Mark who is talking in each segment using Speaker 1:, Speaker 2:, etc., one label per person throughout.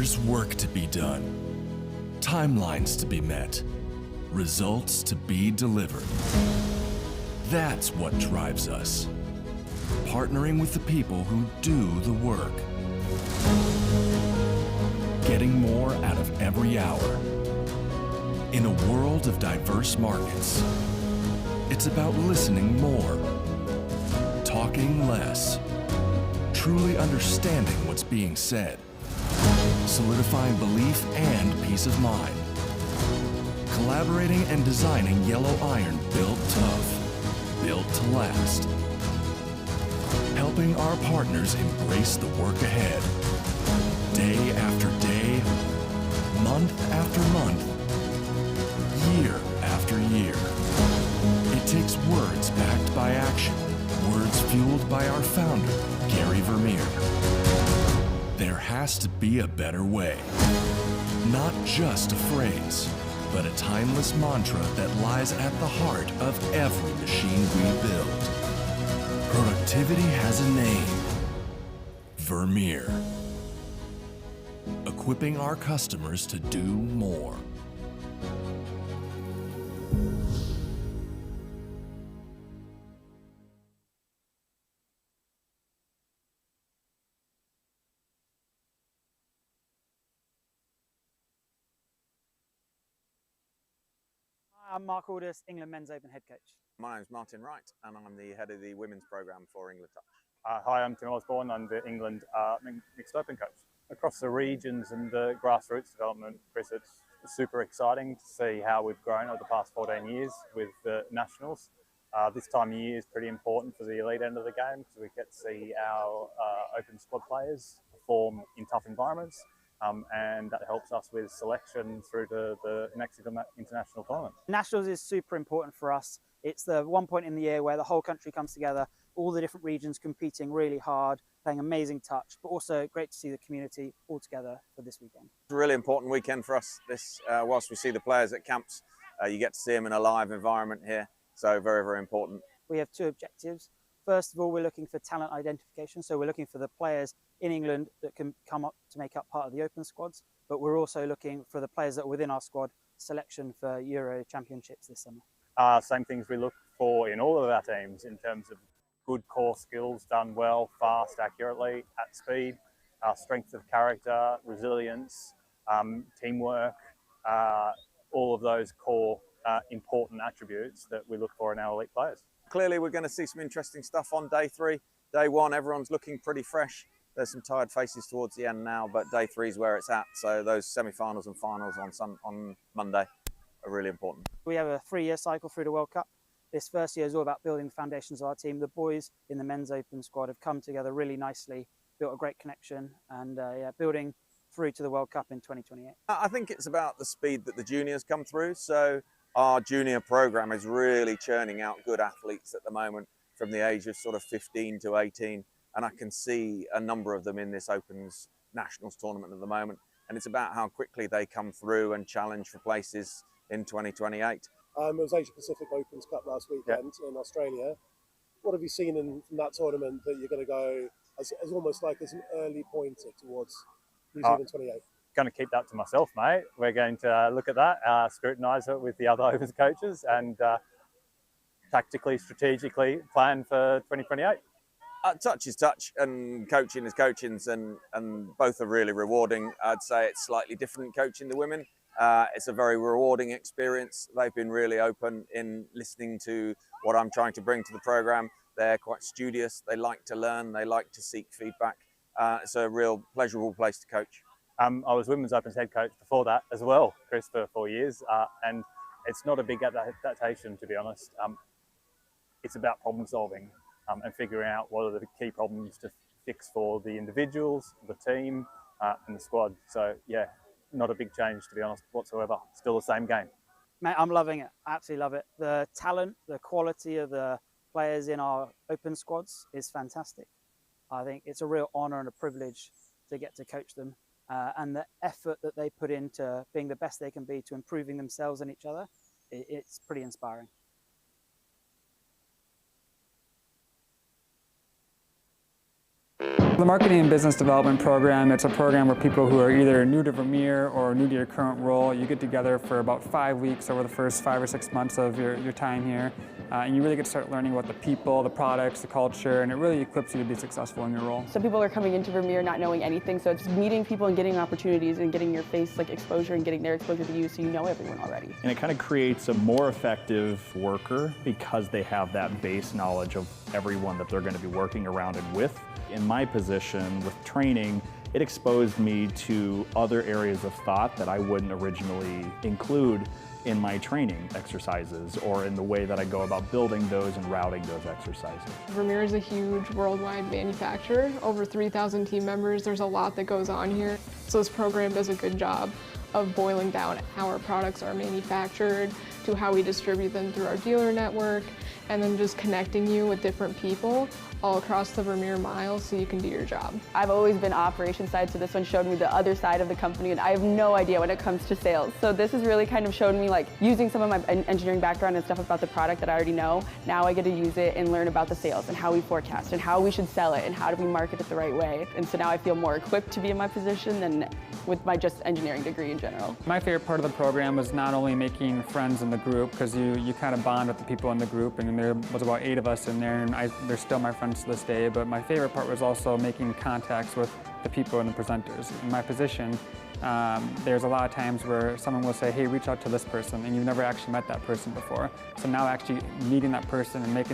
Speaker 1: There's work to be done, timelines to be met, results to be delivered. That's what drives us. Partnering with the people who do the work. Getting more out of every hour. In a world of diverse markets, it's about listening more, talking less, truly understanding what's being said, solidifying belief and peace of mind, collaborating and designing yellow iron built tough, built to last, helping our partners embrace the work ahead, day after day, month after month, year after year. It takes words backed by action, words fueled by our founder, Gary Vermeier. There has to be a better way. Not just a phrase, but a timeless mantra that lies at the heart of every machine we build. Productivity has a name. Vermeer. Equipping our customers to do more.
Speaker 2: I'm Mark Aldous, England Men's Open head coach.
Speaker 3: My name's Martin Wright and I'm the head of the women's programme for England Touch.
Speaker 4: Hi, I'm Tim Osborne. I'm the England Mixed Open coach. Across the regions and the grassroots development, Chris, it's super exciting to see how we've grown over the past 14 years with the nationals. This time of year is pretty important for the elite end of the game because we get to see our open squad players perform in tough environments. And that helps us with selection through to the next international tournament.
Speaker 2: Nationals is super important for us. It's the one point in the year where the whole country comes together, all the different regions competing really hard, playing amazing touch, but also great to see the community all together for this weekend.
Speaker 3: It's a really important weekend for us. This, whilst we see the players at camps, you get to see them in a live environment here. So very, very important.
Speaker 2: We have two objectives. First of all, we're looking for talent identification. So we're looking for the players in England that can come up to make up part of the open squads. But we're also looking for the players that are within our squad selection for Euro Championships this summer.
Speaker 4: Same things we look for in all of our teams in terms of good core skills done well, fast, accurately, at speed, strength of character, resilience, teamwork, all of those core important attributes that we look for in our elite players.
Speaker 3: Clearly we're going to see some interesting stuff on day three. Day one, everyone's looking pretty fresh. There's some tired faces towards the end now, but day three is where it's at. So those semi-finals and finals on Monday are really important.
Speaker 2: We have a 3-year cycle through the World Cup. This first year is all about building the foundations of our team. The boys in the men's open squad have come together really nicely, built a great connection, and building through to the World Cup in 2028.
Speaker 3: I think it's about the speed that the juniors come through. So our junior program is really churning out good athletes at the moment from the age of sort of 15 to 18. And I can see a number of them in this Opens Nationals tournament at the moment. And it's about how quickly they come through and challenge for places in 2028.
Speaker 5: It was Asia Pacific Opens Cup last weekend in Australia. What have you seen from that tournament that you're going to go as almost like as an early pointer towards New Zealand 28?
Speaker 4: Going to keep that to myself, mate. We're going to look at that, scrutinise it with the other Opens coaches and tactically, strategically plan for 2028.
Speaker 3: Touch is touch and coaching is coaching, and both are really rewarding. I'd say it's slightly different coaching the women. It's a very rewarding experience. They've been really open in listening to what I'm trying to bring to the programme. They're quite studious. They like to learn. They like to seek feedback. It's a real pleasurable place to coach.
Speaker 4: I was Women's Opens head coach before that as well, Chris, for 4 years. And it's not a big adaptation, to be honest. It's about problem solving and figuring out what are the key problems to fix for the individuals, the team, and the squad. So, yeah, not a big change, to be honest, whatsoever. Still the same game.
Speaker 2: Mate, I'm loving it. I absolutely love it. The talent, the quality of the players in our open squads is fantastic. I think it's a real honour and a privilege to get to coach them. And the effort that they put into being the best they can be to improving themselves and each other, it's pretty inspiring.
Speaker 6: The Marketing and Business Development Program, it's a program where people who are either new to Vermeer or new to your current role, you get together for about 5 weeks over the first 5 or 6 months of your time here. And you really get to start learning about the people, the products, the culture, and it really equips you to be successful in your role.
Speaker 7: Some people are coming into Vermeer not knowing anything, so it's meeting people and getting opportunities and getting your face exposure and getting their exposure to you so you know everyone already.
Speaker 8: And it kind of creates a more effective worker because they have that base knowledge of everyone that they're going to be working around and with. In my position with training, it exposed me to other areas of thought that I wouldn't originally include in my training exercises or in the way that I go about building those and routing those exercises.
Speaker 9: Vermeer is a huge worldwide manufacturer, over 3,000 team members. There's a lot that goes on here. So this program does a good job of boiling down how our products are manufactured, to how we distribute them through our dealer network, and then just connecting you with different people all across the Vermeer mile so you can do your job.
Speaker 7: I've always been operations side, so this one showed me the other side of the company, and I have no idea when it comes to sales. So this has really kind of shown me using some of my engineering background and stuff about the product that I already know. Now I get to use it and learn about the sales and how we forecast and how we should sell it and how do we market it the right way. And so now I feel more equipped to be in my position than with my just engineering degree in general.
Speaker 6: My favorite part of the program was not only making friends in the group, because you kind of bond with the people in the group, and there was about 8 of us in there, and they're still my friends to this day, but my favorite part was also making contacts with the people and the presenters. In my position, there's a lot of times where someone will say, hey, reach out to this person, and you've never actually met that person before. So now actually meeting that person and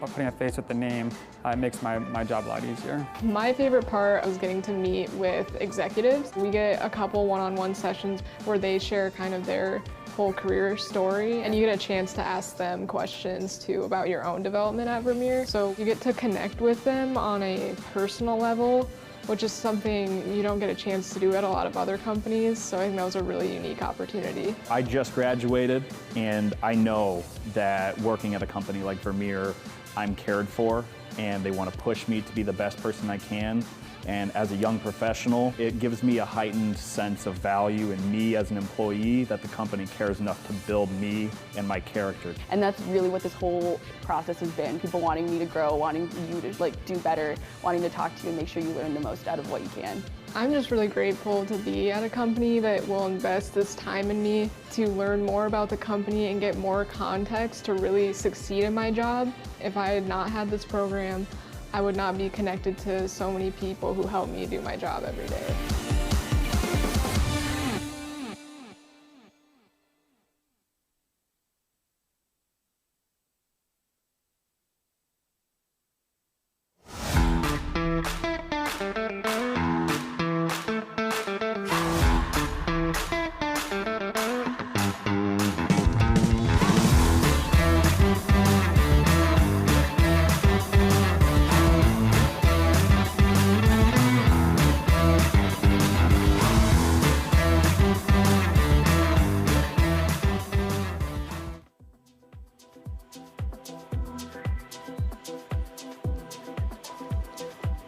Speaker 6: putting a face with the name, it makes my job a lot easier.
Speaker 9: My favorite part was getting to meet with executives. We get a couple one-on-one sessions where they share kind of their whole career story, and you get a chance to ask them questions too about your own development at Vermeer. So you get to connect with them on a personal level, which is something you don't get a chance to do at a lot of other companies. So I think that was a really unique opportunity.
Speaker 8: I just graduated, and I know that working at a company like Vermeer, I'm cared for, and they want to push me to be the best person I can. And as a young professional, it gives me a heightened sense of value in me as an employee, that the company cares enough to build me and my character.
Speaker 7: And that's really what this whole process has been. People wanting me to grow, wanting you to do better, wanting to talk to you and make sure you learn the most out of what you can.
Speaker 9: I'm just really grateful to be at a company that will invest this time in me to learn more about the company and get more context to really succeed in my job. If I had not had this program, I would not be connected to so many people who help me do my job every day.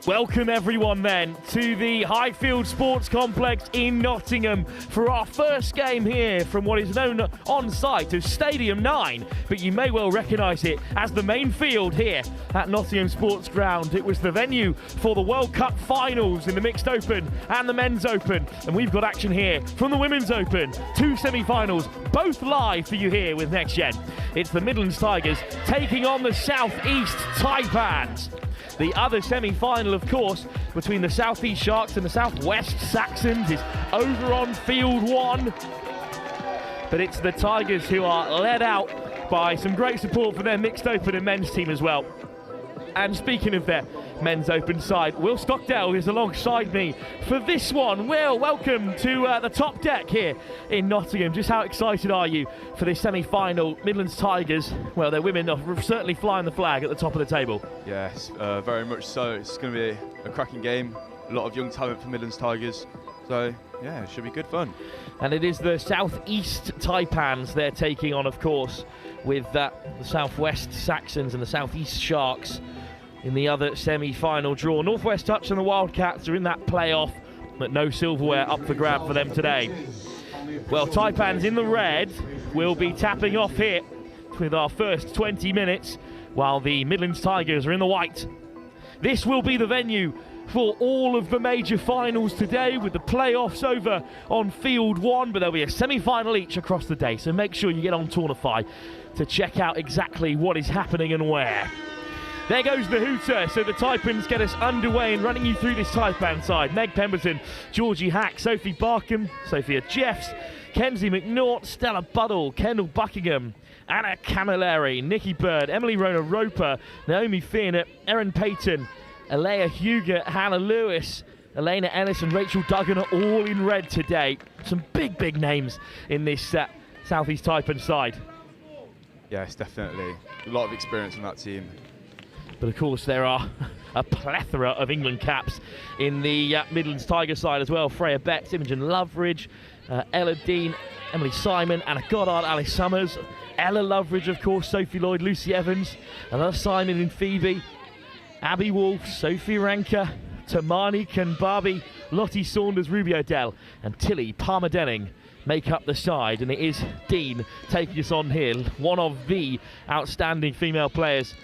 Speaker 10: Welcome everyone then to the Highfield Sports Complex in Nottingham for our first game here from what is known on site as Stadium 9, but you may well recognise it as the main field here at Nottingham Sports Ground. It was the venue for the World Cup finals in the Mixed Open and the Men's Open, and we've got action here from the Women's Open. 2 semi-finals, both live for you here with Next Gen. It's the Midlands Tigers taking on the South East Taipans. The other semi-final, of course, between the South East Sharks and the South West Saxons is over on field 1. But it's the Tigers who are led out by some great support for their Mixed Open and men's team as well. And speaking of their Men's Open side, Will Stockdale is alongside me for this one. Will, welcome to the top deck here in Nottingham. Just how excited are you for this semi-final? Midlands Tigers, well, their women are certainly flying the flag at the top of the table.
Speaker 11: Yes, very much so. It's going to be a cracking game. A lot of young talent for Midlands Tigers. So, yeah, it should be good fun.
Speaker 10: And it is the South East Taipans they're taking on, of course, with the South West Saxons and the South East Sharks in the other semi-final draw. Northwest Touch and the Wildcats are in that playoff, but no silverware up for grab for them today. Well, Taipans in the red will be tapping off here with our first 20 minutes, while the Midlands Tigers are in the white. This will be the venue for all of the major finals today, with the playoffs over on field 1, but there'll be a semi-final each across the day, so make sure you get on Tournify to check out exactly what is happening and where. There goes the hooter, so the Taipans get us underway and running you through this Taipan side. Meg Pemberton, Georgie Hack, Sophie Barkham, Sophia Jeffs, Kenzie McNaught, Stella Buddle, Kendall Buckingham, Anna Camilleri, Nikki Bird, Emily Rona Roper, Naomi Fiennert, Erin Payton, Alea Huger, Hannah Lewis, Elena Ellis and Rachel Duggan are all in red today. Some big names in this Southeast Taipan side.
Speaker 11: Yes, definitely. A lot of experience on that team.
Speaker 10: But of course there are a plethora of England caps in the Midlands Tiger side as well. Freya Betts, Imogen Loveridge, Ella Dean, Emily Simon, Anna Goddard, Alice Summers, Ella Loveridge of course, Sophie Lloyd, Lucy Evans, another Simon in Phoebe, Abby Wolf, Sophie Ranker, Tamani Kanbabi, Lottie Saunders, Ruby O'Dell and Tilly Palmer-Denning make up the side, and it is Dean taking us on here, one of the outstanding female players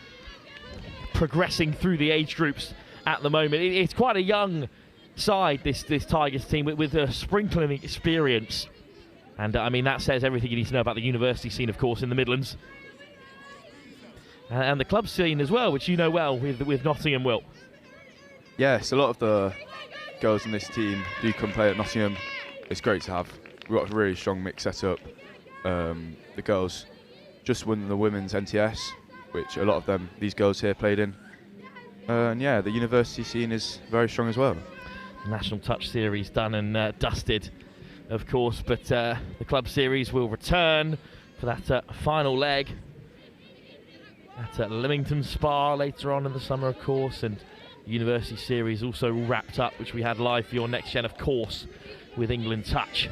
Speaker 10: progressing through the age groups at the moment. It's quite a young side, this Tigers team, with a sprinkling experience. And I mean, that says everything you need to know about the university scene, of course, in the Midlands. And the club scene as well, which you know well with Nottingham, Will.
Speaker 11: Yes, a lot of the girls in this team do come play at Nottingham. It's great to have. We've got a really strong mix set up. The girls just won the women's NTS, which a lot of these girls here played in. And yeah, the university scene is very strong as well.
Speaker 10: The National Touch Series done and dusted, of course, but the club series will return for that final leg at Leamington Spa later on in the summer, of course, and the university series also wrapped up, which we had live for your next gen, of course, with England Touch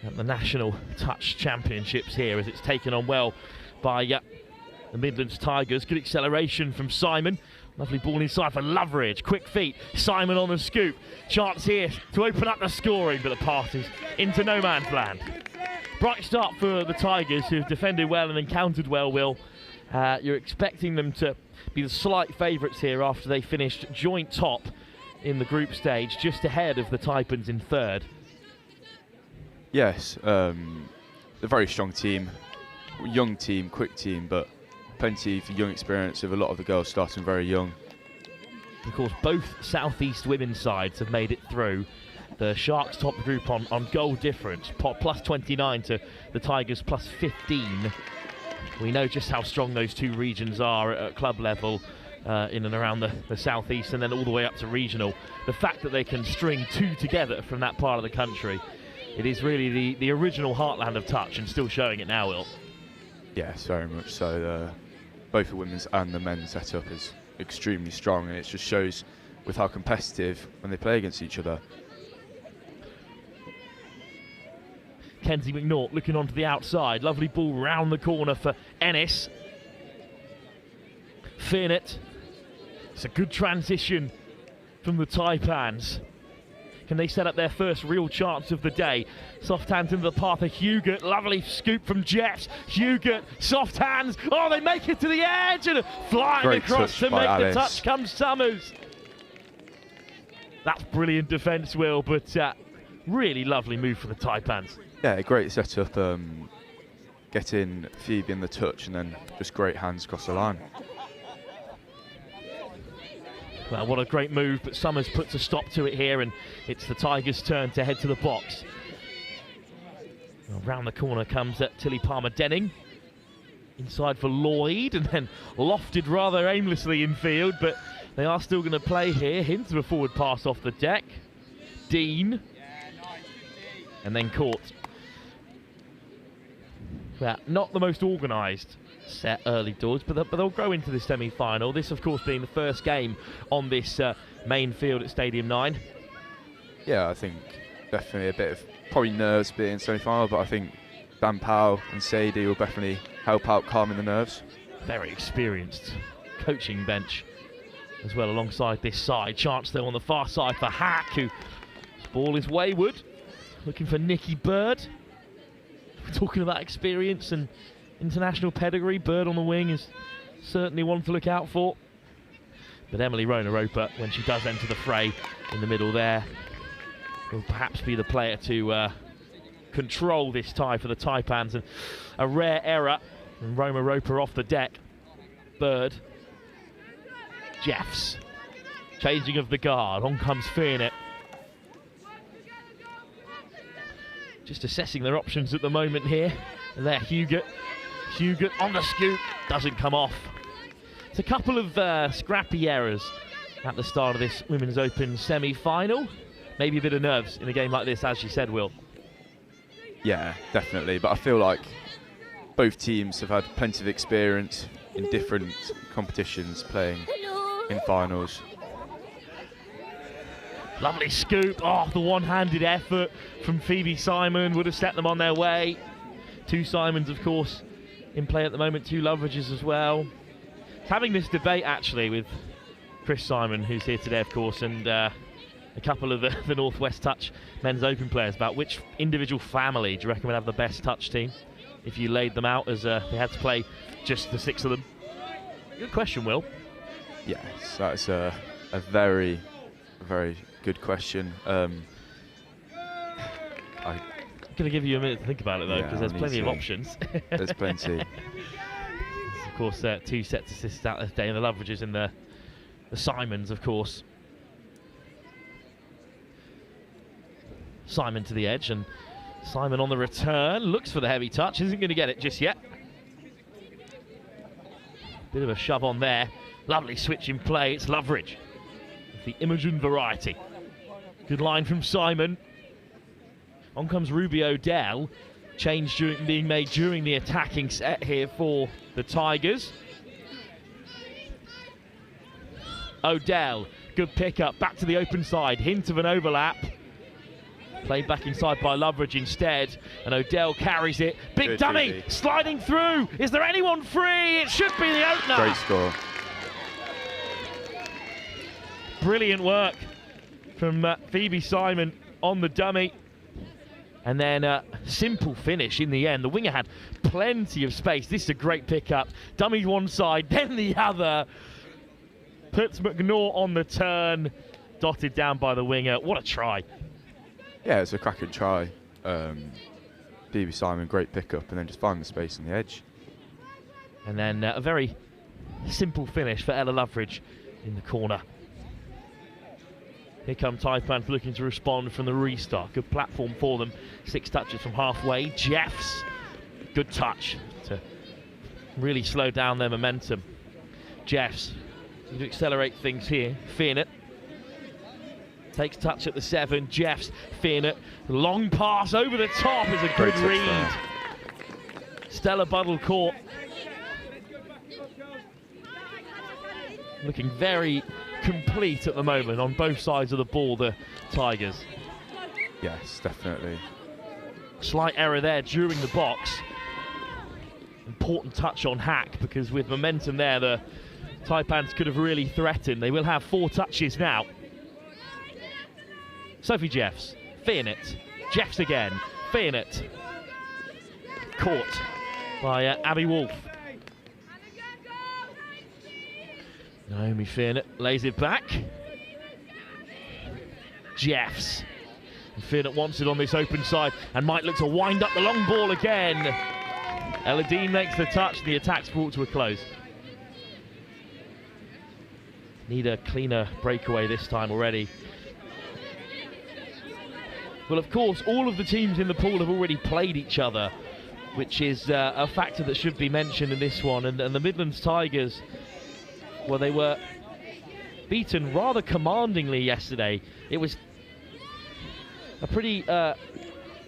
Speaker 10: at the National Touch Championships here, as it's taken on well by the Midlands Tigers. Good acceleration from Simon. Lovely ball inside for Loveridge. Quick feet. Simon on the scoop. Chance here to open up the scoring, but the pass is into no man's land. Bright start for the Tigers, who've defended well and encountered well, Will. You're expecting them to be the slight favourites here after they finished joint top in the group stage, just ahead of the Taipans in third.
Speaker 11: Yes, a very strong team. Young team, quick team, but plenty for young experience with a lot of the girls starting very young.
Speaker 10: Of course, both Southeast women's sides have made it through. The Sharks top the group on goal difference, plus 29 to the Tigers plus 15. We know just how strong those two regions are at club level in and around the Southeast, and then all the way up to regional. The fact that they can string two together from that part of the country, it is really the original heartland of touch, and still showing it now, Will.
Speaker 11: Yes, very much so. Both the women's and the men's setup is extremely strong, and it just shows with how competitive when they play against each other.
Speaker 10: Kenzie McNaught looking onto the outside. Lovely ball round the corner for Ennis. Fiennert. It's a good transition from the Taipans. Can they set up their first real chance of the day? Soft hands into the path of Hugert. Lovely scoop from Jeffs. Hugert, soft hands. Oh, they make it to the edge, and flying
Speaker 11: Great
Speaker 10: across to make
Speaker 11: Alice.
Speaker 10: the touch comes Summers. That's brilliant defence, Will, but really lovely move for the Taipans.
Speaker 11: Yeah, great setup. Getting Phoebe in the touch, and then just great hands across the line.
Speaker 10: Well, what a great move, but Summers puts a stop to it here, and it's the Tigers' turn to head to the box. Around the corner comes Tilly Palmer-Denning. Inside for Lloyd, and then lofted rather aimlessly in field, but they are still going to play here. Hint of a forward pass off the deck. Dean. And then caught. Well, not the most organised set early doors, but they'll grow into the semi-final. This, of course, being the first game on this main field at Stadium 9.
Speaker 11: Yeah, I think definitely a bit of probably nerves being semi-final, but I think Dan Powell and Sadie will definitely help out calming the nerves.
Speaker 10: Very experienced coaching bench as well alongside this side. Chance though on the far side for Hack, who this ball is wayward. Looking for Nikki Bird. We're talking about experience and international pedigree. Bird on the wing is certainly one to look out for. But Emily Rona-Roper, when she does enter the fray in the middle there, will perhaps be the player to control this tie for the Taipans. And a rare error, and Rona-Roper off the deck. Bird. Jeffs. Changing of the guard. On comes Fearnett. Just assessing their options at the moment here. And there, Huguet. Huguet on the scoop. Doesn't come off. It's a couple of scrappy errors at the start of this Women's Open semi-final. Maybe a bit of nerves in a game like this, as you said, Will.
Speaker 11: Yeah, definitely. But I feel like both teams have had plenty of experience in different competitions playing in finals.
Speaker 10: Lovely scoop. Oh, the one-handed effort from Phoebe Simon would have set them on their way. Two Simons, of course, in play at the moment. Two Loveridges as well. Having this debate, actually, with Chris Simon, who's here today, of course, and a couple of the Northwest Touch Men's Open players about which individual family do you reckon would have the best touch team if you laid them out as they had to play just the 6 of them? Good question, Will.
Speaker 11: Yes, that's a very, very good question. I'm
Speaker 10: going to give you a minute to think about it, though, because there's plenty of options.
Speaker 11: There's plenty.
Speaker 10: Of course, 2 sets assists out this day, and the Loveridges and the Simons, of course. Simon to the edge, and Simon on the return. Looks for the heavy touch. Isn't going to get it just yet. Bit of a shove on there. Lovely switch in play. It's Loveridge. It's the Imogen variety. Good line from Simon. On comes Ruby O'Dell. Change being made during the attacking set here for the Tigers. O'Dell, good pickup, back to the open side, hint of an overlap. Played back inside by Loveridge instead, and O'Dell carries it. Big good dummy, Phoebe. Sliding through. Is there anyone free? It should be the opener.
Speaker 11: Great score.
Speaker 10: Brilliant work from Phoebe Simon on the dummy. And then a simple finish in the end. The winger had plenty of space. This is a great pickup. Dummy one side, then the other. Puts McNaught on the turn. Dotted down by the winger. What a try.
Speaker 11: Yeah, it's a cracking try. Phoebe Simon, great pickup, and then just finding the space on the edge.
Speaker 10: And then a very simple finish for Ella Loveridge in the corner. Here come Taipans looking to respond from the restart. Good platform for them. 6 touches from halfway. Jeffs, good touch to really slow down their momentum. Jeffs, to accelerate things here. Fearnett takes touch at the 7. Jeffs, Fearnett, long pass over the top is a good read. Stella Buddle caught. Looking very complete at the moment on both sides of the ball, the Tigers.
Speaker 11: Yes, definitely.
Speaker 10: Slight error there during the box. Important touch on Hack, because with momentum there, the Taipans could have really threatened. They will have 4 touches now. Sophie Jeffs, Fearnett, Jeffs again, Fearnett. Caught by Abby Wolf. Naomi Fearnett lays it back. Jeffs. And Fearnett wants it on this open side and might look to wind up the long ball again. Ella Dean makes the touch. The attack's brought to a close. Need a cleaner breakaway this time already. Well, of course, all of the teams in the pool have already played each other, which is a factor that should be mentioned in this one. And the Midlands Tigers, well, they were beaten rather commandingly yesterday. It was a pretty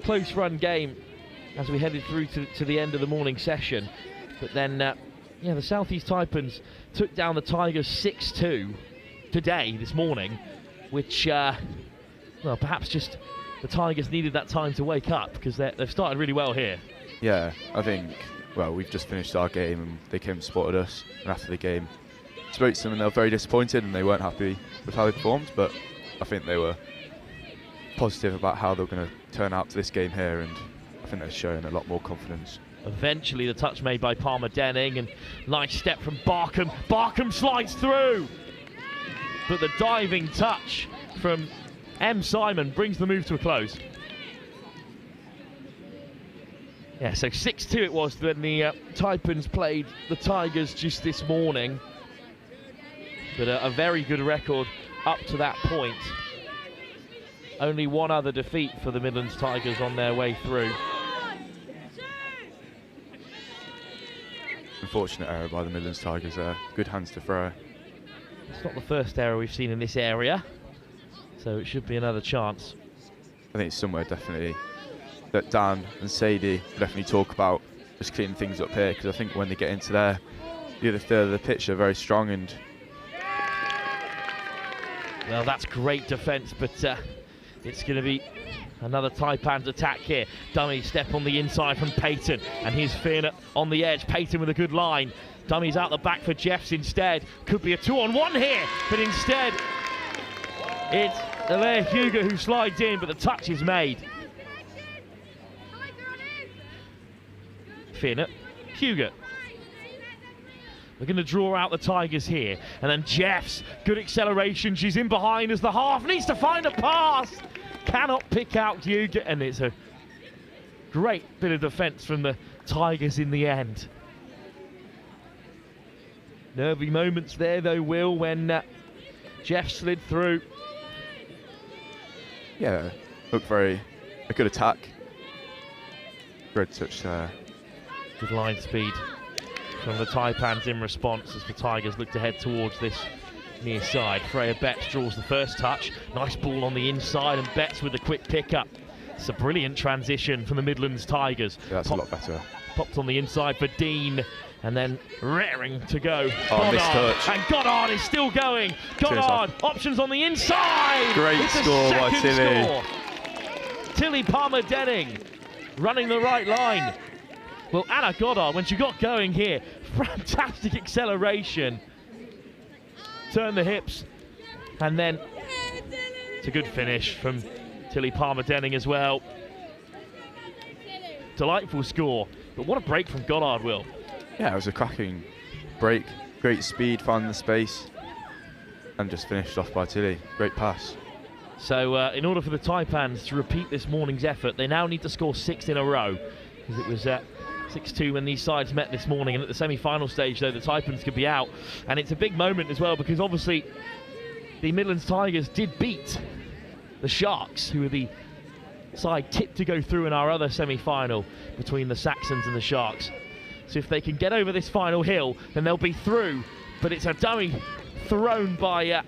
Speaker 10: close-run game as we headed through to the end of the morning session. But then, the South East Taipans took down the Tigers 6-2 today, this morning, which, well, perhaps just the Tigers needed that time to wake up, because they've started really well here.
Speaker 11: Yeah, I think, well, we've just finished our game and they came and spotted us, and after the game spoke to them and they were very disappointed and they weren't happy with how they performed, but I think they were positive about how they were going to turn out to this game here, and I think they're showing a lot more confidence.
Speaker 10: Eventually the touch made by Palmer Denning, and nice step from Barkham. Barkham slides through. but the diving touch from M. Simon brings the move to a close. Yeah, so 6-2 it was when the Taipans played the Tigers just this morning. But a very good record up to that point. Only one other defeat for the Midlands Tigers on their way through.
Speaker 11: Unfortunate error by the Midlands Tigers there. Good hands to throw.
Speaker 10: It's not the first error we've seen in this area, so it should be another chance.
Speaker 11: I think it's somewhere definitely that Dan and Sadie definitely talk about just cleaning things up here, because I think when they get into the other third of the pitch, they're very strong. And
Speaker 10: well, that's great defence, but it's going to be another Taipans attack here. Dummy step on the inside from Payton, and here's Finn on the edge. Payton with a good line. Dummy's out the back for Jeffs instead. Could be a 2-on-1 here, but instead it's Alaire Hugo who slides in, but the touch is made. Finn, Hugo. We're going to draw out the Tigers here, and then Jeffs, good acceleration. She's in behind as the half needs to find a pass. Cannot pick out Hugo, and it's a great bit of defence from the Tigers in the end. Nervy moments there though, Will, when Jeff slid through.
Speaker 11: yeah, looked a good attack. Good touch there.
Speaker 10: Good line speed from the Taipans in response as the Tigers look to head towards this near side. Freya Betts draws the first touch. Nice ball on the inside, and Betts with a quick pick-up. It's a brilliant transition from the Midlands Tigers.
Speaker 11: Yeah, that's a lot better.
Speaker 10: Popped on the inside for Dean, and then raring to go.
Speaker 11: Oh, missed touch.
Speaker 10: And Goddard is still going. Goddard, options on the inside.
Speaker 11: Great
Speaker 10: it's
Speaker 11: score by Tilly.
Speaker 10: Score. Tilly Palmer-Denning running the right line. Well, Anna Goddard, when she got going here, fantastic acceleration. Turn the hips, and then it's a good finish from Tilly Palmer-Denning as well. Delightful score, but what a break from Goddard, Will.
Speaker 11: Yeah, it was a cracking break. Great speed, found the space, and just finished off by Tilly. Great pass.
Speaker 10: So in order for the Taipans to repeat this morning's effort, they now need to score 6 in a row, because it was 6-2 when these sides met this morning, and at the semi-final stage though the Taipans could be out, and it's a big moment as well because obviously the Midlands Tigers did beat the Sharks, who were the side tipped to go through in our other semi-final between the Saxons and the Sharks. So if they can get over this final hill, then they'll be through, but it's a dummy thrown by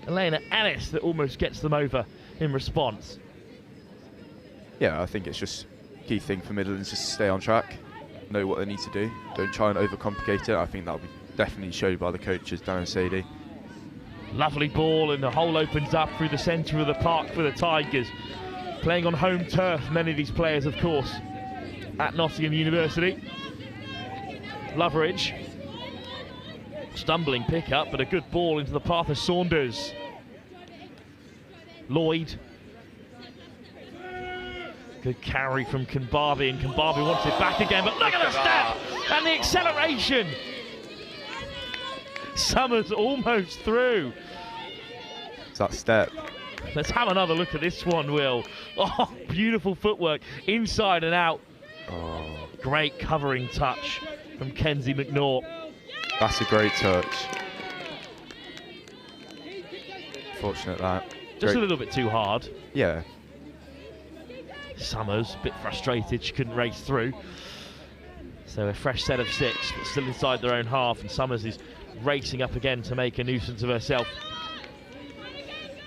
Speaker 10: Elena Ellis that almost gets them over in response.
Speaker 11: Yeah, I think it's just key thing for Midlands just to stay on track, know what they need to do, don't try and overcomplicate it. I think that'll be definitely showed by the coaches, Dan and Sadie.
Speaker 10: Lovely ball, and the hole opens up through the centre of the park for the Tigers. Playing on home turf, many of these players, of course, at Nottingham University. Loveridge, stumbling pick up, but a good ball into the path of Saunders. Lloyd. Good carry from Kimbabi, and Kimbabi wants it back again, but look at the step and the acceleration. Summers almost through.
Speaker 11: It's that step.
Speaker 10: Let's have another look at this one, Will. Oh, beautiful footwork, inside and out.
Speaker 11: Oh,
Speaker 10: Great covering touch from Kenzie McNaught.
Speaker 11: that's a great touch. Fortunate that.
Speaker 10: Just
Speaker 11: Great.
Speaker 10: a little bit too hard.
Speaker 11: Yeah.
Speaker 10: Summers, a bit frustrated, she couldn't race through. So a fresh set of 6, but still inside their own half, and Summers is racing up again to make a nuisance of herself.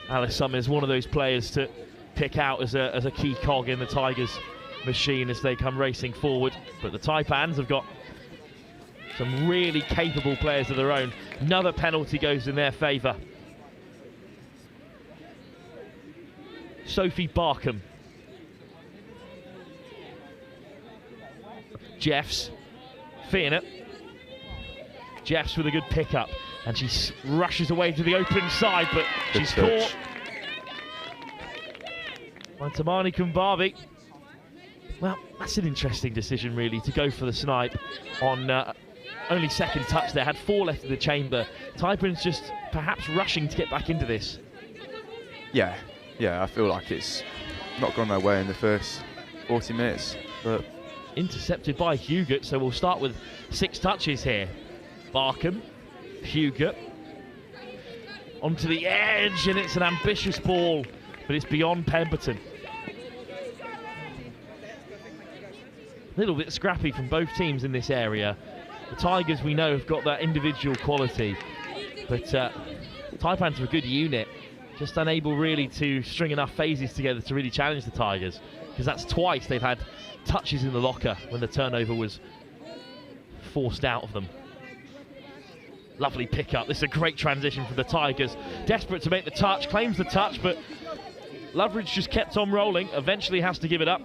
Speaker 10: Alice Summers, one of those players to pick out as a key cog in the Tigers machine as they come racing forward. But the Taipans have got some really capable players of their own. Another penalty goes in their favour. Sophie Barkham. Jeffs, Fiona. Jeffs with a good pick-up, and she rushes away to the open side, but
Speaker 11: Good
Speaker 10: she's
Speaker 11: touch.
Speaker 10: caught by Tamani Kumbavi. Well, that's an interesting decision, really, to go for the snipe on only second touch there, had 4 left in the chamber. Taipans just perhaps rushing to get back into this.
Speaker 11: Yeah, I feel like it's not gone their way in the first 40 minutes. But
Speaker 10: intercepted by Hugot, so we'll start with 6 touches here. Barkham, Hugot, onto the edge, and it's an ambitious ball, but it's beyond Pemberton. A little bit scrappy from both teams in this area. The Tigers, we know, have got that individual quality, but Taipans are a good unit, just unable really to string enough phases together to really challenge the Tigers, because that's twice they've had touches in the locker when the turnover was forced out of them. Lovely pick-up. This is a great transition for the Tigers. Desperate to make the touch, claims the touch, but Loveridge just kept on rolling, eventually has to give it up.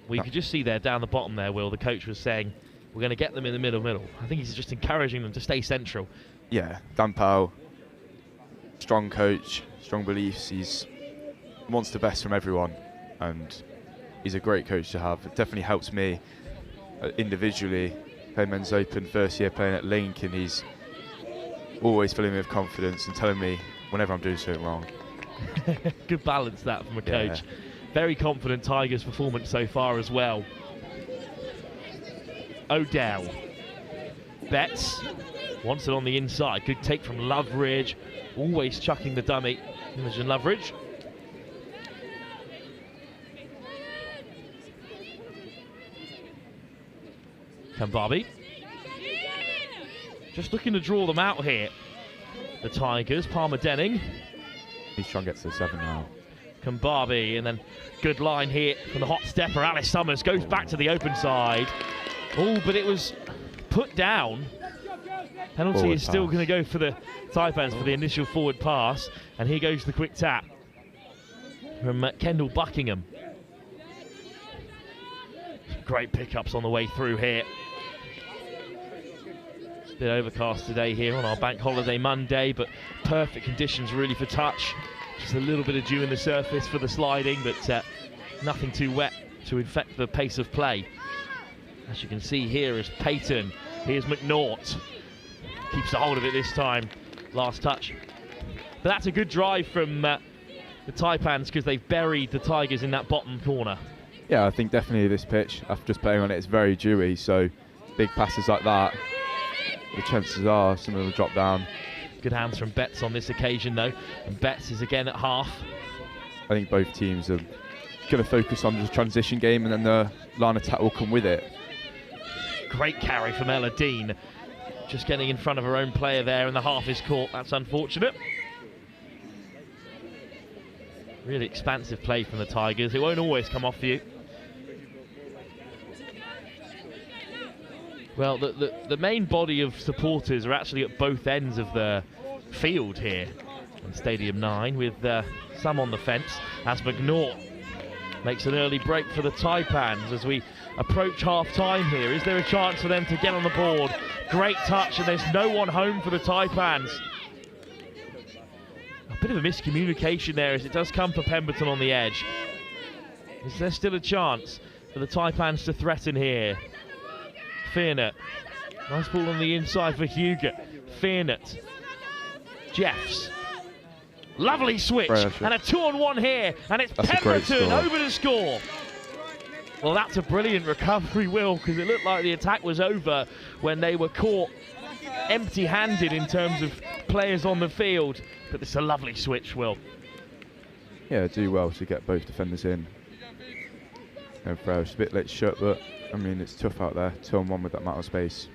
Speaker 10: We could just see there down the bottom there, Will, the coach was saying, we're going to get them in the middle. I think he's just encouraging them to stay central.
Speaker 11: Yeah, Dan Powell, strong coach, strong beliefs. He wants the best from everyone, and he's a great coach to have. It definitely helps me individually, playing men's open, first year playing at Link, and he's always filling me with confidence and telling me whenever I'm doing something wrong.
Speaker 10: Good balance that from a coach. Very confident Tigers performance so far as well. O'Dell. Betts wants it on the inside. Good take from Loveridge. Always chucking the dummy. Imogen Loveridge. Kambabi. Just looking to draw them out here. The Tigers. Palmer Denning.
Speaker 11: He's trying to get to the 7 now.
Speaker 10: Kambabi, and then good line here from the hot stepper. Alice Summers goes back to the open side. Oh, but it was put down. Penalty
Speaker 11: Forward
Speaker 10: is still
Speaker 11: pass.
Speaker 10: going to go for the Taipans for the initial forward pass. And here goes the quick tap from Kendall Buckingham. Great pickups on the way through here. It's a bit overcast today here on our bank holiday Monday, but perfect conditions really for touch. Just a little bit of dew in the surface for the sliding, but nothing too wet to infect the pace of play. As you can see here is Payton. Here's McNaught. Keeps a hold of it this time. Last touch. But that's a good drive from the Taipans, because they've buried the Tigers in that bottom corner.
Speaker 11: Yeah, I think definitely this pitch, after just playing on it, it's very dewy, so big passes like that, the chances are some of them will drop down.
Speaker 10: Good hands from Betts on this occasion, though. And Betts is again at half.
Speaker 11: I think both teams are going to focus on the transition game, and then the line attack will come with it.
Speaker 10: Great carry from Ella Dean. Just getting in front of her own player there, and the half is caught. That's unfortunate. Really expansive play from the Tigers. It won't always come off for you. Well, the main body of supporters are actually at both ends of the field here in Stadium 9, with some on the fence, as McNaught makes an early break for the Taipans as we approach half-time here. Is there a chance for them to get on the board? Great touch, and there's no one home for the Taipans. A bit of a miscommunication there, as it does come for Pemberton on the edge. Is there still a chance for the Taipans to threaten here? Fearnett. Nice ball on the inside for Hugot. Fearnett. Jeffs. Lovely switch. And a 2-on-1 here. And it's Pemberton over to score. Well, that's a brilliant recovery, Will, because it looked like the attack was over when they were caught empty-handed in terms of players on the field. But it's a lovely switch, Will.
Speaker 11: Yeah, do well to get both defenders in. And Frow's a bit late shut, but I mean, it's tough out there, 2-on-1 with that amount of space.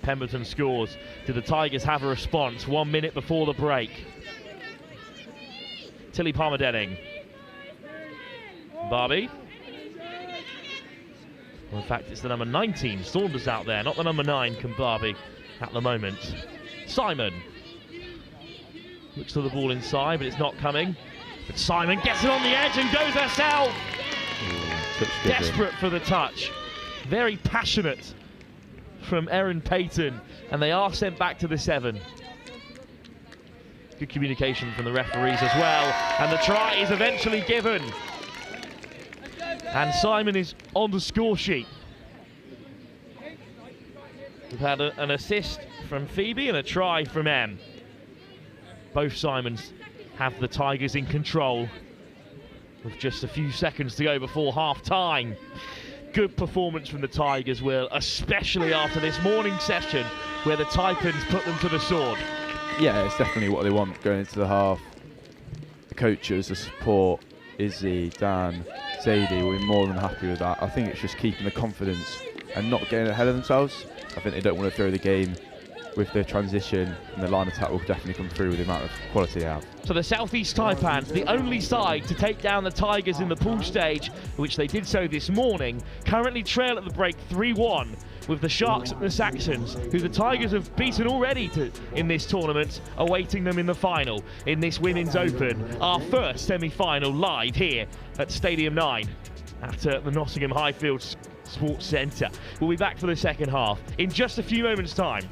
Speaker 10: Pemberton scores. Do the Tigers have a response? 1 minute before the break. Tilly Palmer-Denning. Barbie. Well, in fact, it's the number 19, Saunders, out there, not the number 9, Kambabi, at the moment. Simon. Looks to the ball inside, but it's not coming. But Simon gets it on the edge and goes herself. Desperate for the touch. Very passionate from Erin Payton, and they are sent back to the 7. Good communication from the referees as well, and the try is eventually given. And Simon is on the score sheet. We've had an assist from Phoebe and a try from Em. Both Simons have the Tigers in control with just a few seconds to go before half-time. Good performance from the Tigers, Will, especially after this morning session where the Taipans put them to the sword.
Speaker 11: Yeah, it's definitely what they want going into the half. The coaches, the support, Izzy, Dan, Zadie, we're more than happy with that. I think it's just keeping the confidence and not getting ahead of themselves. I think they don't want to throw the game with their transition, and the line attack will definitely come through with the amount of quality they have.
Speaker 10: So the Southeast Taipans, the only side to take down the Tigers in the pool stage, which they did so this morning, currently trail at the break 3-1 with the Sharks and the Saxons, who the Tigers have beaten already in this tournament, awaiting them in the final in this Women's Open, our first semi-final live here at Stadium 9 at the Nottingham Highfield Sports Centre. We'll be back for the second half in just a few moments' time.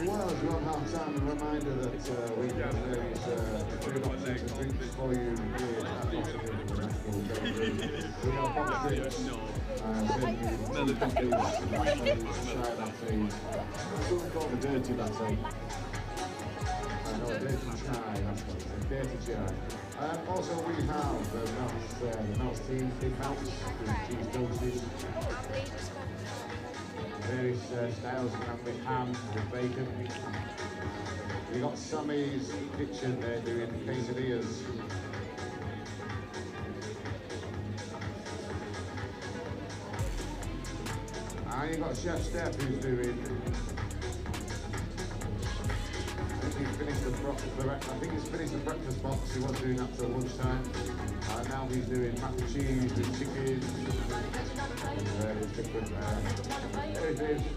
Speaker 12: Well, as we're on half-time, a reminder that we have various food options and drinks for you here at the National Gallery. We have box drinks, chai lattes, something called the dirty latte. No, dirty chai, that's what it is, dirty chai. Also, we have the mouse tea, big house, with cheese toasties. Various styles with ham, with bacon. We got Sammy's kitchen there doing quesadillas. And you got Chef Steph who's doing. I think he's finished the breakfast box. He was doing that till lunchtime. Now he's doing mac and cheese with chicken.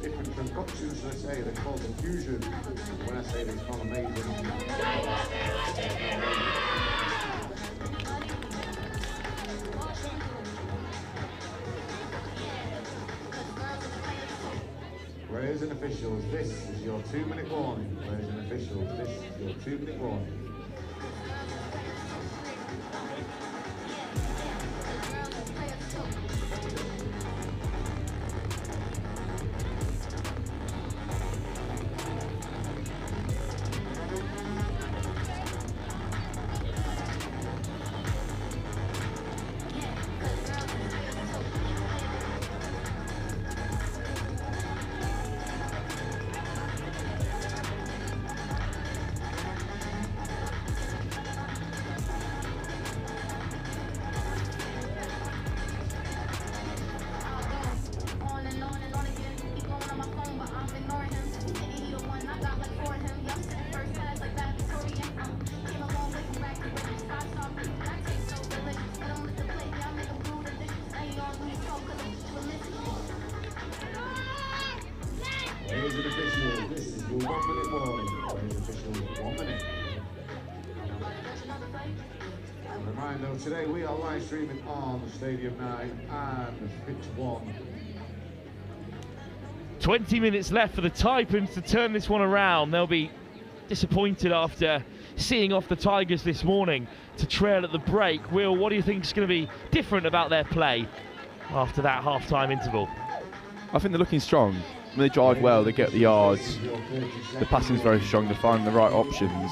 Speaker 12: Different concoctions, let's say. They're called infusion. When I say it's called amazing. Players and officials, this is your 2-minute warning. Players and officials, this is your 2-minute warning. Players and officials, this is your 1-minute warning. Players and officials, 1 minute. A reminder, today we are live streaming on Stadium 9 and Pitch 1.
Speaker 10: 20 minutes left for the Taipans to turn this one around. They'll be disappointed after seeing off the Tigers this morning to trail at the break. Will, what do you think is going to be different about their play after that half-time interval?
Speaker 11: I think they're looking strong. When they drive well, they get the yards. The passing's very strong, they're finding the right options.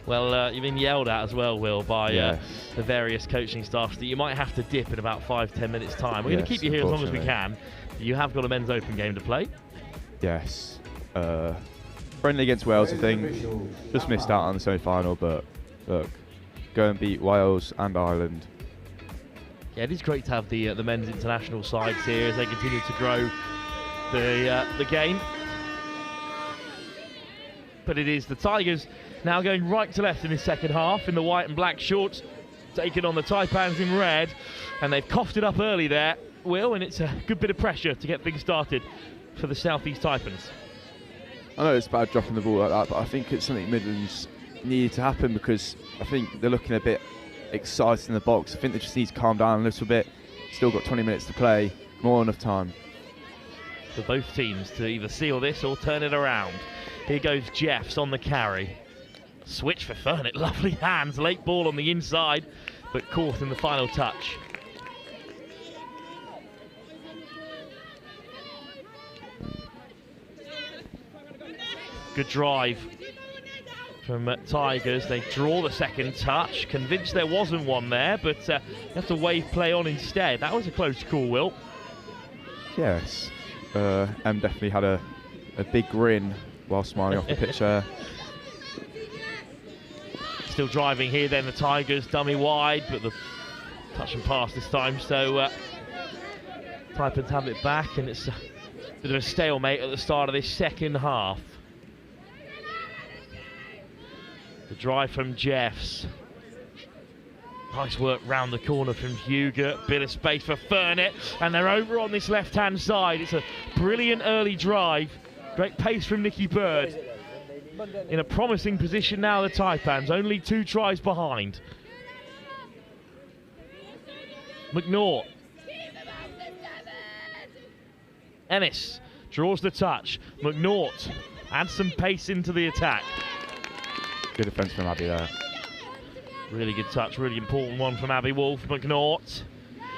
Speaker 10: Well, you've been yelled at as well, Will, by
Speaker 11: Yes.
Speaker 10: the various coaching staffs that you might have to dip in about 5-10 minutes time. We're going to keep you here as long as we can. You have got a men's open game to play.
Speaker 11: Yes. Friendly against Wales, I think. Just missed out on the semi-final, but look, go and beat Wales and Ireland.
Speaker 10: Yeah, it is great to have the men's international sides here as they continue to grow the game. But it is the Tigers now going right to left in the second half in the white and black shorts, taking on the Taipans in red, and they've coughed it up early there, Will, and it's a good bit of pressure to get things started for the Southeast Taipans.
Speaker 11: I know it's bad dropping the ball like that, but I think it's something Midlands needed to happen because I think they're looking a bit excited in the box. I think they just need to calm down a little bit. Still got 20 minutes to play, more than enough time.
Speaker 10: For both teams to either seal this or turn it around. Here goes Jeffs on the carry. Switch for Furnett, lovely hands, late ball on the inside, but caught in the final touch. Good drive from Tigers. They draw the second touch. Convinced there wasn't one there, but you have to wave play on instead. That was a close call, Will.
Speaker 11: Yes. M definitely had a big grin while smiling off the pitch there.
Speaker 10: Still driving here then, the Tigers, dummy wide, but the touch and pass this time, so Taipans have it back, and it's a bit of a stalemate at the start of this second half. The drive from Jeffs. Nice work round the corner from Huger. Bit of space for Furnett, and they're over on this left-hand side. It's a brilliant early drive. Great pace from Nicky Bird. In a promising position now, the Taipans, only 2 tries behind. McNaught. Ennis draws the touch. McNaught adds some pace into the attack.
Speaker 11: Good defence from Abby there.
Speaker 10: Really good touch, really important one from Abby Wolf. McNaught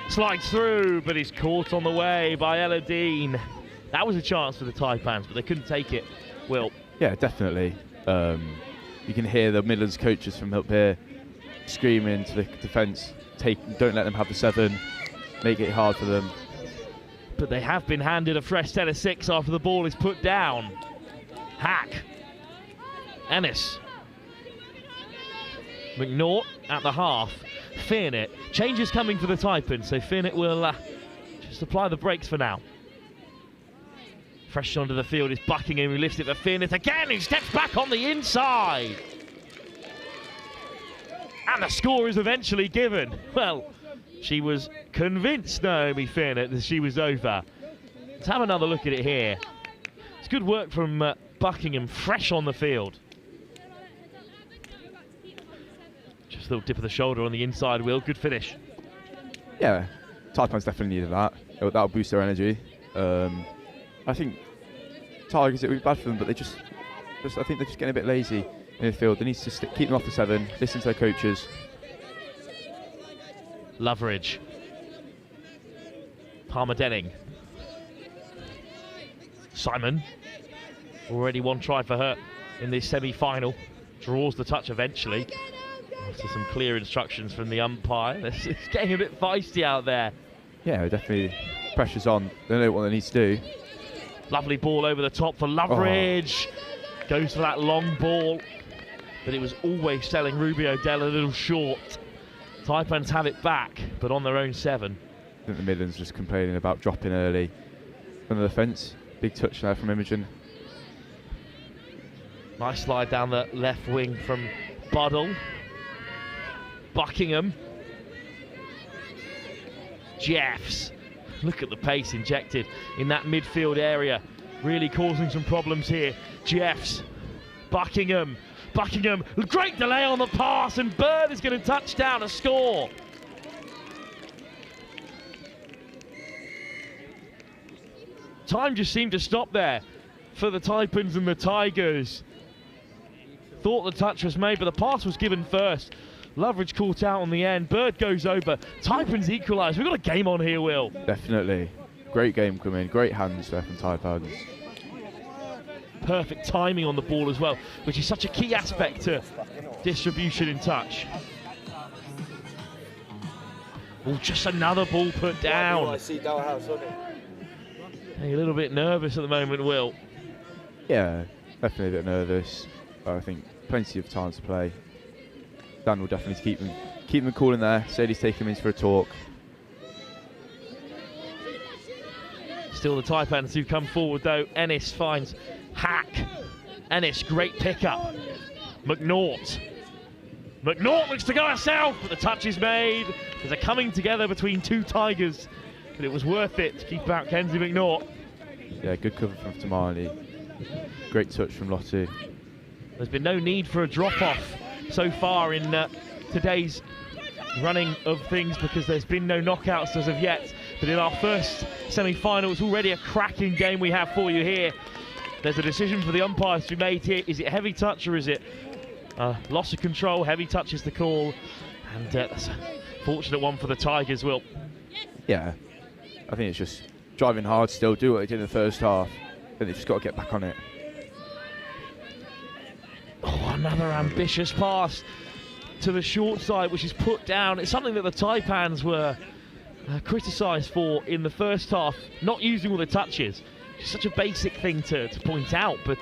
Speaker 10: slides through, but is caught on the way by Ella Dean. That was a chance for the Taipans, but they couldn't take it. Will.
Speaker 11: Yeah, definitely. You can hear the Midlands coaches from up here screaming to the defence, don't let them have the 7, make it hard for them.
Speaker 10: But they have been handed a fresh set of 6 after the ball is put down. Hack. Ennis. McNaught at the half. Furnett. Changes coming for the Taipans, so Furnett will just apply the brakes for now. Fresh onto the field is Buckingham, who lifts it for Furnett again, who steps back on the inside. And the score is eventually given. Well, she was convinced, Naomi Furnett, that she was over. Let's have another look at it here. It's good work from Buckingham, fresh on the field. Just a little dip of the shoulder on the inside, Will. Good finish.
Speaker 11: Yeah, Taipans definitely needed that. That'll boost their energy. I think Tigers, it would be bad for them, but I think they're just getting a bit lazy in the field. They need to keep them off the 7, listen to their coaches.
Speaker 10: Loveridge. Palmer Denning. Simon. Already 1 try for her in this semi-final. Draws the touch eventually. After some clear instructions from the umpire. It's getting a bit feisty out there.
Speaker 11: Yeah, definitely. Pressure's on. They know what they need to do.
Speaker 10: Lovely ball over the top for Loveridge. Goes for that long ball. But it was always selling Ruby O'Dell a little short. Taipans have it back, but on their own 7.
Speaker 11: I think the Midlands just complaining about dropping early from the defence. Big touch there from Imogen.
Speaker 10: Nice slide down the left wing from Buddle. Buckingham. Jeffs. Look at the pace injected in that midfield area. Really causing some problems here. Jeffs. Buckingham. Buckingham. Great delay on the pass, and Bird is going to touch down a score. Time just seemed to stop there for the Taipans and the Tigers. Thought the touch was made, but the pass was given first. Loveridge caught out on the end. Bird goes over. Taipans equalise. We've got a game on here, Will.
Speaker 11: Definitely. Great game coming. Great hands there from Taipans.
Speaker 10: Perfect timing on the ball as well, which is such a key aspect to distribution in touch. Oh, just another ball put down. A little bit nervous at the moment, Will.
Speaker 11: Yeah, definitely a bit nervous. But I think plenty of time to play. Dan will definitely keep them cool in there. Sadie's taking him in for a talk.
Speaker 10: Still the Taipans who come forward though. Ennis finds Hack. Ennis, great pickup. McNaught looks to go herself, but the touch is made. There's a coming together between two Tigers, but it was worth it to keep out Kenzie McNaught.
Speaker 11: Yeah, good cover from Tamani. Great touch from Lottie.
Speaker 10: There's been no need for a drop-off so far in today's running of things because there's been no knockouts as of yet. But in our first semi-final, it's already a cracking game we have for you here. There's a decision for the umpires to be made here. Is it heavy touch or is it loss of control? Heavy touch is the call. And that's a fortunate one for the Tigers, Will.
Speaker 11: Yeah, I think it's just driving hard still, do what they did in the first half. Then they've just got to get back on it.
Speaker 10: Oh, another ambitious pass to the short side, which is put down. It's something that the Taipans were criticised for in the first half, not using all the touches. It's such a basic thing to point out, but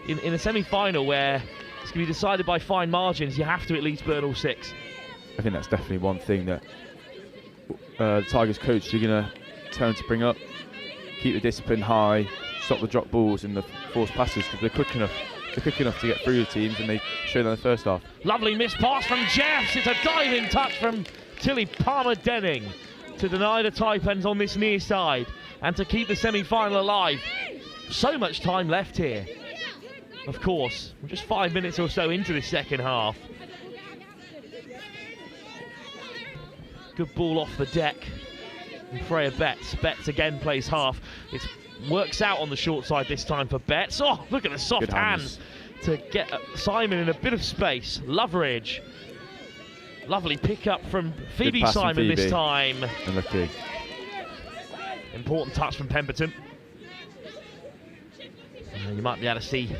Speaker 10: in a semi-final where it's going to be decided by fine margins, you have to at least burn all 6.
Speaker 11: I think that's definitely one thing that the Tigers coach are going to turn to bring up. Keep the discipline high, stop the drop balls and the forced passes because they're quick enough. They're quick enough to get through the teams, and they showed that in the first half.
Speaker 10: Lovely missed pass from Jeffs. It's a diving touch from Tilly Palmer-Denning to deny the Taipans on this near side and to keep the semi-final alive. So much time left here. Of course, we're just 5 minutes or so into the second half. Good ball off the deck. And Freya Betts. Betts again plays half. It works out on the short side this time for Betts. Oh, look at the soft hands to get Simon in a bit of space. Loveridge. Lovely pick up from Phoebe Simon this time.
Speaker 11: Unlucky.
Speaker 10: Important touch from Pemberton. You might be able to see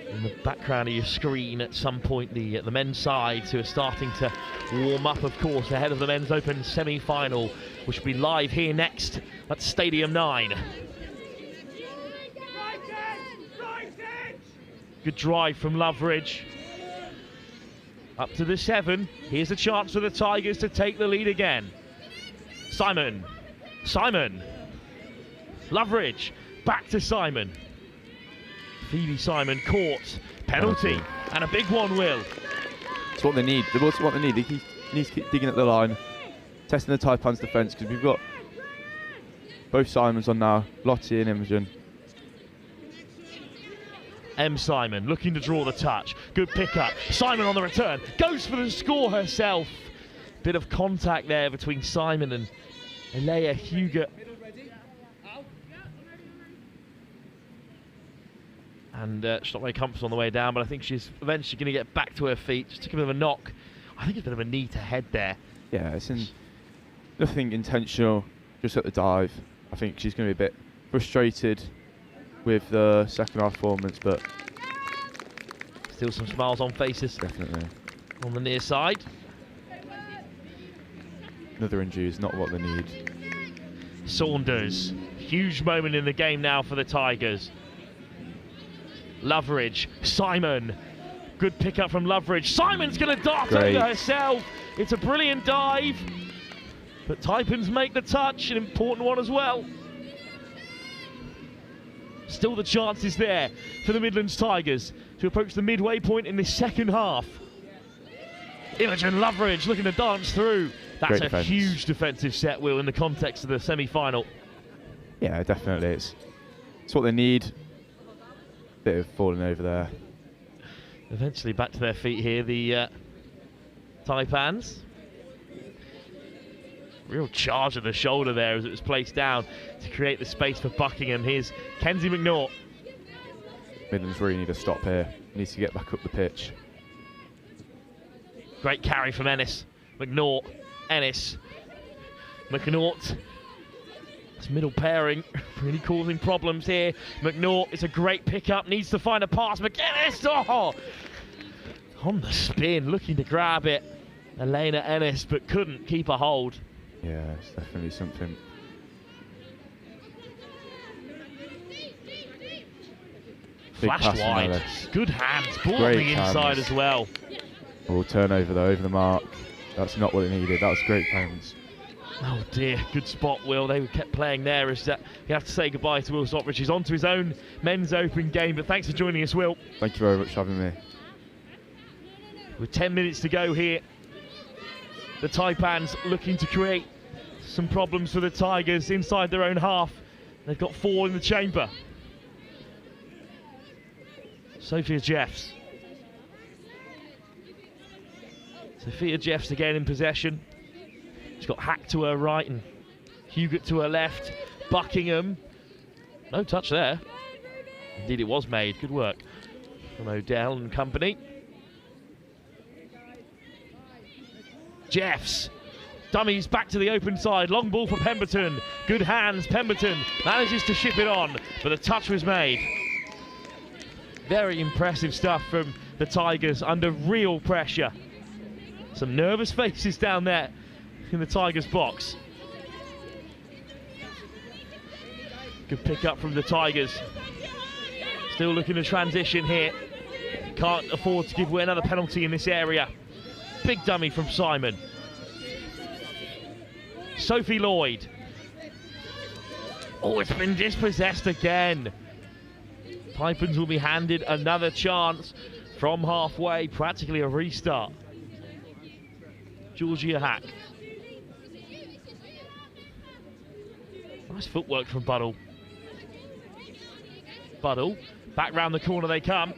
Speaker 10: in the background of your screen at some point the men's sides who are starting to warm up, of course, ahead of the men's open semi-final, which will be live here next at Stadium 9. Good drive from Loveridge. Up to the 7. Here's a chance for the Tigers to take the lead again. Simon. Loveridge. Back to Simon. Phoebe Simon caught. Penalty. And a big one, Will.
Speaker 11: It's what they need. That's what they need. They need to keep digging at the line, testing the Taipan's defence, because we've got both Simons on now, Lottie and Imogen.
Speaker 10: Simon looking to draw the touch. Good pick-up. Simon on the return. Goes for the score herself. Bit of contact there between Simon and Alea Huger. And she's not very comfortable on the way down, but I think she's eventually going to get back to her feet. Just took a bit of a knock. I think it's a bit of a knee to head there.
Speaker 11: Yeah, it's nothing intentional, just at the dive. I think she's going to be a bit frustrated with the second half performance, but
Speaker 10: still some smiles on faces.
Speaker 11: Definitely.
Speaker 10: On the near side.
Speaker 11: Another injury is not what they need.
Speaker 10: Saunders. Huge moment in the game now for the Tigers. Loveridge. Simon. Good pick up from Loveridge. Simon's going to dart over herself. It's a brilliant dive. But Taipans make the touch, an important one as well. Still the chance is there for the Midlands Tigers to approach the midway point in this second half. Imogen Loveridge looking to dance through. That's a huge defensive set, Will, in the context of the semi-final.
Speaker 11: Yeah, definitely. It's what they need. Bit of falling over there.
Speaker 10: Eventually back to their feet here, the Taipans. Real charge of the shoulder there as it was placed down to create the space for Buckingham. Here's Kenzie McNaught.
Speaker 11: Midlands really need a stop here. Needs to get back up the pitch.
Speaker 10: Great carry from Ennis. McNaught. Ennis. McNaught. This middle pairing really causing problems here. McNaught, it's a great pickup. Needs to find a pass. McGuinness. On the spin, looking to grab it. Elena Ennis, but couldn't keep a hold.
Speaker 11: Yeah, it's definitely something.
Speaker 10: Flashed
Speaker 11: pass from
Speaker 10: wide.
Speaker 11: Ellis.
Speaker 10: Good hands. Ball on
Speaker 11: Great
Speaker 10: the inside
Speaker 11: hands.
Speaker 10: as well.
Speaker 11: Oh, turnover though, over the mark. That's not what it needed. That was great hands.
Speaker 10: Oh dear, good spot, Will. They kept playing there. As you have to say goodbye to Will Stockbridge. He's on to his own men's open game, but thanks for joining us, Will.
Speaker 11: Thank you very much for having me.
Speaker 10: With 10 minutes to go here, the Taipans looking to create some problems for the Tigers inside their own half. They've got 4 in the chamber. Sophia Jeffs. Sophia Jeffs again in possession. She's got Hack to her right and Hugot to her left. Buckingham. No touch there. Indeed it was made. Good work from O'Dell and company. Jeffs. Dummies back to the open side. Long ball for Pemberton. Good hands. Pemberton manages to ship it on, but the touch was made. Very impressive stuff from the Tigers under real pressure. Some nervous faces down there in the Tigers box. Good pick up from the Tigers. Still looking to transition here. Can't afford to give away another penalty in this area. Big dummy from Simon. Sophie Lloyd. Oh, it's been dispossessed again. Taipans will be handed another chance from halfway, practically a restart. Georgia Hack. Nice footwork from Buddle. Buddle, back round the corner they come.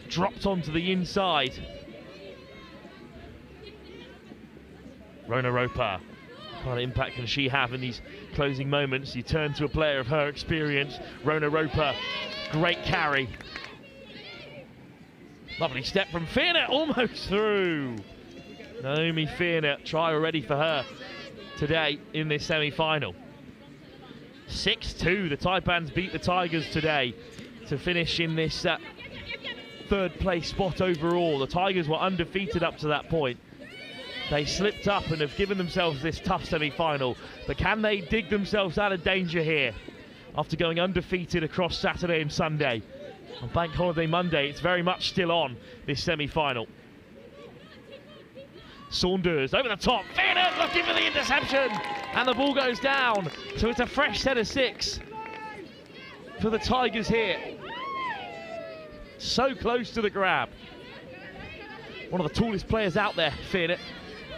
Speaker 10: Dropped onto the inside. Rona Roper. What kind of impact can she have in these closing moments? You turn to a player of her experience. Rona Roper, great carry. Lovely step from Fearnett, almost through. Naomi Fearnett, try already for her today in this semi-final. 6-2, the Taipans beat the Tigers today to finish in this third place spot overall. The Tigers were undefeated up to that point. They slipped up and have given themselves this tough semi-final, but can they dig themselves out of danger here after going undefeated across Saturday and Sunday? On Bank Holiday Monday, it's very much still on, this semi-final. Saunders over the top, Fearnett looking for the interception, and the ball goes down. So it's a fresh set of 6 for the Tigers here. So close to the grab. One of the tallest players out there, Fearnett,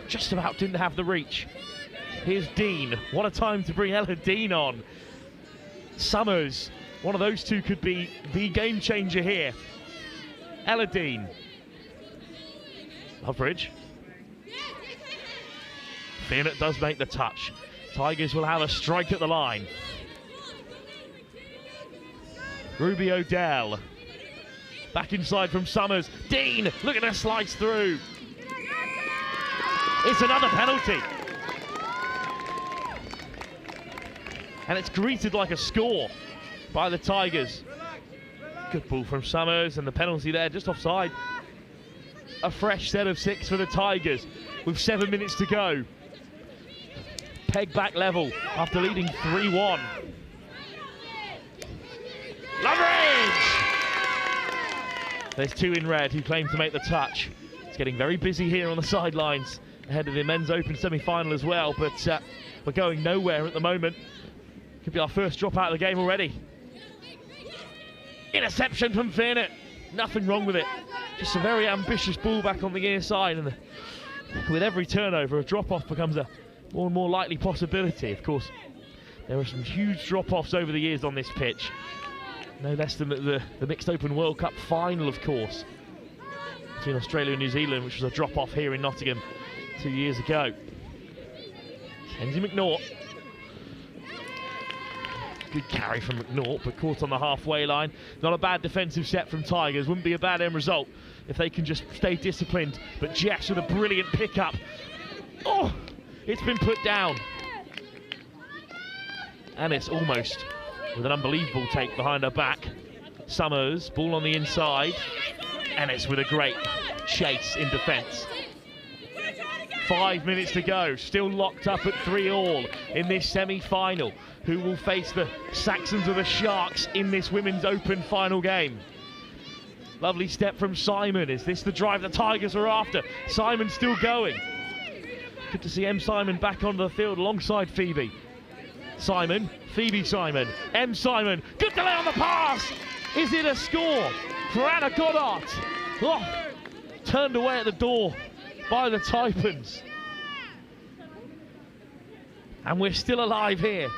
Speaker 10: just about didn't have the reach. Here's Dean. What a time to bring Ella Dean on. Summers, one of those two could be the game changer here. Ella Dean. Loveridge. Fearnett does make the touch. Tigers will have a strike at the line. Ruby O'Dell. Back inside from Summers. Dean, look at her slice through. It's another penalty. And it's greeted like a score by the Tigers. Good ball from Summers, and the penalty there just offside. A fresh set of 6 for the Tigers with 7 minutes to go. Peg back level after leading 3-1. Loveridge! There's 2 in red who claim to make the touch. It's getting very busy here on the sidelines ahead of the men's open semi-final as well, but we're going nowhere at the moment. Could be our first drop out of the game already. Interception from Fearnett. Nothing wrong with it. Just a very ambitious ball back on the near side, and with every turnover, a drop-off becomes a more and more likely possibility. Of course, there are some huge drop-offs over the years on this pitch. No less than the Mixed Open World Cup final, of course, between Australia and New Zealand, which was a drop-off here in Nottingham 2 years ago. Kenzie McNaught. Good carry from McNaught, but caught on the halfway line. Not a bad defensive set from Tigers. Wouldn't be a bad end result if they can just stay disciplined. But Jess with a brilliant pickup. Oh, it's been put down. And it's almost with an unbelievable take behind her back. Summers, ball on the inside. Ennis with a great chase in defence. 5 minutes to go, still locked up at 3-all in this semi-final. Who will face the Saxons or the Sharks in this Women's Open final game? Lovely step from Simon. Is this the drive the Tigers are after? Simon still going. Good to see M. Simon back on the field alongside Phoebe. Simon, Phoebe Simon, M. Simon. Good delay on the pass. Is it a score for Anna Goddard? Oh, turned away at the door by the Taipans. And we're still alive here.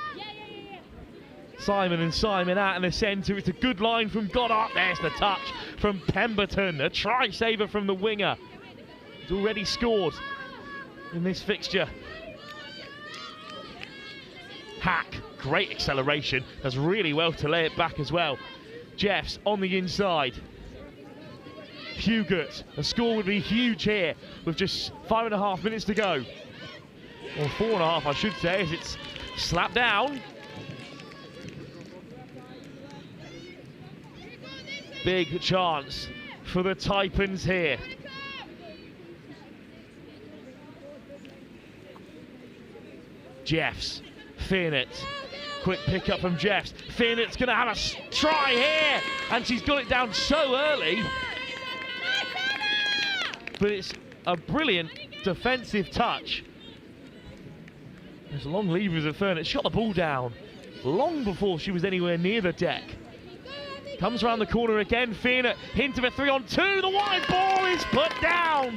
Speaker 10: Simon and Simon out in the centre. It's a good line from Goddard. There's the touch from Pemberton. A try saver from the winger. He's already scored in this fixture. Hack, great acceleration. Does really well to lay it back as well. Jeffs on the inside. Hugott. A score would be huge here with just 5.5 minutes to go. Or 4.5, I should say, as it's slapped down. Big chance for the Taipans here. Jeffs, Fearnett, quick pick up from Jeffs. Fearnett's going to have a try here, and she's got it down so early. But it's a brilliant defensive touch. There's long levers of Fearnett. Shot the ball down long before she was anywhere near the deck. Comes around the corner again, Fearnett, hint of a 3-on-2, the wide ball is put down.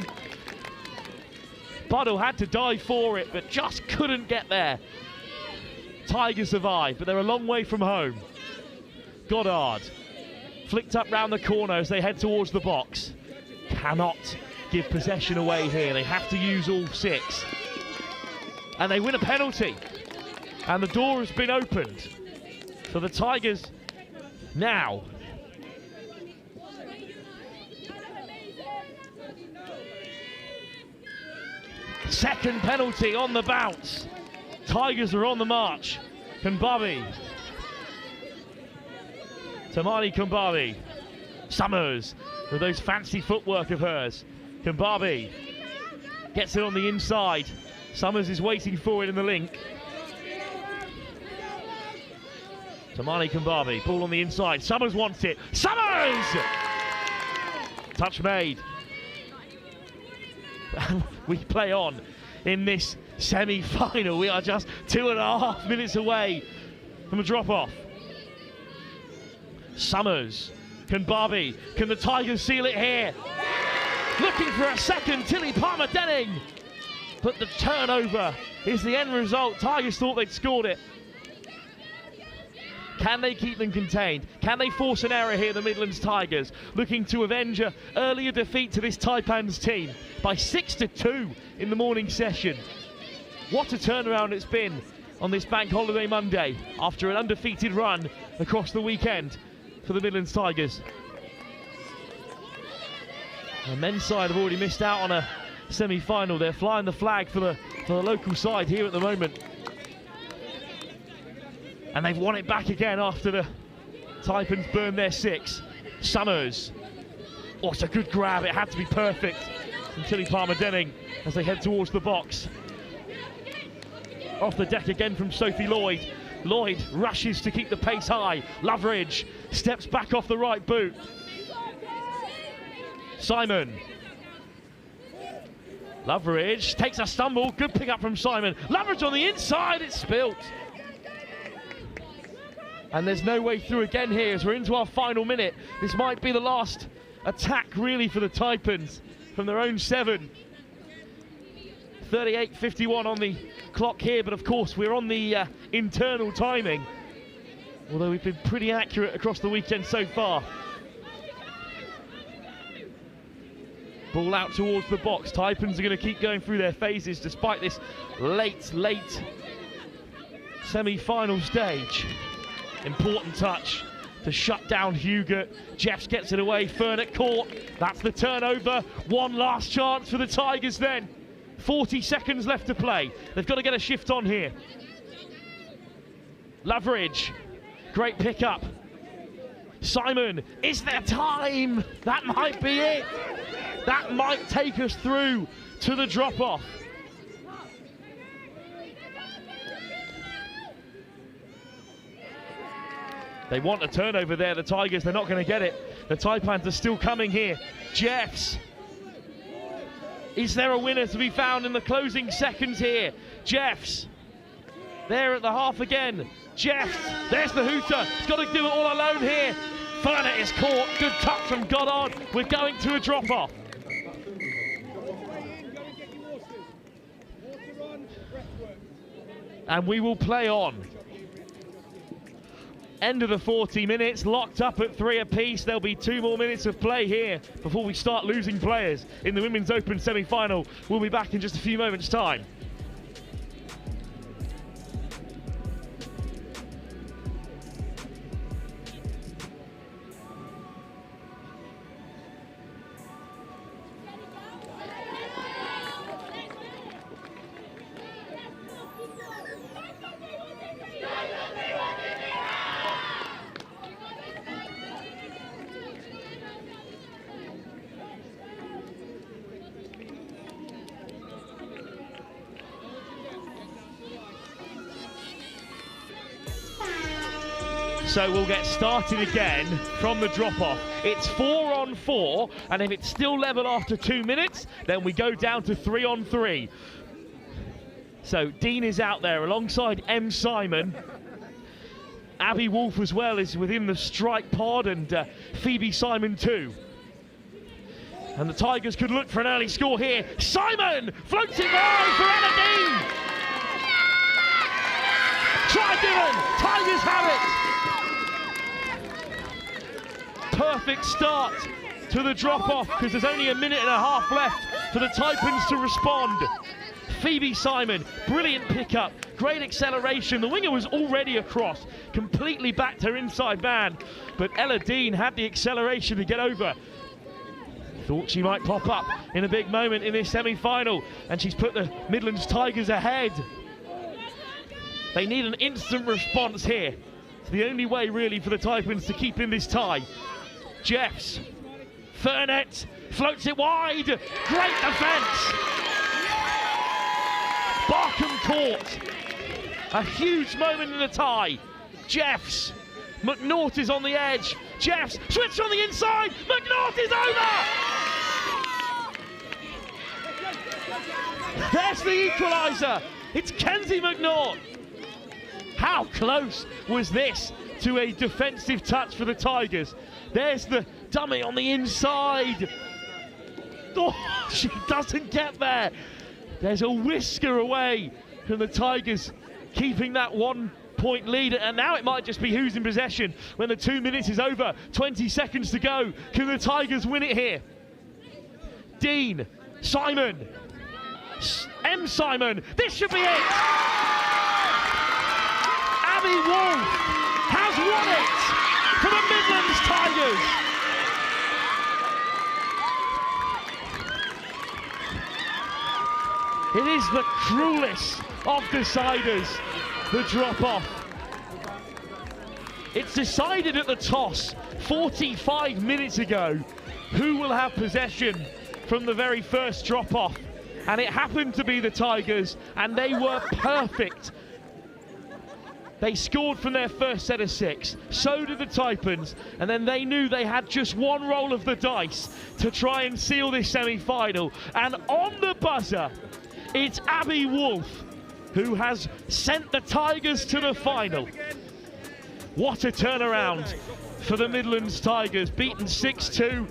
Speaker 10: Buddle had to dive for it, but just couldn't get there. Tigers survive, but they're a long way from home. Goddard, flicked up round the corner as they head towards the box. Cannot give possession away here, they have to use all 6. And they win a penalty. And the door has been opened for the Tigers now. Second penalty on the bounce. Tigers are on the march. Kumbabi. Tamani Kumbabi. Summers with those fancy footwork of hers. Kumbabi gets it on the inside. Summers is waiting for it in the link. Tamani Kumbabi, ball on the inside. Summers wants it. Summers! Touch made. We play on in this semi-final. We are just 2.5 minutes away from a drop-off. Summers, Kumbabi, can the Tigers seal it here? Looking for a second, Tilly Palmer-Denning. But the turnover is the end result. Tigers thought they'd scored it. Can they keep them contained? Can they force an error here, the Midlands Tigers, looking to avenge an earlier defeat to this Taipans team by 6-2 in the morning session? What a turnaround it's been on this Bank Holiday Monday after an undefeated run across the weekend for the Midlands Tigers. The men's side have already missed out on a semi-final. They're flying the flag for the local side here at the moment. And they've won it back again after the Taipans burned their 6. Summers. Oh, it's a good grab. It had to be perfect from Tilly Palmer-Denning as they head towards the box. Off the deck again from Sophie Lloyd. Lloyd rushes to keep the pace high. Loveridge steps back off the right boot. Simon. Loveridge takes a stumble. Good pick up from Simon. Loveridge on the inside. It's spilt. And there's no way through again here as we're into our final minute. This might be the last attack really for the Taipans from their own 7. 38:51 on the clock here, but of course we're on the internal timing. Although we've been pretty accurate across the weekend so far. Ball out towards the box. Taipans are going to keep going through their phases despite this late semi-final stage. Important touch to shut down Hugott. Jeffs gets it away. Fearnett caught. That's the turnover. One last chance for the Tigers then. 40 seconds left to play. They've got to get a shift on here. Loveridge. Great pick up Simon, is there time? That might be it. That might take us through to the drop-off. They want a turnover there, the Tigers. They're not going to get it. The Taipans are still coming here. Jeffs. Is there a winner to be found in the closing seconds here? Jeffs. There at the half again. Jeffs. There's the hooter. He's got to do it all alone here. Vermeier is caught. Good touch from Goddard. We're going to a drop-off. And we will play on. End of the 40 minutes, locked up at 3 apiece. There'll be 2 more minutes of play here before we start losing players in the Women's Open semi-final. We'll be back in just a few moments' time. So we'll get started again from the drop-off. It's 4-on-4, and if it's still level after 2 minutes, then we go down to 3-on-3. So Dean is out there alongside M. Simon. Abby Wolf as well is within the strike pod, and Phoebe Simon too. And the Tigers could look for an early score here. Simon floats it wide for Ella Dean. Try given. Tigers have it. Perfect start to the drop-off because there's only a minute and a half left for the Taipans to respond. Phoebe Simon, brilliant pickup, great acceleration. The winger was already across, completely backed her inside man, but Ella Dean had the acceleration to get over. Thought she might pop up in a big moment in this semi-final, and she's put the Midlands Tigers ahead. They need an instant response here. It's the only way really for the Taipans to keep in this tie. Jeffs, Fernet floats it wide, great defence. Barkham caught, a huge moment in the tie. Jeffs, McNaught is on the edge. Jeffs, switch on the inside, McNaught is over. There's the equaliser, it's Kenzie McNaught. How close was this to a defensive touch for the Tigers? There's the dummy on the inside. Oh, she doesn't get there. There's a whisker away from the Tigers keeping that 1 point lead, and now it might just be who's in possession when the 2 minutes is over. 20 seconds to go. Can the Tigers win it here? Dean, Simon, M. Simon, this should be it. Abby Wolf has won it for the Midlands Tigers. It is the cruelest of deciders, the drop-off. It's decided at the toss 45 minutes ago who will have possession from the very first drop-off. And it happened to be the Tigers, and they were perfect. They scored from their first set of 6, so did the Taipans, and then they knew they had just one roll of the dice to try and seal this semi-final. And on the buzzer, it's Abby Wolf who has sent the Tigers to the final. What a turnaround for the Midlands Tigers, beaten 6-2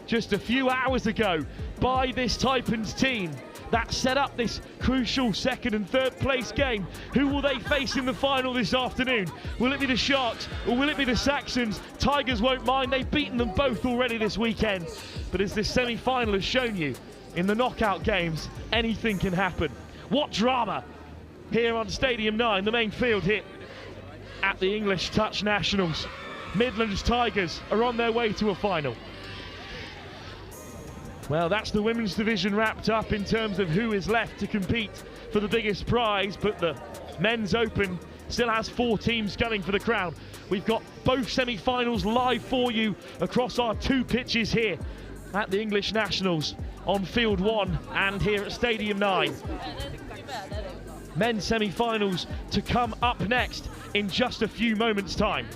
Speaker 10: just a few hours ago by this Taipans team that set up this crucial second and third place game. Who will they face in the final this afternoon? Will it be the Sharks or will it be the Saxons? Tigers won't mind, they've beaten them both already this weekend. But as this semi-final has shown you, in the knockout games, anything can happen. What drama here on Stadium 9, the main field here at the English Touch Nationals. Midlands Tigers are on their way to a final. Well, that's the women's division wrapped up in terms of who is left to compete for the biggest prize, but the men's open still has 4 teams gunning for the crown. We've got both semi-finals live for you across our 2 pitches here at the English Nationals on Field 1 and here at Stadium 9. Men's semi-finals to come up next in just a few moments' time.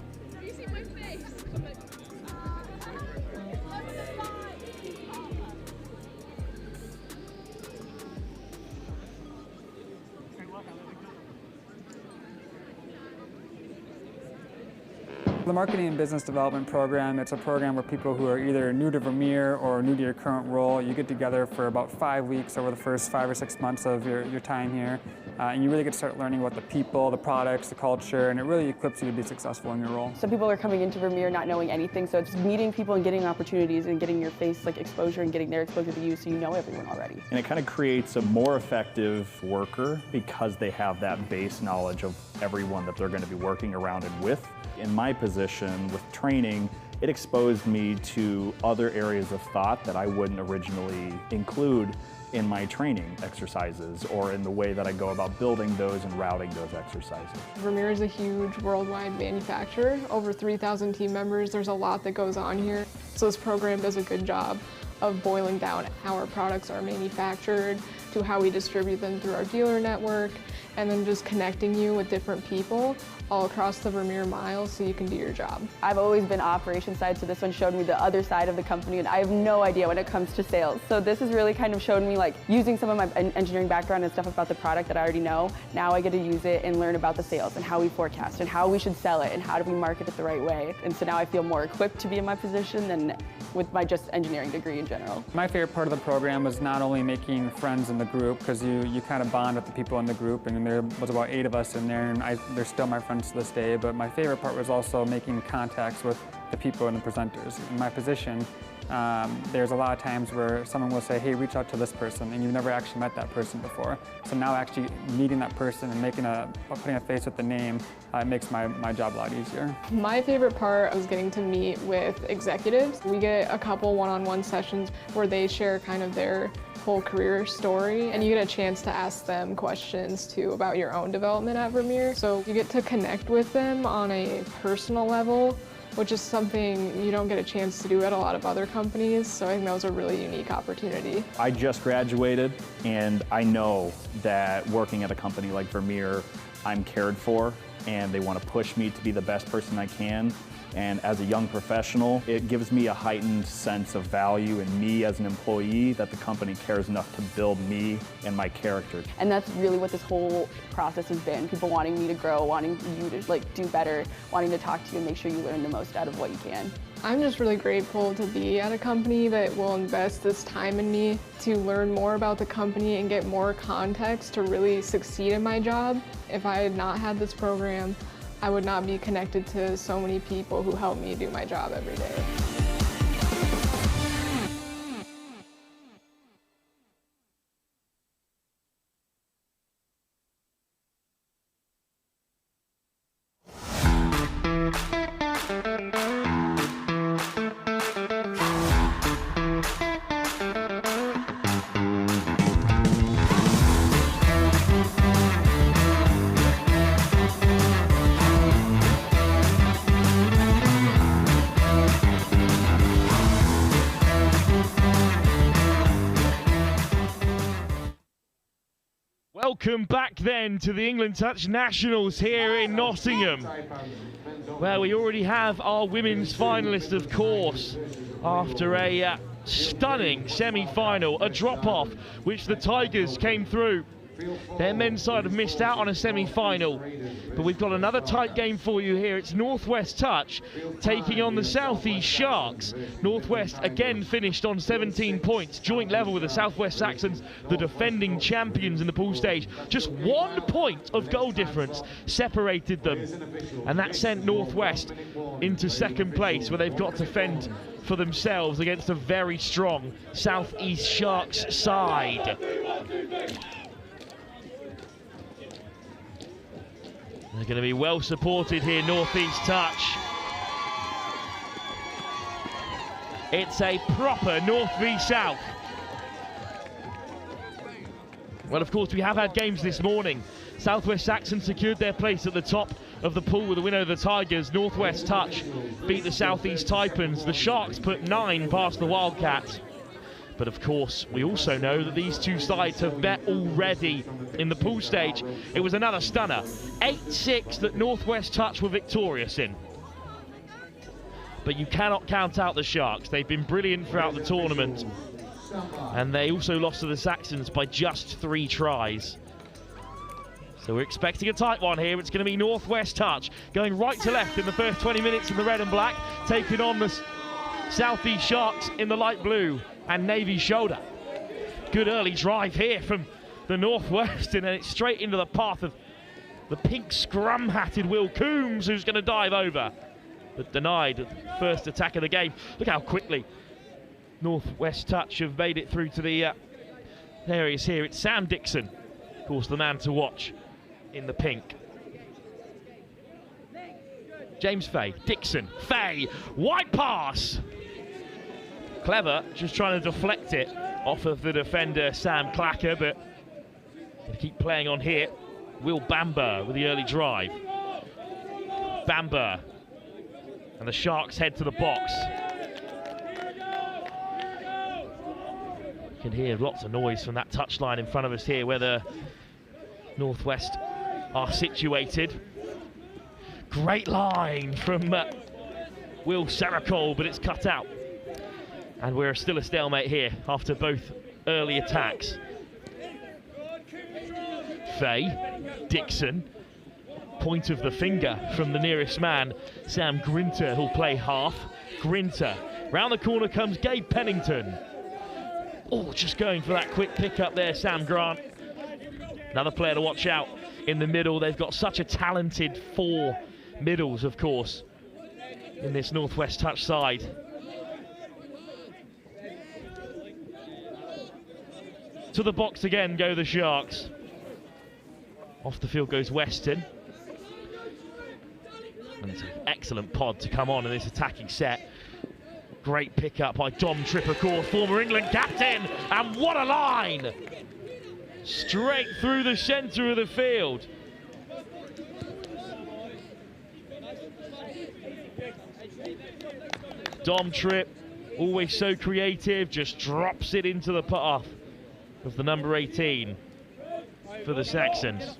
Speaker 6: The Marketing and Business Development Program, it's a program where people who are either new to Vermeer or new to your current role, you get together for about 5 weeks over the first 5 or 6 months of your time here. And you really get to start learning about the people, the products, the culture, and it really equips you to be successful in your role.
Speaker 7: Some people are coming into Vermeer not knowing anything, so it's meeting people and getting opportunities and getting your face exposure and getting their exposure to you so you know everyone already.
Speaker 8: And it kind of creates a more effective worker because they have that base knowledge of everyone that they're going to be working around and with. In my position with training, it exposed me to other areas of thought that I wouldn't originally include in my training exercises or in the way that I go about building those and routing those exercises.
Speaker 9: Vermeer is a huge worldwide manufacturer, over 3,000 team members. There's a lot that goes on here. So this program does a good job of boiling down how our products are manufactured to how we distribute them through our dealer network, and then just connecting you with different people all across the Vermeer mile so you can do your job.
Speaker 7: I've always been operations side, so this one showed me the other side of the company, and I have no idea when it comes to sales. So this has really kind of shown me using some of my engineering background and stuff about the product that I already know. Now I get to use it and learn about the sales and how we forecast and how we should sell it and how do we market it the right way. And so now I feel more equipped to be in my position than with my just engineering degree in general.
Speaker 6: My favorite part of the program was not only making friends in the group, because you kind of bond with the people in the group, and there was about 8 of us in there, and they're still my friends to this day, but my favorite part was also making contacts with the people and the presenters. In my position, there's a lot of times where someone will say, hey, reach out to this person, and you've never actually met that person before. So now actually meeting that person and putting a face with the name, it makes my job a lot easier.
Speaker 9: My favorite part was getting to meet with executives. We get a couple one-on-one sessions where they share kind of their whole career story, and you get a chance to ask them questions too about your own development at Vermeer. So you get to connect with them on a personal level, which is something you don't get a chance to do at a lot of other companies. So I think that was a really unique opportunity.
Speaker 8: I just graduated, and I know that working at a company like Vermeer, I'm cared for, and they want to push me to be the best person I can. And as a young professional, it gives me a heightened sense of value in me as an employee that the company cares enough to build me and my character.
Speaker 7: And that's really what this whole process has been. People wanting me to grow, wanting you to do better, wanting to talk to you and make sure you learn the most out of what you can.
Speaker 9: I'm just really grateful to be at a company that will invest this time in me to learn more about the company and get more context to really succeed in my job. If I had not had this program, I would not be connected to so many people who help me do my job every day.
Speaker 10: Welcome back then to the England Touch Nationals here in Nottingham, where we already have our women's finalist, of course, after a stunning semi-final, a drop-off which the Tigers came through. Their men's side have missed out on a semi-final, but we've got another tight game for you here. It's Northwest Touch taking on the Southeast Sharks. Northwest again finished on 17 points, joint level with the Southwest Saxons, the defending champions in the pool stage. Just 1 point of goal difference separated them, and that sent Northwest into second place, where they've got to fend for themselves against a very strong Southeast Sharks side. They're going to be well supported here, Northeast Touch. It's a proper North v South Well, of course, we have had games this morning. Southwest Saxon secured their place at the top of the pool with a win over the Tigers. Northwest Touch beat the Southeast Taipans. The Sharks put 9 past the Wildcats. But of course, we also know that these two sides have met already in the pool stage. It was another stunner. 8-6 that Northwest Touch were victorious in. But you cannot count out the Sharks. They've been brilliant throughout the tournament. And they also lost to the Saxons by just 3 tries. So we're expecting a tight one here. It's going to be Northwest Touch going right to left in the first 20 minutes in the red and black, taking on the Southeast Sharks in the light blue and navy shoulder. Good early drive here from the Northwest, and then it's straight into the path of the pink scrum-hatted Will Coombs, who's going to dive over, but denied the first attack of the game. Look how quickly Northwest Touch have made it through to the there he is here. It's Sam Dixon, of course, the man to watch in the pink. James Fay, Dixon, Fay, wide pass. Clever, just trying to deflect it off of the defender Sam Clacker, but they keep playing on here. Will Bamber with the early drive. Bamber, and the Sharks head to the box. You can hear lots of noise from that touchline in front of us here where the Northwest are situated. Great line from Will Seracol, but it's cut out. And we're still a stalemate here after both early attacks. Fay, Dixon, point of the finger from the nearest man, Sam Grinter, who'll play half. Grinter, round the corner comes Gabe Pennington. Oh, just going for that quick pick up there, Sam Grant. Another player to watch out in the middle. They've got such a talented 4 middles, of course, in this Northwest Touch side. To the box again go the Sharks. Off the field goes Weston. And it's an excellent pod to come on in this attacking set. Great pick-up by Dom Trippercourt, former England captain. And what a line! Straight through the centre of the field. Dom Tripp, always so creative, just drops it into the path of the number 18 for the Saxons.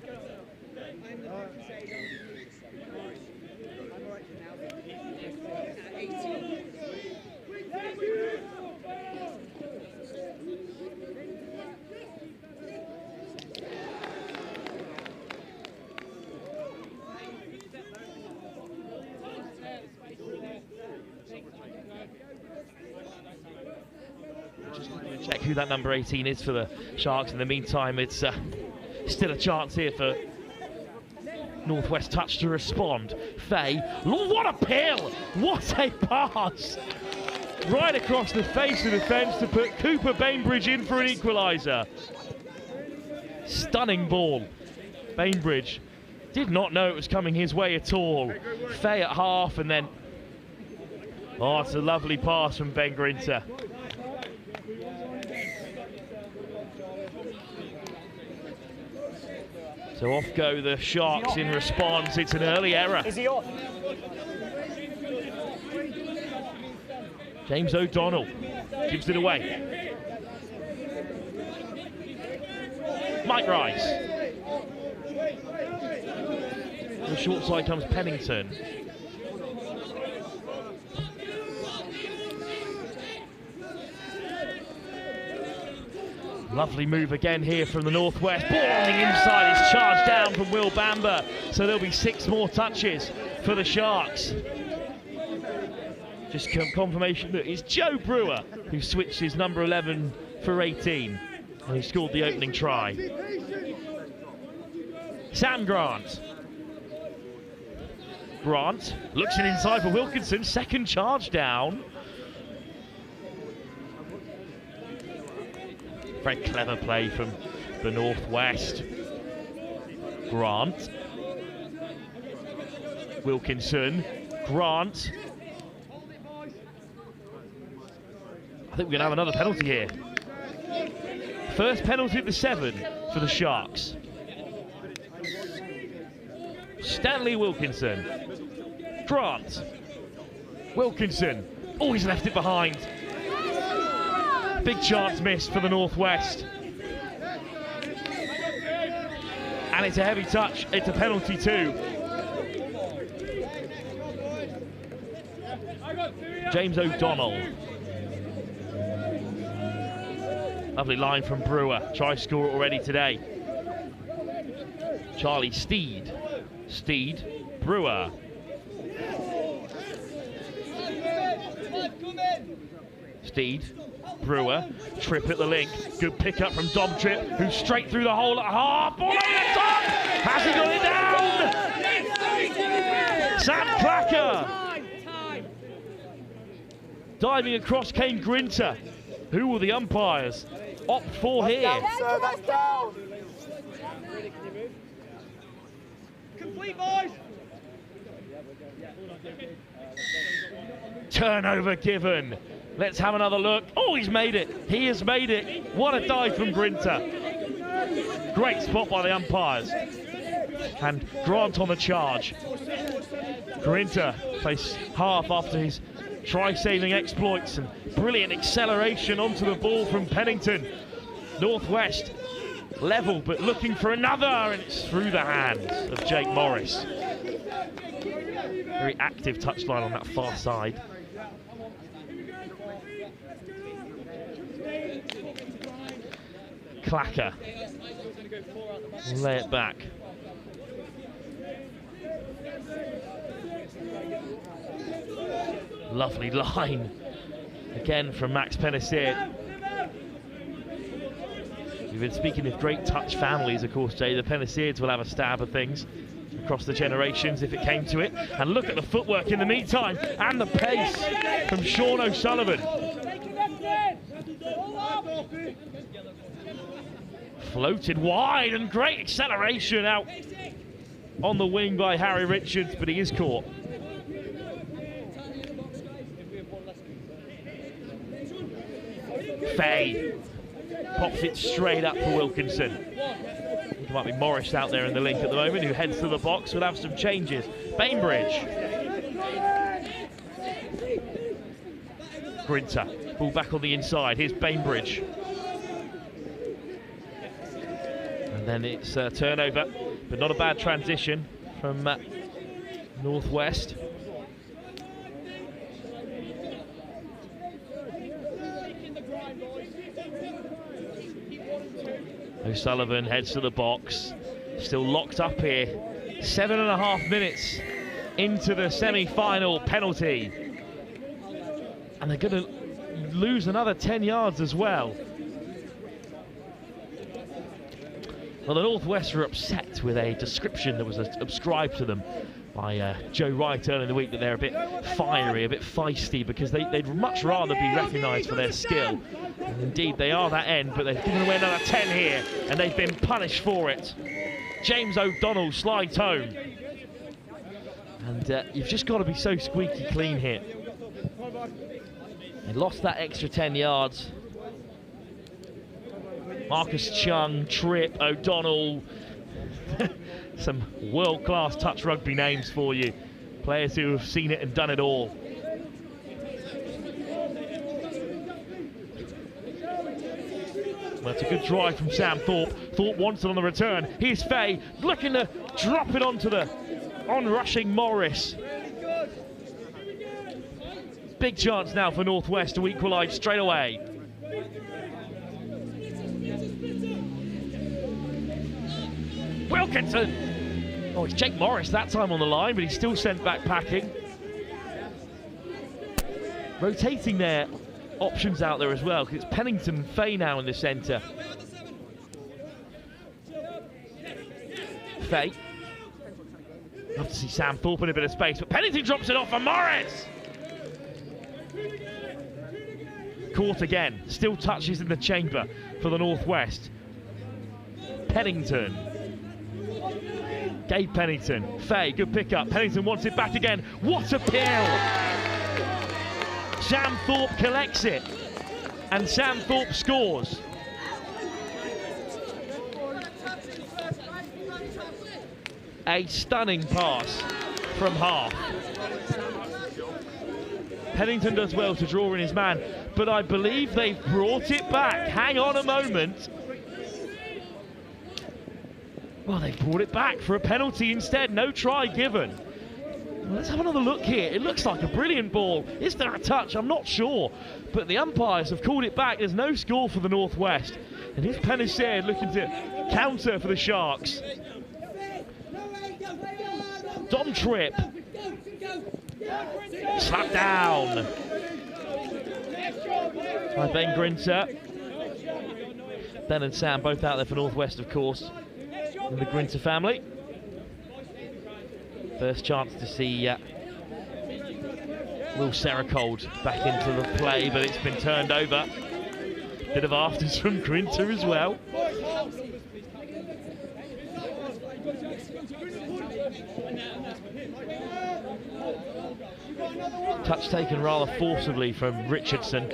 Speaker 10: Check who that number 18 is for the Sharks. In the meantime, it's still a chance here for Northwest Touch to respond. Fay, what a pill! What a pass! Right across the face of the fence to put Cooper Bainbridge in for an equaliser. Stunning ball. Bainbridge did not know it was coming his way at all. Fay at half, and then oh, it's a lovely pass from Ben Grinter. So off go the Sharks in response. It's an early error.
Speaker 2: Is he off?
Speaker 10: James O'Donnell gives it away. Mike Rice. The short side comes Pennington. Lovely move again here from the Northwest. Ball on the inside is charged down from Will Bamber. So there'll be 6 more touches for the Sharks. Just confirmation that it's Joe Brewer who switched his number 11 for 18 and he scored the opening try. Sam Grant. Grant looks it inside for Wilkinson. Second charge down. Very clever play from the Northwest. Grant. Wilkinson. Grant. I think we're going to have another penalty here. First penalty at the 7 for the Sharks. Stanley Wilkinson. Grant. Wilkinson. Oh, he's left it behind. Big chance missed for the Northwest. And it's a heavy touch. It's a penalty too. James O'Donnell. Lovely line from Brewer. Try score already today. Charlie Steed. Steed. Brewer. Steed. Brewer. Tripp at the link. Good pick up from Dom Tripp, who's straight through the hole at half. Ball over the top. Has he got it down? Sam Clacker. Diving across Kane Grinter. Who will the umpires opt for here?
Speaker 5: Down, sir, that's down.
Speaker 10: Complete, boys. Turnover given. Let's have another look. Oh, he's made it. He has made it. What a dive from Grinter. Great spot by the umpires. And Grant on the charge. Grinter plays half after his try-saving exploits and brilliant acceleration onto the ball from Pennington. Northwest level, but looking for another, and it's through the hands of Jake Morris. Very active touchline on that far side. Clacker. Lay it back. Lovely line. Again from Max Penisier. We've been speaking of great touch families, of course, Jay. The Penisiers will have a stab at things across the generations if it came to it. And look at the footwork in the meantime and the pace from Sean O'Sullivan. Floated wide and great acceleration out on the wing by Harry Richards, but he is caught. Fay pops it straight up for Wilkinson. It might be Morris out there in the link at the moment, who heads to the box. We'll have some changes. Bainbridge. Grinter, ball back on the inside. Here's Bainbridge. And then it's a turnover, but not a bad transition from Northwest. O'Sullivan heads to the box, still locked up here. 7.5 minutes into the semi-final penalty. And they're going to lose another 10 yards as well. Well, the Northwest were upset with a description that was ascribed to them by Joe Wright earlier in the week, that they're a bit fiery, a bit feisty, because they'd much rather be recognised for their skill. And indeed, they are that end, but they've given away another 10 here, and they've been punished for it. James O'Donnell slides home. And you've just got to be so squeaky clean here. They lost that extra 10 yards. Marcus Chung, Tripp, O'Donnell. Some world-class touch rugby names for you. Players who have seen it and done it all. Well, it's a good drive from Sam Thorpe. Thorpe wants it on the return. Here's Fay looking to drop it onto the onrushing Morris. Big chance now for Northwest to equalise straight away. Wilkinson! Oh, it's Jake Morris that time on the line, but he's still sent back packing. Rotating their options out there as well, because it's Pennington and Fay now in the centre. Fay. Love to see Sam Thorpe in a bit of space, but Pennington drops it off for Morris! Caught again, still touches in the chamber for the Northwest. Pennington. Gabe Pennington. Fay, good pick up. Pennington wants it back again. What a pill! Sam Thorpe collects it. And Sam Thorpe scores. A stunning pass from half. Pennington does well to draw in his man, but I believe they've brought it back. Hang on a moment. Well, they've brought it back for a penalty instead. No try given. Let's have another look here. It looks like a brilliant ball. Is there a touch? I'm not sure. But the umpires have called it back. There's no score for the Northwest. And here's Pennisaid looking to counter for the Sharks. Dom Tripp. Slap down by Ben Grinter. Ben and Sam both out there for Northwest, of course, in the Grinter family. First chance to see Will Sericold back into the play, but it's been turned over. Bit of afters from Grinter as well. Touch taken rather forcibly from Richardson.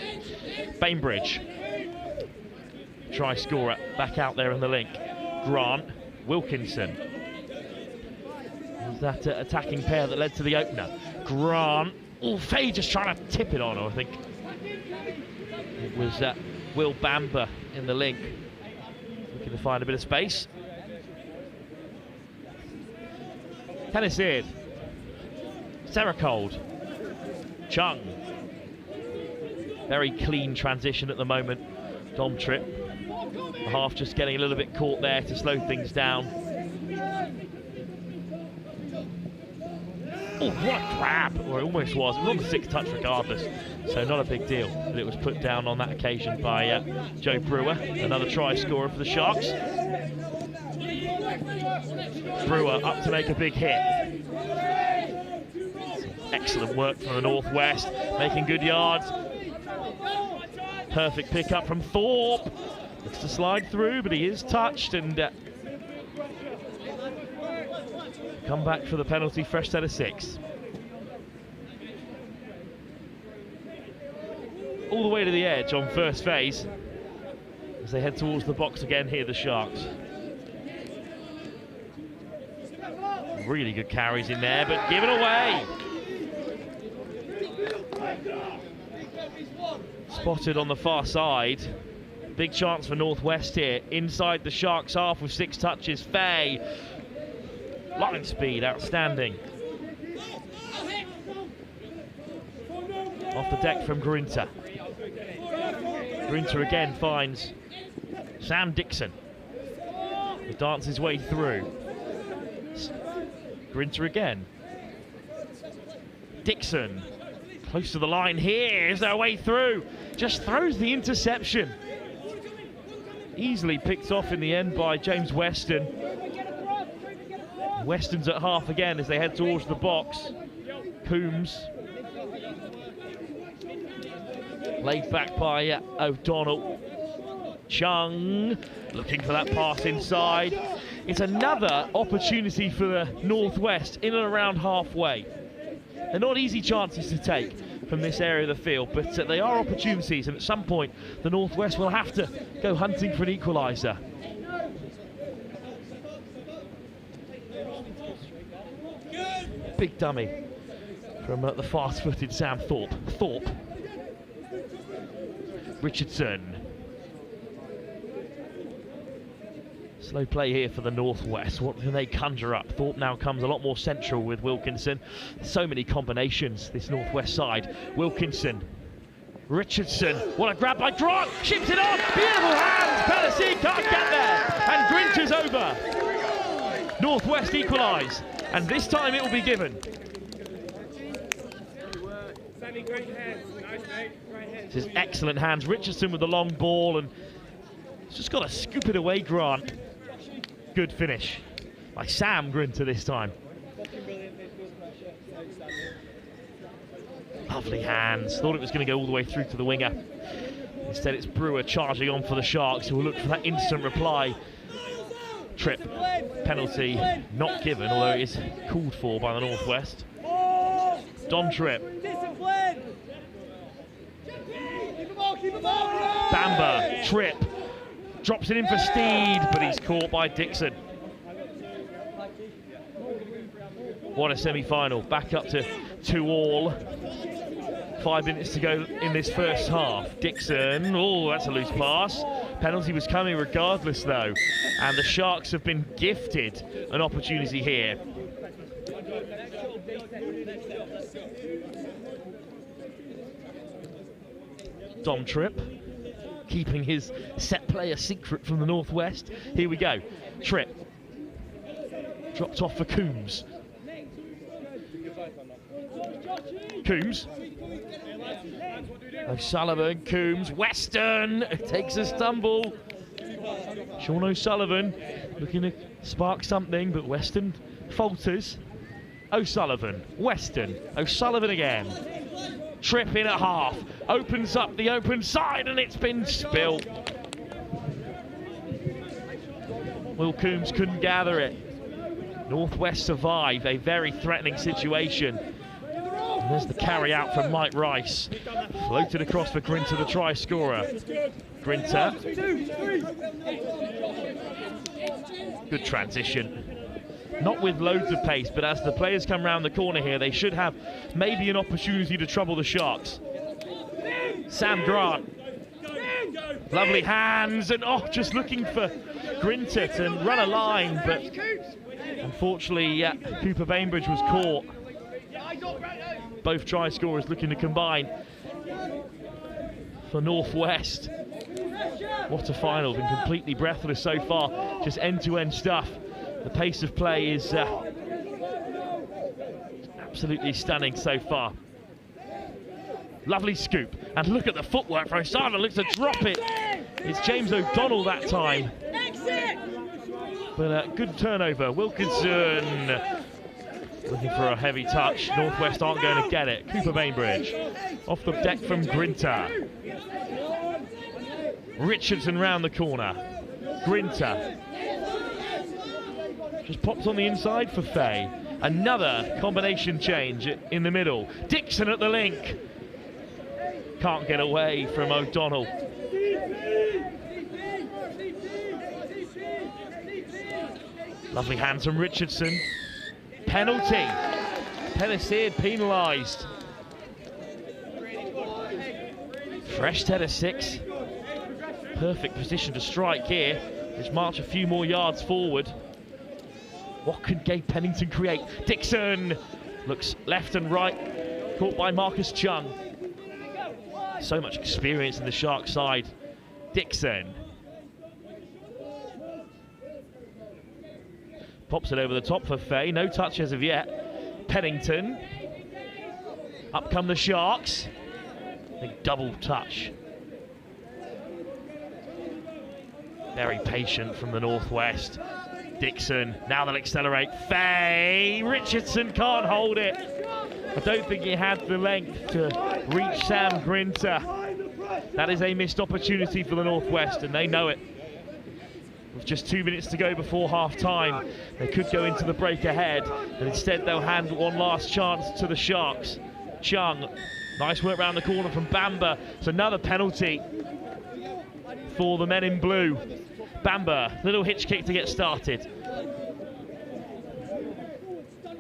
Speaker 10: Bainbridge, try scorer, back out there in the link. Grant, Wilkinson. Was that attacking pair that led to the opener? Grant, oh, Faye just trying to tip it on, I think. It was Will Bamber in the link, looking to find a bit of space. Pennisaid, Sericold, Chung. Very clean transition at the moment. Dom Tripp. The half just getting a little bit caught there to slow things down. Oh, what a grab! Or it almost was. It was on the sixth touch regardless, so not a big deal. But it was put down on that occasion by Joe Brewer, another try scorer for the Sharks. Brewer up to make a big hit. Excellent work from the Northwest, making good yards. Perfect pick up from Thorpe. Looks to slide through, but he is touched and come back for the penalty, fresh set of 6. All the way to the edge on first phase as they head towards the box again here, the Sharks. Really good carries in there, but given away. Spotted on the far side. Big chance for Northwest here. Inside the Sharks half with 6 touches. Faye. Line speed, outstanding. Off the deck from Grinter. Grinter again finds Sam Dixon. He dances his way through. Grinter again. Dixon. Close to the line here. Is there a way through? Just throws the interception. Easily picked off in the end by James Weston. Weston's at half again as they head towards the box. Coombs. Laid back by O'Donnell. Chung looking for that pass inside. It's another opportunity for the Northwest in and around halfway. They're not easy chances to take from this area of the field, but they are opportunities, and at some point the Northwest will have to go hunting for an equaliser. Big dummy from the fast-footed Sam Thorpe. Thorpe. Richardson. Slow play here for the Northwest. What can they conjure up? Thorpe now comes a lot more central with Wilkinson. So many combinations, this Northwest side. Wilkinson. Richardson. What a grab by Grant. Chips it on. Beautiful hands. Pennisaid can't get there. And Grinter's over. Northwest equalise. And this time it will be given. This is excellent hands. Richardson with the long ball and he's just got to scoop it away, Grant. Good finish by Sam Grinter this time. Lovely hands. Thought it was going to go all the way through to the winger. Instead it's Brewer charging on for the Sharks, who will look for that instant reply. Trip. Penalty not given, although it is called for by the Northwest. Don Tripp. Bamber. Tripp. Drops it in for Steed, but he's caught by Dixon. What a semi-final, back up to 2-all. 5 minutes to go in this first half. Dixon, oh, that's a loose pass. Penalty was coming regardless though. And the Sharks have been gifted an opportunity here. Dom Tripp, keeping his set play a secret from the Northwest. Here we go. Tripp. Dropped off for Coombs. Coombs. O'Sullivan, Coombs, Weston takes a stumble. Sean O'Sullivan looking to spark something, but Weston falters. O'Sullivan, Weston, O'Sullivan again. Tripp in at half, opens up the open side and it's been spilt. Will Coombs couldn't gather it. Northwest survive a very threatening situation. And there's the carry out from Mike Rice. Floated across for Grinter, the try scorer. Grinter. Good transition. Not with loads of pace, but as the players come round the corner here, they should have maybe an opportunity to trouble the Sharks. Sam Grant. Lovely hands, and oh, just looking for Grinter to run a line, but unfortunately Cooper Bainbridge was caught. Both try scorers looking to combine for Northwest. What a final, been completely breathless so far, just end-to-end stuff. The pace of play is absolutely stunning so far. Lovely scoop, and look at the footwork from O'Sullivan, looks to drop it. It's James O'Donnell that time. But good turnover, Wilkinson looking for a heavy touch. Northwest aren't going to get it. Cooper Bainbridge off the deck from Grinter. Richardson round the corner. Grinter just pops on the inside for Fay. Another combination change in the middle. Dixon at the link. Can't get away from O'Donnell. Lovely hands from Richardson. Penalty. Penniseard penalised. Fresh set of 6. Perfect position to strike here. Just march a few more yards forward. What could Gabe Pennington create? Dixon looks left and right. Caught by Marcus Chung. So much experience in the Shark side. Dixon. Pops it over the top for Fay. No touch as of yet. Pennington. Up come the Sharks. Big double touch. Very patient from the Northwest. Dixon, now they'll accelerate. Fay, Richardson can't hold it. I don't think he had the length to reach Sam Grinter. That is a missed opportunity for the Northwest, and they know it. With just 2 minutes to go before half-time, they could go into the break ahead, and instead they'll hand one last chance to the Sharks. Chung, nice work round the corner from Bamba. It's another penalty for the men in blue. Bamba, little hitch kick to get started.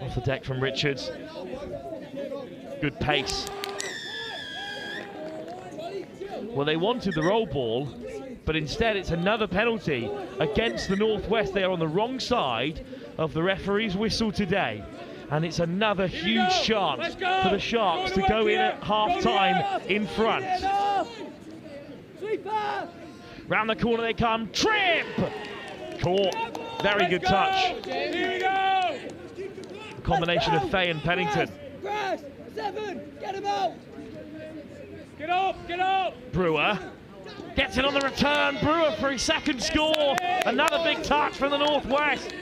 Speaker 10: Off the deck from Richards. Good pace. Well, they wanted the roll ball, but instead it's another penalty against the Northwest. They are on the wrong side of the referee's whistle today. And it's another huge chance for the Sharks to go in at half-time in front. Round the corner they come. Tripp! Caught. Very good touch. A combination of Fay and Pennington.
Speaker 13: Press! 7! Get him out! Get up! Get up!
Speaker 10: Brewer gets it on the return. Brewer for his second score. Another big touch from the Northwest.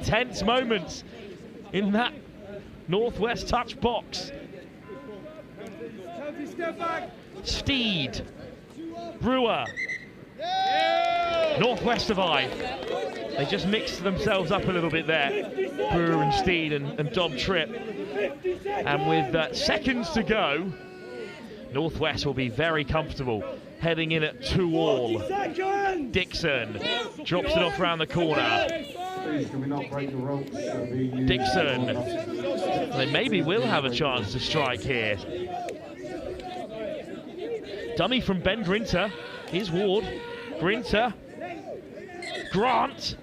Speaker 10: Tense moments in that Northwest touch box. Steed. Brewer. Northwest survive. They just mixed themselves up a little bit there. Brewer and Steed and Dom Tripp. And with seconds to go, Northwest will be very comfortable heading in at 2-all. Dixon drops it off around the corner.
Speaker 12: please, can we not break the ropes?
Speaker 10: Dixon. They maybe will have a chance to strike here. Dummy from Ben Grinter. Here's Ward. Grinter. Grant.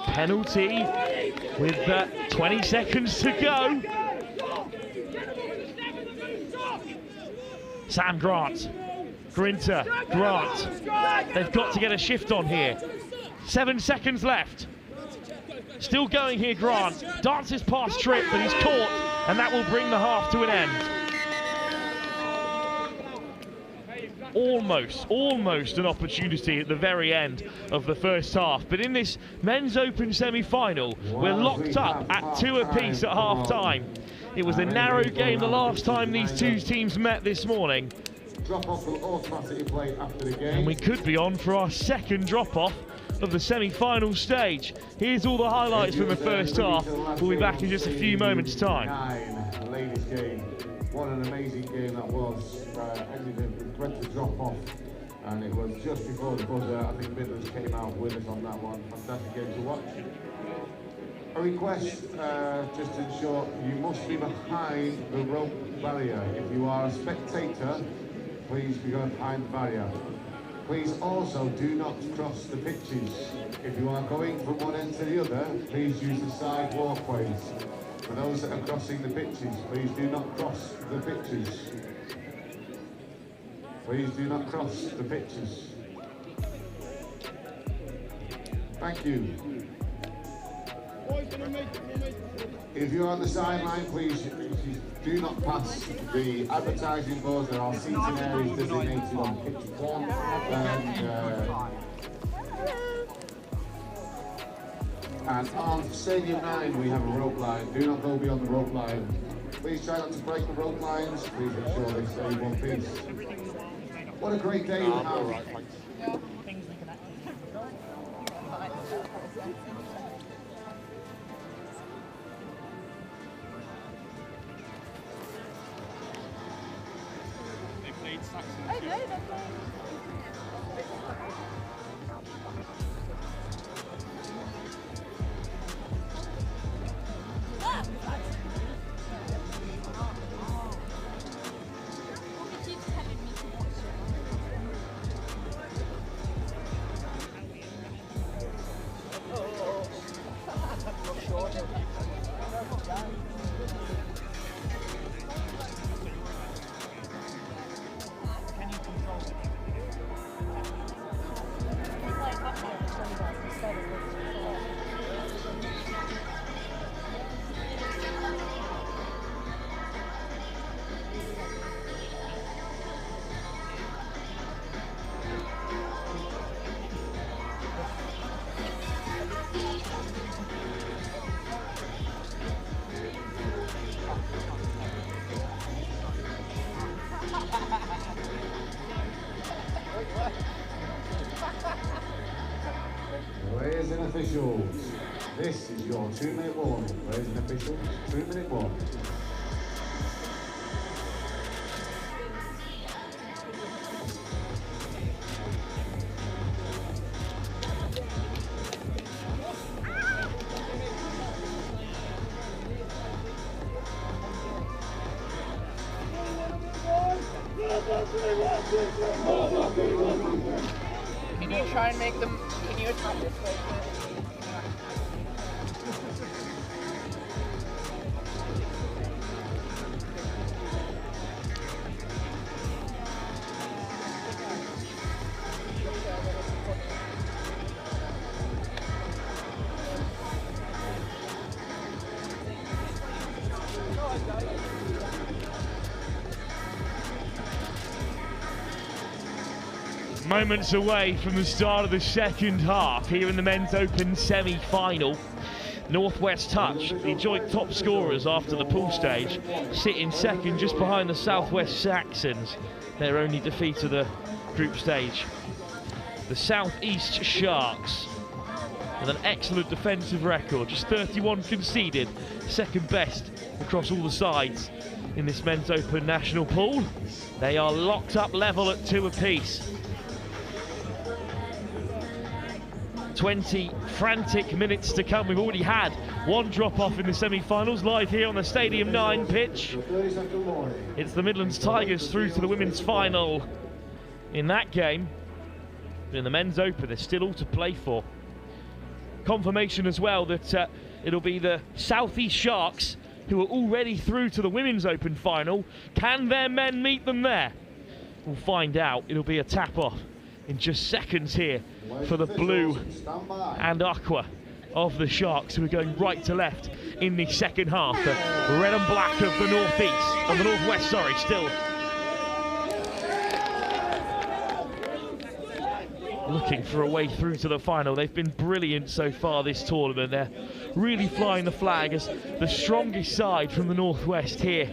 Speaker 10: Penalty with 20 seconds to go. Sam Grant. Grinter. Grant. They've got to get a shift on here. 7 seconds left. Still going here, Grant. Dances past Tripp, but he's caught, and that will bring the half to an end. Almost an opportunity at the very end of the first half. But in this men's open semi-final, we're locked up at 2 apiece at half-time. It was a narrow game the last time these two teams met this morning.
Speaker 12: Drop-off will automatically play after the game.
Speaker 10: And we could be on for our second drop-off of the semi-final stage. Here's all the highlights from the first half. We'll be back in just a few moments' time.
Speaker 12: The ladies' game. What an amazing game that was. Went to drop off, and it was just before the buzzer. I think Midlands came out with us on that one. Fantastic game to watch. A request, just to ensure, you must be behind the rope barrier. If you are a spectator, please be going behind the barrier. Please also do not cross the pitches. If you are going from one end to the other, please use the side walkways. For those that are crossing the pitches, please do not cross the pitches. Please do not cross the pitches. Thank you. If you're on the sideline, please do not pass the advertising boards. There are seating areas designated on pitch 1. And on Stadium 9, we have a rope line. Do not go beyond the rope line. Please try not to break the rope lines. Please ensure they stay in one piece. What a great day we have. Players and officials, this is your 2-minute warning. Players and officials, 2-minute warning.
Speaker 14: Can you try and make them, can you attack this way?
Speaker 10: Moments away from the start of the second half here in the men's open semi-final. Northwest Touch, the joint top scorers after the pool stage, sit in second just behind the Southwest Saxons, their only defeat of the group stage. The Southeast Sharks, with an excellent defensive record, just 31 conceded, second best across all the sides in this men's open national pool. They are locked up level at 2 apiece. 20 frantic minutes to come. We've already had one drop-off in the semi-finals, live here on the Stadium 9 pitch. It's the Midlands Tigers through to the women's final in that game. In the men's open, there's still all to play for. Confirmation as well that it'll be the South East Sharks who are already through to the women's open final. Can their men meet them there? We'll find out. It'll be a tap-off in just seconds here for the blue and aqua of the Sharks, who are going right to left in the second half. The red and black of the northeast, of the northwest, sorry, still looking for a way through to the final. They've been brilliant so far this tournament. They're really flying the flag as the strongest side from the northwest here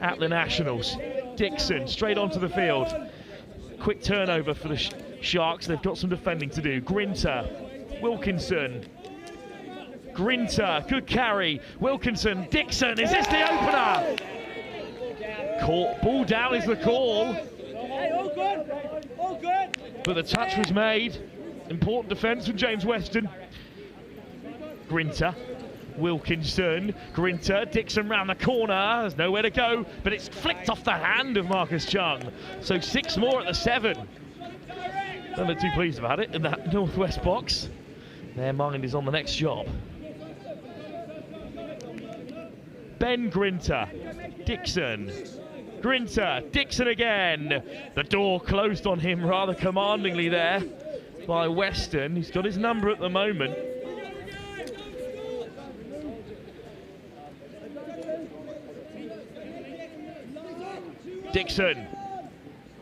Speaker 10: at the Nationals. Dixon straight onto the field. Quick turnover for the Sharks. They've got some defending to do. Grinter, Wilkinson, Grinter, good carry. Wilkinson, Dixon, is this the opener? Caught, ball down is the call. But the touch was made. Important defence from James Weston. Grinter, Wilkinson, Grinter, Dixon round the corner. There's nowhere to go, but it's flicked off the hand of Marcus Chung. So 6 more at the 7. Don't look too pleased about it in that northwest box. Their mind is on the next job. Ben Grinter, Dixon, Grinter, Dixon again. The door closed on him rather commandingly there by Weston. He's got his number at the moment. Dixon,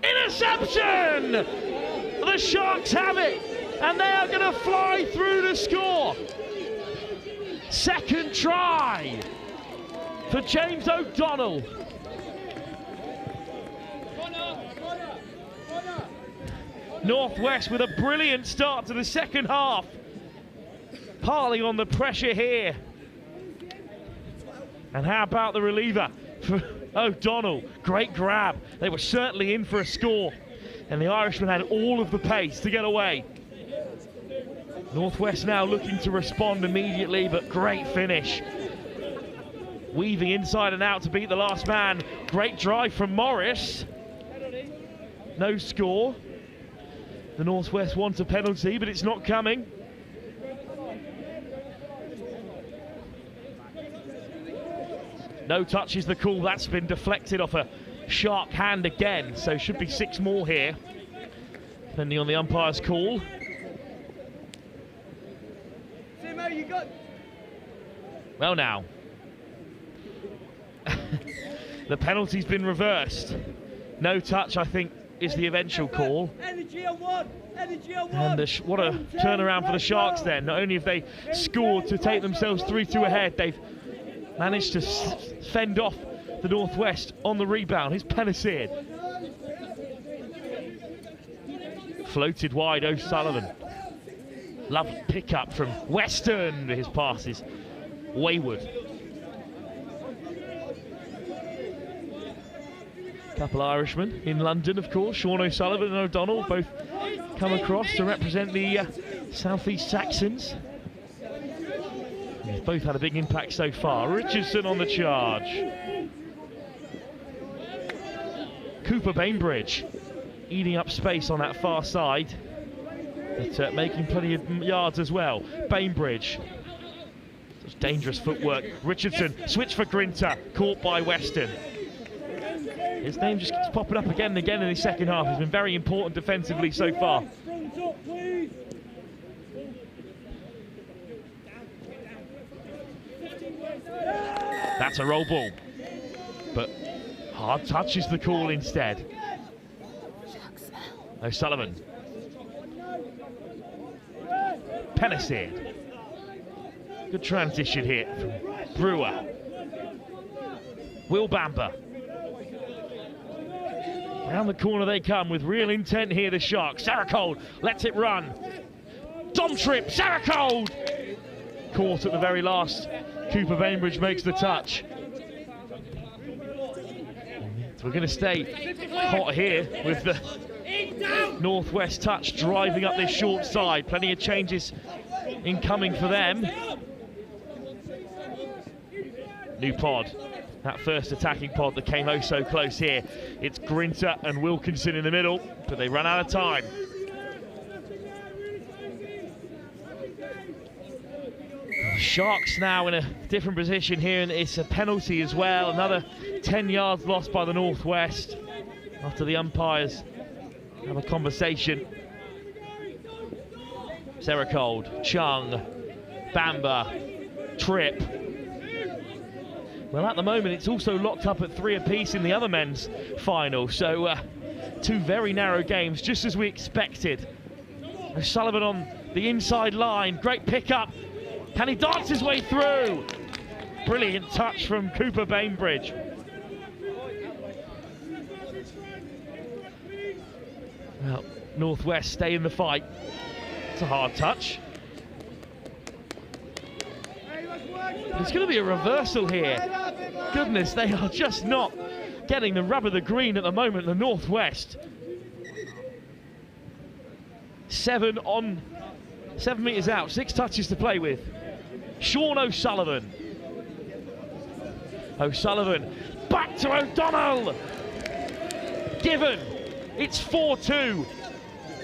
Speaker 10: interception! The Sharks have it, and they are going to fly through to score. Second try for James O'Donnell. Northwest with a brilliant start to the second half. Piling on the pressure here. And how about the reliever for O'Donnell? Great grab. They were certainly in for a score. And the Irishman had all of the pace to get away. Northwest now looking to respond immediately, but great finish. Weaving inside and out to beat the last man. Great drive from Morris. No score. The Northwest want a penalty, but it's not coming. No touch is the call. That's been deflected off a Shark hand again, so should be 6 more here, depending on the umpire's call. Well now, the penalty's been reversed. No touch, I think, is the eventual call. And what a turnaround for the Sharks then. Not only have they scored to take themselves 3-2 ahead, they've managed to fend off the Northwest on the rebound. Here's Penasir. Floated wide, O'Sullivan. Lovely pick up from Weston. His pass is wayward. Couple Irishmen in London, of course. Sean O'Sullivan and O'Donnell both come across to represent the South East Saxons. They've both had a big impact so far. Richardson on the charge. Cooper Bainbridge eating up space on that far side, but making plenty of yards as well. Bainbridge, such dangerous footwork. Richardson, switch for Grinter, caught by Weston. His name just keeps popping up again and again in the second half. He's been very important defensively so far. That's a roll ball, but hard touch is the call instead. O'Sullivan. Penasir. Good transition here from Brewer. Will Bamber. Round the corner they come with real intent here, the Sharks. Saracold lets it run. Dom Trip, Saracold! Caught at the very last. Cooper Bainbridge makes the touch. So we're going to stay hot here with the Northwest touch driving up this short side. Plenty of changes incoming for them. New pod. That first attacking pod that came oh so close here. It's Grinter and Wilkinson in the middle, but they run out of time. Sharks now in a different position here, and it's a penalty as well. Another 10 yards lost by the Northwest after the umpires have a conversation. Seracold, Chung, Bamba, Tripp. Well, at the moment, it's also locked up at 3 apiece in the other men's final. So, 2 very narrow games, just as we expected. O'Sullivan on the inside line. Great pickup. Can he dance his way through? Brilliant touch from Cooper Bainbridge. Well, Northwest stay in the fight. It's a hard touch. There's going to be a reversal here. Goodness, they are just not getting the rub of the green at the moment, the Northwest. 7 metres out, 6 touches to play with. Sean O'Sullivan. O'Sullivan, back to O'Donnell. Given, it's 4-2.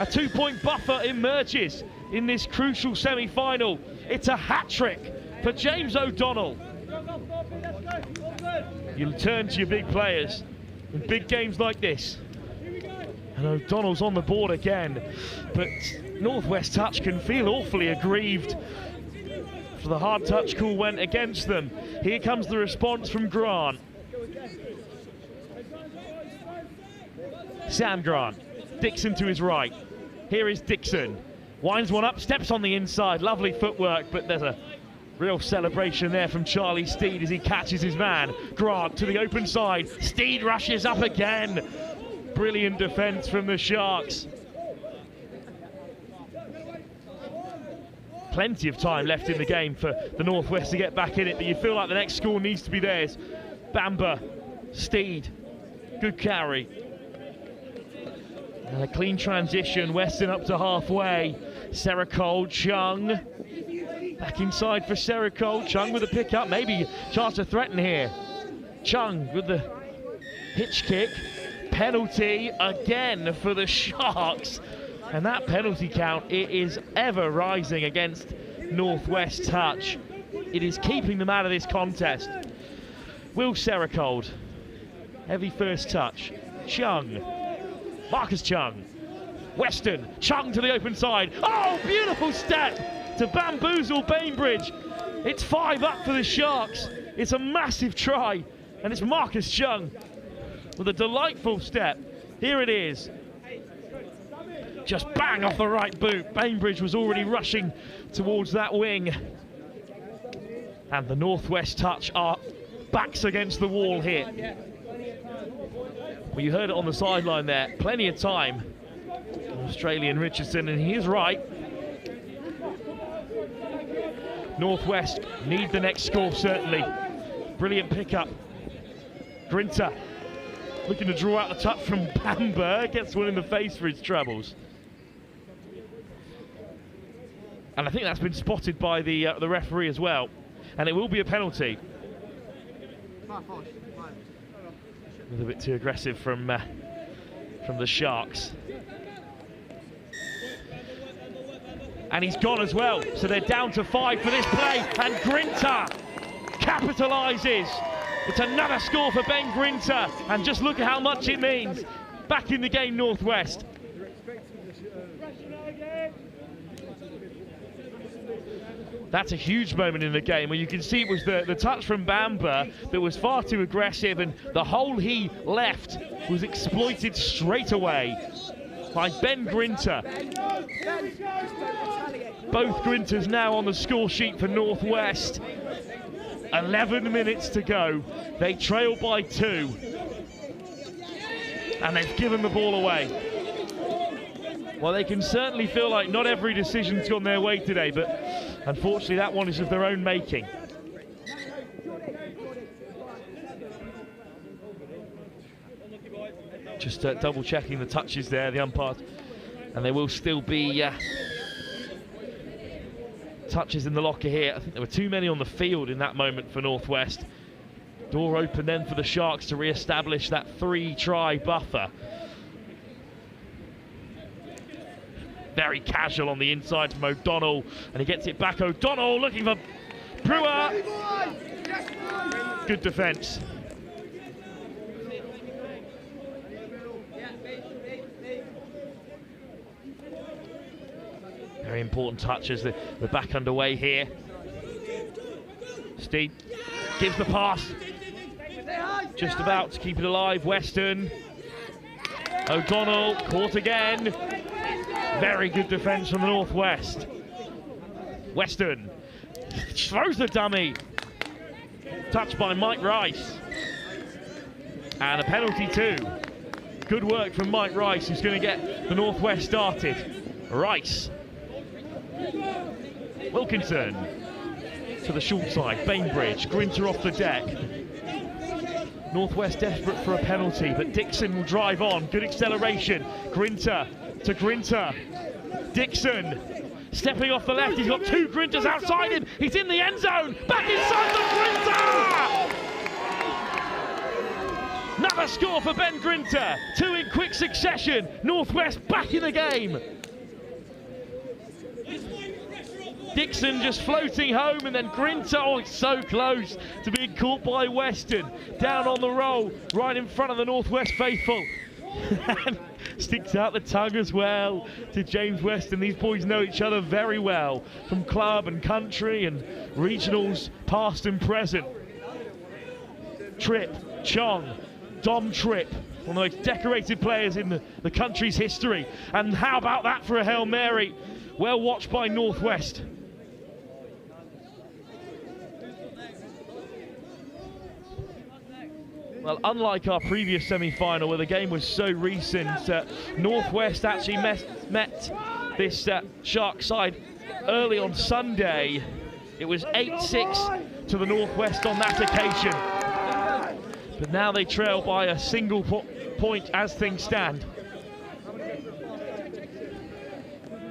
Speaker 10: A 2-point buffer emerges in this crucial semi-final. It's a hat-trick for James O'Donnell. You turn to your big players in big games like this. And O'Donnell's on the board again. But Northwest touch can feel awfully aggrieved. For the hard touch call went against them. Here comes the response from Grant. Sam Grant. Dixon to his right. Here is Dixon. Winds one up, steps on the inside. Lovely footwork, but there's a real celebration there from Charlie Steed as he catches his man. Grant to the open side. Steed rushes up again. Brilliant defence from the Sharks. Plenty of time left in the game for the Northwest to get back in it, but you feel like the next score needs to be theirs. Bamba, Steed, good carry. And a clean transition, Weston up to halfway. Seracold, Chung. Back inside for Seracold. Chung with a pick-up, maybe chance to threaten here. Chung with the hitch kick. Penalty again for the Sharks. And that penalty count, it is ever rising against Northwest touch. It is keeping them out of this contest. Will Seracold, heavy first touch. Chung, Marcus Chung. Weston, Chung to the open side. Oh, beautiful step to bamboozle Bainbridge. It's 5 up for the Sharks. It's a massive try, and it's Marcus Chung with a delightful step. Here it is. Just bang off the right boot. Bainbridge was already rushing towards that wing. And the Northwest touch are backs against the wall here. Well, you heard it on the sideline there. Plenty of time. Australian Richardson, and he is right. Northwest need the next score, certainly. Brilliant pickup. Grinter looking to draw out the touch from Bamba. Gets one in the face for his troubles. And I think that's been spotted by the referee as well. And it will be a penalty. A little bit too aggressive from the Sharks. And he's gone as well. So they're down to 5 for this play. And Grinter capitalises. It's another score for Ben Grinter. And just look at how much it means. Back in the game, Northwest. That's a huge moment in the game where you can see it was the touch from Bamba that was far too aggressive, and the hole he left was exploited straight away by Ben Grinter. Both Grinters now on the score sheet for Northwest. 11 minutes to go. They trail by 2. And they've given the ball away. Well, they can certainly feel like not every decision's gone their way today, but unfortunately that one is of their own making. Just double checking the touches there, the umpires. And there will still be touches in the locker here. I think there were too many on the field in that moment for Northwest. Door open then for the Sharks to re-establish that 3-try buffer. Very casual on the inside from O'Donnell, and he gets it back. O'Donnell looking for Brewer. Good defence. Very important touch as we're back underway here. Steve gives the pass. Just about to keep it alive. Weston. O'Donnell caught again. Very good defence from the Northwest. Weston throws the dummy. Touched by Mike Rice. And a penalty too. Good work from Mike Rice, who's going to get the Northwest started. Rice. Wilkinson to the short side. Bainbridge. Grinter off the deck. Northwest desperate for a penalty, but Dixon will drive on. Good acceleration. Grinter to Grinter. Dixon stepping off the left. He's got 2 Grinters outside him. He's in the end zone. Back inside the Grinter! Another score for Ben Grinter. 2 in quick succession. Northwest back in the game. Dixon just floating home, and then Grinter, oh, it's so close to being caught by Weston. Down on the roll, right in front of the Northwest faithful. Sticks out the tongue as well to James Weston. These boys know each other very well from club and country and regionals past and present. Tripp, Chong, Dom Tripp, one of the most decorated players in the country's history. And how about that for a Hail Mary? Well watched by Northwest. Well, unlike our previous semi-final where the game was so recent, Northwest actually met this Shark side early on Sunday. It was 8-6 to the Northwest on that occasion. But now they trail by a single point as things stand.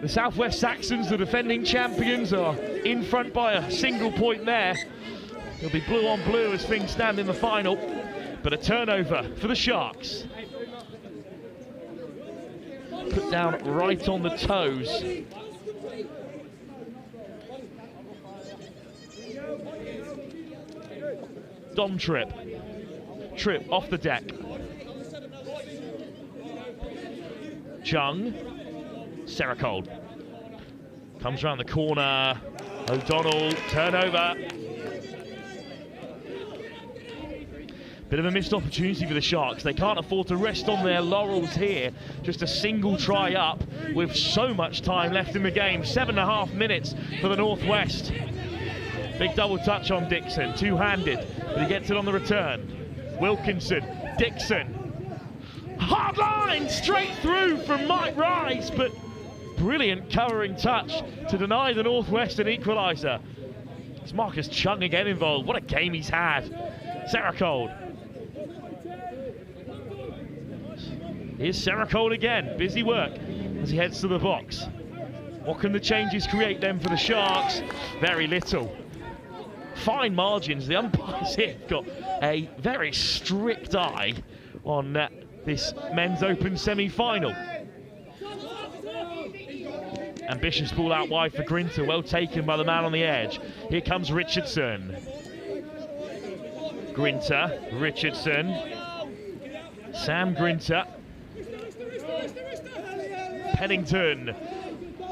Speaker 10: The Southwest Saxons, the defending champions, are in front by a single point there. It'll be blue on blue as things stand in the final. But a turnover for the Sharks. Put down right on the toes. Dom Tripp. Tripp off the deck. Chung. Seracold. Comes around the corner. O'Donnell, turnover. Bit of a missed opportunity for the Sharks. They can't afford to rest on their laurels here. Just a single try up with so much time left in the game. 7.5 minutes for the Northwest. Big double touch on Dixon, two-handed, but he gets it on the return. Wilkinson, Dixon. Hard line, straight through from Mike Rice, but brilliant covering touch to deny the Northwest an equaliser. It's Marcus Chung again involved. What a game he's had. Seracold. Here's Seracold again, busy work as he heads to the box. What can the changes create then for the Sharks? Very little. Fine margins. The umpires here got a very strict eye on this men's open semi-final. Ambitious ball out wide for Grinter, well taken by the man on the edge. Here comes Richardson. Grinter, Richardson. Sam Grinter. Pennington.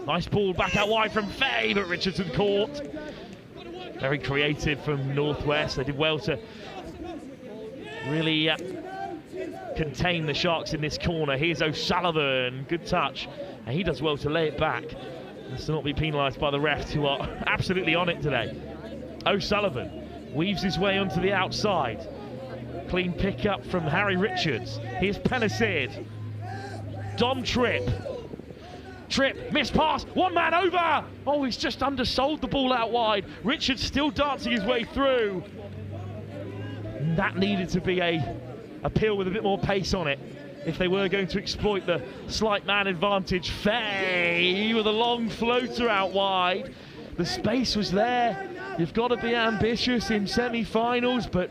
Speaker 10: Nice ball back out wide from Fay, but Richardson caught. Very creative from Northwest. They did well to really contain the Sharks in this corner. Here's O'Sullivan. Good touch. And he does well to lay it back. That's to not be penalised by the refs, who are absolutely on it today. O'Sullivan weaves his way onto the outside. Clean pick up from Harry Richards. Here's Penicid. Dom Tripp. Tripp, missed pass, one man over! Oh, he's just undersold the ball out wide. Richards still dancing his way through. That needed to be a peel with a bit more pace on it. if they were going to exploit the slight man advantage. Faye with a long floater out wide. The space was there. You've got to be ambitious in semi-finals, but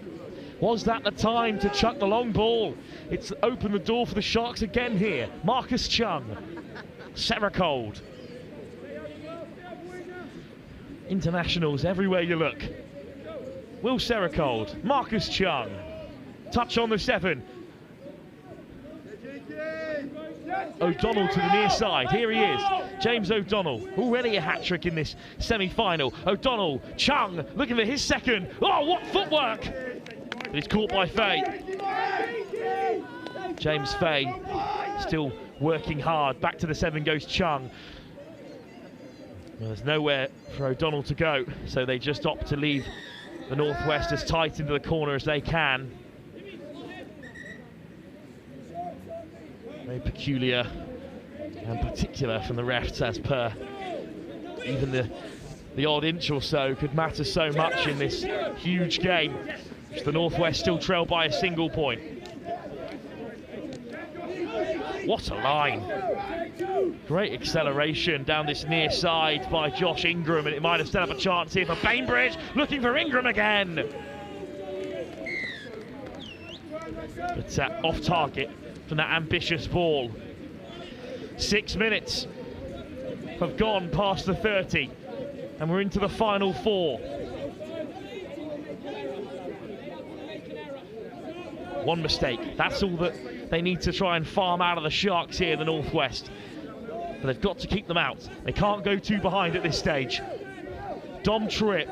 Speaker 10: was that the time to chuck the long ball? It's opened the door for the Sharks again here. Marcus Chung, Seracold. Internationals everywhere you look. Will Seracold, Marcus Chung, touch on the 7. O'Donnell to the near side, here he is, James O'Donnell, already a hat-trick in this semi-final. O'Donnell, Chung, looking for his second. Oh, what footwork! But he's caught by Faye. James Faye still working hard. Back to the 7 goes Chung. Well, there's nowhere for O'Donnell to go, so they just opt to leave the Northwest as tight into the corner as they can. Very peculiar and particular from the refs, as per. Even the odd inch or so could matter so much in this huge game, which the Northwest still trail by a single point. What a line. Great acceleration down this near side by Josh Ingram, and it might have set up a chance here for Bainbridge, looking for Ingram again. But off target from that ambitious ball. 6 minutes have gone past the 30, and we're into the final 4. One mistake, that's all that they need to try and farm out of the Sharks here in the Northwest. But they've got to keep them out. They can't go too behind at this stage. Dom Tripp.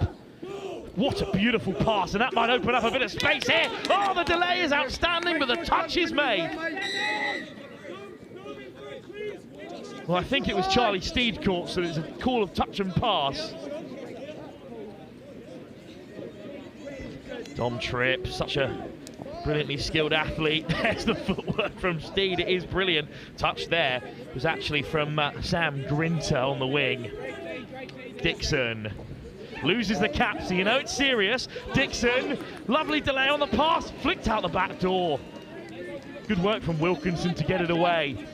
Speaker 10: What a beautiful pass, and that might open up a bit of space here. Oh, the delay is outstanding, but the touch is made. Well, I think it was Charlie Steed caught, so it's a call of touch and pass. Dom Tripp, such a brilliantly skilled athlete. There's the footwork from Steed. It is brilliant. Touch there was actually from Sam Grinter on the wing. Dixon loses the cap, so you know it's serious. Dixon, lovely delay on the pass, flicked out the back door. Good work from Wilkinson to get it away.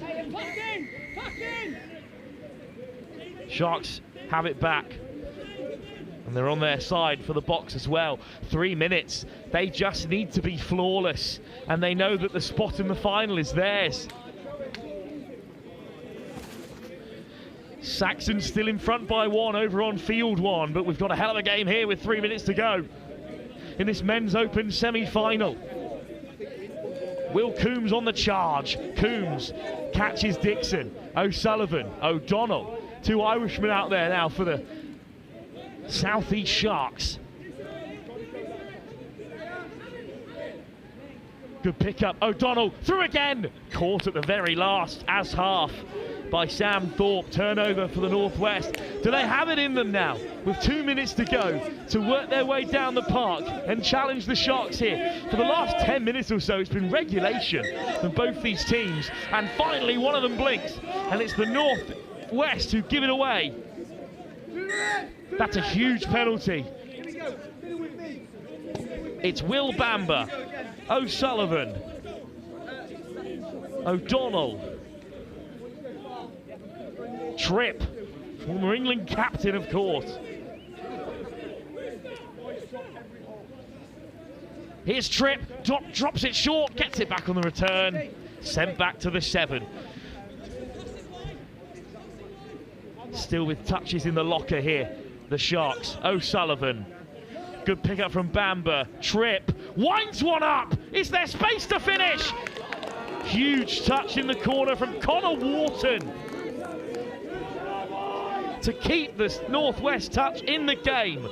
Speaker 10: Sharks have it back, and they're on their side for the box as well. 3 minutes, they just need to be flawless, and they know that the spot in the final is theirs. Saxon still in front by 1 over on field 1, but we've got a hell of a game here with 3 minutes to go in this men's open semi-final. Will Coombs on the charge. Coombs catches Dixon. O'Sullivan, O'Donnell. 2 Irishmen out there now for the Southeast Sharks. Good pickup. O'Donnell through again. Caught at the very last as half by Sam Thorpe. Turnover for the Northwest. Do they have it in them now, with 2 minutes to go, to work their way down the park and challenge the Sharks here? For the last 10 minutes or so, it's been regulation from both these teams, and finally one of them blinks, and it's the Northwest who give it away. That's a huge penalty. It's Will Bamber, O'Sullivan, O'Donnell, Tripp, former England captain, of course. Here's Tripp, drops it short, gets it back on the return, sent back to the 7. Still with touches in the locker here, the Sharks. O'Sullivan, good pickup from Bamber. Tripp winds one up. Is there space to finish? Huge touch in the corner from Connor Wharton to keep this Northwest touch in the game.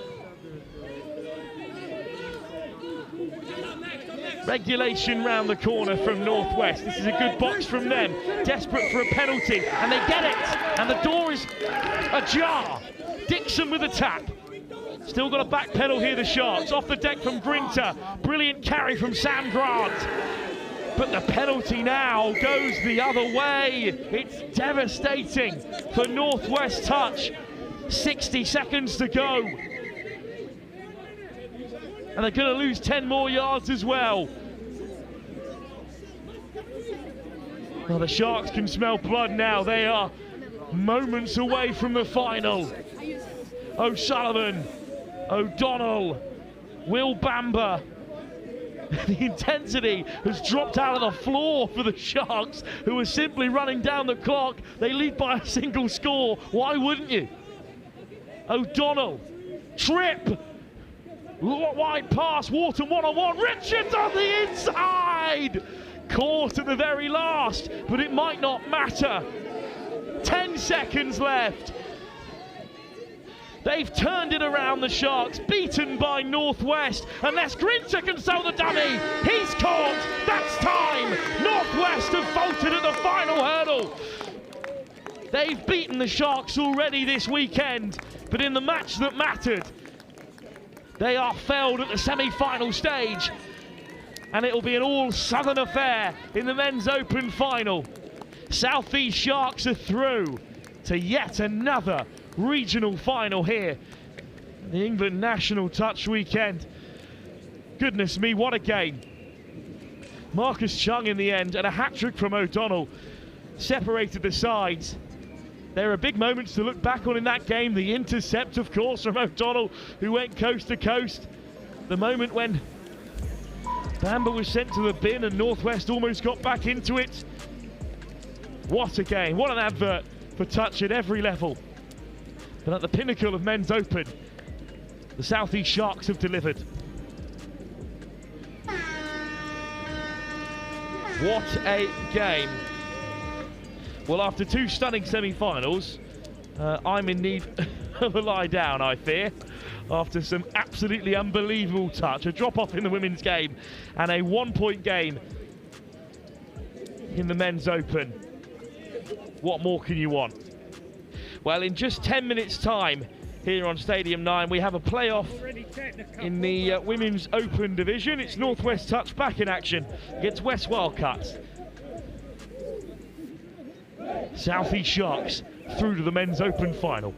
Speaker 10: Regulation round the corner from Northwest. This is a good box from them. Desperate for a penalty, and they get it. And the door is ajar. Dixon with a tap. Still got a back pedal here, the Sharks. Off the deck from Grinter. Brilliant carry from Sam Grant. But the penalty now goes the other way. It's devastating for Northwest touch. 60 seconds to go. And they're going to lose 10 more yards as well. Well, the Sharks can smell blood now. They are moments away from the final. O'Sullivan, O'Donnell, Will Bamber. The intensity has dropped out of the floor for the Sharks, who are simply running down the clock. They lead by a single score. Why wouldn't you? O'Donnell, trip, wide pass, Wharton one-on-one, Richards on the inside! Caught at the very last, but it might not matter. 10 seconds left. They've turned it around, the Sharks, beaten by Northwest. Unless Grinter can sell the dummy, he's caught. That's time. Northwest have faltered at the final hurdle. They've beaten the Sharks already this weekend, but in the match that mattered, they are felled at the semi-final stage, and it'll be an all-Southern affair in the Men's Open final. South East Sharks are through to yet another regional final here, the England National Touch weekend. Goodness me, what a game. Marcus Chung in the end, and a hat-trick from O'Donnell separated the sides. There are big moments to look back on in that game. The intercept, of course, from O'Donnell, who went coast to coast. The moment when Bamber was sent to the bin and Northwest almost got back into it. What a game, what an advert for touch at every level. But at the pinnacle of Men's Open, the South East Sharks have delivered. What a game. Well, after two stunning semi-finals, I'm in need of a lie down, I fear, after some absolutely unbelievable touch, a drop-off in the women's game, and a one-point game in the Men's Open. What more can you want? Well, in just 10 minutes' time here on Stadium 9, we have a playoff in the Women's Open division. It's Northwest Touch back in action against West Wildcats. South East Sharks through to the Men's Open final.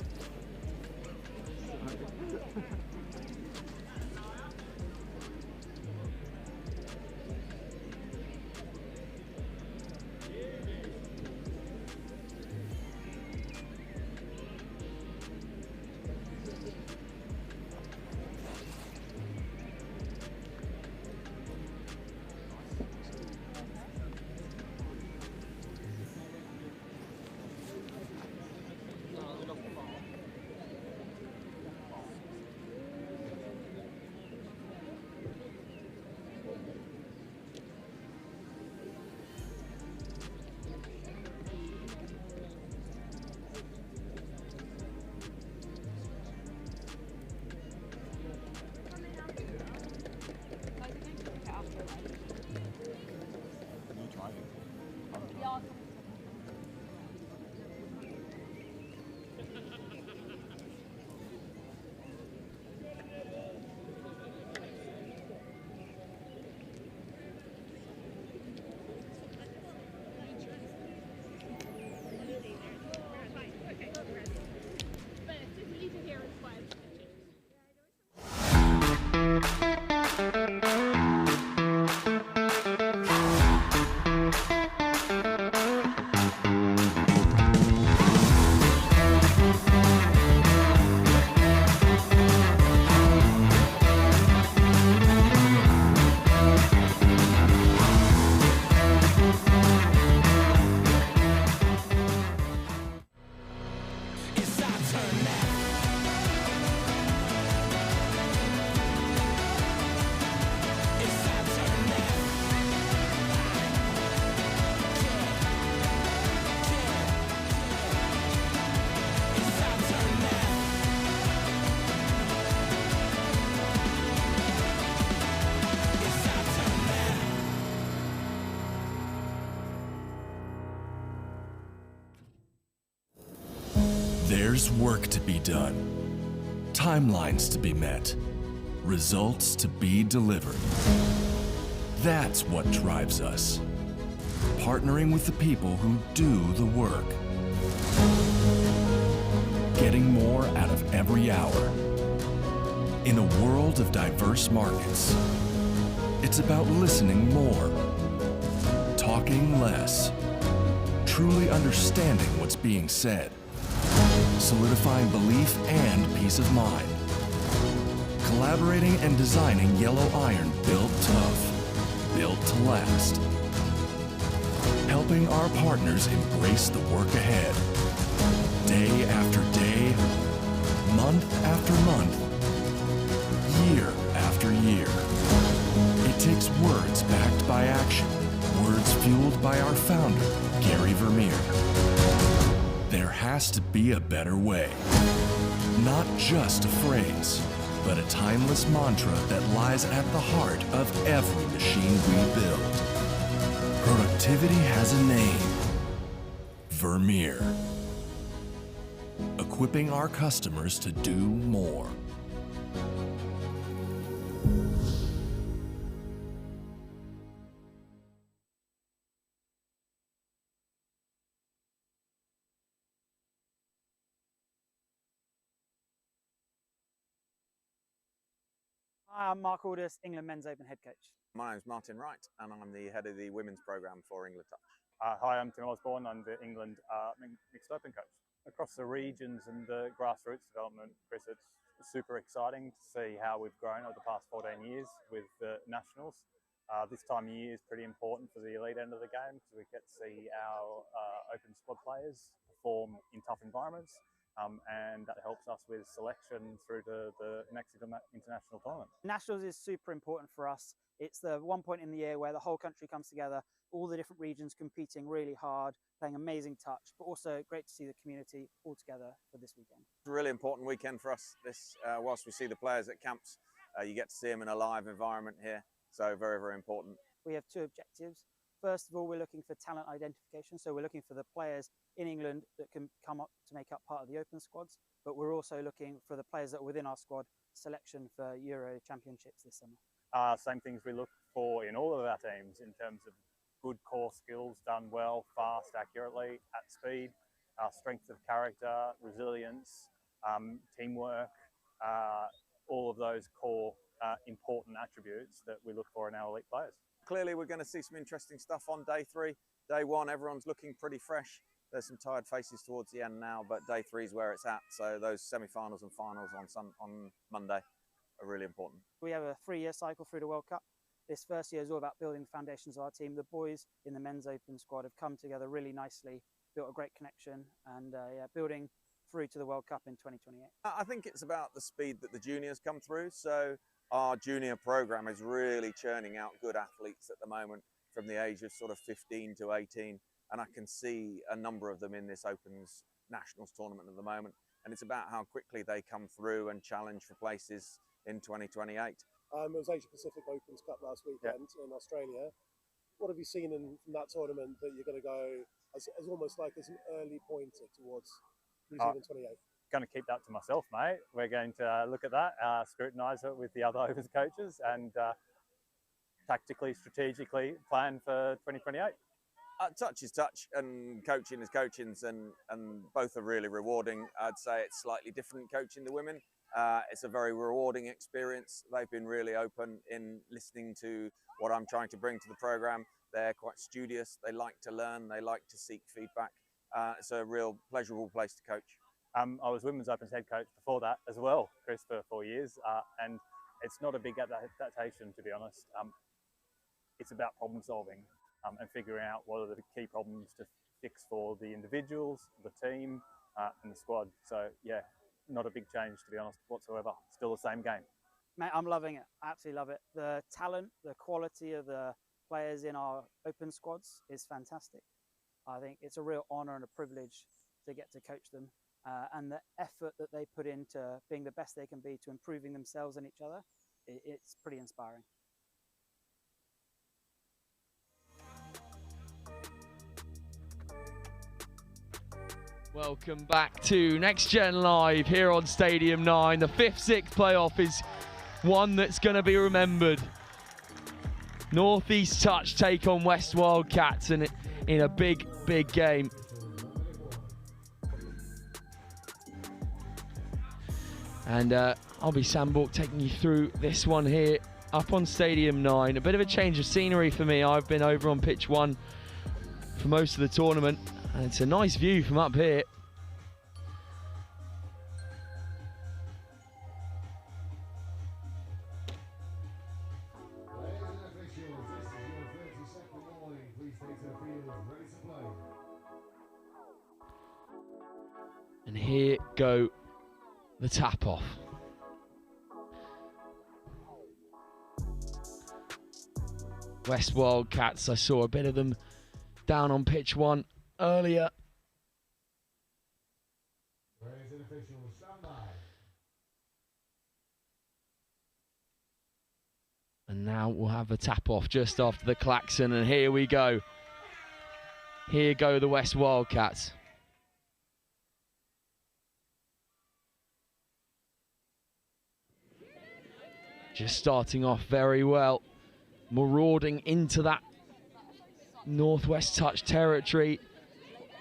Speaker 1: There's work to be done, timelines to be met, results to be delivered. That's what drives us. Partnering with the people who do the work. Getting more out of every hour. In a world of diverse markets, it's about listening more, talking less, truly understanding what's being said, solidifying belief and peace of mind, collaborating and designing yellow iron built tough, built to last, helping our partners embrace the work ahead, day after day, month after month, year after year. It takes words backed by action, words fueled by our founder, Gary Vermeier. There has to be a better way. Not just a phrase, but a timeless mantra that lies at the heart of every machine we build. Productivity has a name: Vermeer. Equipping our customers to do more.
Speaker 2: Hi, I'm Mark Aldous, England Men's Open head coach.
Speaker 3: My name's Martin Wright, and I'm the head of the women's program for England Touch.
Speaker 4: Hi, I'm Tim Osborne. I'm the England Mixed Open coach. Across the regions and the grassroots development, Chris, it's super exciting to see how we've grown over the past 14 years with the nationals. This time of year is pretty important for the elite end of the game because we get to see our open squad players perform in tough environments. And that helps us with selection through to the next international tournament.
Speaker 2: Nationals is super important for us. It's the one point in the year where the whole country comes together, all the different regions competing really hard, playing amazing touch, but also great to see the community all together for this weekend.
Speaker 3: It's a really important weekend for us. This, whilst we see the players at camps, you get to see them in a live environment here. So very, very important.
Speaker 2: We have two objectives. First of all, we're looking for talent identification. So we're looking for the players in England that can come up to make up part of the open squads, but we're also looking for the players that are within our squad selection for Euro Championships this summer.
Speaker 4: Same things we look for in all of our teams in terms of good core skills done well, fast, accurately, at speed, strength of character, resilience, teamwork, all of those core important attributes that we look for in our elite players.
Speaker 3: Clearly, we're going to see some interesting stuff on day three. Day one, everyone's looking pretty fresh. There's some tired faces towards the end now, but day three is where it's at. So those semi-finals and finals on Monday are really important.
Speaker 2: We have a 3-year cycle through the World Cup. This first year is all about building the foundations of our team. The boys in the men's open squad have come together really nicely, built a great connection, and building through to the World Cup in 2028.
Speaker 3: I think it's about the speed that the juniors come through. So our junior program is really churning out good athletes at the moment from the age of sort of 15 to 18. And I can see a number of them in this Opens Nationals tournament at the moment. And it's about how quickly they come through and challenge for places in 2028.
Speaker 5: It was Asia Pacific Opens Cup last weekend in Australia. What have you seen from that tournament that you're going to go as almost like as an early pointer towards New Zealand 28?
Speaker 4: Going to keep that to myself, mate. We're going to look at that, scrutinise it with the other Opens coaches, and tactically, strategically plan for 2028.
Speaker 3: Touch is touch, and coaching is coaching, and both are really rewarding. I'd say it's slightly different coaching the women. It's a very rewarding experience. They've been really open in listening to what I'm trying to bring to the program. They're quite studious. They like to learn. They like to seek feedback. It's a real pleasurable place to coach.
Speaker 4: I was Women's Opens head coach before that as well, Chris, for 4 years, and it's not a big adaptation, to be honest. It's about problem solving and figuring out what are the key problems to fix for the individuals, the team, and the squad. So, yeah, not a big change, to be honest, whatsoever. Still the same game.
Speaker 2: Mate, I'm loving it. I absolutely love it. The talent, the quality of the players in our open squads is fantastic. I think it's a real honour and a privilege to get to coach them. And the effort that they put into being the best they can be to improving themselves and each other, it's pretty inspiring.
Speaker 10: Welcome back to Next Gen Live here on Stadium 9. The 5th-6th playoff is one that's going to be remembered. North East Touch take on West Wildcats in a big, big game. And I'll be Sam Bork taking you through this one here up on Stadium 9. A bit of a change of scenery for me. I've been over on pitch 1 for most of the tournament, And it's a nice view from up here. And here go the tap off. West Wildcats, I saw a bit of them down on pitch 1 earlier. And now we'll have a tap off just after the klaxon, and here we go. Here go the West Wildcats. Just starting off very well, marauding into that Northwest touch territory.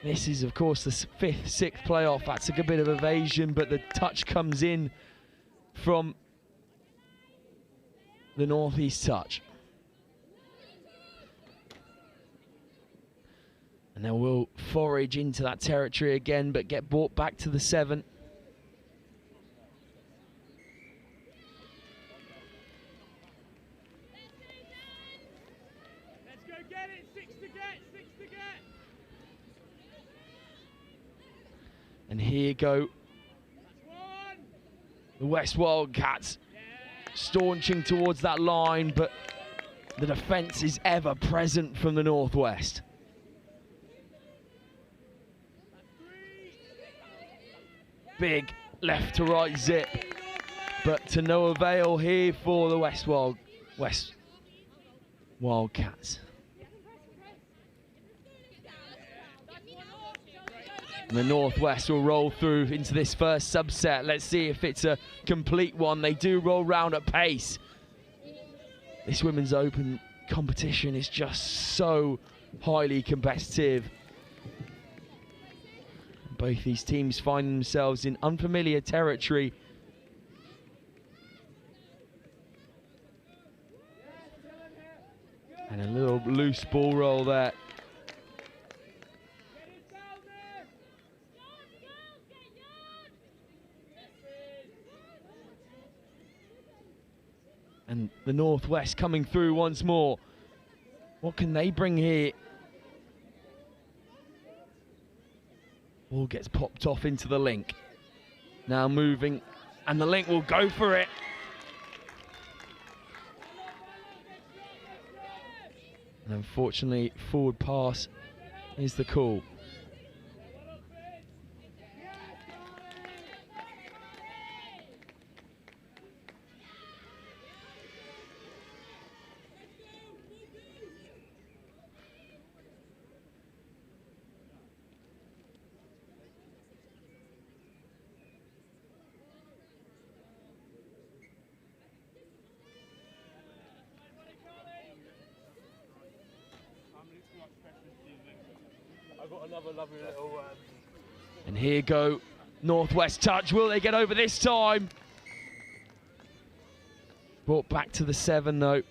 Speaker 10: This is, of course, the 5th, 6th playoff. That's a good bit of evasion, but the touch comes in from the Northeast touch. And then we'll forage into that territory again, but get brought back to the 7. And here go the West Wildcats, staunching towards that line, but the defence is ever present from the Northwest. Big left to right zip, but to no avail here for the West Wildcats. And the Northwest will roll through into this first subset. Let's see if it's a complete one. They do roll round at pace. This Women's Open competition is just so highly competitive. Both these teams find themselves in unfamiliar territory. And a little loose ball roll there. And the Northwest coming through once more. What can they bring here? Ball gets popped off into the link. Now moving, and the link will go for it. And unfortunately, forward pass is the call. And here go Northwest touch. Will they get over this time? Brought back to the 7 though.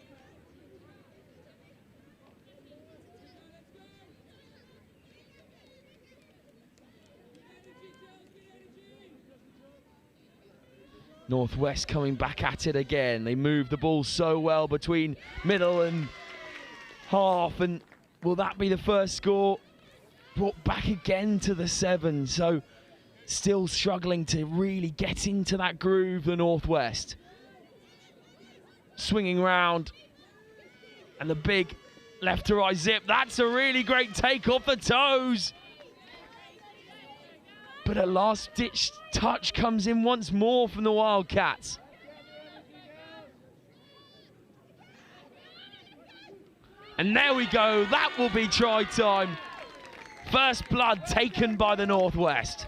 Speaker 10: Northwest coming back at it again. They move the ball so well between middle and half, and will that be the first score? Brought back again to the 7, so still struggling to really get into that groove, the Northwest. Swinging round, and the big left to right zip. That's a really great take off the toes. But a last-ditch touch comes in once more from the Wildcats. And there we go, that will be try time. First blood taken by the Northwest.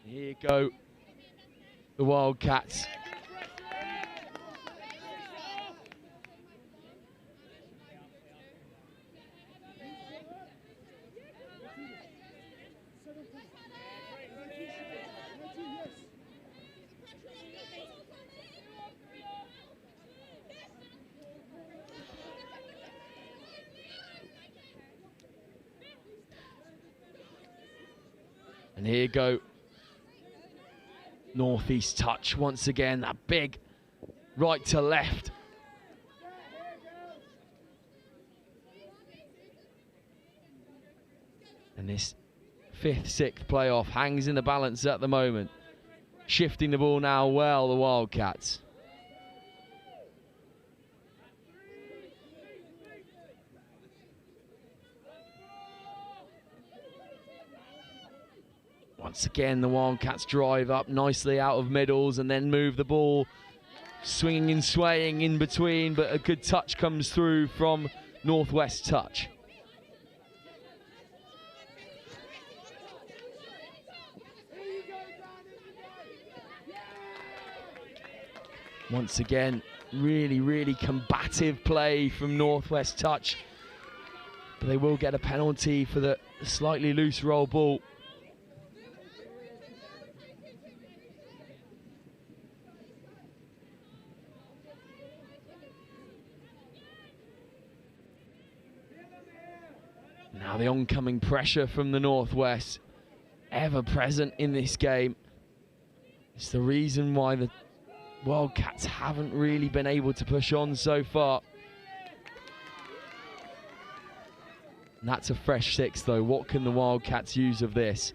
Speaker 10: Here go the Wildcats. And here go Northeast touch once again, that big right to left. And this 5th, 6th playoff hangs in the balance at the moment. Shifting the ball now well, the Wildcats. Once again, the Wildcats drive up nicely out of middles and then move the ball, swinging and swaying in between, but a good touch comes through from Northwest touch. Once again, really combative play from Northwest touch, but they will get a penalty for the slightly loose roll ball. Now the oncoming pressure from the Northwest, ever present in this game. It's the reason why the Wildcats haven't really been able to push on so far. And that's a fresh 6 though. What can the Wildcats use of this?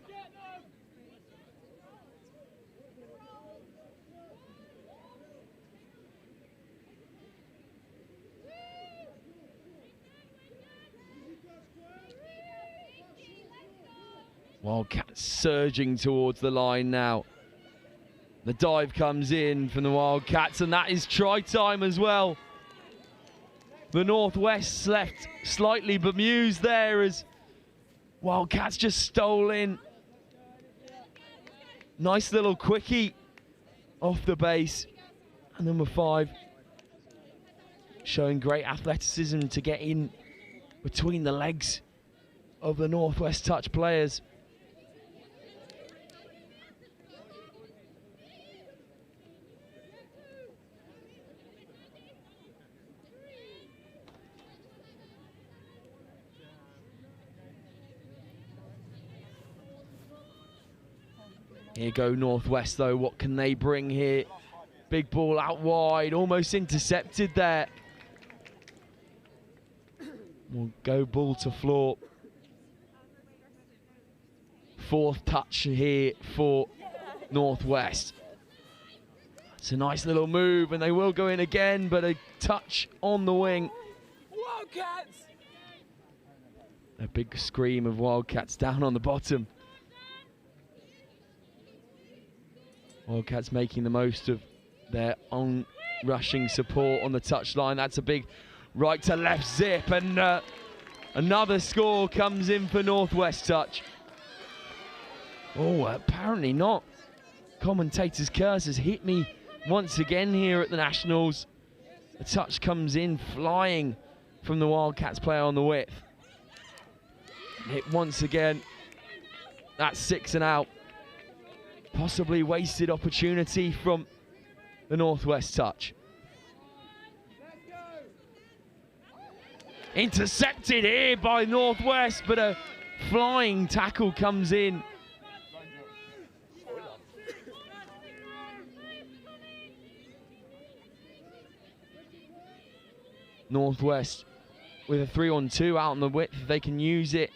Speaker 10: Wildcats surging towards the line now. The dive comes in from the Wildcats, and that is try time as well. The Northwest left slightly bemused there as Wildcats just stole in. Nice little quickie off the base. And number 5 showing great athleticism to get in between the legs of the Northwest touch players. Here go Northwest though, what can they bring here? Big ball out wide, almost intercepted there. We'll go ball to floor. 4th touch here for Northwest. It's a nice little move and they will go in again, but a touch on the wing.
Speaker 13: Wildcats!
Speaker 10: A big scream of Wildcats down on the bottom. Wildcats making the most of their own rushing support on the touchline. That's a big right to left zip, and another score comes in for Northwest touch. Oh, apparently not. Commentator's curse has hit me once again here at the Nationals. The touch comes in flying from the Wildcats player on the width. Hit once again. That's 6 and out. Possibly wasted opportunity from the Northwest touch. Intercepted here by Northwest, but a flying tackle comes in. Northwest with a 3-on-2 out on the width, they can use it.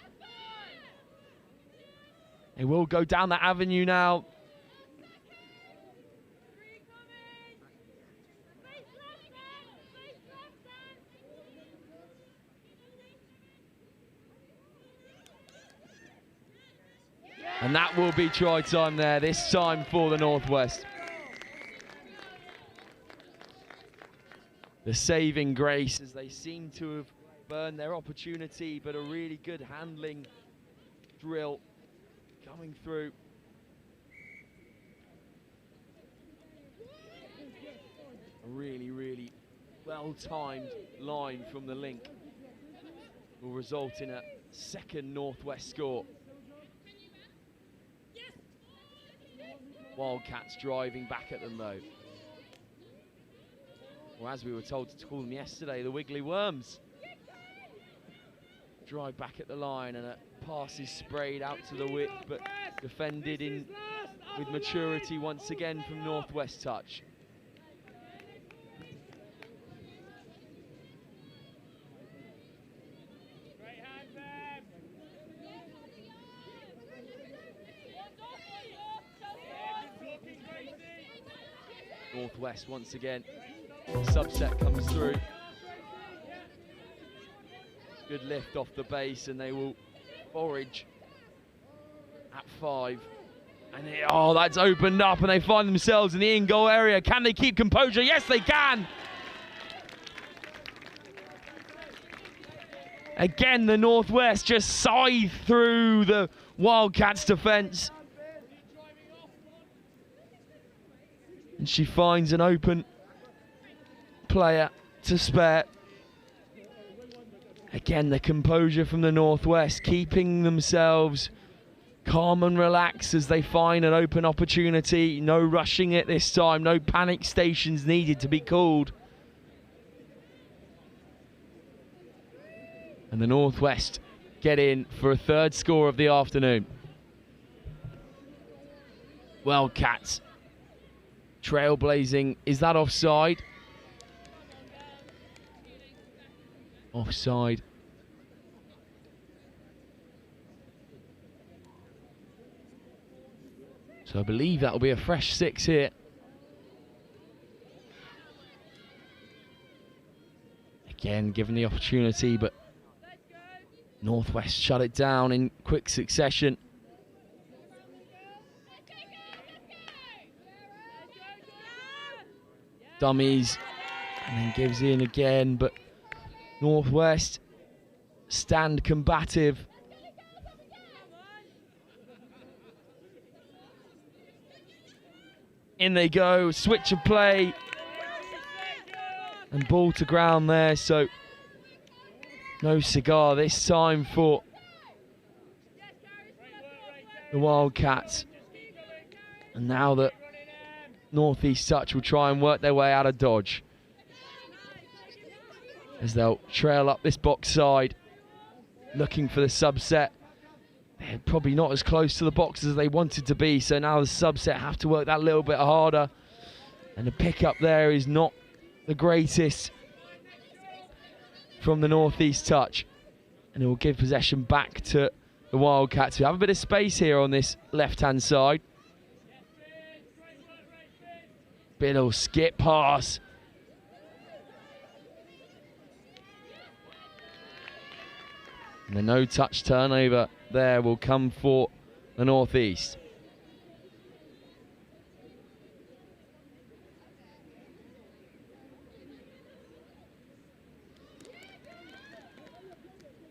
Speaker 10: They will go down that avenue now. And that will be try time there, this time for the Northwest. The saving grace as they seem to have burned their opportunity, but a really good handling drill coming through. A really well-timed line from the link will result in a 2nd Northwest score. Wildcats driving back at them though. Or as we were told to call them yesterday, the Wiggly Worms. Drive back at the line and a pass is sprayed out to the width, but Defended in with maturity once again from Northwest Touch. Northwest once again. Subset comes through. Good lift off the base, and they will forage at 5. And oh, that's opened up, and they find themselves in the in-goal area. Can they keep composure? Yes, they can. Again, the Northwest just scythe through the Wildcats' defence. And she finds an open player to spare. Again, the composure from the Northwest, keeping themselves calm and relaxed as they find an open opportunity. No rushing it this time, no panic stations needed to be called. And the Northwest get in for a 3rd score of the afternoon. Wildcats trailblazing. Is that offside? Offside. So I believe that will be a fresh 6 here. Again, given the opportunity, but Northwest shut it down in quick succession. Dummies, and then gives in again, but Northwest stand combative. In they go, switch of play, and ball to ground there, so no cigar this time for the Wildcats. And now that Northeast Touch will try and work their way out of dodge, as they'll trail up this box side, looking for the subset. They're probably not as close to the box as they wanted to be, so now the subset have to work that little bit harder. And the pickup there is not the greatest from the Northeast Touch. And it will give possession back to the Wildcats, who have a bit of space here on this left-hand side. Biddle skip pass. And the no-touch turnover there will come for the Northeast.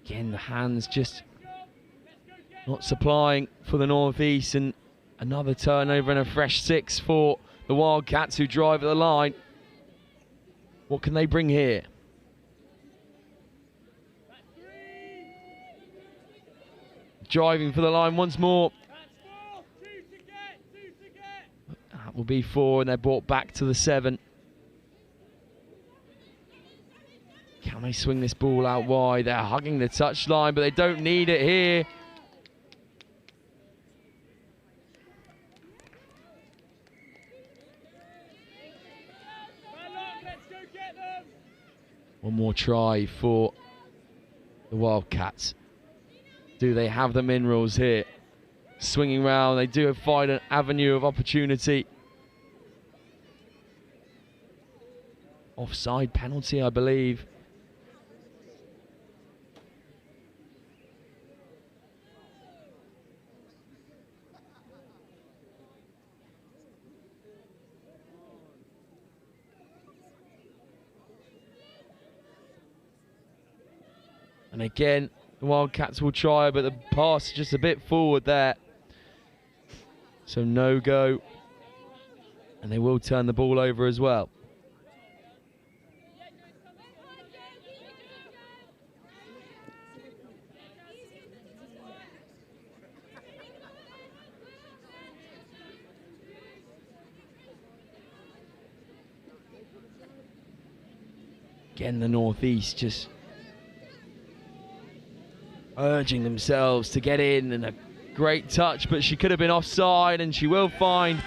Speaker 10: Again, the hands just not supplying for the Northeast, and another turnover and a fresh 6 for the Wildcats, who drive at the line. What can they bring here? Driving for the line once more. That will be 4, and they're brought back to the 7. Can they swing this ball out wide? They're hugging the touchline, but they don't need it here. One more try for the Wildcats. Do they have the minerals here? Swinging round, they do find an avenue of opportunity. Offside penalty, I believe. And again, the Wildcats will try, but the pass is just a bit forward there. So no go. And they will turn the ball over as well. Again, the Northeast just urging themselves to get in, and a Great touch, but she could have been offside, and she will find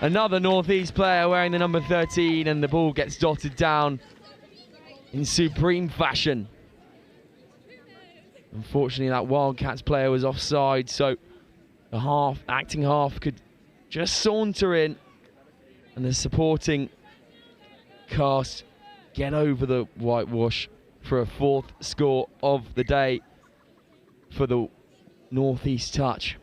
Speaker 10: another Northeast player wearing the number 13, and the ball gets dotted down in supreme fashion. Unfortunately, that Wildcats player was offside, so the acting half could just saunter in, and the supporting cast get over the whitewash for a 4th score of the day for the Northeast touch.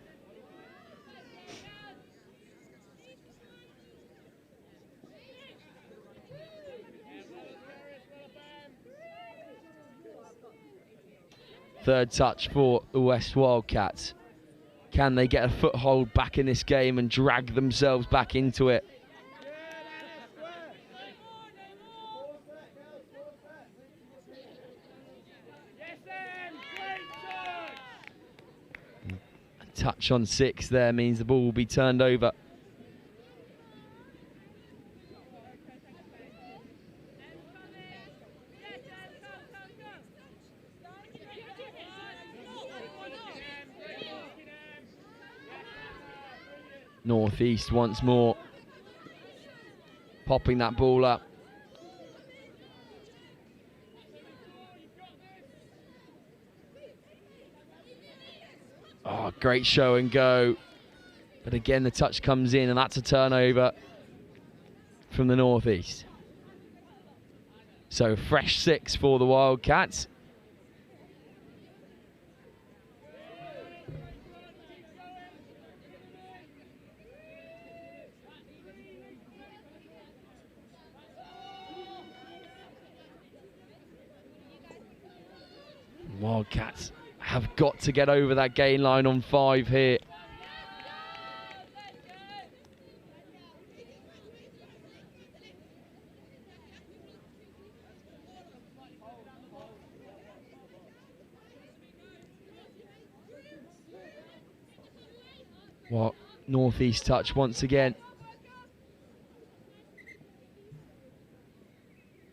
Speaker 10: Third touch for the West Wildcats. Can they get a foothold back in this game and drag themselves back into it? A touch on 6 there means the ball will be turned over. Northeast once more, popping that ball up. Oh, great show and go. But again, the touch comes in, and that's a turnover from the Northeast. So fresh 6 for the Wildcats. Wildcats have got to get over that gain line on 5 here. Well, Northeast touch once again.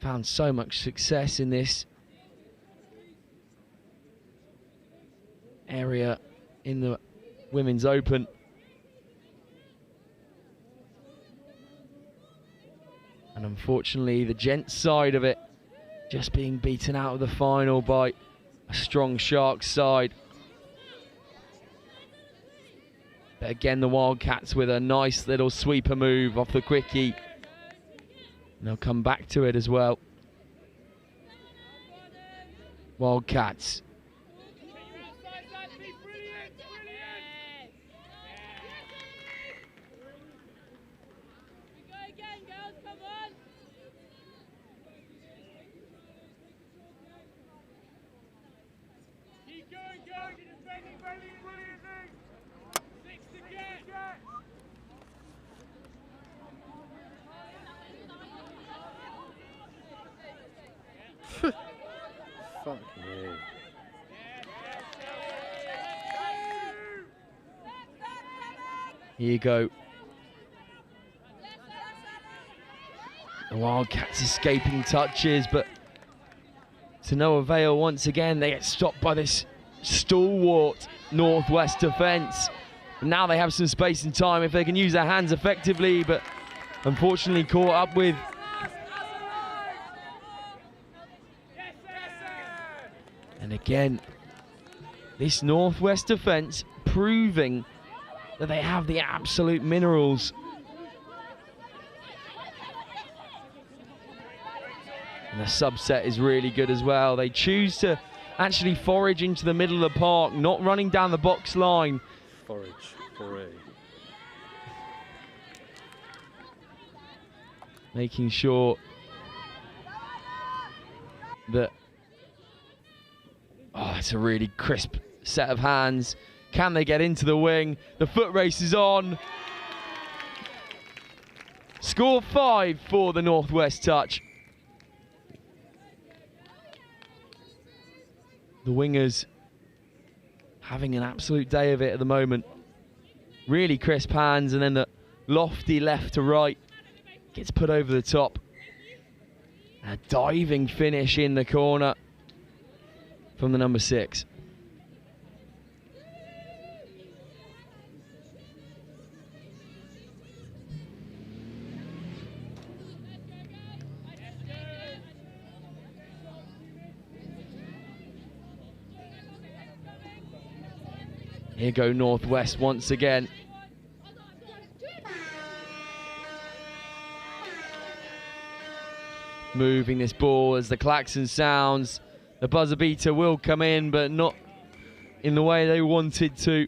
Speaker 10: Found so much success in this area in the Women's Open. And unfortunately, the gents side of it just being beaten out of the final by a strong Sharks side. But again, the Wildcats with a nice little sweeper move off the quickie. And they'll come back to it as well. Wildcats.
Speaker 15: Fuck me.
Speaker 10: Here you go. The Wildcats escaping touches, but to no avail once again. They get stopped by this stalwart Northwest defence. Now they have some space and time if they can use their hands effectively, but unfortunately caught up with. And again, this Northwest defence proving that they have the absolute minerals. And the subset is really good as well. They choose to actually forage into the middle of the park, not running down the box line.
Speaker 15: Forage, foray.
Speaker 10: Making sure that, oh, it's a really crisp set of hands. Can they get into the wing? The foot race is on. Score 5 for the Northwest touch. The wingers having an absolute day of it at the moment. Really crisp hands, and then the lofty left to right gets put over the top. A diving finish in the corner from the number 6.
Speaker 16: Here go Northwest once again. Moving this ball as the klaxon sounds. The buzzer beater will come in, but not in the way they wanted to.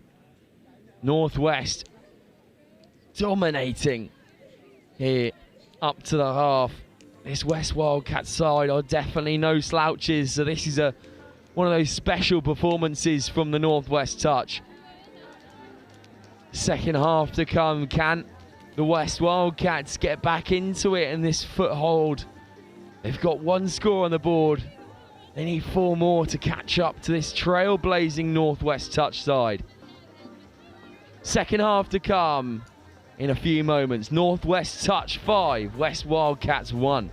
Speaker 16: Northwest dominating here up to the half. This West Wildcats side are definitely no slouches, so this is one of those special performances from the Northwest touch. Second half to come. Can the West Wildcats get back into it in this foothold? They've got one score on the board. They need 4 more to catch up to this trailblazing Northwest touch side. Second half to come in a few moments. Northwest touch 5, West Wildcats 1.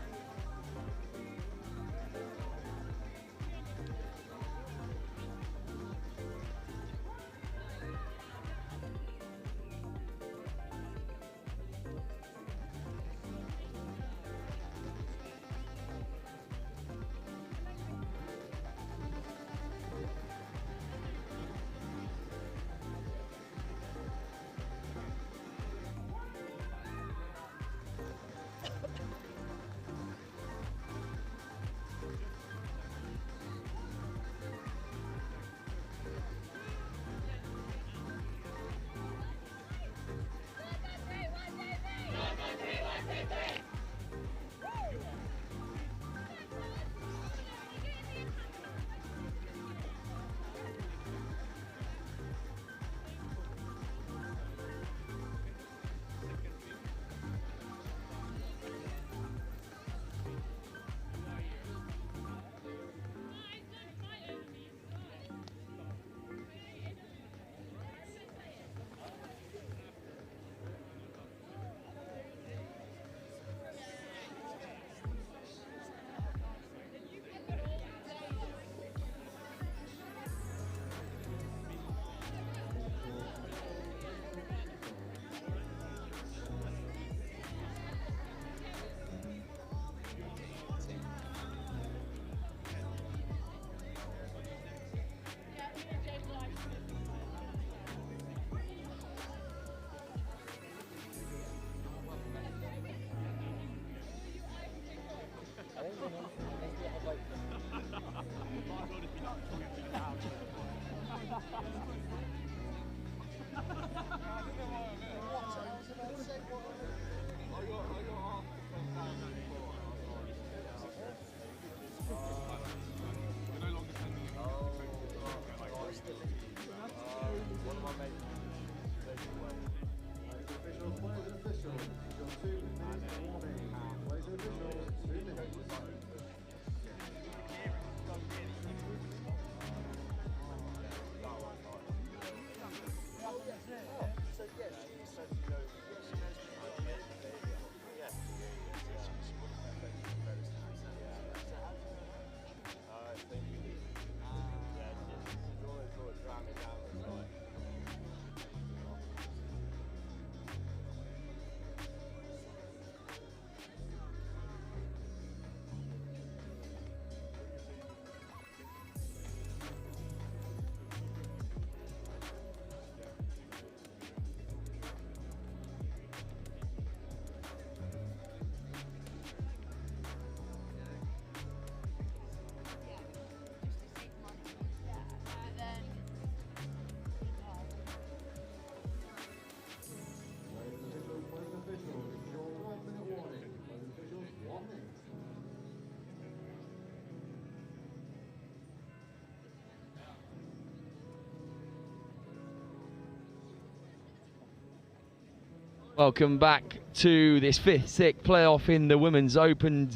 Speaker 16: Welcome back to this 5th playoff in the Women's Open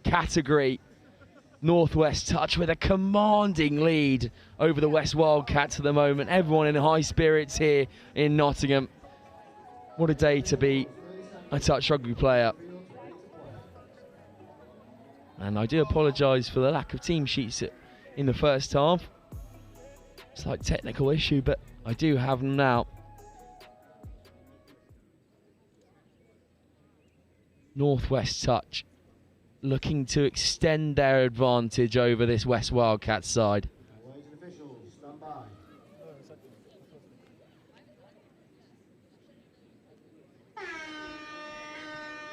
Speaker 16: category. Northwest touch with a commanding lead over the West Wildcats at the moment. Everyone in high spirits here in Nottingham. What a day to be a touch rugby player. And I do apologise for the lack of team sheets in the first half. Slight technical issue, but I do have them now. Northwest touch looking to extend their advantage over this West Wildcats side.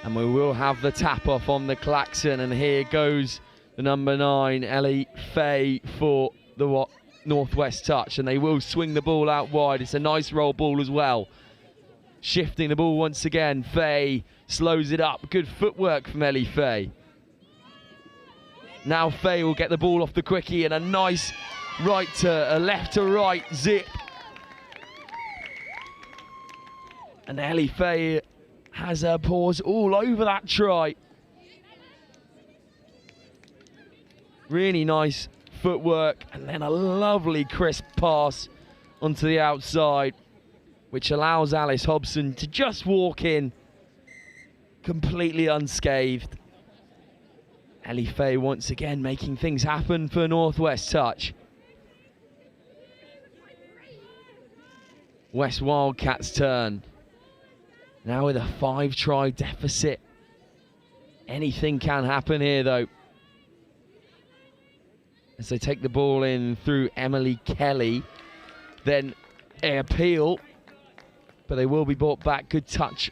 Speaker 16: And we will have the tap off on the klaxon, and here goes the number 9, Ellie Fay, for the Northwest touch, and they will swing the ball out wide. It's a nice roll ball as well. Shifting the ball once again, Fay slows it up. Good footwork from Ellie Fay. Now Fay will get the ball off the quickie, and a nice left to right zip. And Ellie Fay has her paws all over that try. Really nice footwork, and then a lovely crisp pass onto the outside, which allows Alice Hobson to just walk in completely unscathed. Ellie Fay once again making things happen for Northwest touch. West Wildcats turn. Now with a 5-try deficit. Anything can happen here though, as they take the ball in through Emily Kelly. Then a appeal, but they will be brought back. Good touch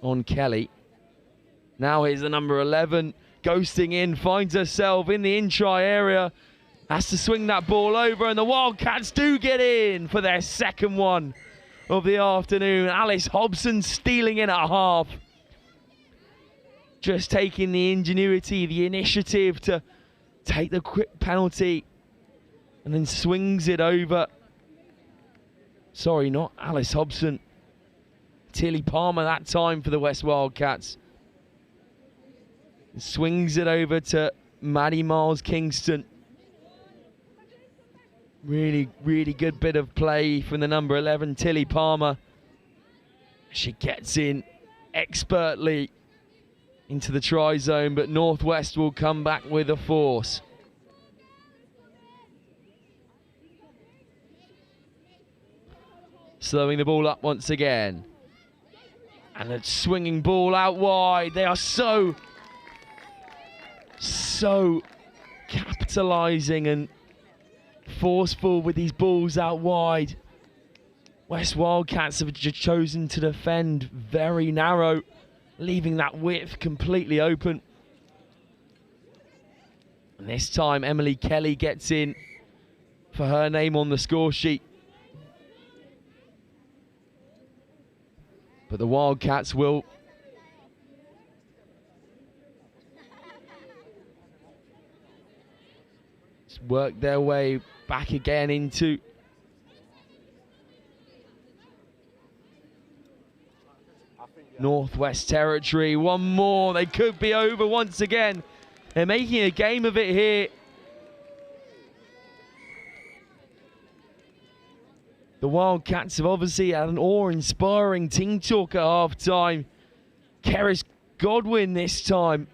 Speaker 16: on Kelly. Now here's the number 11, ghosting in, finds herself in the in-try area, has to swing that ball over, and the Wildcats do get in for their second one of the afternoon. Alice Hobson stealing in at half. Just taking the ingenuity, the initiative to take the quick penalty, and then swings it over. Sorry, not Alice Hobson. Tilly Palmer that time for the West Wildcats. Swings it over to Maddie Miles Kingston. Really, really good bit of play from the number 11, Tilly Palmer. She gets in expertly into the try zone, but Northwest will come back with a force. Slowing the ball up once again. And a swinging ball out wide. They are so capitalising and forceful with these balls out wide. West Wildcats have chosen to defend very narrow, leaving that width completely open. And this time Emily Kelly gets in for her name on the score sheet. But the Wildcats will work their way back again into Northwest territory. One more, they could be over once again. They're making a game of it here. The Wildcats have obviously had an awe-inspiring team talk at half-time. Keris Godwin this time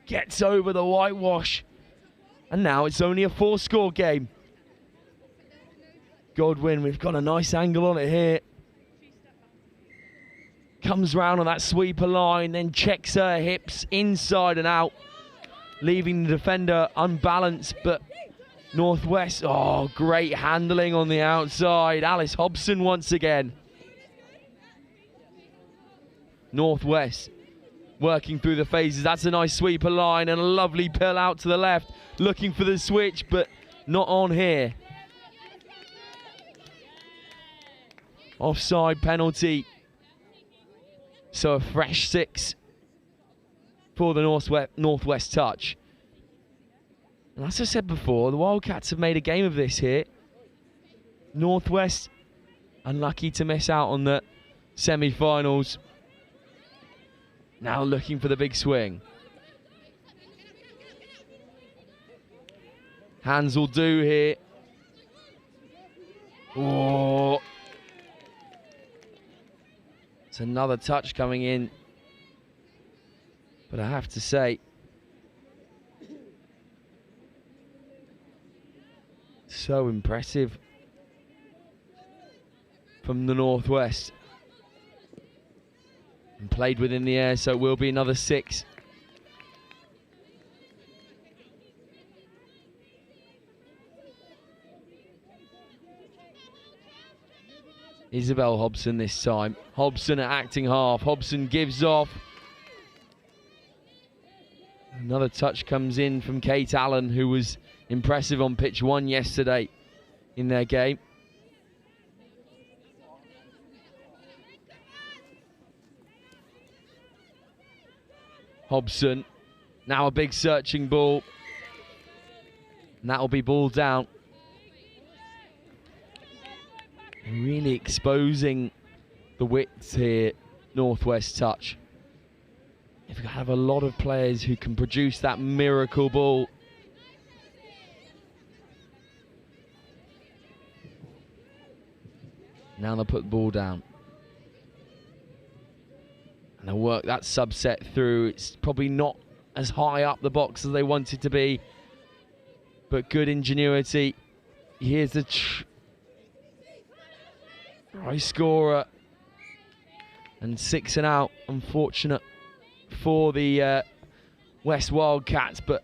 Speaker 16: gets over the whitewash. And now it's only a 4-score game. Godwin, we've got a nice angle on it here. Comes round on that sweeper line, then checks her hips inside and out, leaving the defender unbalanced, but Northwest, oh, great handling on the outside. Alice Hobson once again. Northwest working through the phases. That's a nice sweeper line and a lovely pill out to the left. Looking for the switch, but not on here. Offside penalty. So a fresh 6 for the Northwest touch. And as I said before, the Wildcats have made a game of this here. Northwest unlucky to miss out on the semi-finals. Now looking for the big swing. Hands will do here. Oh. It's another touch coming in. But I have to say, so impressive from the Northwest. And played within the air, so it will be another 6. Isabel Hobson this time. Hobson at acting half. Hobson gives off. Another touch comes in from Kate Allen, who was impressive on pitch 1 yesterday in their game. Hobson, now a big searching ball. And that'll be ball down. Really exposing the width here, Northwest Touch. If you have a lot of players who can produce that miracle ball. Now they'll put the ball down. And they'll work that subset through. It's probably not as high up the box as they want it to be, but good ingenuity. Here's the try scorer. And 6 and out. Unfortunate for the West Wildcats, but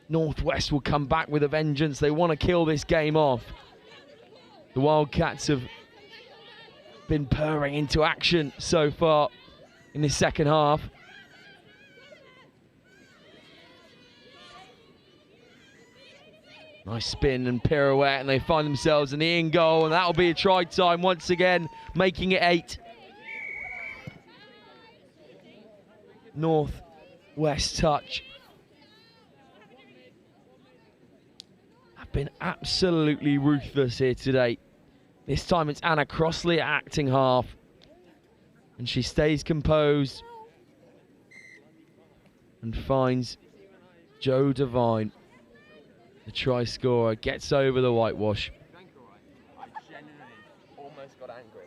Speaker 16: Northwest will come back with a vengeance. They want to kill this game off. The Wildcats have been purring into action so far in the second half. Nice spin and pirouette, and they find themselves in the in goal, and that'll be a try time once again, making it 8. Northwest Touch have been absolutely ruthless here today. This time it's Anna Crossley at acting half, and she stays composed and finds Jo Devine, the try scorer, gets over the whitewash.
Speaker 14: I genuinely almost got angry.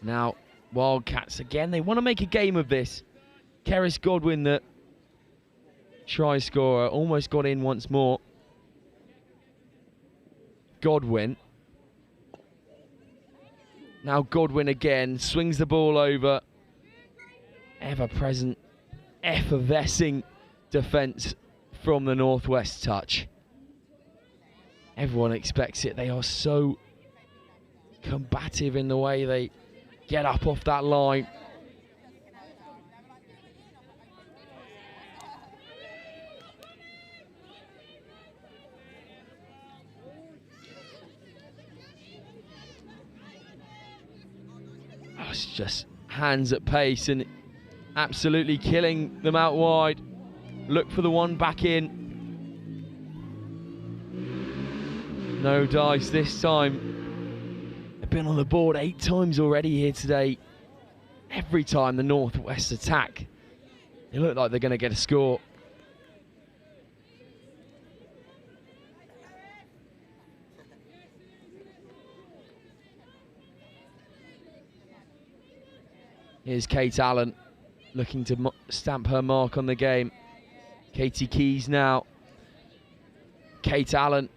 Speaker 16: Now, Wildcats again, they want to make a game of this. Keris Godwin, the try scorer, almost got in once more. Godwin. Now Godwin again, swings the ball over. Ever-present, effervescing defence from the Northwest Touch. Everyone expects it. They are so combative in the way they get up off that line. It's just hands at pace and absolutely killing them out wide. Look for the one back in. No dice this time. They've been on the board 8 times already here today. Every time the Northwest attack, they look like they're going to get a score. Here's Kate Allen looking to stamp her mark on the game. Katie Keys now. Kate Allen.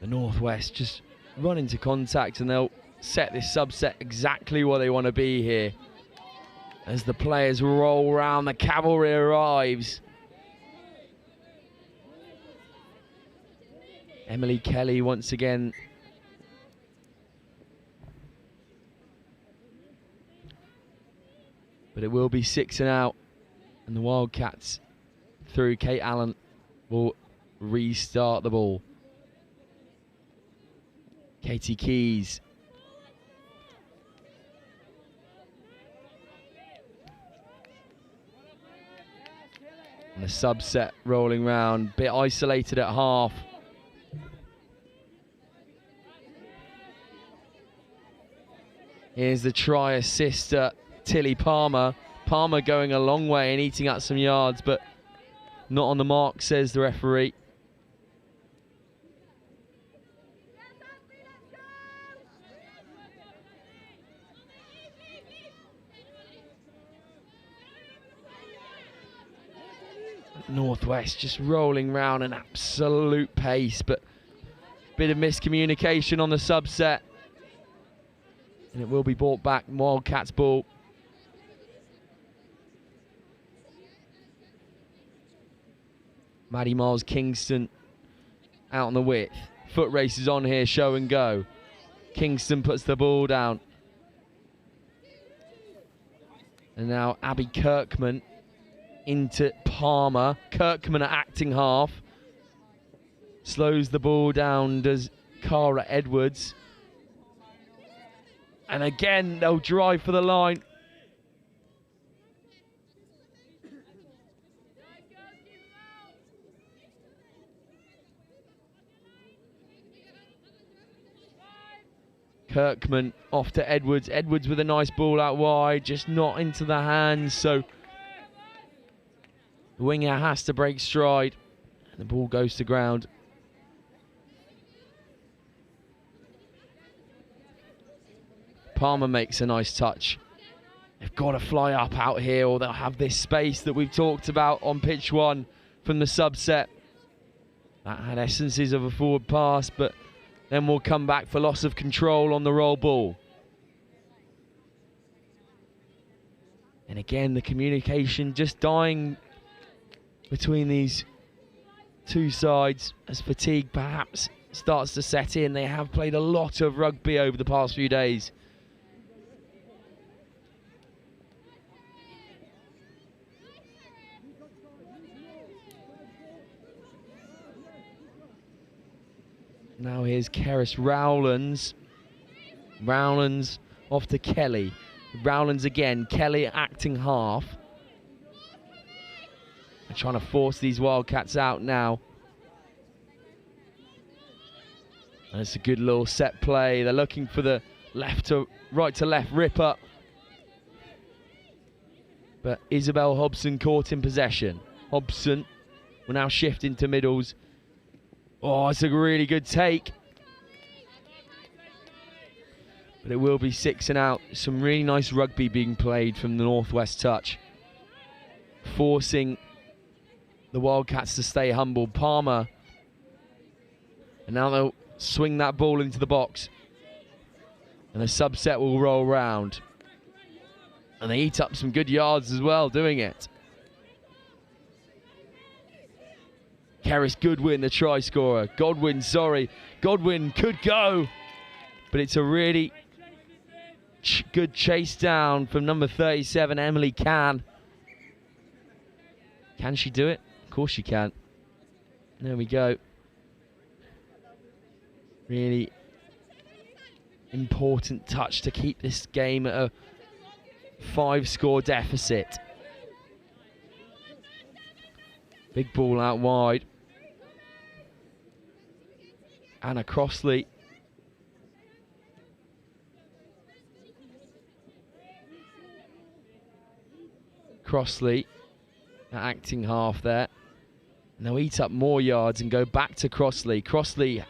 Speaker 16: The Northwest just run into contact and they'll set this subset exactly where they want to be here. As the players roll round, the cavalry arrives. Emily Kelly once again. But it will be 6 and out. And the Wildcats, through Kate Allen, will restart the ball. Katie Keys. And the subset rolling round, bit isolated at half. Here's the try assist, Tilly Palmer. Palmer going a long way and eating up some yards, but not on the mark, says the referee. Northwest just rolling round an absolute pace, but bit of miscommunication on the subset. And it will be brought back, Wildcats ball. Maddie Miles Kingston out on the width. Foot races on here, show and go. Kingston puts the ball down. And now Abby Kirkman into Palmer. Kirkman at acting half. Slows the ball down, does Cara Edwards. And again, they'll drive for the line. Kirkman off to Edwards. Edwards with a nice ball out wide, just not into the hands, so the winger has to break stride, and the ball goes to ground. Palmer makes a nice touch. They've got to fly up out here, or they'll have this space that we've talked about on pitch one from the subset. That had essences of a forward pass, but then we'll come back for loss of control on the roll ball. And again, the communication just dying between these two sides as fatigue perhaps starts to set in. They have played a lot of rugby over the past few days. Now here's Keris Rowlands. Rowlands off to Kelly. Rowlands again. Kelly acting half. They're trying to force these Wildcats out now. And it's a good little set play. They're looking for the right to left rip up. But Isabel Hobson caught in possession. Hobson will now shift into middles. Oh, it's a really good take. But it will be 6 and out. Some really nice rugby being played from the Northwest touch. Forcing the Wildcats to stay humble. Palmer. And now they'll swing that ball into the box. And the subset will roll round. And they eat up some good yards as well doing it. Keris Goodwin, the try scorer. Godwin could go. But it's a really good chase down from number 37, Emily Can. Can she do it? Of course she can. There we go. Really important touch to keep this game at a 5-score deficit. Big ball out wide. Anna Crossley. Crossley acting half there. And they'll eat up more yards and go back to Crossley. Crossley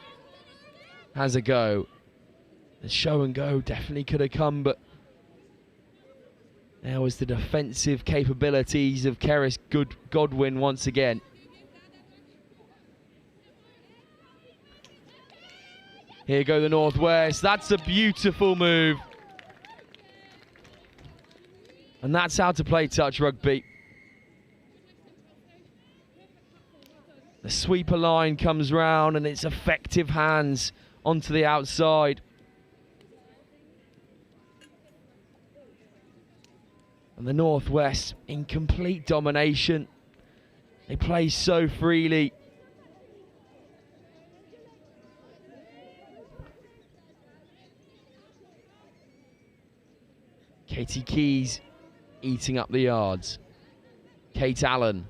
Speaker 16: has a go. The show and go definitely could have come, but there was the defensive capabilities of Keris Godwin once again. Here go the Northwest. That's a beautiful move. And that's how to play touch rugby. The sweeper line comes round and it's effective hands onto the outside. And the Northwest in complete domination. They play so freely. Katie Keys eating up the yards. Kate Allen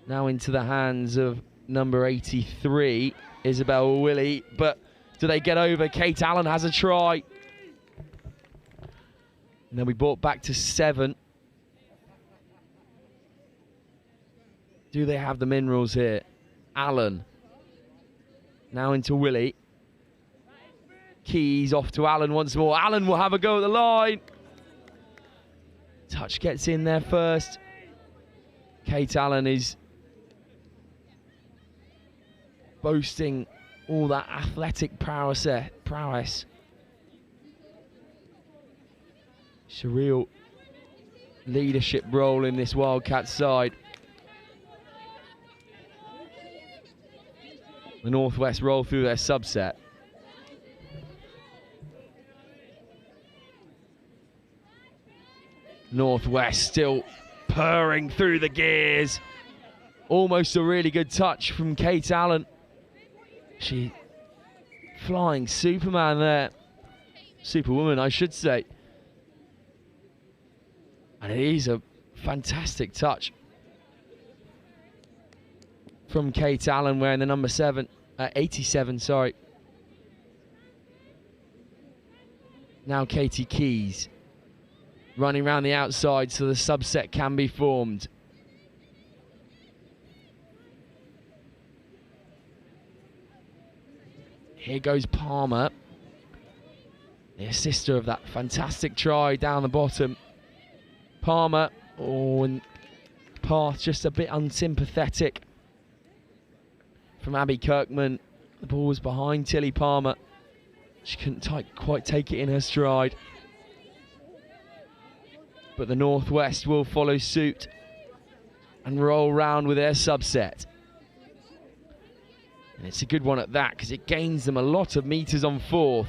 Speaker 16: now into the hands of number 83, Isabel Willie. But do they get over? Kate Allen has a try. And then we brought back to 7. Do they have the minerals here? Allen. Now into Willie. Keys off to Allen once more. Allen will have a go at the line. Touch gets in there first. Kate Allen is boasting all that athletic prowess. It's a real leadership role in this Wildcats side. The Northwest roll through their subset. Northwest still purring through the gears. Almost a really good touch from Kate Allen. She flying Superman there. Superwoman, I should say. And it is a fantastic touch from Kate Allen, wearing the number 87, sorry. Now Katie Keys running around the outside so the subset can be formed. Here goes Palmer, the assister of that fantastic try down the bottom. Palmer, and path just a bit unsympathetic from Abby Kirkman. The ball was behind Tilly Palmer. She couldn't quite take it in her stride. But the Northwest will follow suit and roll round with their subset. And it's a good one at that, because it gains them a lot of meters on fourth.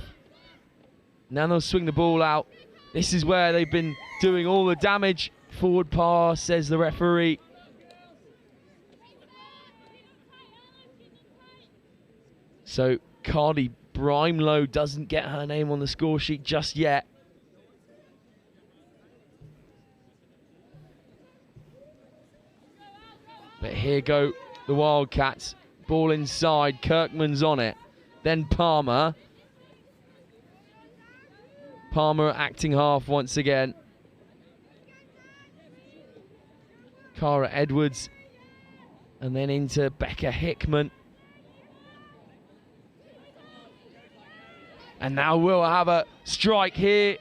Speaker 16: Now they'll swing the ball out. This is where they've been doing all the damage. Forward pass, says the referee. So Carly Brimelow doesn't get her name on the score sheet just yet. But here go the Wildcats. Ball inside, Kirkman's on it. Then Palmer. Palmer acting half once again. Cara Edwards. And then into Becca Hickman. And now we'll have a strike here.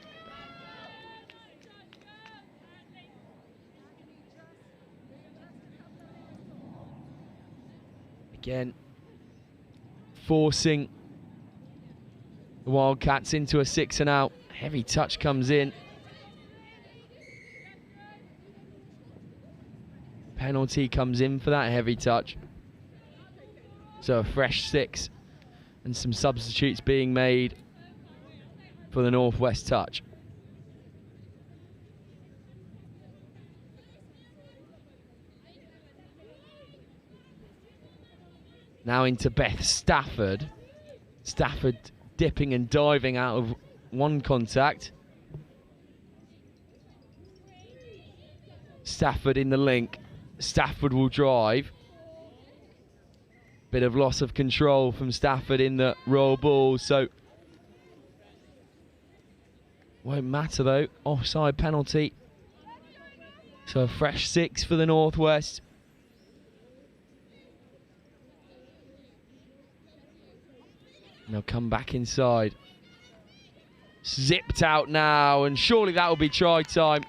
Speaker 16: Again, forcing the Wildcats into a 6 and out. Heavy touch comes in. Penalty comes in for that heavy touch. So a fresh 6 and some substitutes being made for the Northwest touch. Now into Beth Stafford. Stafford dipping and diving out of one contact. Stafford in the link. Stafford will drive. Bit of loss of control from Stafford in the roll ball, so won't matter though. Offside penalty. So a fresh 6 for the Northwest. And they'll come back inside. Zipped out now, and surely that will be try time.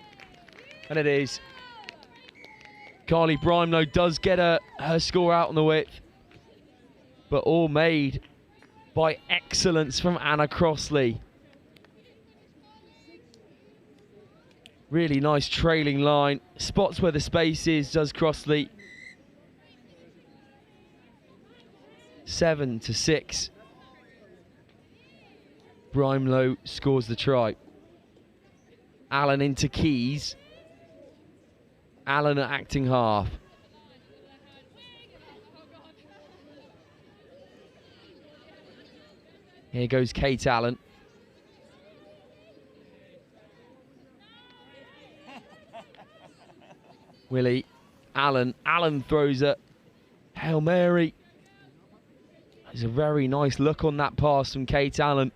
Speaker 16: And it is. Carly Brimelow does get her score out on the width. But all made by excellence from Anna Crossley. Really nice trailing line. Spots where the space is, does Crossley. 7-6. Brimelow scores the try. Allen into Keys. Allen at acting half. Here goes Kate Allen. Willie. Allen. Allen throws it. Hail Mary. There's a very nice look on that pass from Kate Allen.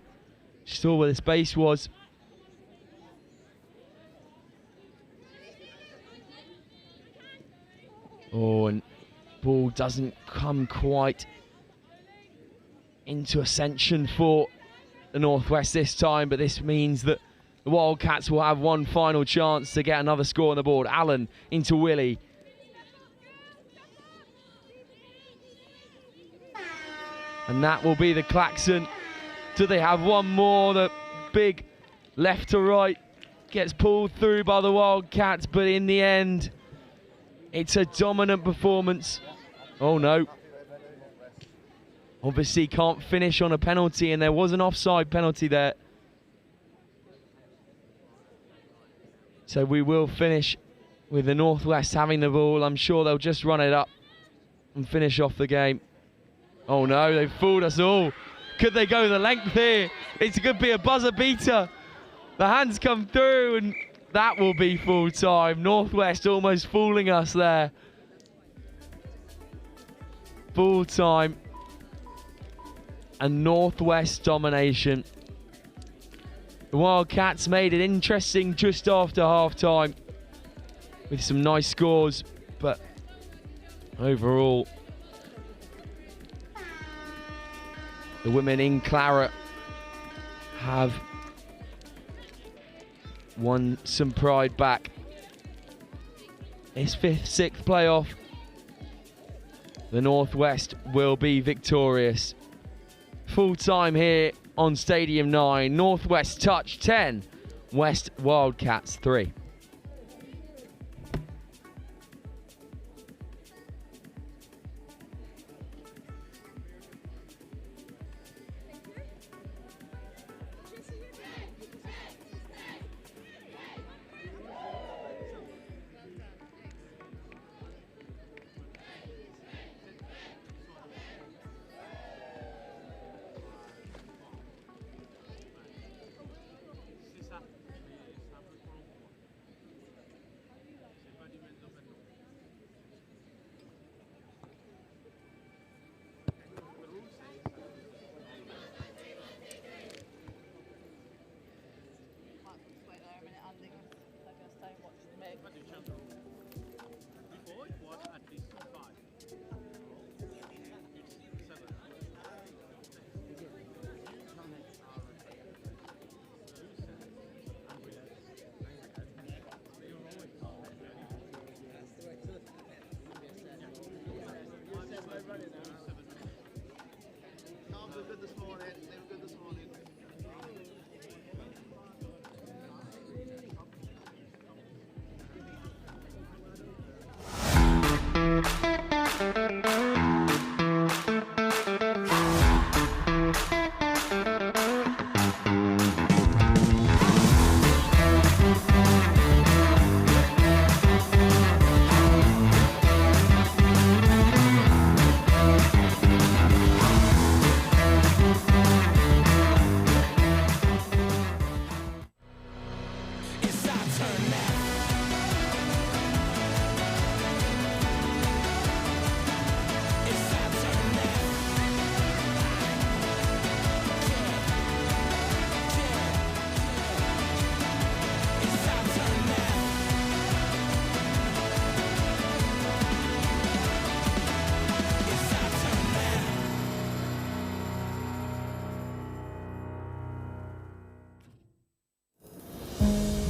Speaker 16: She saw where the space was. Oh, and ball doesn't come quite into ascension for the Northwest this time, but this means that the Wildcats will have one final chance to get another score on the board. Allen into Willie. And that will be the klaxon. Do they have one more? The big left to right gets pulled through by the Wildcats, but in the end, it's a dominant performance. Oh no. Obviously can't finish on a penalty, and there was an offside penalty there. So we will finish with the Northwest having the ball. I'm sure they'll just run it up and finish off the game. Oh no, they've fooled us all. Could they go the length here? It could be a buzzer beater. The hands come through and that will be full time. Northwest almost fooling us there. Full time. And Northwest domination. The Wildcats made it interesting just after half time with some nice scores, but overall the women in claret have won some pride back. It's 5th, 6th playoff. The Northwest will be victorious. Full time here on Stadium 9. Northwest touch 10, West Wildcats 3.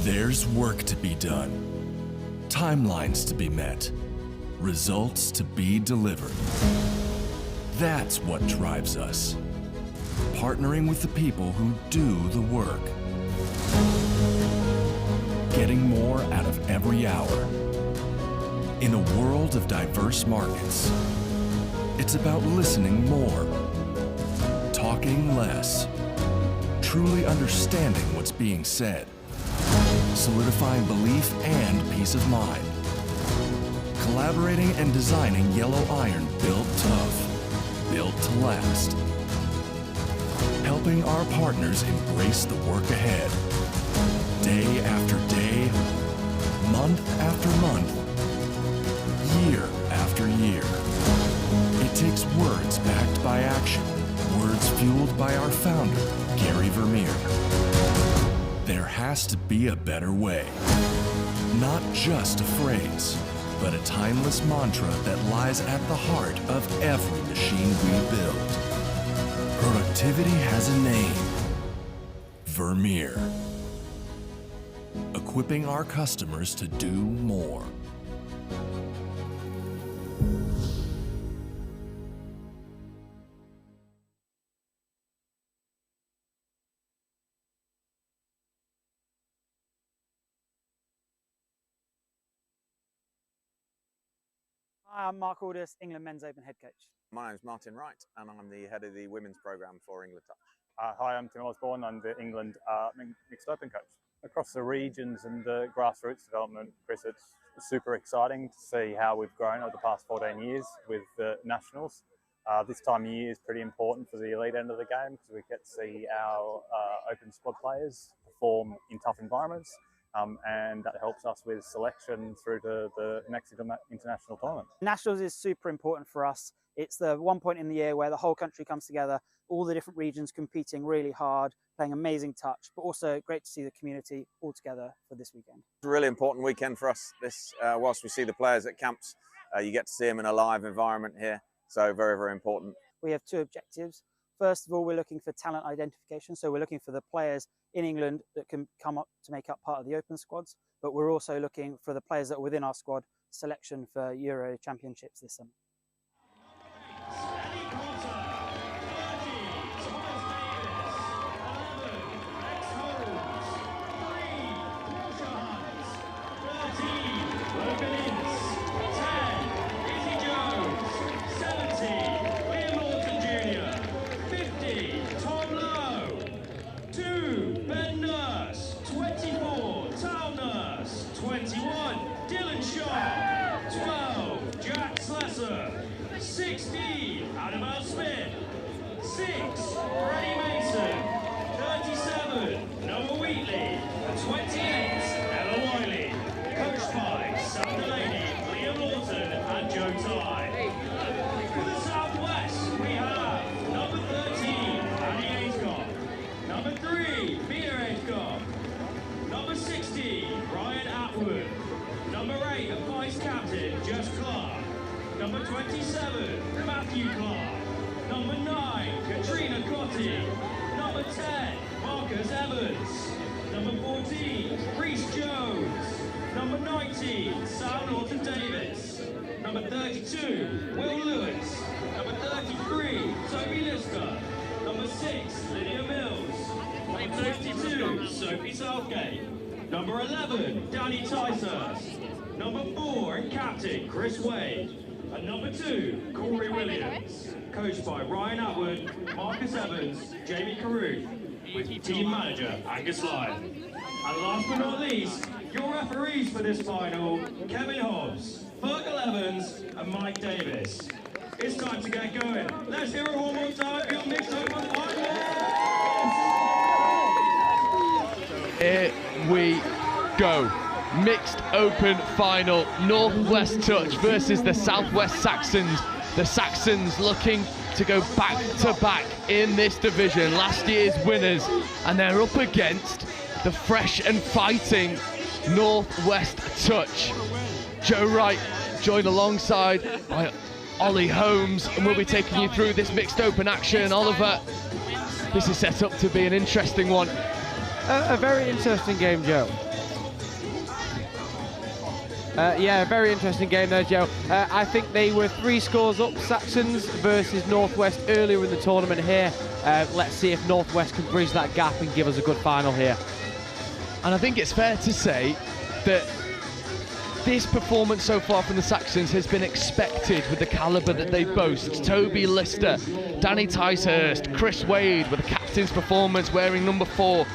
Speaker 1: There's work to be done, timelines to be met, results to be delivered. That's what drives us. Partnering with the people who do the work. Getting more out of every hour. In a world of diverse markets, it's about listening more, talking less, truly understanding what's being said, solidifying belief and peace of mind, collaborating and designing yellow iron built tough, built to last, helping our partners embrace the work ahead, day after day, month after month, year after year. It takes words backed by action, words fueled by our founder, Gary Vermeier. There has to be a better way. Not just a phrase, but a timeless mantra that lies at the heart of every machine we build. Productivity has a name. Vermeer. Equipping our customers to do more.
Speaker 2: I'm Mark Aldous, England Men's Open head coach.
Speaker 3: My name's Martin Wright, and I'm the head of the women's programme for England Touch.
Speaker 4: Hi, I'm Tim Osborne. I'm the England Mixed Open coach. Across the regions and the grassroots development, Chris, it's super exciting to see how we've grown over the past 14 years with the nationals. This time of year is pretty important for the elite end of the game because we get to see our open squad players perform in tough environments, and that helps us with selection through to the next international tournament.
Speaker 2: Nationals is super important for us. It's the one point in the year where the whole country comes together, all the different regions competing really hard, playing amazing touch, but also great to see the community all together for this weekend.
Speaker 3: It's a really important weekend for us. This, whilst we see the players at camps, you get to see them in a live environment here. So very, very important.
Speaker 2: We have two objectives. First of all, we're looking for talent identification. So we're looking for the players in England that can come up to make up part of the open squads, but we're also looking for the players that are within our squad selection for Euro Championships this summer.
Speaker 17: Number 27, Matthew Clark. Number 9, Katrina Cotty. Number 10, Marcus Evans. Number 14, Reece Jones. Number 19, Sam Norton-Davis. Number 32, Will Lewis. Number 33, Toby Lister. Number 6, Lydia Mills. Number 32, Sophie Southgate. Number 11, Danny Ticehurst. Number 4, and captain, Chris Wade. And number 2, Corey Williams. Coached by Ryan Atwood, Marcus Evans, Jamie Carew, with team manager, Angus Lyon. And last but not least, your referees for this final, Kevin Hobbs, Fergal Evans, and Mike Davis. It's time to get going. Let's hear it one more time for your mixed open final.
Speaker 16: Here we go. Mixed open final, Northwest Touch versus the Southwest Saxons. The Saxons looking to go back to back in this division, last year's winners, and they're up against the fresh and fighting Northwest Touch. Joe Wright joined alongside by Ollie Holmes, and we'll be taking you through this mixed open action. Oliver, this is set up to be an interesting one.
Speaker 18: A very interesting game, Joe. Yeah, a very interesting game there, Joe. I think they were 3 scores up, Saxons versus Northwest earlier in the tournament here. Let's see if Northwest can bridge that gap and give us a good final here.
Speaker 16: And I think it's fair to say that this performance so far from the Saxons has been expected with the calibre that they boast. Toby Lister, Danny Ticehurst, Chris Wade with the captain's performance wearing number 4.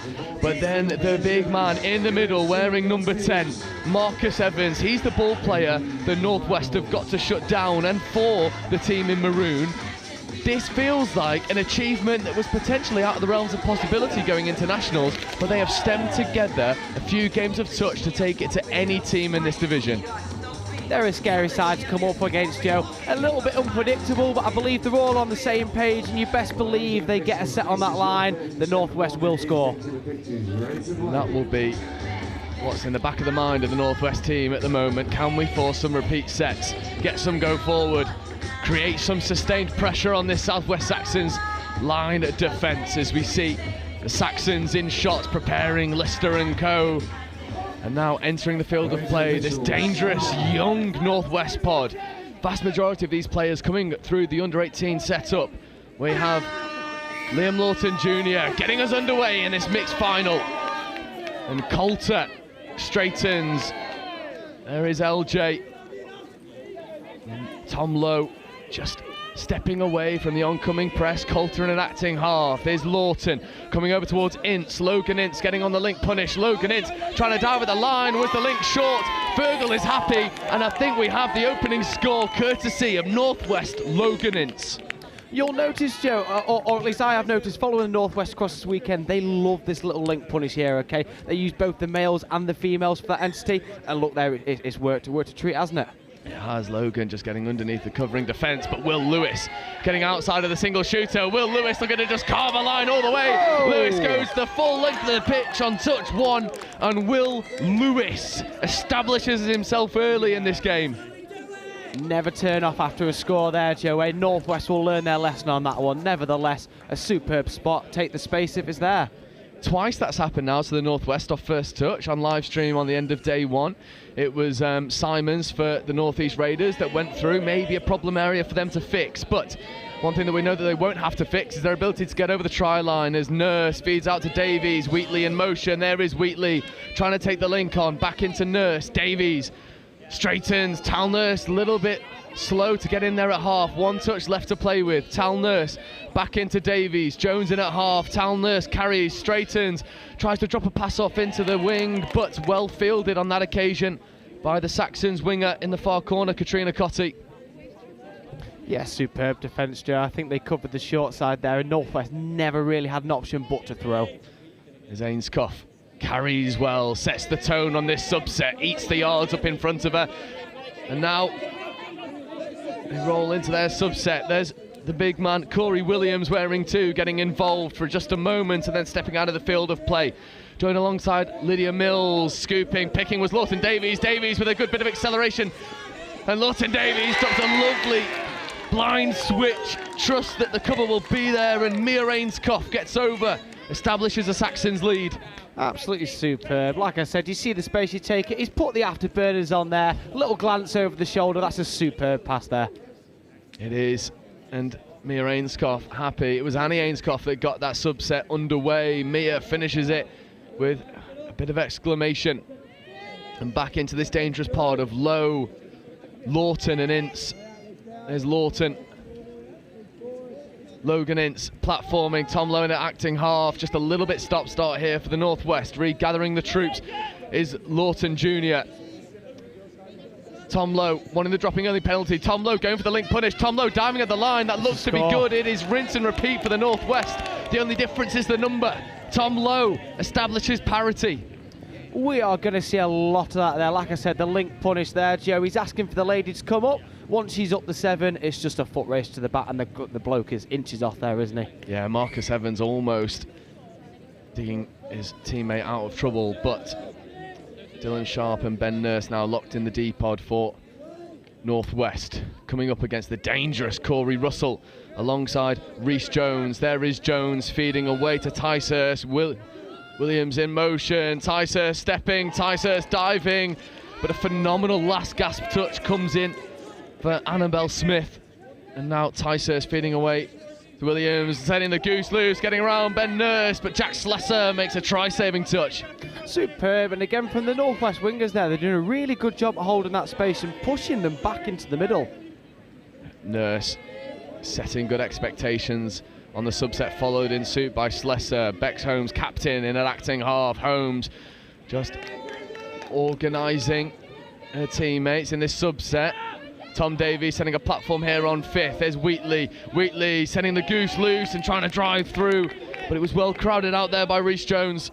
Speaker 16: But then the big man in the middle wearing number 10, Marcus Evans. He's the ball player the Northwest have got to shut down, and for the team in maroon, this feels like an achievement that was potentially out of the realms of possibility going into nationals, but they have stemmed together a few games of touch to take it to any team in this division.
Speaker 18: They're a scary side to come up against, Joe. A little bit unpredictable, but I believe they're all on the same page, and you best believe they get a set on that line, the Northwest will score.
Speaker 16: That will be what's in the back of the mind of the Northwest team at the moment. Can we force some repeat sets, get some go forward, create some sustained pressure on this Southwest Saxons line of defence as we see the Saxons in shots preparing Lister and co. And now entering the field of play, this dangerous young Northwest pod. Vast majority of these players coming through the under-18 setup. We have Liam Lawton Jr. getting us underway in this mixed final. And Coulter straightens. There is LJ. Tom Lowe just stepping away from the oncoming press. Coulter in an acting half. There's Lawton coming over towards Ince. Logan Ince getting on the link punish. Logan Ince trying to dive at the line. Was the link short? Fergal is happy, and I think we have the opening score courtesy of Northwest Logan Ince.
Speaker 18: You'll notice, Joe, or at least I have noticed, following the Northwest across this weekend, they love this little link punish here, okay? They use both the males and the females for that entity, and look there, it's worked a treat, hasn't it?
Speaker 16: It has. Logan just getting underneath the covering defence, but Will Lewis getting outside of the single shooter. Will Lewis looking to just carve a line all the way.
Speaker 18: Oh.
Speaker 16: Lewis goes the full length of the pitch on touch one, and Will Lewis establishes himself early in this game.
Speaker 18: Never turn off after a score there, Joe. Northwest will learn their lesson on that one. Nevertheless, a superb spot. Take the space if it's there.
Speaker 16: Twice that's happened now to the Northwest off first touch on live stream on the end of day one. It was Simons for the Northeast Raiders that went through. Maybe a problem area for them to fix, but one thing that we know that they won't have to fix is their ability to get over the try line as Nurse feeds out to Davies. Wheatley in motion. There is Wheatley trying to take the link on. Back into Nurse. Davies straightens. Tal Nurse a little bit slow to get in there at half. One touch left to play with. Tal Nurse back into Davies. Jones in at half. Tal Nurse carries, straightens, tries to drop a pass off into the wing, but well fielded on that occasion by the Saxons winger in the far corner, Katrina Cotty.
Speaker 18: Yeah, superb defence, Joe. I think they covered the short side there, and Northwest never really had an option but to throw.
Speaker 16: As Ainscough carries well, sets the tone on this subset, eats the yards up in front of her, and now they roll into their subset. There's the big man, Corey Williams, wearing 2, getting involved for just a moment and then stepping out of the field of play. Joined alongside Lydia Mills, scooping, picking was Lawton Davies. Davies with a good bit of acceleration. And Lawton Davies drops a lovely blind switch. Trust that the cover will be there, and Mia Ainscough gets over, establishes the Saxons lead.
Speaker 18: Absolutely superb. Like I said, you see the space you take it. He's put the afterburners on there. Little glance over the shoulder. That's a superb pass there.
Speaker 16: It is. And Mia Ainscough happy. It was Annie Ainscough that got that subset underway. Mia finishes it with a bit of exclamation. And back into this dangerous part of Lowe, Lawton and Ince. There's Lawton. Logan Ince platforming. Tom Lowe in at acting half. Just a little bit stop-start here for the Northwest. Regathering the troops is Lawton Jr. Tom Lowe wanting the dropping early penalty. Tom Lowe going for the link punish. Tom Lowe diving at the line. That looks to be good. It is rinse and repeat for the Northwest. The only difference is the number. Tom Lowe establishes parity.
Speaker 18: We are going to see a lot of that there. Like I said, the link punish there, Joe. He's asking for the lady to come up. Once she's up the 7, it's just a foot race to the bat, and the bloke is inches off there, isn't he?
Speaker 16: Yeah, Marcus Evans almost digging his teammate out of trouble, but Dylan Sharp and Ben Nurse now locked in the D-pod for Northwest, coming up against the dangerous Corey Russell alongside Reece Jones. There is Jones feeding away to Ticehurst. Williams in motion. Ticehurst stepping, Ticehurst diving, but a phenomenal last gasp touch comes in for Annabelle Smith. And now Ticehurst feeding away to Williams, sending the goose loose, getting around Ben Nurse, but Jack Slesser makes a try-saving touch.
Speaker 18: Superb, and again from the Northwest wingers there, they're doing a really good job of holding that space and pushing them back into the middle.
Speaker 16: Nurse setting good expectations on the subset, followed in suit by Slesser. Bex Holmes captain in an acting half. Holmes just organising her teammates in this subset. Tom Davies setting a platform here on 5th. There's Wheatley. Wheatley sending the goose loose and trying to drive through, but it was well crowded out there by Reece Jones.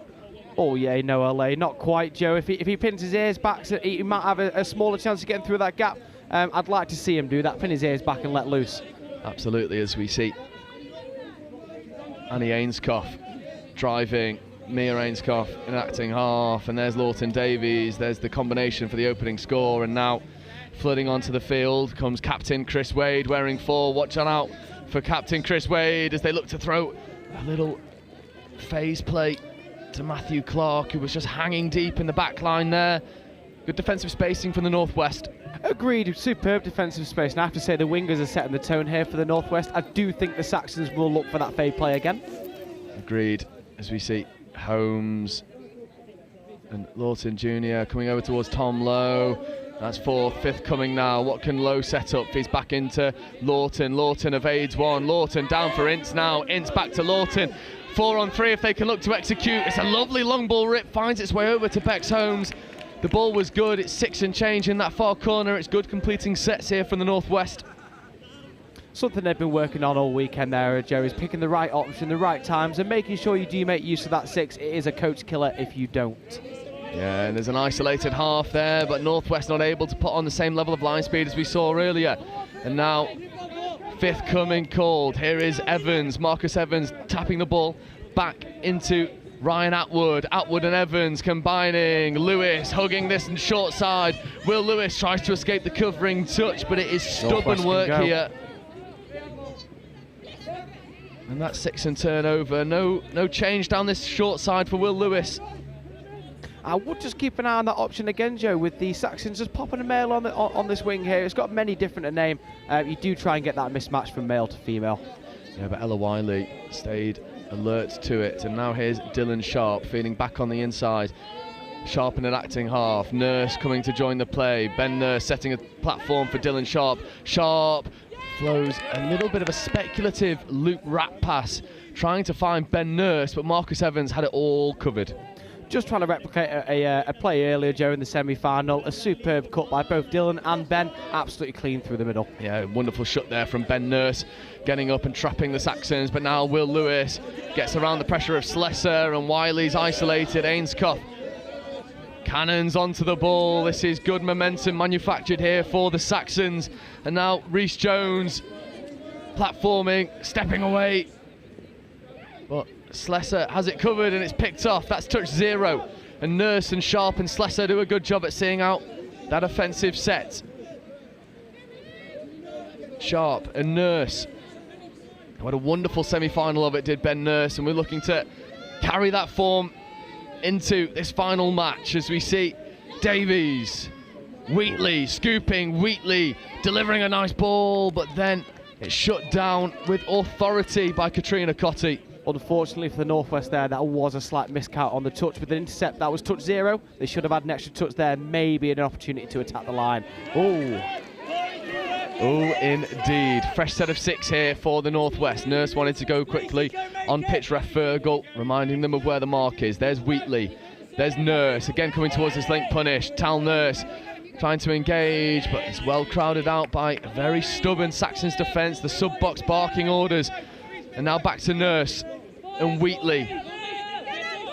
Speaker 18: Oh yeah, no LA, not quite, Joe. If he pins his ears back, he might have a smaller chance of getting through that gap. I'd like to see him do that, pin his ears back and let loose.
Speaker 16: Absolutely, as we see Annie Ainscough driving, Mia Ainscough in an acting half, and there's Lawton Davies. There's the combination for the opening score, and now flooding onto the field comes captain Chris Wade wearing 4. Watch out for captain Chris Wade as they look to throw a little phase play to Matthew Clark, who was just hanging deep in the back line there. Good defensive spacing from the Northwest.
Speaker 18: Agreed, superb defensive space. And I have to say the wingers are setting the tone here for the Northwest. I do think the Saxons will look for that fade play again.
Speaker 16: Agreed, as we see Holmes and Lawton Jr. coming over towards Tom Lowe. That's fourth, fifth coming now. What can Lowe set up? He's back into Lawton. Lawton evades one. Lawton down for Ince now. Ince back to Lawton. 4 on 3 if they can look to execute. It's a lovely long ball rip. Finds its way over to Bexholmes. The ball was good. It's 6 and change in that far corner. It's good completing sets here from the Northwest.
Speaker 18: Something they've been working on all weekend there, Joe, is picking the right option, the right times, and making sure you do make use of that 6. It is a coach killer if you don't.
Speaker 16: Yeah, and there's an isolated half there, but Northwest not able to put on the same level of line speed as we saw earlier. And now, fifth coming called. Here is Evans, Marcus Evans tapping the ball back into Ryan Atwood. Atwood and Evans combining. Lewis hugging this and short side. Will Lewis tries to escape the covering touch, but it is stubborn work here. And that's 6 and turnover. No change down this short side for Will Lewis.
Speaker 18: I would just keep an eye on that option again, Joe, with the Saxons just popping a male on this wing here. It's got many different names. You do try and get that mismatch from male to female.
Speaker 16: Yeah, but Ella Wiley stayed alert to it. And now here's Dylan Sharp feeding back on the inside. Sharp in an acting half. Nurse coming to join the play. Ben Nurse setting a platform for Dylan Sharp. Sharp flows a little bit of a speculative loop wrap pass, trying to find Ben Nurse, but Marcus Evans had it all covered.
Speaker 18: Just trying to replicate a play earlier, Joe, in the semi-final. A superb cut by both Dylan and Ben. Absolutely clean through the middle.
Speaker 16: Yeah, wonderful shot there from Ben Nurse, getting up and trapping the Saxons. But now Will Lewis gets around the pressure of Slesser, and Wiley's isolated. Ainscough cannons onto the ball. This is good momentum manufactured here for the Saxons. And now Rhys Jones platforming, stepping away. But Slesser has it covered and it's picked off. That's touch 0. And Nurse and Sharp and Slesser do a good job at seeing out that offensive set. Sharp and Nurse. What a wonderful semi-final of it did Ben Nurse, and we're looking to carry that form into this final match as we see Davies, Wheatley scooping, Wheatley delivering a nice ball, but then it's shut down with authority by Katrina Cotty.
Speaker 18: Unfortunately for the Northwest there, that was a slight miscount on the touch with an intercept. That was touch 0. They should have had an extra touch there, maybe an opportunity to attack the line.
Speaker 16: Oh, indeed. Fresh set of 6 here for the Northwest. Nurse wanted to go quickly. On pitch ref Fergal, reminding them of where the mark is. There's Wheatley. There's Nurse, again coming towards this link punish. Tal Nurse trying to engage, but it's well crowded out by a very stubborn Saxons defence. The sub-box barking orders. And now back to Nurse and Wheatley.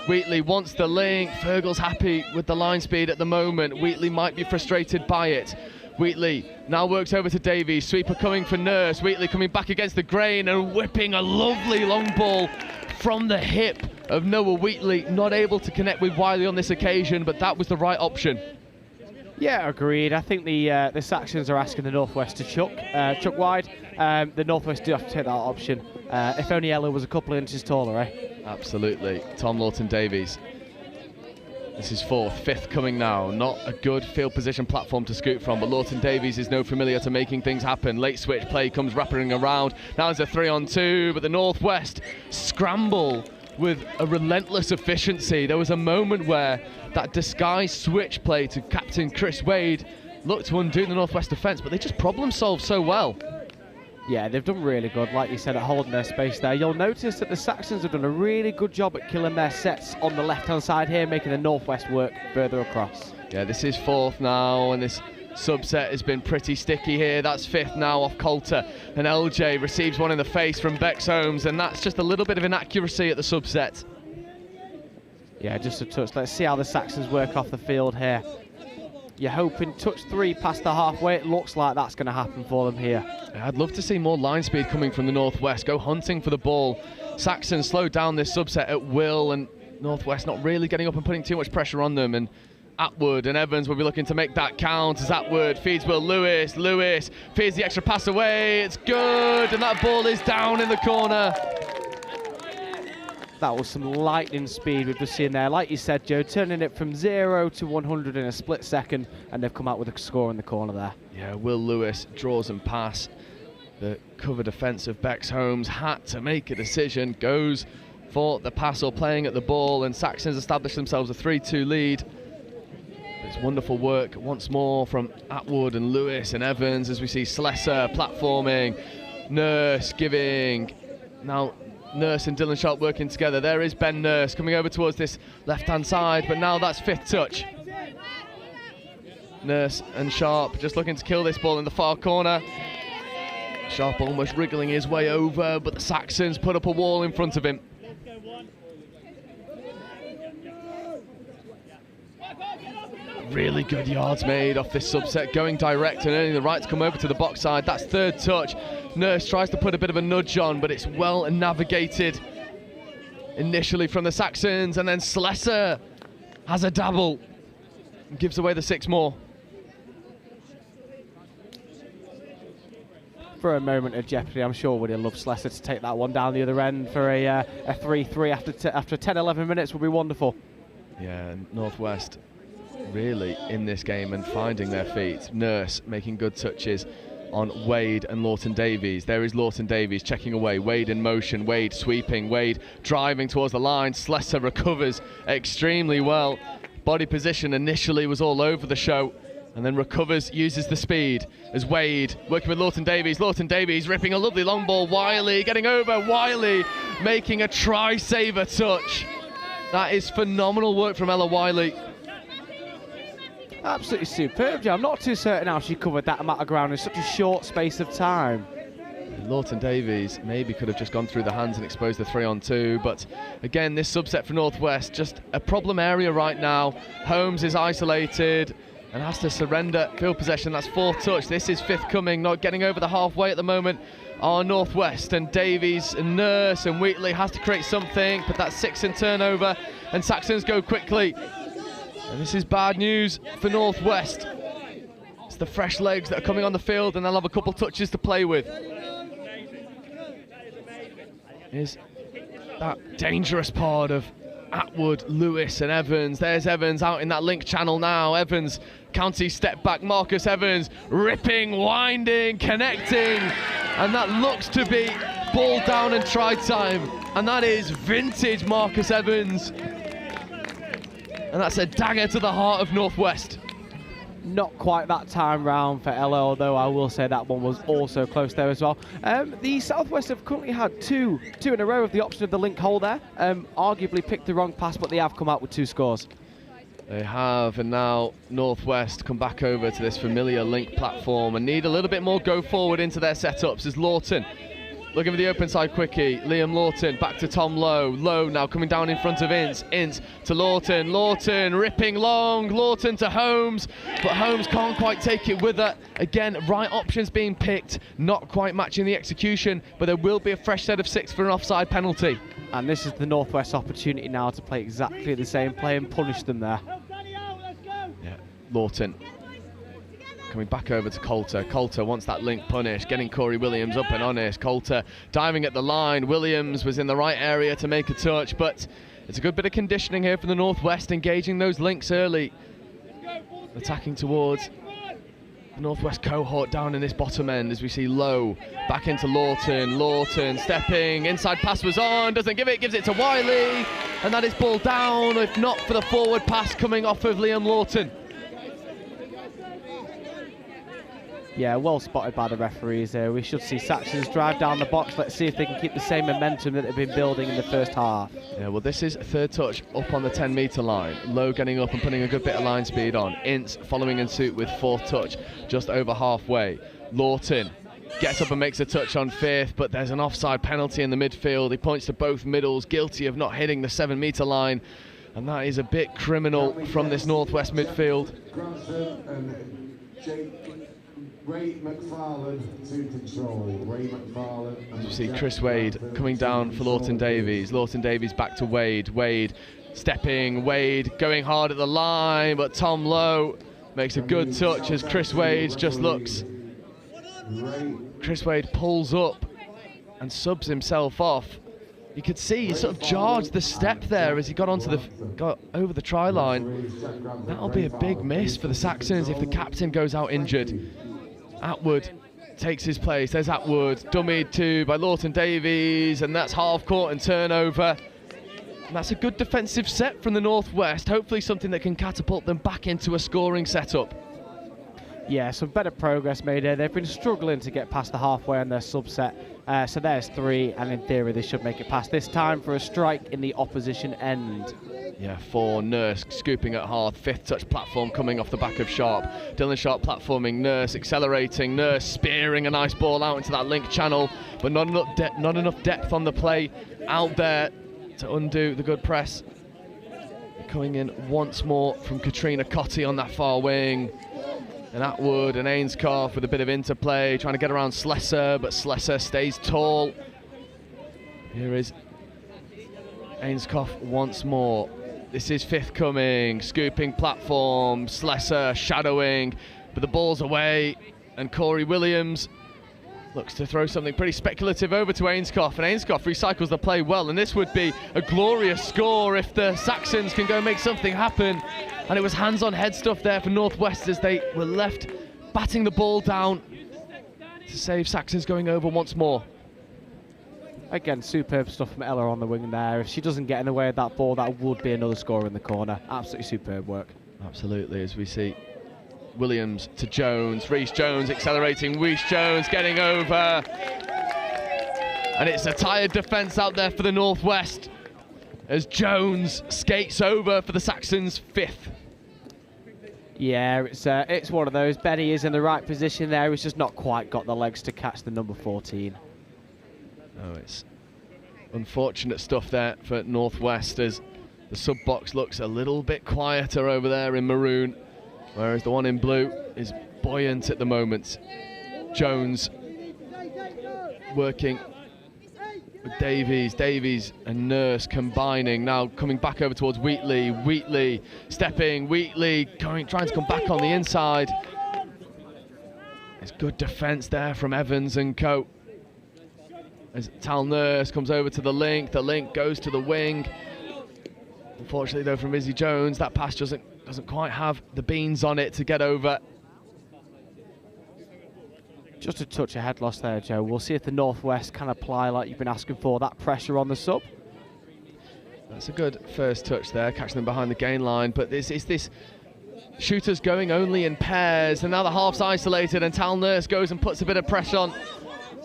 Speaker 16: Wheatley wants the link. Fergal's happy with the line speed at the moment. Wheatley might be frustrated by it. Wheatley now works over to Davies. Sweeper coming for Nurse. Wheatley coming back against the grain and whipping a lovely long ball from the hip of Noah Wheatley. Not able to connect with Wiley on this occasion, but that was the right option.
Speaker 18: Yeah, agreed. I think the Saxons are asking the Northwest to chuck wide. The Northwest do have to take that option. If only Ella was a couple of inches taller, eh?
Speaker 16: Absolutely. Tom Lawton-Davies. This is 4th, 5th coming now. Not a good field position platform to scoot from, but Lawton-Davies is no familiar to making things happen. Late switch play comes wrapping around. Now it's a 3-on-2, but the Northwest scramble with a relentless efficiency. There was a moment where that disguised switch play to captain Chris Wade looked to undo the Northwest defence, but they just problem solved so well.
Speaker 18: Yeah, they've done really good, like you said, at holding their space there. You'll notice that the Saxons have done a really good job at killing their sets on the left-hand side here, making the Northwest work further across.
Speaker 16: Yeah, this is 4th now, and this subset has been pretty sticky here. That's 5th now off Coulter, and LJ receives one in the face from Bexholmes, and that's just a little bit of inaccuracy at the subset.
Speaker 18: Yeah, just a touch. Let's see how the Saxons work off the field here. You're hoping touch 3 past the halfway. It looks like that's going to happen for them here.
Speaker 16: I'd love to see more line speed coming from the Northwest. Go hunting for the ball. Saxons slow down this subset at will, and Northwest not really getting up and putting too much pressure on them. And Atwood and Evans will be looking to make that count as Atwood feeds Will Lewis. Lewis feeds the extra pass away. It's good, and that ball is down in the corner.
Speaker 18: That was some lightning speed we've just seen there. Like you said, Joe, turning it from 0 to 100 in a split second, and they've come out with a score in the corner there.
Speaker 16: Yeah, Will Lewis draws and pass. The cover defence of Bexholmes had to make a decision, goes for the pass or playing at the ball, and Saxons establish themselves a 3-2 lead. It's It's wonderful work once more from Atwood and Lewis and Evans as we see Slesser platforming, Nurse giving. Now Nurse and Dylan Sharp working together. There is Ben Nurse coming over towards this left-hand side, but now that's fifth touch. Nurse and Sharp just looking to kill this ball in the far corner. Sharp almost wriggling his way over, but the Saxons put up a wall in front of him. Really good yards made off this subset, going direct and earning the right to come over to the box side. That's third touch. Nurse tries to put a bit of a nudge on, but it's well navigated initially from the Saxons, and then Slesser has a dabble and gives away the 6 more.
Speaker 18: For a moment of jeopardy, I'm sure would have loved Slesser to take that one down the other end for a 3-3 after 10-11 minutes would be wonderful.
Speaker 16: Yeah, Northwest really in this game and finding their feet. Nurse making good touches on Wade and Lawton Davies. There is Lawton Davies checking away. Wade in motion. Wade sweeping. Wade driving towards the line. Slesser recovers extremely well. Body position initially was all over the show, and then recovers, uses the speed as Wade working with Lawton Davies. Lawton Davies ripping a lovely long ball. Wiley getting over. Wiley making a try-saver touch. That is phenomenal work from Ella Wiley.
Speaker 18: Absolutely superb, Joe. I'm not too certain how she covered that amount of ground in such a short space of time.
Speaker 16: Lawton Davies maybe could have just gone through the hands and exposed the 3-on-2, but again, this subset for Northwest, just a problem area right now. Holmes is isolated and has to surrender field possession. That's 4th touch. This is 5th coming, not getting over the halfway at the moment are Northwest, and Davies and Nurse and Wheatley has to create something, but that's 6 in turnover, and Saxons go quickly. And this is bad news for Northwest. It's the fresh legs that are coming on the field, and they'll have a couple touches to play with. Is that dangerous part of Atwood, Lewis and Evans. There's Evans out in that link channel now. Evans, County step back, Marcus Evans, ripping, winding, connecting, and that looks to be ball down and try time. And that is vintage Marcus Evans. And that's a dagger to the heart of Northwest.
Speaker 18: Not quite that time round for Ella, although I will say that one was also close there as well. The Southwest have currently had two in a row of the option of the link hole there. Arguably picked the wrong pass, but they have come out with 2 scores.
Speaker 16: They have, and now Northwest come back over to this familiar link platform and need a little bit more go forward into their setups as Lawton looking for the open side quickie. Liam Lawton back to Tom Lowe. Lowe now coming down in front of Ince. Ince to Lawton. Lawton ripping long. Lawton to Holmes, but Holmes can't quite take it with her. Again, right options being picked, not quite matching the execution, but there will be a fresh set of 6 for an offside penalty.
Speaker 18: And this is the Northwest opportunity now to play exactly the same play and punish them there.
Speaker 16: Yeah, Lawton coming back over to Coulter. Coulter wants that link punished, getting Corey Williams up and honest. Coulter diving at the line. Williams was in the right area to make a touch, but it's a good bit of conditioning here for the Northwest, engaging those links early. Attacking towards the Northwest cohort down in this bottom end as we see Lowe back into Lawton. Lawton stepping, inside pass was on, doesn't give it, gives it to Wiley, and that is ball down, if not for the forward pass coming off of Liam Lawton.
Speaker 18: Yeah, well spotted by the referees there. We should see Saxons drive down the box. Let's see if they can keep the same momentum that they've been building in the first half.
Speaker 16: Yeah, well, this is 3rd touch up on the 10-metre line. Lowe getting up and putting a good bit of line speed on. Ince following in suit with 4th touch, just over halfway. Lawton gets up and makes a touch on 5th, but there's an offside penalty in the midfield. He points to both middles, guilty of not hitting the 7-metre line. And that is a bit criminal from this Northwest midfield.
Speaker 12: Ray McFarlane to control. Ray McFarlane.
Speaker 16: You see Chris Wade coming down for Lawton Davies. Lawton Davies back to Wade. Wade stepping. Wade going hard at the line, but Tom Lowe makes a good touch as Chris Wade just looks. Chris Wade pulls up and subs himself off. You could see he sort of charged the step there as he got over the try line. That'll be a big miss for the Saxons if the captain goes out injured. Atwood takes his place. There's Atwood, dummied to by Lawton Davies, and that's half court and turnover. And that's a good defensive set from the Northwest, hopefully something that can catapult them back into a scoring setup.
Speaker 18: Yeah, some better progress made here. They've been struggling to get past the halfway on their subset. So there's 3, and in theory they should make it past this time for a strike in the opposition end.
Speaker 16: Yeah, 4, Nurse scooping at Hearth, 5th touch platform coming off the back of Sharp. Dylan Sharp platforming, Nurse accelerating, Nurse spearing a nice ball out into that link channel, but not enough depth on the play out there to undo the good press. Coming in once more from Katrina Cotty on that far wing. And Atwood and Ainscough with a bit of interplay, trying to get around Slesser, but Slesser stays tall. Here is Ainscough once more. This is 5th coming, scooping platform, Slesser shadowing, but the ball's away, and Corey Williams looks to throw something pretty speculative over to Ainscough, and Ainscough recycles the play well, and this would be a glorious score if the Saxons can go make something happen. And it was hands-on head stuff there for Northwest as they were left batting the ball down to save Saxons going over once more.
Speaker 18: Again, superb stuff from Ella on the wing there. If she doesn't get in the way of that ball, that would be another score in the corner. Absolutely superb work.
Speaker 16: Absolutely, as we see Williams to Jones, Reece Jones accelerating, Reece Jones getting over. And it's a tired defence out there for the Northwest as Jones skates over for the Saxons' 5th.
Speaker 18: Yeah, it's one of those. Benny is in the right position there. He's just not quite got the legs to catch the number 14.
Speaker 16: Oh, it's unfortunate stuff there for Northwest as the sub-box looks a little bit quieter over there in maroon, whereas the one in blue is buoyant at the moment. Jones working with Davies and Nurse combining, now coming back over towards Wheatley stepping, Wheatley trying to come back on the inside. It's good defence there from Evans and co. As Tal Nurse comes over to the link goes to the wing. Unfortunately though from Izzy Jones, that pass doesn't quite have the beans on it to get over.
Speaker 18: Just a touch of head loss there, Joe. We'll see if the Northwest can apply, like you've been asking for, that pressure on the sub.
Speaker 16: That's a good first touch there, catching them behind the gain line, but this shooters going only in pairs, and now the half's isolated, and Tal Nurse goes and puts a bit of pressure on.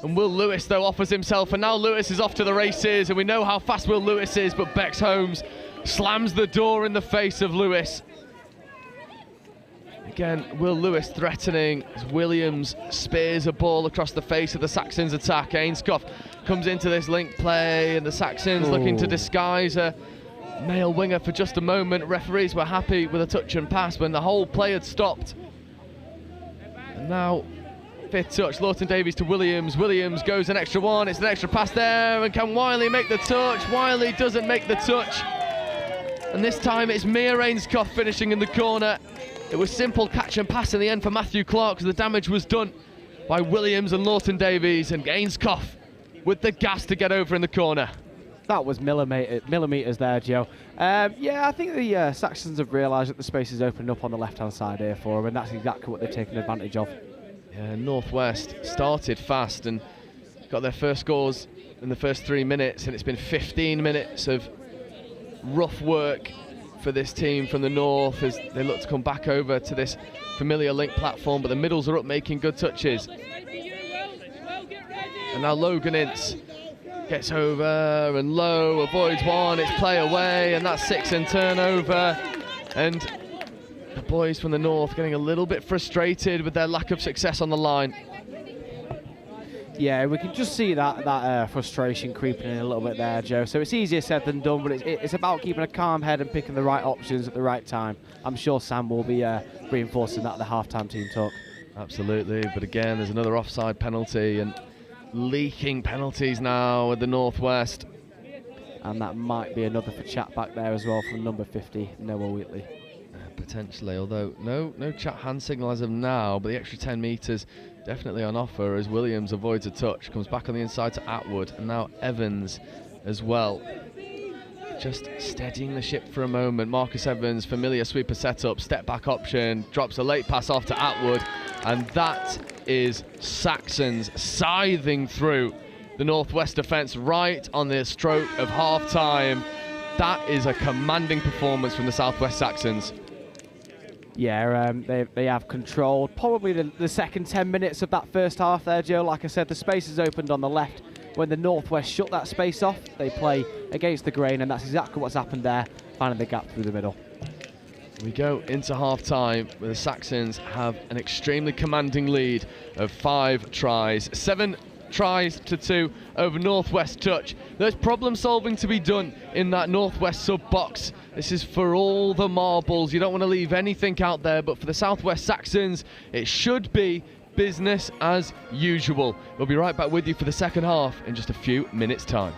Speaker 16: And Will Lewis, though, offers himself, and now Lewis is off to the races, and we know how fast Will Lewis is, but Bex Holmes slams the door in the face of Lewis. Again, Will Lewis threatening as Williams spears a ball across the face of the Saxons attack. Ainscough comes into this link play, and the Saxons looking to disguise a male winger for just a moment. Referees were happy with a touch and pass when the whole play had stopped. And now 5th touch, Lawton Davies to Williams. Williams goes an extra one, it's an extra pass there, and can Wiley make the touch? Wiley doesn't make the touch. And this time it's Mia Ainscough finishing in the corner. It was simple catch and pass in the end for Matthew Clark, because the damage was done by Williams and Lawton Davies, and Ainscough with the gas to get over in the corner.
Speaker 18: That was millimetres there, Joe. Yeah, I think the Saxons have realised that the space is opening up on the left-hand side here for them, and that's exactly what they've taken advantage of.
Speaker 16: Yeah, Northwest started fast and got their first scores in the first 3 minutes, and it's been 15 minutes of rough work for this team from the north as they look to come back over to this familiar link platform, but the middles are up making good touches. And now Logan Ince gets over, and Lowe avoids one, it's play away, and that's 6 in turnover. And the boys from the north getting a little bit frustrated with their lack of success on the line.
Speaker 18: Yeah, we can just see that frustration creeping in a little bit there, Joe. So it's easier said than done, but it's about keeping a calm head and picking the right options at the right time. I'm sure Sam will be reinforcing that at the half-time team talk.
Speaker 16: Absolutely, but again, there's another offside penalty, and leaking penalties now at the Northwest.
Speaker 18: And that might be another for chat back there as well from number 50, Noah Wheatley.
Speaker 16: Potentially, although no chat hand signal as of now, but the extra 10 metres definitely on offer as Williams avoids a touch, comes back on the inside to Atwood, and now Evans as well. Just steadying the ship for a moment. Marcus Evans, familiar sweeper setup, step back option, drops a late pass off to Atwood, and that is Saxons scything through the Northwest defence right on the stroke of half-time. That is a commanding performance from the Southwest Saxons.
Speaker 18: Yeah, they have controlled probably the second 10 minutes of that first half there, Joe. Like I said, the space is opened on the left. When the Northwest shut that space off, they play against the grain, and that's exactly what's happened there, finding the gap through the middle.
Speaker 16: We go into half-time where the Saxons have an extremely commanding lead of 5 tries. 7 tries to 2 over Northwest touch. There's problem solving to be done in that Northwest sub box. This is for all the marbles. You don't want to leave anything out there, but for the Southwest Saxons, it should be business as usual. We'll be right back with you for the second half in just a few minutes' time.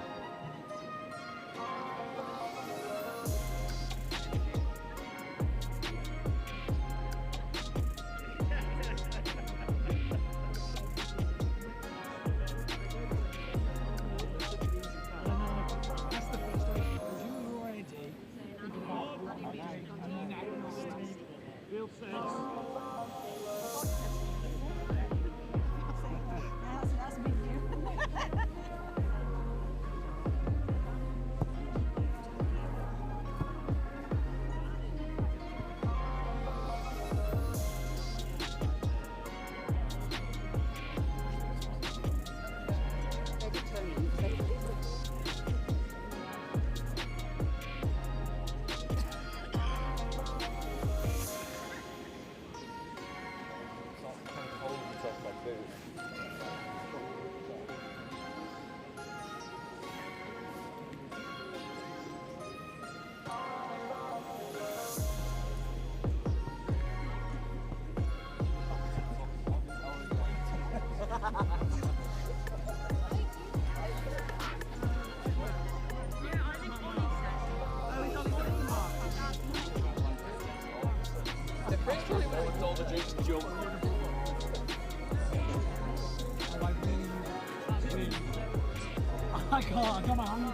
Speaker 13: I got my hand.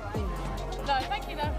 Speaker 19: No, thank you though.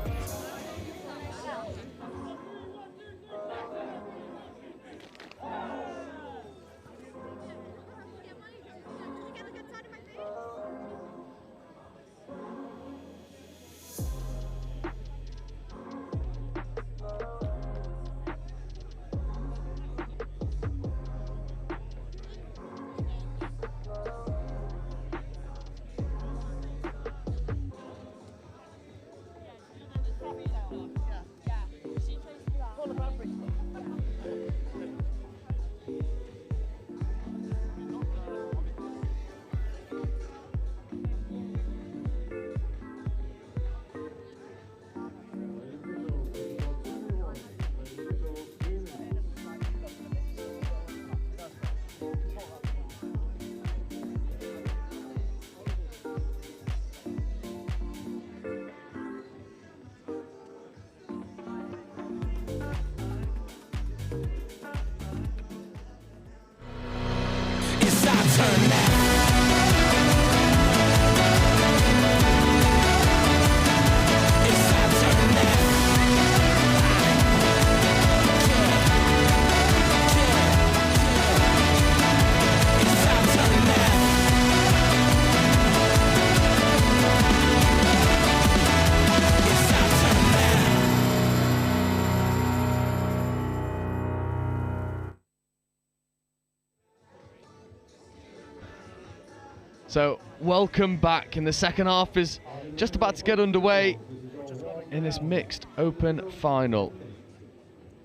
Speaker 16: So, welcome back, and the second half is just about to get underway in this mixed open final.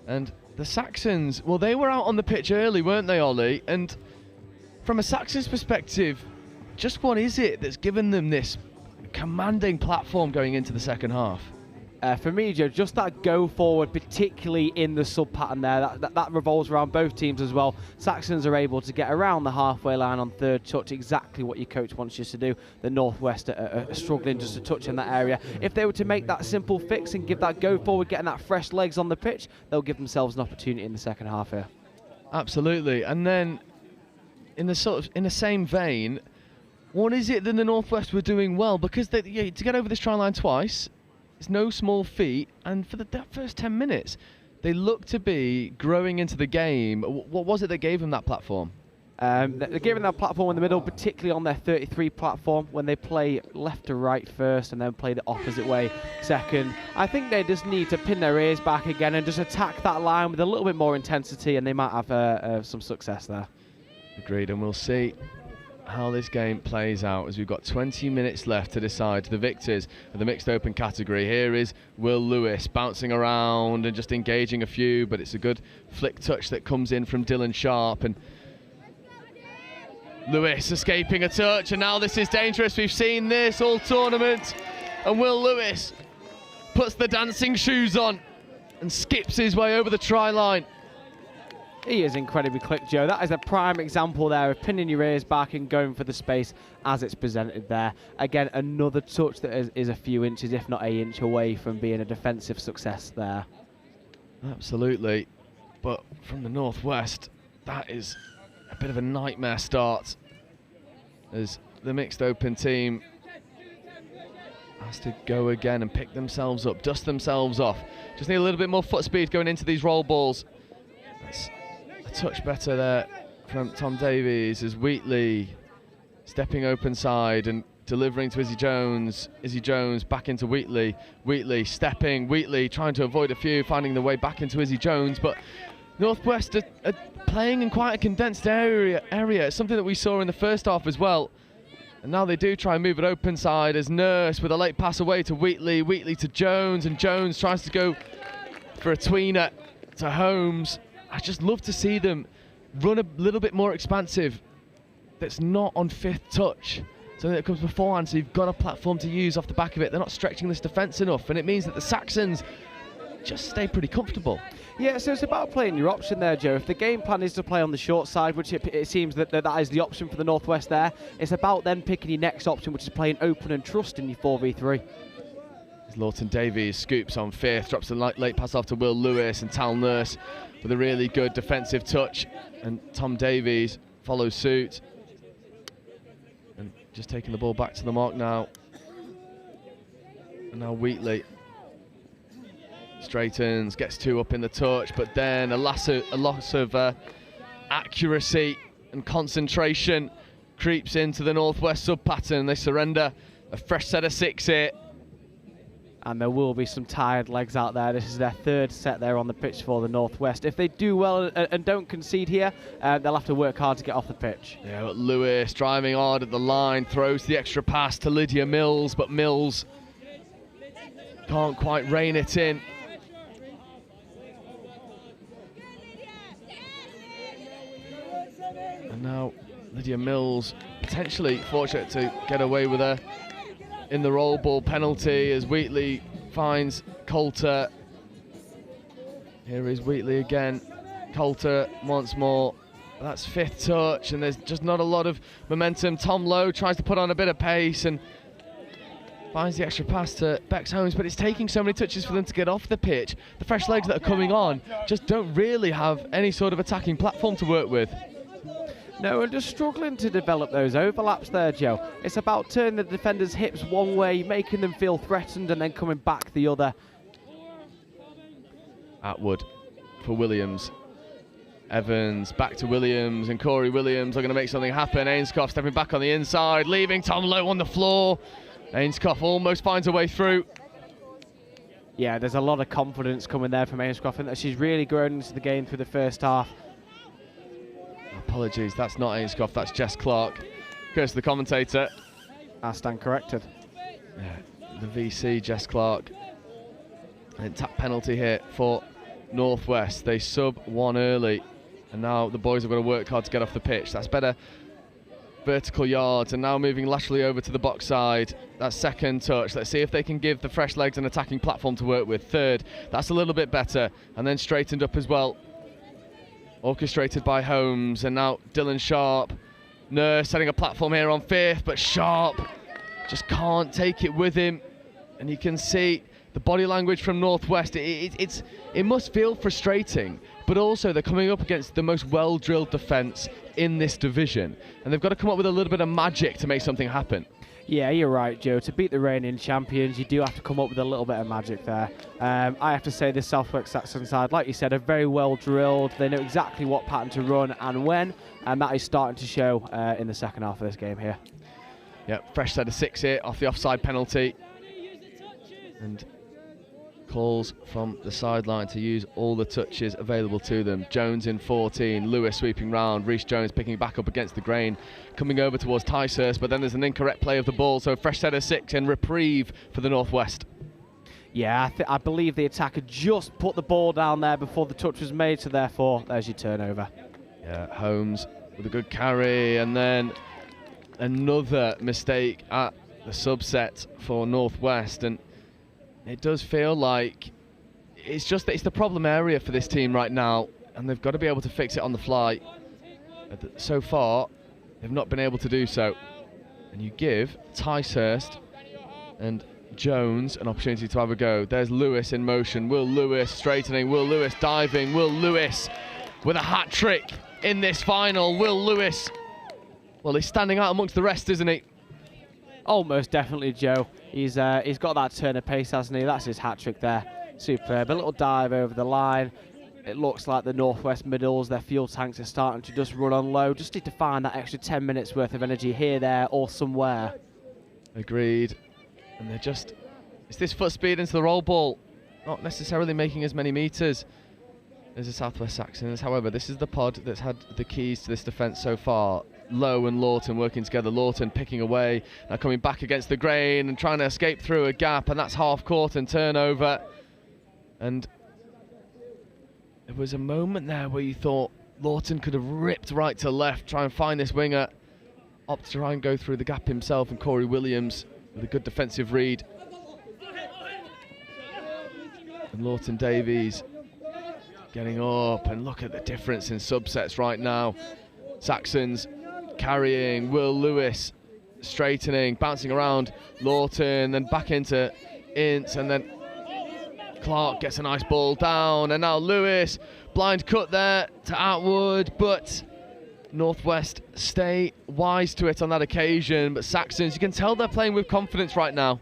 Speaker 16: And the Saxons, well, they were out on the pitch early, weren't they, Ollie? And from a Saxons perspective, just what is it that's given them this commanding platform going into the second half?
Speaker 18: For me, Joe, just that go forward, particularly in the sub pattern there, that revolves around both teams as well. Saxons are able to get around the halfway line on third touch, exactly what your coach wants you to do. The Northwest are struggling just to touch in that area. If they were to make that simple fix and give that go forward, getting that fresh legs on the pitch, they'll give themselves an opportunity in the second half here.
Speaker 16: Absolutely. And then, in the same vein, what is it that the Northwest were doing well? Because to get over this try line twice, it's no small feat, and for that first 10 minutes, they looked to be growing into the game. What was it that gave them that platform?
Speaker 18: They're giving that platform in the middle, particularly on their 33 platform, when they play left to right first and then play the opposite way second. I think they just need to pin their ears back again and just attack that line with a little bit more intensity, and they might have some success there.
Speaker 16: Agreed, and we'll see how this game plays out as we've got 20 minutes left to decide the victors of the mixed open category. Here is Will Lewis bouncing around and just engaging a few, but it's a good flick touch that comes in from Dylan Sharp, and Lewis escaping a touch, and now this is dangerous. We've seen this all tournament, and Will Lewis puts the dancing shoes on and skips his way over the try line.
Speaker 18: He is incredibly quick, Joe. That is a prime example there of pinning your ears back and going for the space as it's presented there. Again, another touch that is a few inches, if not an inch, away from being a defensive success there.
Speaker 16: Absolutely. But from the Northwest, that is a bit of a nightmare start as the mixed open team has to go again and pick themselves up, dust themselves off. Just need a little bit more foot speed going into these roll balls. That's a touch better there from Tom Davies as Wheatley stepping open side and delivering to Izzy Jones. Izzy Jones back into Wheatley. Wheatley stepping, Wheatley trying to avoid a few, finding the way back into Izzy Jones, but Northwest are playing in quite a condensed area. It's something that we saw in the first half as well. And now they do try and move it open side as Nurse with a late pass away to Wheatley. Wheatley to Jones, and Jones tries to go for a tweener to Holmes. I just love to see them run a little bit more expansive. That's not on fifth touch. Something that comes beforehand, so you've got a platform to use off the back of it. They're not stretching this defence enough, and it means that the Saxons just stay pretty comfortable.
Speaker 18: Yeah, so it's about playing your option there, Joe. If the game plan is to play on the short side, which it seems that is the option for the Northwest there, it's about then picking your next option, which is playing open and trust in your 4v3.
Speaker 16: Lawton Davies scoops on fifth, drops a late pass off to Will Lewis, and Tal Nurse with a really good defensive touch, and Tom Davies follows suit. And just taking the ball back to the mark now. And now Wheatley straightens, gets two up in the touch, but then a loss of accuracy and concentration creeps into the Northwest sub-pattern. They surrender a fresh set of 6 here.
Speaker 18: And there will be some tired legs out there. This is their third set there on the pitch for the Northwest. If they do well and don't concede here, they'll have to work hard to get off the pitch.
Speaker 16: Yeah, but Lewis driving hard at the line, throws the extra pass to Lydia Mills, but Mills can't quite rein it in. And now Lydia Mills potentially fortunate to get away with a in the roll ball penalty as Wheatley finds Coulter. Here is Wheatley again. Coulter once more. That's fifth touch, and there's just not a lot of momentum. Tom Lowe tries to put on a bit of pace and finds the extra pass to Bex Holmes, but it's taking so many touches for them to get off the pitch. The fresh legs that are coming on just don't really have any sort of attacking platform to work with.
Speaker 18: No, and just struggling to develop those overlaps there, Joe. It's about turning the defenders' hips one way, making them feel threatened, and then coming back the other.
Speaker 16: Atwood for Williams. Evans back to Williams, and Corey Williams are going to make something happen. Ainscough stepping back on the inside, leaving Tom Lowe on the floor. Ainscough almost finds a way through.
Speaker 18: Yeah, there's a lot of confidence coming there from Ainscough, and that she's really grown into the game through the first half.
Speaker 16: Apologies, that's not Ainscough, that's Jess Clark. Curse the commentator.
Speaker 18: I stand corrected.
Speaker 16: Yeah, the VC, Jess Clark. And tap penalty here for Northwest. They sub one early, and now the boys have got to work hard to get off the pitch. That's better vertical yards, and now moving laterally over to the box side. That's second touch. Let's see if they can give the fresh legs an attacking platform to work with. Third, that's a little bit better, and then straightened up as well. Orchestrated by Holmes, and now Dylan Sharp. Nurse setting a platform here on fifth, but Sharp just can't take it with him. And you can see the body language from Northwest. It must feel frustrating, but also they're coming up against the most well-drilled defence in this division, and they've got to come up with a little bit of magic to make something happen.
Speaker 18: Yeah, you're right, Joe. To beat the reigning champions, you do have to come up with a little bit of magic there. I have to say this Southwest Saxon side, like you said, are very well drilled. They know exactly what pattern to run and when, and that is starting to show in the second half of this game here.
Speaker 16: Yep, fresh set of 6 here off the offside penalty. And calls from the sideline to use all the touches available to them. Jones in 14, Lewis sweeping round, Reece Jones picking back up against the grain, coming over towards Ticehurst, but then there's an incorrect play of the ball, so a fresh set of 6 and reprieve for the Northwest.
Speaker 18: Yeah, I believe the attacker just put the ball down there before the touch was made, so therefore there's your turnover.
Speaker 16: Yeah, Holmes with a good carry, and then another mistake at the subset for Northwest, and it does feel like it's the problem area for this team right now, and they've got to be able to fix it on the fly. So far, they've not been able to do so. And you give Ticehurst and Jones an opportunity to have a go. There's Lewis in motion. Will Lewis straightening. Will Lewis diving. Will Lewis with a hat trick in this final. Will Lewis, well, he's standing out amongst the rest, isn't he?
Speaker 18: Almost definitely, Joe. He's got that turn of pace, hasn't he? That's his hat-trick there. Superb. A little dive over the line. It looks like the Northwest middles, their fuel tanks are starting to just run on low. Just need to find that extra 10 minutes worth of energy here, there, or somewhere.
Speaker 16: Agreed. And they're just... It's this foot speed into the roll ball. Not necessarily making as many metres as the Southwest Saxons. However, this is the pod that's had the keys to this defence so far. Lowe and Lawton working together. Lawton picking away, now coming back against the grain and trying to escape through a gap, and that's half court and turnover. And there was a moment there where you thought Lawton could have ripped right to left, try and find this winger, opt to try and go through the gap himself, and Corey Williams with a good defensive read. And Lawton Davies getting up, and look at the difference in subsets right now. Saxons carrying, Will Lewis straightening, bouncing around Lawton, then back into Ince, and then Clark gets a nice ball down, and now Lewis, blind cut there to Atwood, but Northwest stay wise to it on that occasion. But Saxons, you can tell they're playing with confidence right now.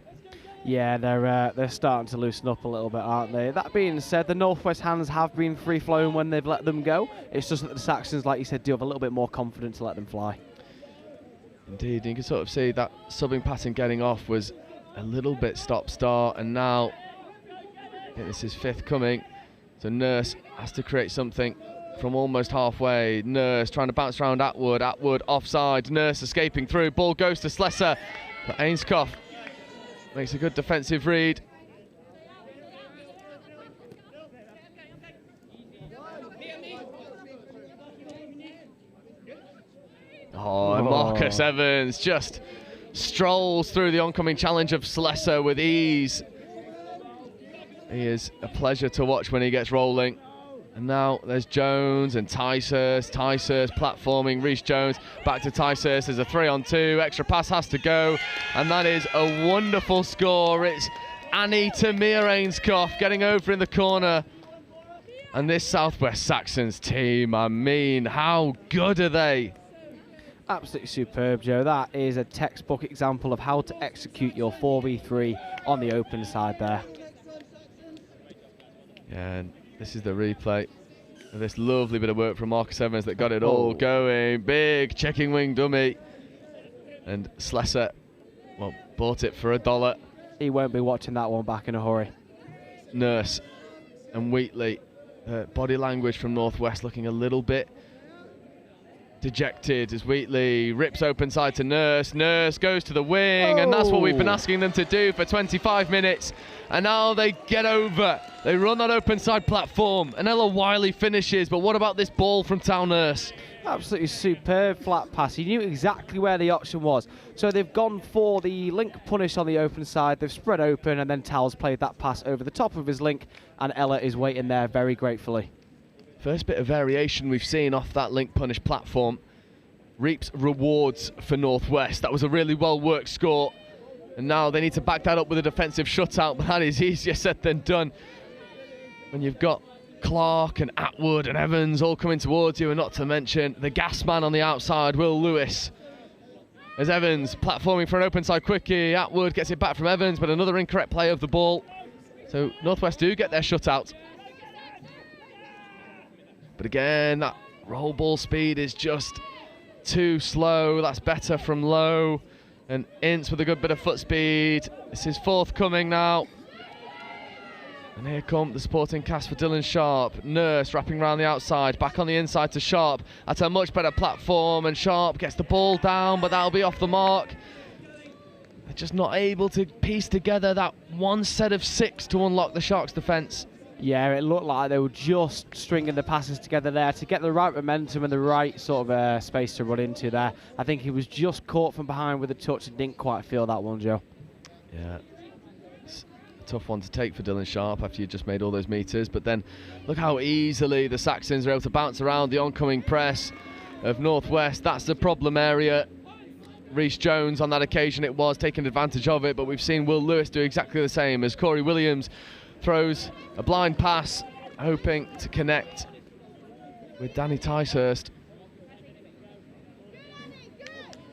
Speaker 18: Yeah, they're starting to loosen up a little bit, aren't they? That being said, the Northwest hands have been free-flowing when they've let them go. It's just that the Saxons, like you said, do have a little bit more confidence to let them fly.
Speaker 16: Indeed, you can sort of see that subbing pattern getting off was a little bit stop-start, and now I think this is 5th coming. So Nurse has to create something from almost halfway. Nurse trying to bounce around Atwood. Atwood offside. Nurse escaping through. Ball goes to Slesser. But Ainscough makes a good defensive read. Oh, Marcus Evans just strolls through the oncoming challenge of Slesser with ease. He is a pleasure to watch when he gets rolling. And now there's Jones and Ticehurst. Ticehurst platforming. Reece Jones back to Ticehurst. There's a 3-on-2. Extra pass has to go. And that is a wonderful score. It's Annie to Mia Ainscough getting over in the corner. And this Southwest Saxons team, I mean, how good are they?
Speaker 18: Absolutely superb, Joe. That is a textbook example of how to execute your 4v3 on the open side there.
Speaker 16: Yeah, and this is the replay of this lovely bit of work from Marcus Evans that got it all going. Big checking wing dummy. And Slesser, well, bought it for $1.
Speaker 18: He won't be watching that one back in a hurry.
Speaker 16: Nurse and Wheatley. Body language from Northwest looking a little bit dejected as Wheatley rips open side to Nurse. Nurse goes to the wing, and that's what we've been asking them to do for 25 minutes. And now they get over. They run that open side platform. And Ella Wiley finishes, but what about this ball from Town Nurse?
Speaker 18: Absolutely superb flat pass. He knew exactly where the option was. So they've gone for the link punish on the open side. They've spread open, and then Tal's played that pass over the top of his link, and Ella is waiting there very gratefully.
Speaker 16: First bit of variation we've seen off that link punish platform reaps rewards for Northwest. That was a really well worked score, and now they need to back that up with a defensive shutout, but that is easier said than done when you've got Clark and Atwood and Evans all coming towards you, and not to mention the gas man on the outside, Will Lewis.
Speaker 20: As Evans platforming for an open side quickie. Atwood gets it back from Evans, but another incorrect play of the ball. So Northwest do get their shutout. But again, that roll ball speed is just too slow. That's better from Lowe. And Ince with a good bit of foot speed. This is forthcoming now. And here come the supporting cast for Dylan Sharp. Nurse wrapping around the outside, back on the inside to Sharp at a much better platform, and Sharp gets the ball down, but that'll be off the mark. They're just not able to piece together that one set of 6 to unlock the Sharks' defence.
Speaker 18: Yeah, it looked like they were just stringing the passes together there to get the right momentum and the right sort of space to run into there. I think he was just caught from behind with a touch and didn't quite feel that one, Joe.
Speaker 20: Yeah. Tough one to take for Dylan Sharp after you just made all those meters, but then look how easily the Saxons are able to bounce around the oncoming press of Northwest. That's the problem area. Rhys Jones on that occasion it was taking advantage of it, but we've seen Will Lewis do exactly the same as Corey Williams throws a blind pass hoping to connect with Danny Ticehurst.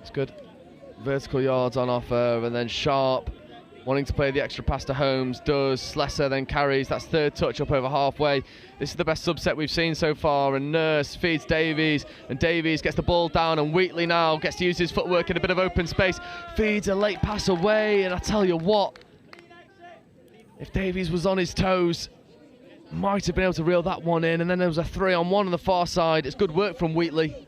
Speaker 20: It's good vertical yards on offer, and then Sharp wanting to play the extra pass to Holmes, does. Slesser then carries, that's third touch up over halfway. This is the best subset we've seen so far, and Nurse feeds Davies, and Davies gets the ball down, and Wheatley now gets to use his footwork in a bit of open space, feeds a late pass away, and I tell you what, if Davies was on his toes, might have been able to reel that one in, and then there was a 3-on-1 on the far side. It's good work from Wheatley.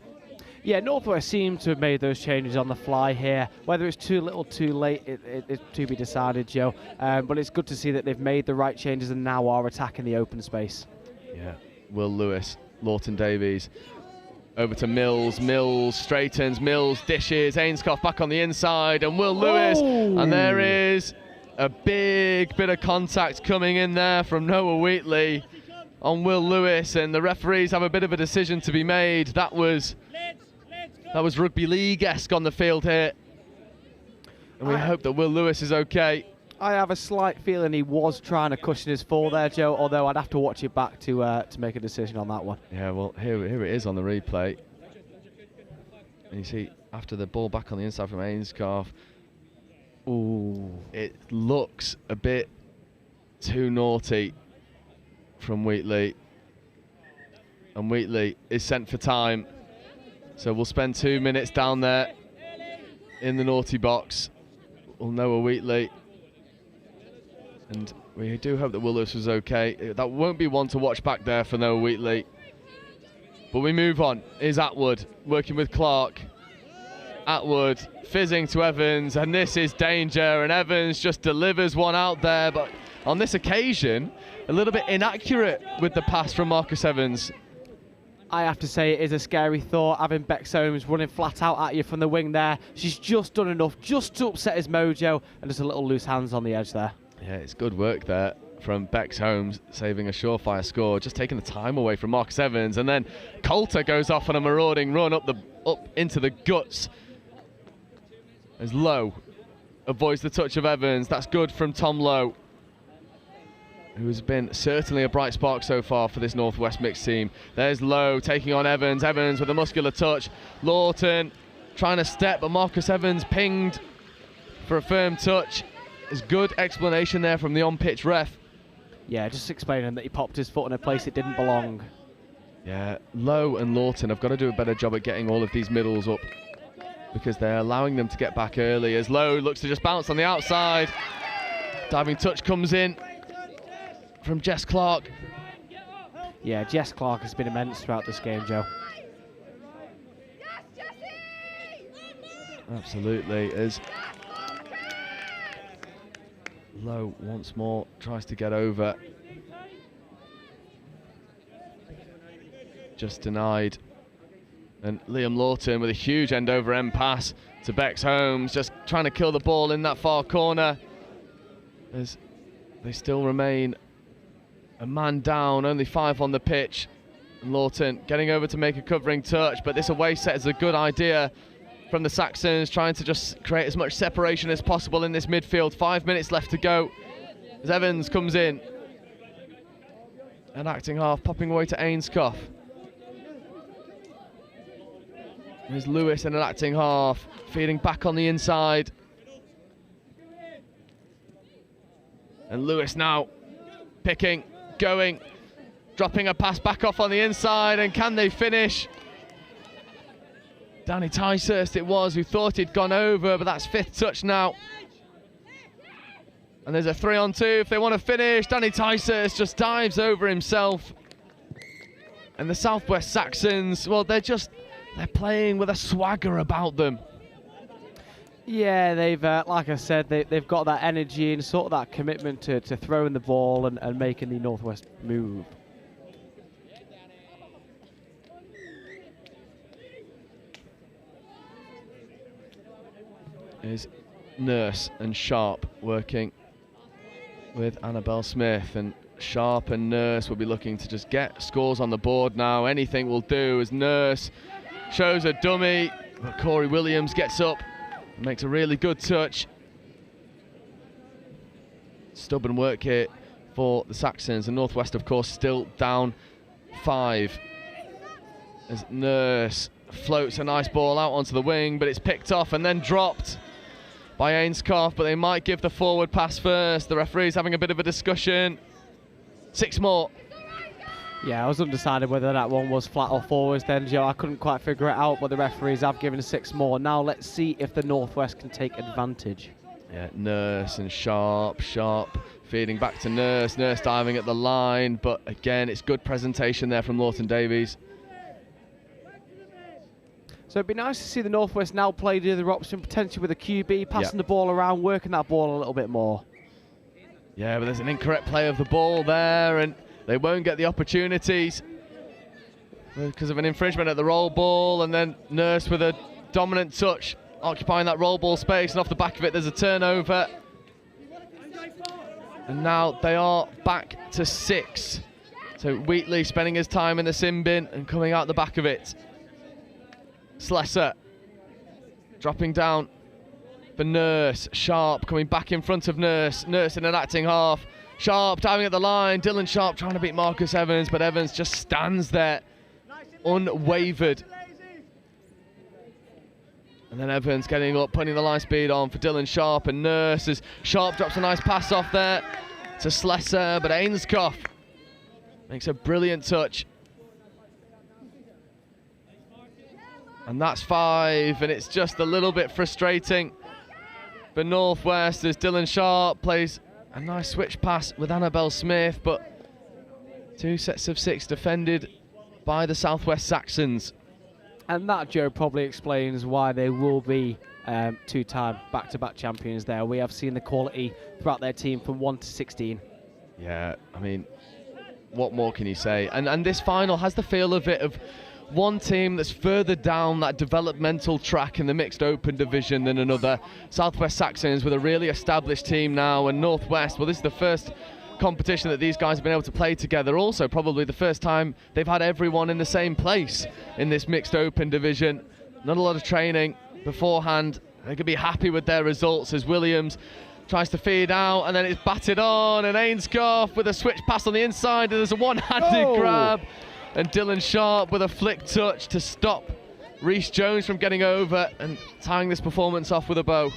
Speaker 18: Yeah, Northwest seems to have made those changes on the fly here. Whether it's too little, too late, it's to be decided, Joe. But it's good to see that they've made the right changes and now are attacking the open space.
Speaker 20: Yeah, Will Lewis, Lawton Davies, over to Mills. Mills straightens, Mills dishes, Ainscough back on the inside, and Will Lewis. And there is a big bit of contact coming in there from Noah Wheatley on Will Lewis, and the referees have a bit of a decision to be made. That was rugby league-esque on the field here. And we hope that Will Lewis is okay.
Speaker 18: I have a slight feeling he was trying to cushion his fall there, Joe, although I'd have to watch it back to make a decision on that one.
Speaker 20: Yeah, well, here it is on the replay. And you see, after the ball back on the inside from Ainscough, it looks a bit too naughty from Wheatley. And Wheatley is sent for time. So we'll spend 2 minutes down there in the naughty box. We'll know a Wheatley. And we do hope that Will Lewis was okay. That won't be one to watch back there for Noah Wheatley. But we move on. Here's Atwood working with Clark. Atwood fizzing to Evans, and this is danger, and Evans just delivers one out there, but on this occasion a little bit inaccurate with the pass from Marcus Evans.
Speaker 18: I have to say it is a scary thought, having Bex Holmes running flat out at you from the wing there. She's just done enough just to upset his mojo, and just a little loose hands on the edge there.
Speaker 20: Yeah, it's good work there from Bex Holmes, saving a surefire score, just taking the time away from Marcus Evans, and then Coulter goes off on a marauding run up into the guts as Lowe avoids the touch of Evans. That's good from Tom Lowe, who has been certainly a bright spark so far for this Northwest mixed team. There's Lowe taking on Evans. Evans with a muscular touch. Lawton trying to step, but Marcus Evans pinged for a firm touch. There's good explanation there from the on-pitch ref.
Speaker 18: Yeah, just explaining that he popped his foot in a place it didn't belong.
Speaker 20: Yeah, Lowe and Lawton have got to do a better job at getting all of these middles up, because they're allowing them to get back early as Lowe looks to just bounce on the outside. Diving touch comes in from Jess Clark.
Speaker 18: Yeah, Jess Clark has been immense throughout this game, Joe.
Speaker 20: Absolutely, as Lowe once more tries to get over. Just denied. And Liam Lawton with a huge end-over-end pass to Bex Holmes, just trying to kill the ball in that far corner, as they still remain a man down, only 5 on the pitch. And Lawton getting over to make a covering touch, but this away set is a good idea from the Saxons, trying to just create as much separation as possible in this midfield. 5 minutes left to go as Evans comes in. And acting half popping away to Ainscough. There's Lewis in an acting half, feeding back on the inside. And Lewis now picking, going, dropping a pass back off on the inside, and can they finish? Danny Ticehurst it was who thought he'd gone over, but that's 5th touch now. And there's a 3-on-2 if they want to finish. Danny Ticehurst just dives over himself. And the Southwest Saxons, well, they're playing with a swagger about them.
Speaker 18: Yeah, they've, like I said, they've got that energy and sort of that commitment to throwing the ball and making the Northwest move.
Speaker 20: Is Nurse and Sharp working with Annabelle Smith, and Sharp and Nurse will be looking to just get scores on the board now. Anything will do as Nurse shows a dummy, but Corey Williams gets up and makes a really good touch. Stubborn work here for the Saxons, and Northwest of course still down 5 as Nurse floats a nice ball out onto the wing, but it's picked off and then dropped by Ainscough, but they might give the forward pass first. The referee's having a bit of a discussion. 6 more.
Speaker 18: Yeah, I was undecided whether that one was flat or forwards then, Joe. I couldn't quite figure it out, but the referees have given 6 more. Now let's see if the Northwest can take advantage.
Speaker 20: Yeah, Nurse and Sharp feeding back to Nurse diving at the line, but again, it's good presentation there from Lawton Davies.
Speaker 18: So it'd be nice to see the Northwest now play the other option, potentially with a QB, passing the ball around, working that ball a little bit more.
Speaker 20: Yeah, but there's an incorrect play of the ball there, and they won't get the opportunities because of an infringement at the roll ball, and then Nurse with a dominant touch, occupying that roll ball space, and off the back of it there's a turnover. And now they are back to 6. So Wheatley spending his time in the sin bin and coming out the back of it. Slesser dropping down for Nurse. Sharp coming back in front of Nurse. Nurse in an acting half. Sharp diving at the line. Dylan Sharp trying to beat Marcus Evans, but Evans just stands there unwavered. And then Evans getting up, putting the line speed on for Dylan Sharp, and Nurse as Sharp drops a nice pass off there to Slesser, but Ainscough makes a brilliant touch. And that's 5, and it's just a little bit frustrating for Northwest as Dylan Sharp plays a nice switch pass with Annabelle Smith, but 2 sets of 6 defended by the Southwest Saxons.
Speaker 18: And that, Joe, probably explains why they will be 2-time back-to-back champions there. We have seen the quality throughout their team from 1 to 16.
Speaker 20: Yeah, I mean, what more can you say? And this final has the feel of it of one team that's further down that developmental track in the mixed open division than another. Southwest Saxons with a really established team now, and Northwest, well, this is the first competition that these guys have been able to play together. Also probably the first time they've had everyone in the same place in this mixed open division. Not a lot of training beforehand. They could be happy with their results as Williams tries to feed out, and then it's batted on, and Ainscough with a switch pass on the inside, and there's a one-handed grab, and Dylan Sharp with a flick touch to stop Reece Jones from getting over and tying this performance off with a bow.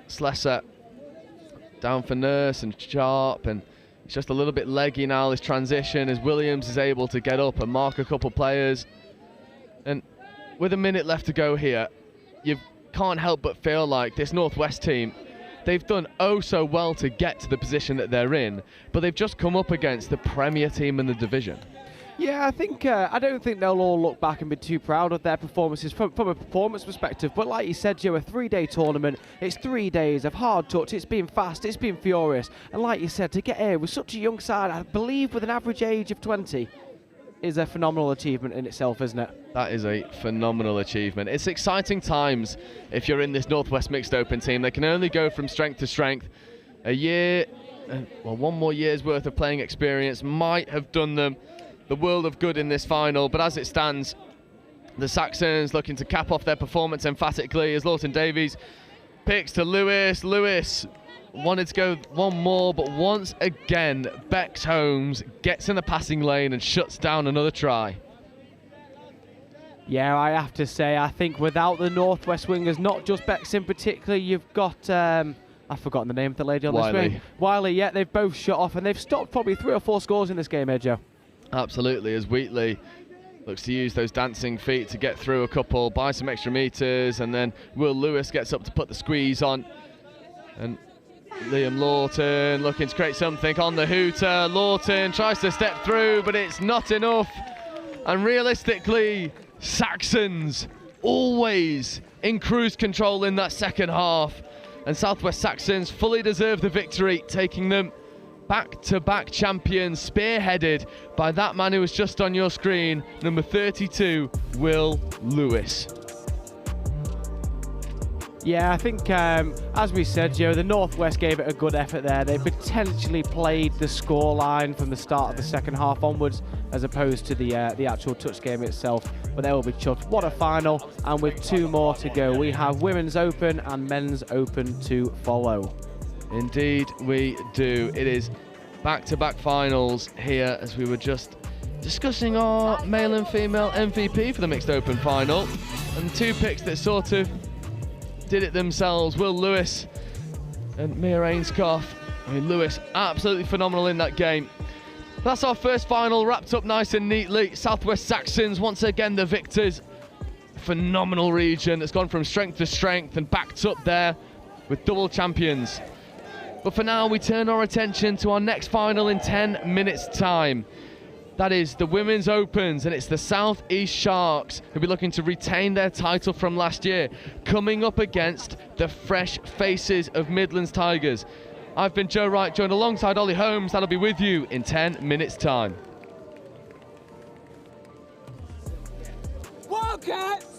Speaker 20: Slesser down for Nurse and Sharp, and it's just a little bit leggy now, this transition, as Williams is able to get up and mark a couple players. And with a minute left to go here, you can't help but feel like this Northwest team, they've done oh so well to get to the position that they're in, but they've just come up against the premier team in the division.
Speaker 18: Yeah, I don't think they'll all look back and be too proud of their performances from a performance perspective. But like you said, Joe, a 3-day tournament, it's 3 days of hard touch, it's been fast, it's been furious. And like you said, to get here with such a young side, I believe with an average age of 20, is a phenomenal achievement in itself, isn't it?
Speaker 20: That is a phenomenal achievement. It's exciting times if you're in this Northwest Mixed Open team. They can only go from strength to strength. A year, well, 1 more year's worth of playing experience might have done them the world of good in this final, but as it stands, the Saxons looking to cap off their performance emphatically as Lawton Davies picks to Lewis. Lewis wanted to go 1 more, but once again, Bex Holmes gets in the passing lane and shuts down another try.
Speaker 18: Yeah, I have to say, I think without the Northwest wingers, not just Bex in particular, you've got, I've forgotten the name of the lady on the screen. Wiley, yeah, they've both shut off, and they've stopped probably 3 or 4 scores in this game, Joe.
Speaker 20: Absolutely, as Wheatley looks to use those dancing feet to get through a couple, buy some extra meters, and then Will Lewis gets up to put the squeeze on. And Liam Lawton looking to create something on the hooter. Lawton tries to step through, but it's not enough. And realistically, Saxons always in cruise control in that second half. And Southwest Saxons fully deserve the victory, taking them back-to-back champions, spearheaded by that man who was just on your screen, number 32, Will Lewis.
Speaker 18: Yeah, I think, as we said, Joe, the Northwest gave it a good effort there. They potentially played the scoreline from the start of the second half onwards, as opposed to the actual touch game itself. But they will be chuffed. What a final, and with 2 more to go. We have Women's Open and Men's Open to follow.
Speaker 20: Indeed we do. It is back-to-back finals here, as we were just discussing our male and female MVP for the Mixed Open final. And 2 picks that sort of did it themselves, Will Lewis and Mia Ainscough. I mean, Lewis absolutely phenomenal in that game. That's our first final wrapped up nice and neatly. Southwest Saxons once again the victors. Phenomenal region that's gone from strength to strength and backed up there with double champions. But for now, we turn our attention to our next final in 10 minutes time. That is the Women's Opens, and it's the South East Sharks who'll be looking to retain their title from last year, coming up against the fresh faces of Midlands Tigers. I've been Joe Wright, joined alongside Ollie Holmes. That'll be with you in 10 minutes time.
Speaker 13: Wildcats!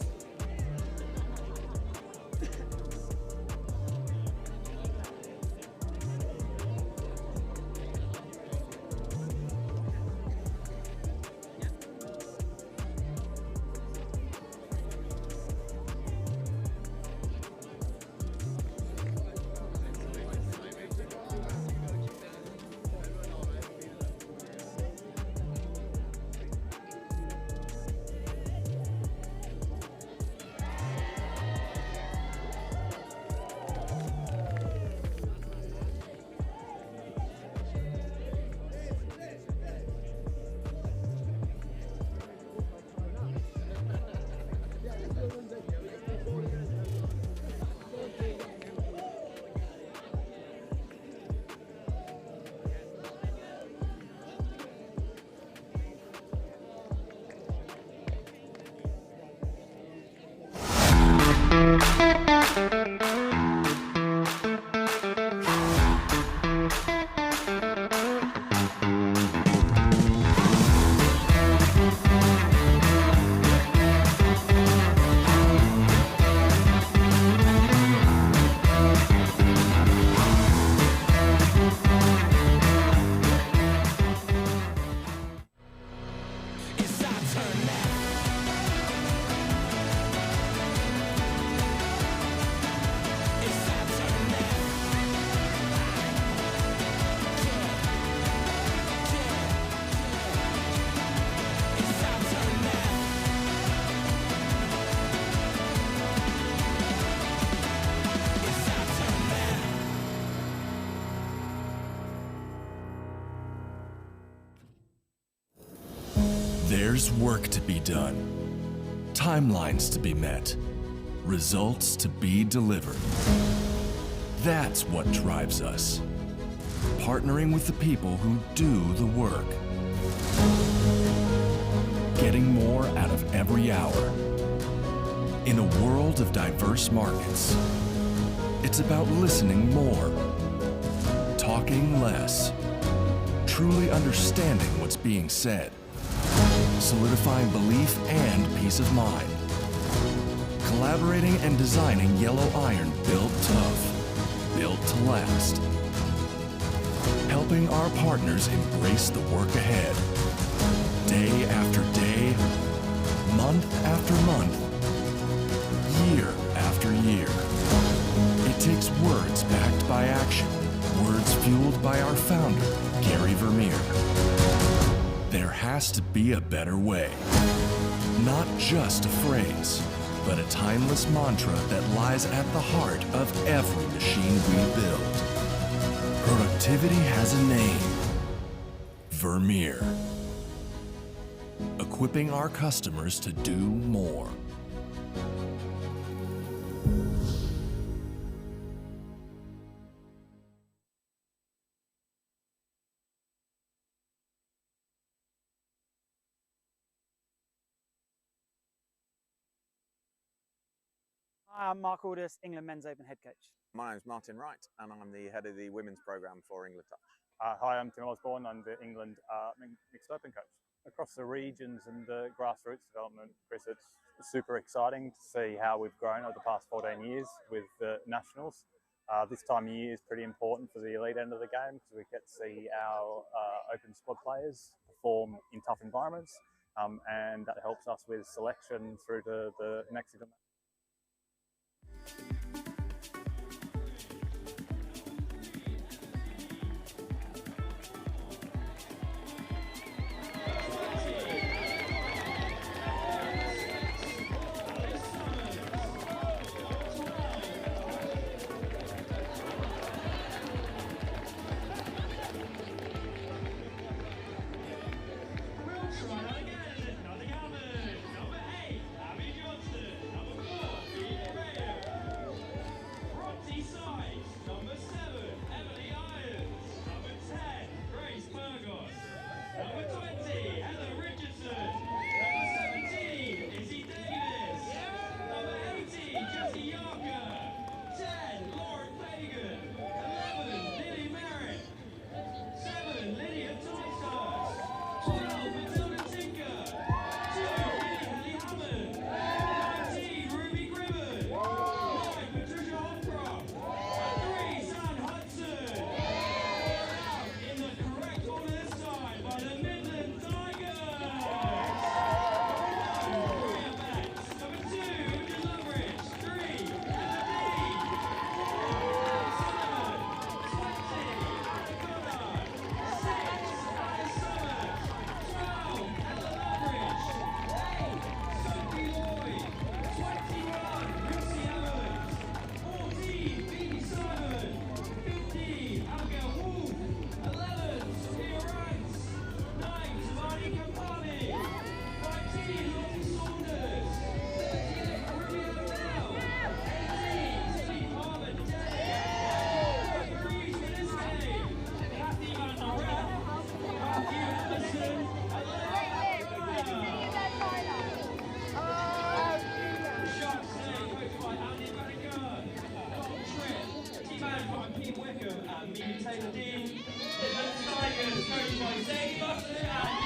Speaker 1: There's work to be done, timelines to be met, results to be delivered. That's what drives us. Partnering with the people who do the work. Getting more out of every hour. In a world of diverse markets, it's about listening more, talking less, truly understanding what's being said, solidifying belief and peace of mind, collaborating and designing yellow iron built tough, built to last, helping our partners embrace the work ahead, day after day, month after month, year after year. It takes words backed by action, words fueled by our founder, Gary Vermeier. There has to be a better way. Not just a phrase, but a timeless mantra that lies at the heart of every machine we build. Productivity has a name: Vermeier. Equipping our customers to do more.
Speaker 2: Hi, I'm Mark Aldis, England Men's Open head coach.
Speaker 3: My name's Martin Wright, and I'm the head of the women's programme for England Touch.
Speaker 4: Hi, I'm Tim Osborne. I'm the England Mixed Open coach. Across the regions and the grassroots development, Chris, it's super exciting to see how we've grown over the past 14 years with the nationals. This time of year is pretty important for the elite end of the game because we get to see our open squad players perform in tough environments, and that helps us with selection through to the next event.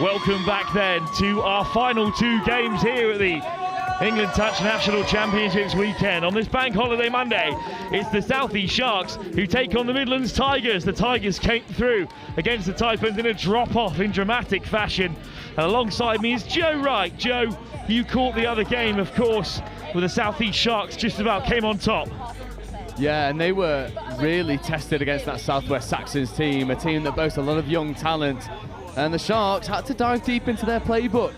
Speaker 10: Welcome back then to our final two games here at the England Touch National Championships weekend. On this Bank Holiday Monday, it's the South East Sharks who take on the Midlands Tigers. The Tigers came through against the Taipans in a drop-off in dramatic fashion. And alongside me is Joe Wright. Joe, you caught the other game, of course, where the South East Sharks just about came on top.
Speaker 20: Yeah, and they were really tested against that Southwest Saxons team, a team that boasts a lot of young talent. And the Sharks had to dive deep into their playbook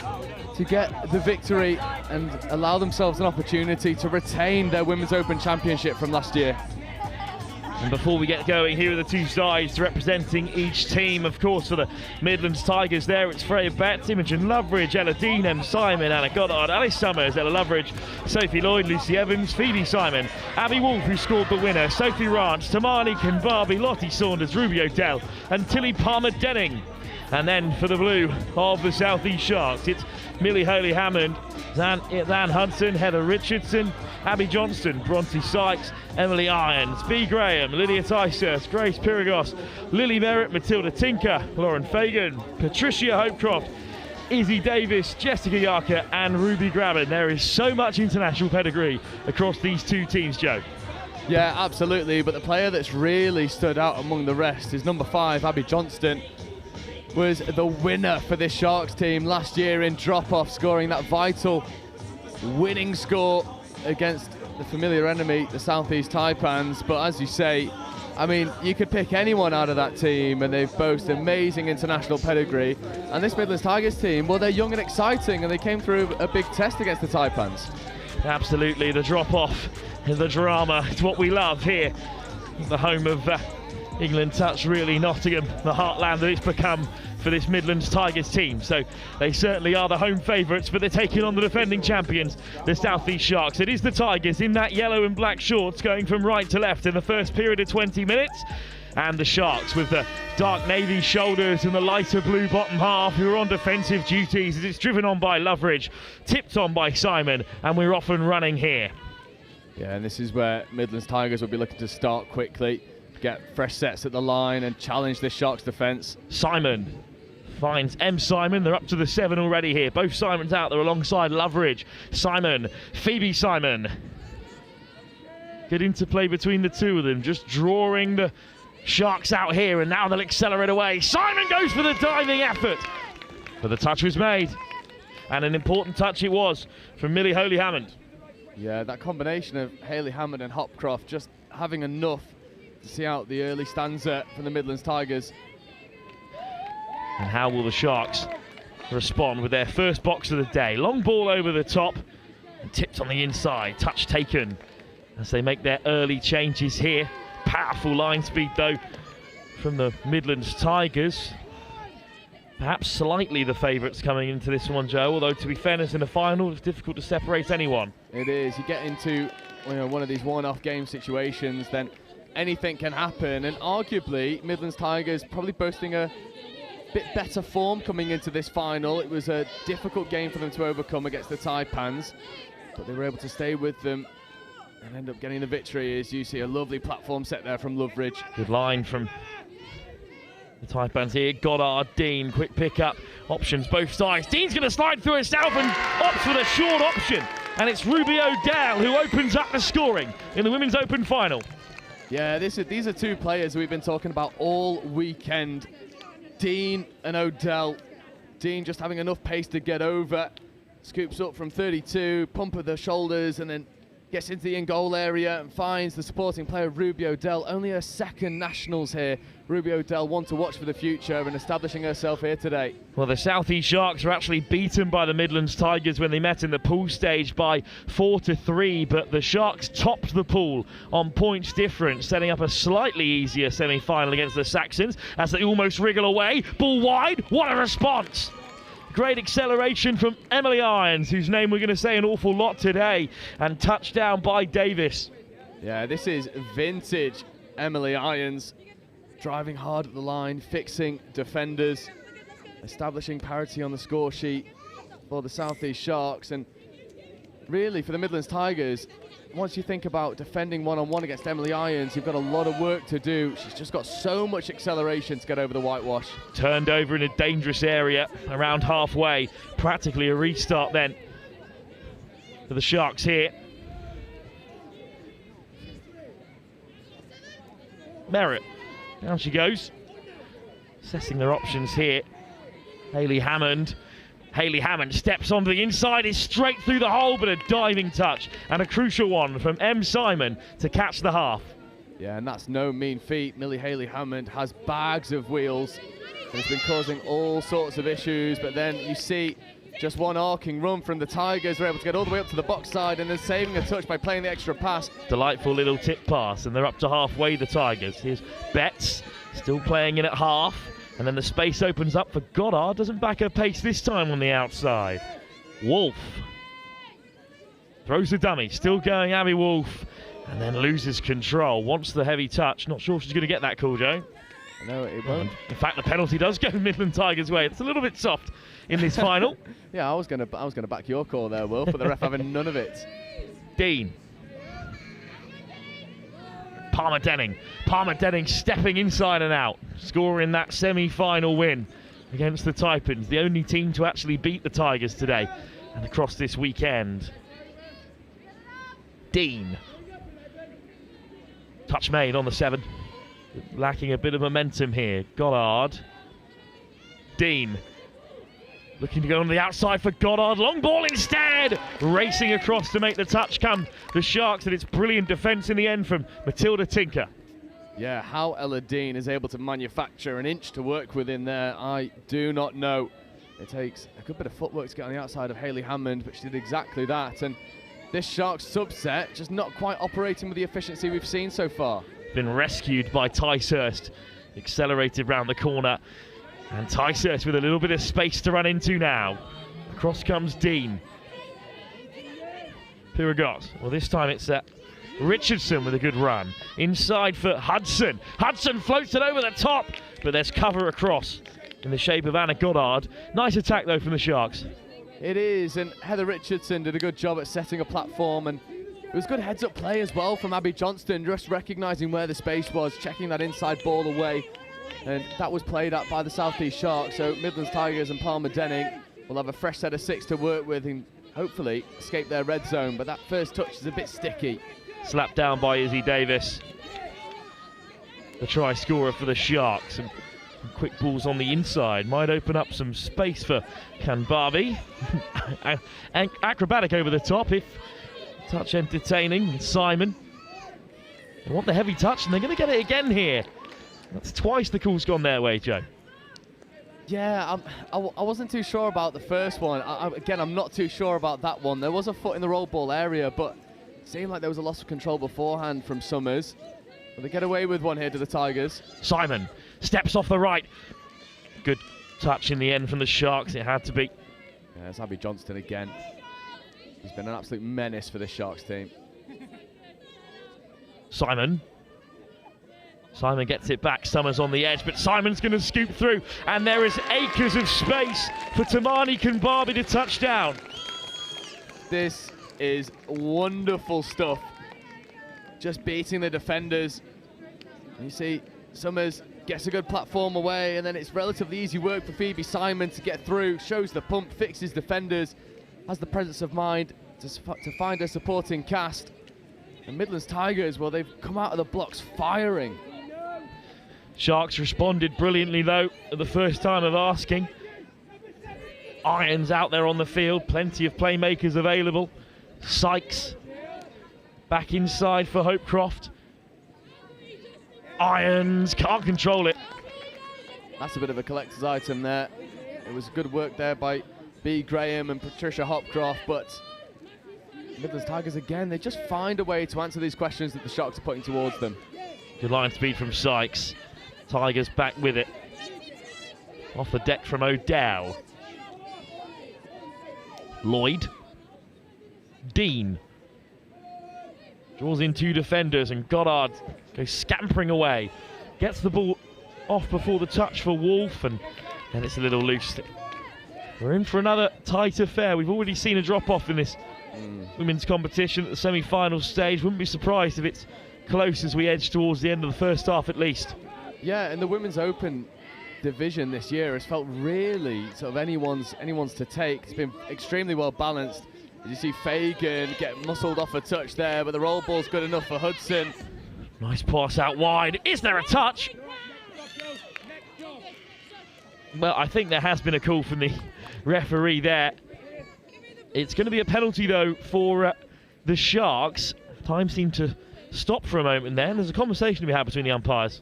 Speaker 20: to get the victory and allow themselves an opportunity to retain their Women's Open Championship from last year.
Speaker 10: And before we get going, here are the two sides representing each team. Of course, for the Midlands Tigers there, it's Freya Betts, Imogen Loveridge, Ella Dean, M. Simon, Anna Goddard, Alice Summers, Ella Loveridge, Sophie Lloyd, Lucy Evans, Phoebe Simon, Abby Wolf, who scored the winner, Sophie Ranch, Tamani Kinbarbi, Lottie Saunders, Ruby Odell, and Tilly Palmer-Denning. And then for the blue of the South East Sharks, it's Millie Holy-Hammond, Zan Hudson, Heather Richardson, Abby Johnston, Bronte Sykes, Emily Irons, B. Graham, Lydia Tysers, Grace Piragos, Lily Merritt, Matilda Tinker, Lauren Fagan, Patricia Hopecroft, Izzy Davis, Jessica Yarker and Ruby Graben. There is so much international pedigree across these two teams, Joe.
Speaker 20: Yeah, absolutely, but the player that's really stood out among the rest is number 5, Abby Johnston. Was the winner for this Sharks team last year in drop-off, scoring that vital winning score against the familiar enemy, the Southeast Taipans. But as you say, I mean, you could pick anyone out of that team, and they've boast amazing international pedigree. And this Midlands Tigers team, well, they're young and exciting, and they came through a big test against the Taipans.
Speaker 10: Absolutely, the drop-off and the drama. It's what we love here. The home of England Touch, really, Nottingham, the heartland that it's become for this Midlands Tigers team. So they certainly are the home favourites, but they're taking on the defending champions, the South East Sharks. It is the Tigers in that yellow and black shorts going from right to left in the first period of 20 minutes. And the Sharks with the dark navy shoulders and the lighter blue bottom half, who are on defensive duties as it's driven on by Loveridge, tipped on by Simon, and we're off and running here.
Speaker 20: Yeah, and this is where Midlands Tigers will be looking to start quickly, get fresh sets at the line and challenge this Sharks defence.
Speaker 10: Simon finds M. Simon. They're up to the 7 already here. Both Simons out there alongside Loveridge. Simon, Phoebe Simon. Good interplay between the two of them, just drawing the Sharks out here, and now they'll accelerate away. Simon goes for the diving effort, but the touch was made, and an important touch it was from Millie Holy-Hammond.
Speaker 20: Yeah, that combination of Haley-Hammond and Hopcroft just having enough to see out the early stanza from the Midlands Tigers.
Speaker 10: And how will the Sharks respond with their first box of the day? Long ball over the top and tipped on the inside. Touch taken as they make their early changes here. Powerful line speed though from the Midlands Tigers. Perhaps slightly the favourites coming into this one, Joe, although to be fairness in the final it's difficult to separate anyone.
Speaker 20: It is. You get into one of these one-off game situations, then anything can happen, and arguably Midlands Tigers probably boasting a bit better form coming into this final. It was a difficult game for them to overcome against the Taipans, but they were able to stay with them and end up getting the victory. As you see, a lovely platform set there from Loveridge.
Speaker 10: Good line from the Taipans here. Goddard, Dean, quick pick up. Options both sides. Dean's going to slide through himself and opts for the short option. And it's Ruby O'Dell who opens up the scoring in the Women's Open final.
Speaker 20: Yeah, these are two players we've been talking about all weekend. Dean and O'Dell. Dean just having enough pace to get over. Scoops up from 32, pump of the shoulders, and then gets into the in-goal area and finds the supporting player Ruby O'Dell. Only her second nationals here. Ruby O'Dell, one to watch for the future and establishing herself here today.
Speaker 10: Well, the South East Sharks were actually beaten by the Midlands Tigers when they met in the pool stage by 4-3, but the Sharks topped the pool on points difference, setting up a slightly easier semi-final against the Saxons as they almost wriggle away. Ball wide, what a response! Great acceleration from Emily Irons, whose name we're going to say an awful lot today, and touchdown by Davis.
Speaker 20: Yeah, this is vintage Emily Irons, driving hard at the line, fixing defenders, establishing parity on the score sheet for the South East Sharks. And really, for the Midlands Tigers, once you think about defending one-on-one against Emily Irons, you've got a lot of work to do. She's just got so much acceleration to get over the whitewash.
Speaker 10: Turned over in a dangerous area around halfway. Practically a restart then for the Sharks here. Merritt, down she goes. Assessing their options here. Haley-Hammond steps onto the inside, is straight through the hole, but a diving touch and a crucial one from M. Simon to catch the half.
Speaker 20: Yeah, and that's no mean feat. Millie Haley-Hammond has bags of wheels. It's been causing all sorts of issues, but then you see just one arcing run from the Tigers. We're able to get all the way up to the box side and then saving a touch by playing the extra pass.
Speaker 10: Delightful little tip pass, and they're up to halfway, the Tigers. Here's Betts, still playing in at half. And then the space opens up for Goddard. Doesn't back her pace this time on the outside. Wolf throws the dummy. Still going Abby Wolf. And then loses control. Wants the heavy touch. Not sure if she's going to get that call, Joe.
Speaker 20: No, it won't.
Speaker 10: In fact, the penalty does go Midland Tigers' way. It's a little bit soft in this final.
Speaker 20: Yeah, I was gonna back your call there, Will, but the ref having none of it.
Speaker 10: Dean. Palmer Denning stepping inside and out, scoring that semi-final win against the Taipans, the only team to actually beat the Tigers today and across this weekend. Dean. Touch made on the 7. Lacking a bit of momentum here. Goddard. Dean. Looking to go on the outside for Goddard. Long ball instead. Racing across to make the touch come. The Sharks, and it's brilliant defence in the end from Matilda Tinker.
Speaker 20: Yeah, how Ella Dean is able to manufacture an inch to work with in there, I do not know. It takes a good bit of footwork to get on the outside of Hayley Hammond, but she did exactly that. And this Sharks subset just not quite operating with the efficiency we've seen so far.
Speaker 10: Been rescued by Ticehurst, accelerated round the corner, and Ticehurst with a little bit of space to run into now. Across comes Dean. Piragot. Well, this time it's Richardson with a good run. Inside for Hudson. Hudson floats it over the top, but there's cover across in the shape of Anna Goddard. Nice attack, though, from the Sharks.
Speaker 20: It is, and Heather Richardson did a good job at setting a platform, and it was good heads-up play as well from Abby Johnston, just recognising where the space was, checking that inside ball away, and that was played at by the South East Sharks, so Midlands Tigers and Palmer Denning will have a fresh set of 6 to work with and hopefully escape their red zone, but that first touch is a bit sticky.
Speaker 10: Slapped down by Izzy Davis, the try scorer for the Sharks. And some quick balls on the inside might open up some space for Kanbabi. And acrobatic over the top if touch entertaining. Simon, they want the heavy touch and they're going to get it again here. That's twice the call's gone their way, Joe.
Speaker 20: Yeah, I wasn't too sure about the first one. Again, I'm not too sure about that one. There was a foot in the roll ball area, but it seemed like there was a loss of control beforehand from Summers. But they get away with one here to the Tigers.
Speaker 10: Simon steps off the right. Good touch in the end from the Sharks. It had to be.
Speaker 20: Yeah, it's Abby Johnston again. He's been an absolute menace for this Sharks team.
Speaker 10: Simon gets it back. Summers on the edge, but Simon's going to scoop through, and there is acres of space for Tamani Kanbabi to touch down.
Speaker 20: This is wonderful stuff. Just beating the defenders. And you see Summers gets a good platform away, and then it's relatively easy work for Phoebe Simon to get through. Shows the pump, fixes defenders, has the presence of mind to find a supporting cast. And Midlands Tigers, well, they've come out of the blocks firing.
Speaker 10: Sharks responded brilliantly, though, at the first time of asking. Irons out there on the field, plenty of playmakers available. Sykes back inside for Hopecroft. Irons can't control it.
Speaker 20: That's a bit of a collector's item there. It was good work there by B. Graham and Patricia Hopcroft, but Midlands Tigers again, they just find a way to answer these questions that the Sharks are putting towards them.
Speaker 10: Good line speed from Sykes. Tigers back with it. Off the deck from O'Dowd. Lloyd. Dean. Draws in 2 defenders, and Goddard goes scampering away. Gets the ball off before the touch for Wolf, and then it's a little loose. We're in for another tight affair. We've already seen a drop-off in this women's competition at the semi-final stage. Wouldn't be surprised if it's close as we edge towards the end of the first half at least.
Speaker 20: Yeah, and the Women's Open division this year has felt really sort of anyone's to take. It's been extremely well balanced. As you see Fagan get muscled off a touch there, but the roll ball's good enough for Hudson.
Speaker 10: Nice pass out wide. Is there a touch? Well, I think there has been a call from the referee there. It's going to be a penalty, though, for the Sharks. Time seemed to stop for a moment there, and there's a conversation to be had between the umpires.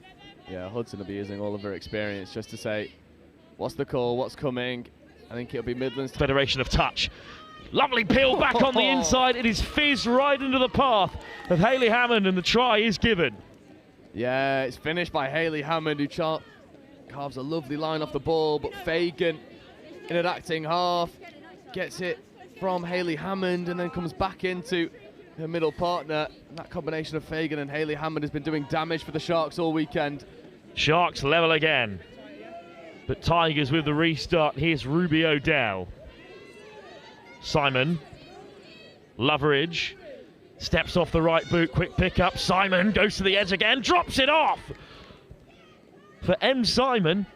Speaker 20: Yeah, Hudson will be using all of her experience just to say, what's the call, what's coming? I think it'll be Midlands.
Speaker 10: Federation of touch. Lovely peel back on the inside. It is fizz right into the path of Hayley Hammond, and the try is given.
Speaker 20: Yeah, it's finished by Hayley Hammond, who carves a lovely line off the ball, but Fagan in an acting half gets it from Hayley Hammond and then comes back into her middle partner. And that combination of Fagan and Hayley Hammond has been doing damage for the Sharks all weekend.
Speaker 10: Sharks level again, but Tigers with the restart. Here's Ruby O'Dowd. Simon, Loveridge, steps off the right boot, quick pick up. Simon goes to the edge again, drops it off. For M. Simon,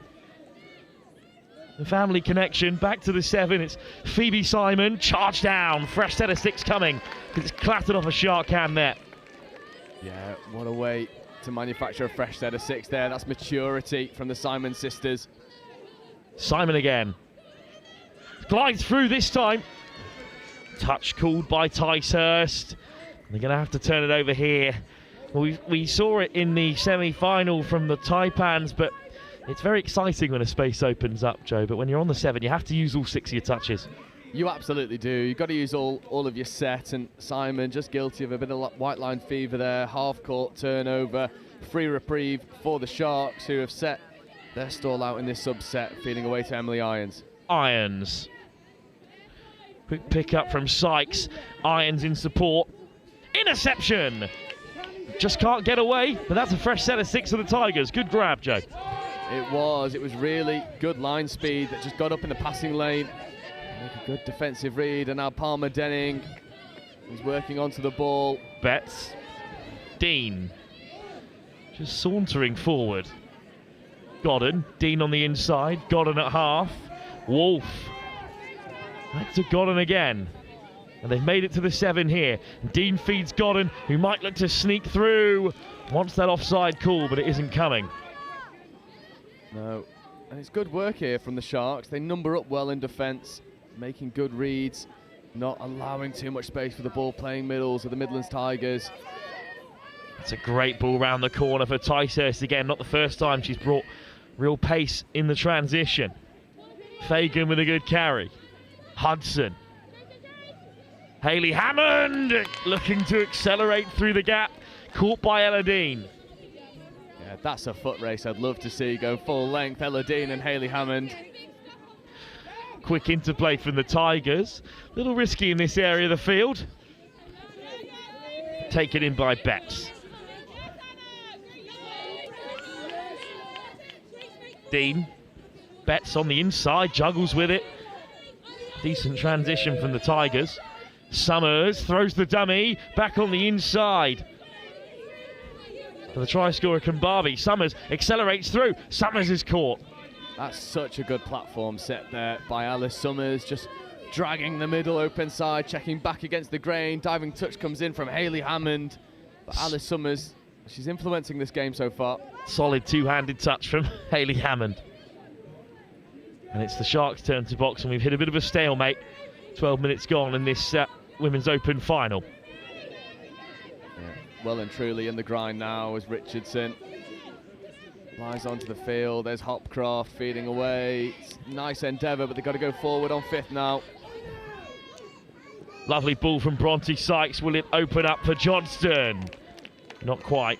Speaker 10: the family connection, back to the 7. It's Phoebe Simon, charge down, fresh set of 6 coming. It's clattered off a Shark hand net.
Speaker 20: Yeah, what a way to manufacture a fresh set of 6 there. That's maturity from the Simon sisters.
Speaker 10: Simon again. Glides through this time. Touch called by Ticehurst. They're going to have to turn it over here We saw it in the semi-final from the Taipans, but it's very exciting when a space opens up, Joe. But when you're on the 7, you have to use all 6 of your touches.
Speaker 20: You absolutely do. You've got to use all of your set, and Simon just guilty of a bit of white line fever there. Half-court turnover, free reprieve for the Sharks, who have set their stall out in this subset, feeding away to Emily Irons.
Speaker 10: Irons. Quick pick up from Sykes. Irons in support. Interception! Just can't get away, but that's a fresh set of 6 for the Tigers. Good grab, Joe.
Speaker 20: It was really good line speed that just got up in the passing lane. Make a good defensive read, and now Palmer Denning is working onto the ball.
Speaker 10: Betts. Dean. Just sauntering forward. Godden. Dean on the inside. Godden at half. Wolf. Back to Godden again. And they've made it to the 7 here. Dean feeds Godden, who might look to sneak through. Wants that offside call, but it isn't coming.
Speaker 20: No. And it's good work here from the Sharks. They number up well in defence, making good reads, not allowing too much space for the ball playing middles of the Midlands Tigers.
Speaker 10: It's a great ball round the corner for Ticehurst again. Not the first time she's brought real pace in the transition. Fagan with a good carry. Hudson. Hayley Hammond looking to accelerate through the gap. Caught by Ella Dean.
Speaker 20: Yeah, that's a foot race I'd love to see going full length. Ella Dean and Hayley Hammond.
Speaker 10: Quick interplay from the Tigers. A little risky in this area of the field. Taken in by Betts. Dean. Betts on the inside, juggles with it. Decent transition from the Tigers. Summers throws the dummy back on the inside. For the try scorer Kambabi. Summers accelerates through. Summers is caught.
Speaker 20: That's such a good platform set there by Alice Summers, just dragging the middle open side, checking back against the grain. Diving touch comes in from Hayley Hammond. But Alice Summers, she's influencing this game so far.
Speaker 10: Solid two-handed touch from Hayley Hammond. And it's the Sharks' turn to box, and we've hit a bit of a stalemate. 12 minutes gone in this Women's Open final.
Speaker 20: Yeah, well and truly in the grind now as Richardson lies onto the field. There's Hopcroft feeding away. It's nice endeavour, but they've got to go forward on 5th now.
Speaker 10: Lovely ball from Bronte Sykes. Will it open up for Johnston? Not quite.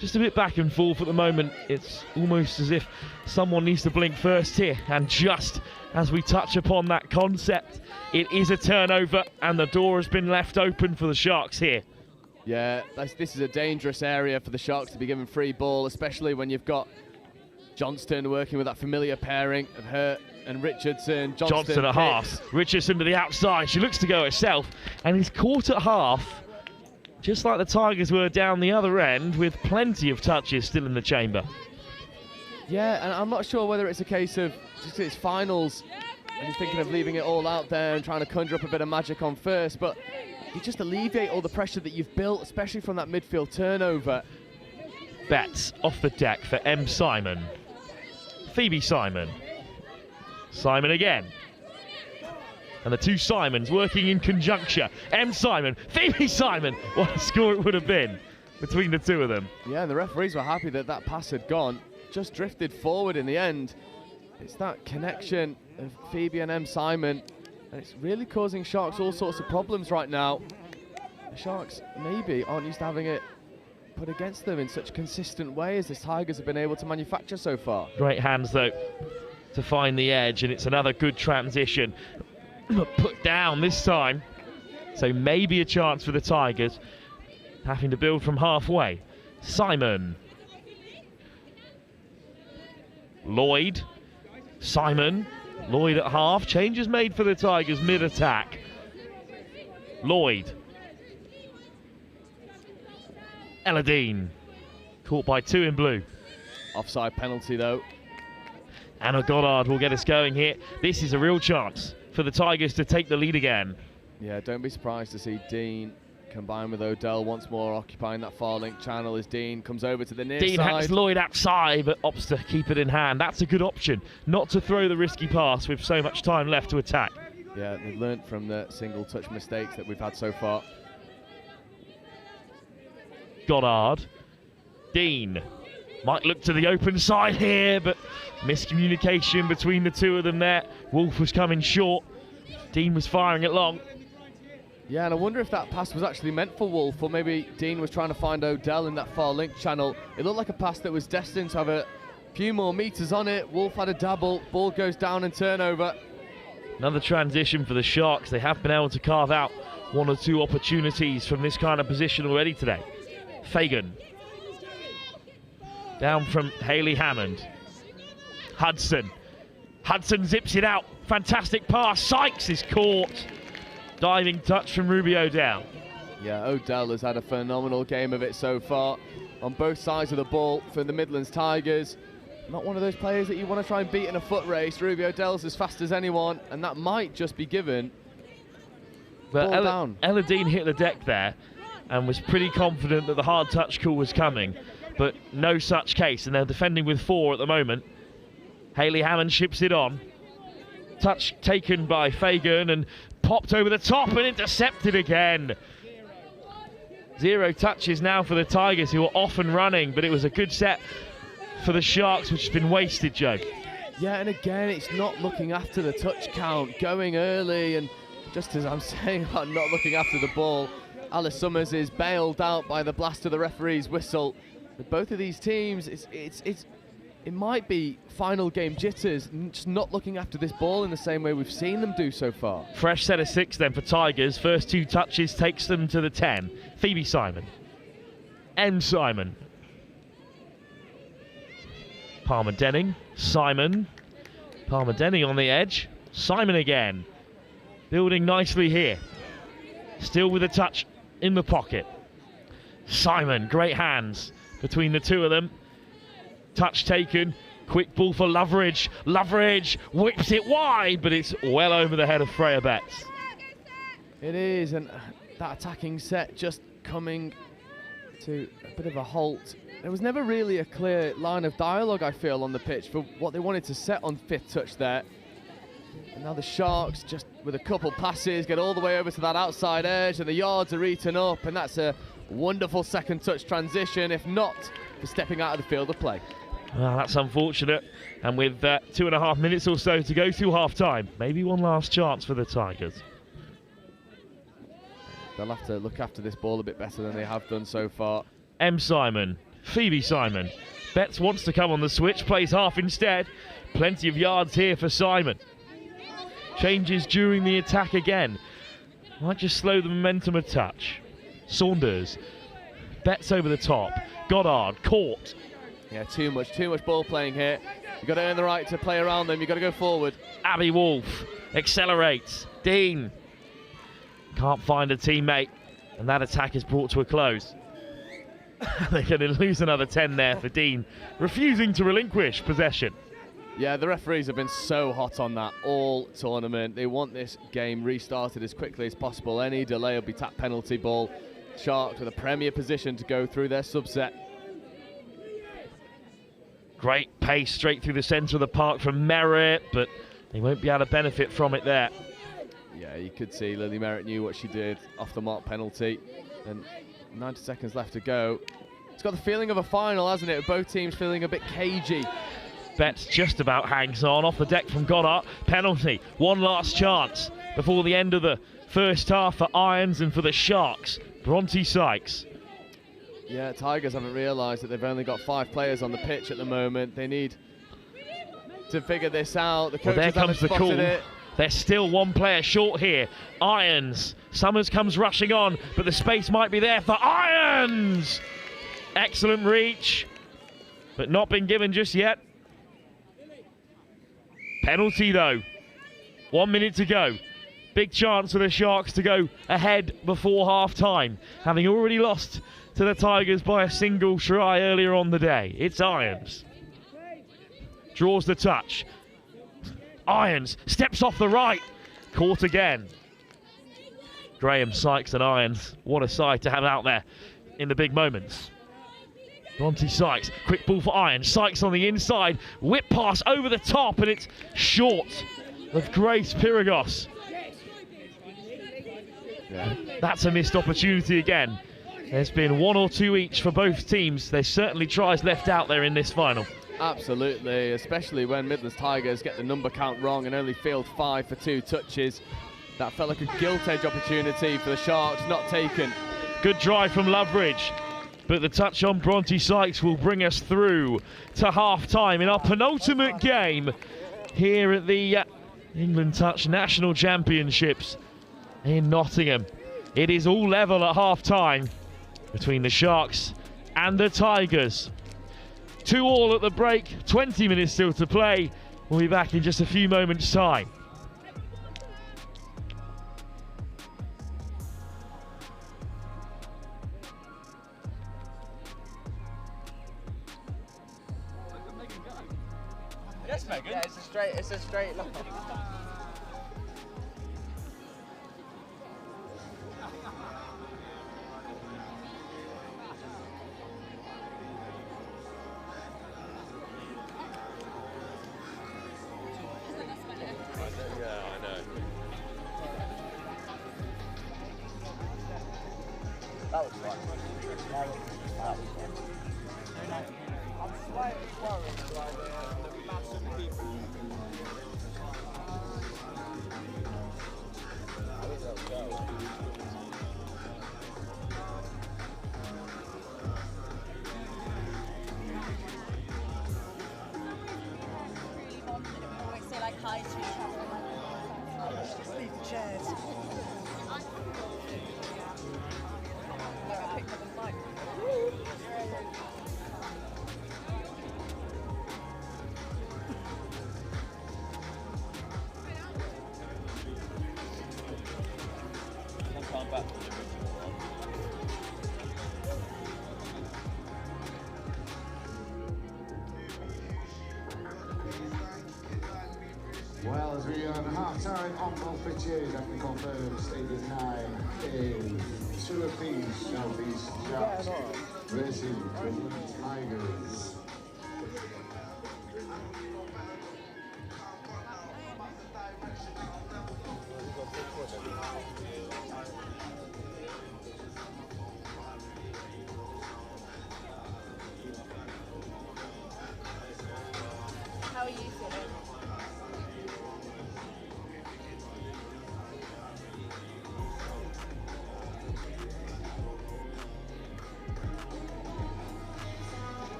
Speaker 10: Just a bit back and forth at the moment. It's almost as if someone needs to blink first here. And just as we touch upon that concept, it is a turnover and the door has been left open for the Sharks here.
Speaker 20: Yeah, this is a dangerous area for the Sharks to be given free ball, especially when you've got Johnston working with that familiar pairing of her and Richardson.
Speaker 10: Johnston at half. Richardson to the outside. She looks to go herself and is caught at half, just like the Tigers were down the other end, with plenty of touches still in the chamber.
Speaker 20: Yeah, and I'm not sure whether it's a case of just it's finals and you're thinking of leaving it all out there and trying to conjure up a bit of magic on first, but you just alleviate all the pressure that you've built, especially from that midfield turnover.
Speaker 10: Betts off the deck for M. Simon. Phoebe Simon. Simon again. And the two Simons working in conjunction. M. Simon, Phoebe Simon. What a score it would have been between the two of them.
Speaker 20: Yeah, and the referees were happy that that pass had gone. Just drifted forward in the end. It's that connection of Phoebe and M. Simon, and it's really causing Sharks all sorts of problems right now. The Sharks maybe aren't used to having it put against them in such a consistent way as the Tigers have been able to manufacture so far.
Speaker 10: Great hands, though, to find the edge, and it's another good transition. Put down this time. So maybe a chance for the Tigers, having to build from halfway. Simon. Lloyd. Simon. Lloyd at half. Changes made for the Tigers mid-attack. Lloyd. Ella Dean. Caught by two in blue.
Speaker 20: Offside penalty, though.
Speaker 10: Anna Goddard will get us going here. This is a real chance for the Tigers to take the lead again.
Speaker 20: Yeah, don't be surprised to see Dean combined with Odell once more occupying that far link channel as Dean comes over to the near
Speaker 10: Dean
Speaker 20: side.
Speaker 10: has Lloyd outside, but opts to keep it in hand. That's a good option, not to throw the risky pass with so much time left to attack.
Speaker 20: Yeah, they've learnt from the single touch mistakes that we've had so far.
Speaker 10: Goddard. Dean might look to the open side here, but miscommunication between the two of them there. Wolf was coming short. Dean was firing it long.
Speaker 21: Yeah, and I wonder if that pass was actually meant for Wolf, or maybe Dean was trying to find Odell in that far link channel. It looked like a pass that was destined to have a few more meters on it. Wolf had a dabble, ball goes down and turnover.
Speaker 10: Another transition for the Sharks. They have been able to carve out one or two opportunities from this kind of position already today. Fagan. Down from Haley Hammond. Hudson. Hudson zips it out. Fantastic pass. Sykes is caught. Diving touch from Ruby Odell.
Speaker 21: Yeah, Odell has had a phenomenal game of it so far on both sides of the ball for the Midlands Tigers. Not one of those players that you want to try and beat in a foot race. Ruby Odell's as fast as anyone, and that might just be given.
Speaker 10: But Ella Dean hit the deck there and was pretty confident that the hard touch call was coming, but no such case, and they're defending with 4 at the moment. Haley Hammond ships it on. Touch taken by Fagan and popped over the top and intercepted again. 0 touches now for the Tigers, who are off and running, but it was a good set for the Sharks, which has been wasted, Joe.
Speaker 21: Yeah, and again, it's not looking after the touch count, going early, and just as I'm saying about not looking after the ball, Alice Summers is bailed out by the blast of the referee's whistle. But both of these teams, it might be final game jitters, just not looking after this ball in the same way we've seen them do so far.
Speaker 10: Fresh set of 6 then for Tigers. First 2 touches takes them to the 10. Phoebe Simon. M. Simon. Palmer Denning. Simon. Palmer Denning on the edge. Simon again. Building nicely here. Still with a touch in the pocket. Simon, great hands between the two of them. Touch taken. Quick ball for Loveridge. Loveridge whips it wide, but it's well over the head of Freya Betts.
Speaker 21: It is, and that attacking set just coming to a bit of a halt. There was never really a clear line of dialogue, I feel, on the pitch for what they wanted to set on 5th touch there. And now the Sharks, just with a couple passes, get all the way over to that outside edge, and the yards are eaten up, and that's a wonderful second touch transition, if not for stepping out of the field of play.
Speaker 10: Well, that's unfortunate. And with 2.5 minutes or so to go to half-time, maybe one last chance for the Tigers.
Speaker 21: They'll have to look after this ball a bit better than they have done so far.
Speaker 10: M. Simon, Phoebe Simon. Betts wants to come on the switch, plays half instead. Plenty of yards here for Simon. Changes during the attack again. Might just slow the momentum a touch. Saunders. Betts over the top. Goddard caught.
Speaker 21: Yeah, too much ball playing here. You've got to earn the right to play around them. You've got to go forward.
Speaker 10: Abby Wolf accelerates. Dean can't find a teammate, and that attack is brought to a close. They're going to lose another 10 there for Dean, refusing to relinquish possession.
Speaker 21: Yeah, the referees have been so hot on that all tournament. They want this game restarted as quickly as possible. Any delay will be tap penalty ball. Sharks with a premier position to go through their subset.
Speaker 10: Great pace straight through the centre of the park from Merritt, but they won't be able to benefit from it there.
Speaker 21: Yeah, you could see Lily Merritt knew what she did off the mark penalty, and 90 seconds left to go. It's got the feeling of a final, hasn't it? Both teams feeling a bit cagey.
Speaker 10: Betts just about hangs on off the deck from Goddard. Penalty. One last chance before the end of the first half for Irons and for the Sharks. Bronte Sykes.
Speaker 21: Yeah, Tigers haven't realised that they've only got 5 players on the pitch at the moment. They need to figure this out. The coaches
Speaker 10: there comes the call.
Speaker 21: It.
Speaker 10: They're still 1 player short here. Irons. Summers comes rushing on, but the space might be there for Irons. Excellent reach, but not been given just yet. Penalty though. 1 minute to go. Big chance for the Sharks to go ahead before half-time, having already lost to the Tigers by a single try earlier on the day. It's Irons. Draws the touch. Irons steps off the right. Caught again. Graham, Sykes and Irons. What a sight to have out there in the big moments. Bronte Sykes, quick ball for Irons. Sykes on the inside. Whip pass over the top, and it's short of Grace Pyragos.
Speaker 21: Yeah.
Speaker 10: That's a missed opportunity again. There's been 1 or 2 each for both teams. There's certainly tries left out there in this final.
Speaker 21: Absolutely, especially when Midlands Tigers get the number count wrong and only field 5 for 2 touches. That felt like a gilt edge opportunity for the Sharks, not taken.
Speaker 10: Good drive from Loveridge, but the touch on Bronte Sykes will bring us through to half-time in our penultimate game here at the England Touch National Championships in Nottingham. It is all level at half-time between the Sharks and the Tigers. 2-2 at the break, 20 minutes still to play. We'll be back in just a few moments' time.
Speaker 14: Yes, Megan. Yeah, it's a straight line. That was fun. I'm slightly worried by the massive people.
Speaker 11: Always say like hi to each other. Let's just leave the chairs. I picked up the mic.
Speaker 12: Well, as we are on half-time on both pitches, I can confirm Stadium 9 is 2 apiece, Southeast Sharks versus Midlands Tigers.
Speaker 11: How are you feeling?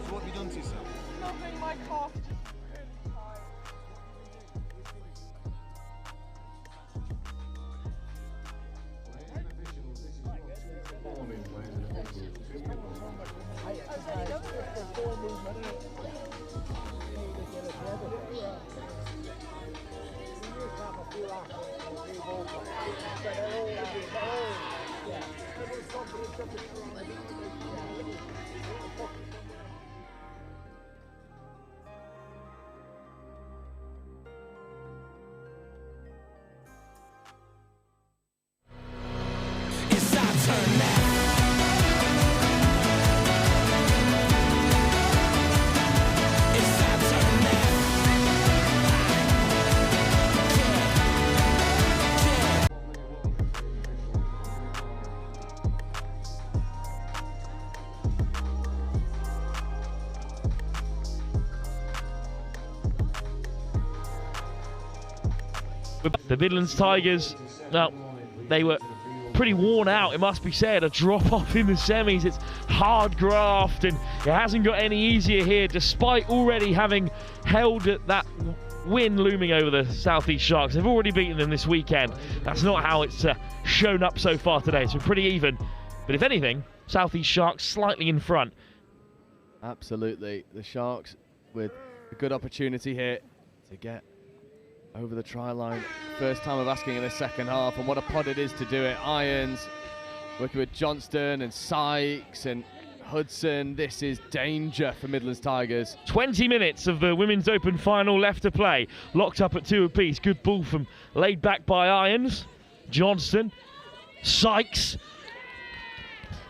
Speaker 22: So what have you done to yourself?
Speaker 11: Nothing, my cough.
Speaker 17: It's our turn now. It's our turn now.
Speaker 10: The Midlands Tigers, well, they were pretty worn out, it must be said. A drop off in the semis. It's hard graft and it hasn't got any easier here, despite already having held that win looming over the Southeast Sharks. They've already beaten them this weekend. That's not how it's shown up so far today. It's been pretty even, but if anything, Southeast Sharks slightly in front.
Speaker 21: Absolutely, the Sharks with a good opportunity here to get over the try line. First time of asking in the second half, and what a pod it is to do it. Irons working with Johnston and Sykes and Hudson. This is danger for Midlands Tigers.
Speaker 10: 20 minutes of the Women's Open final left to play. Locked up at 2 apiece. Good ball from laid back by Irons, Johnston, Sykes.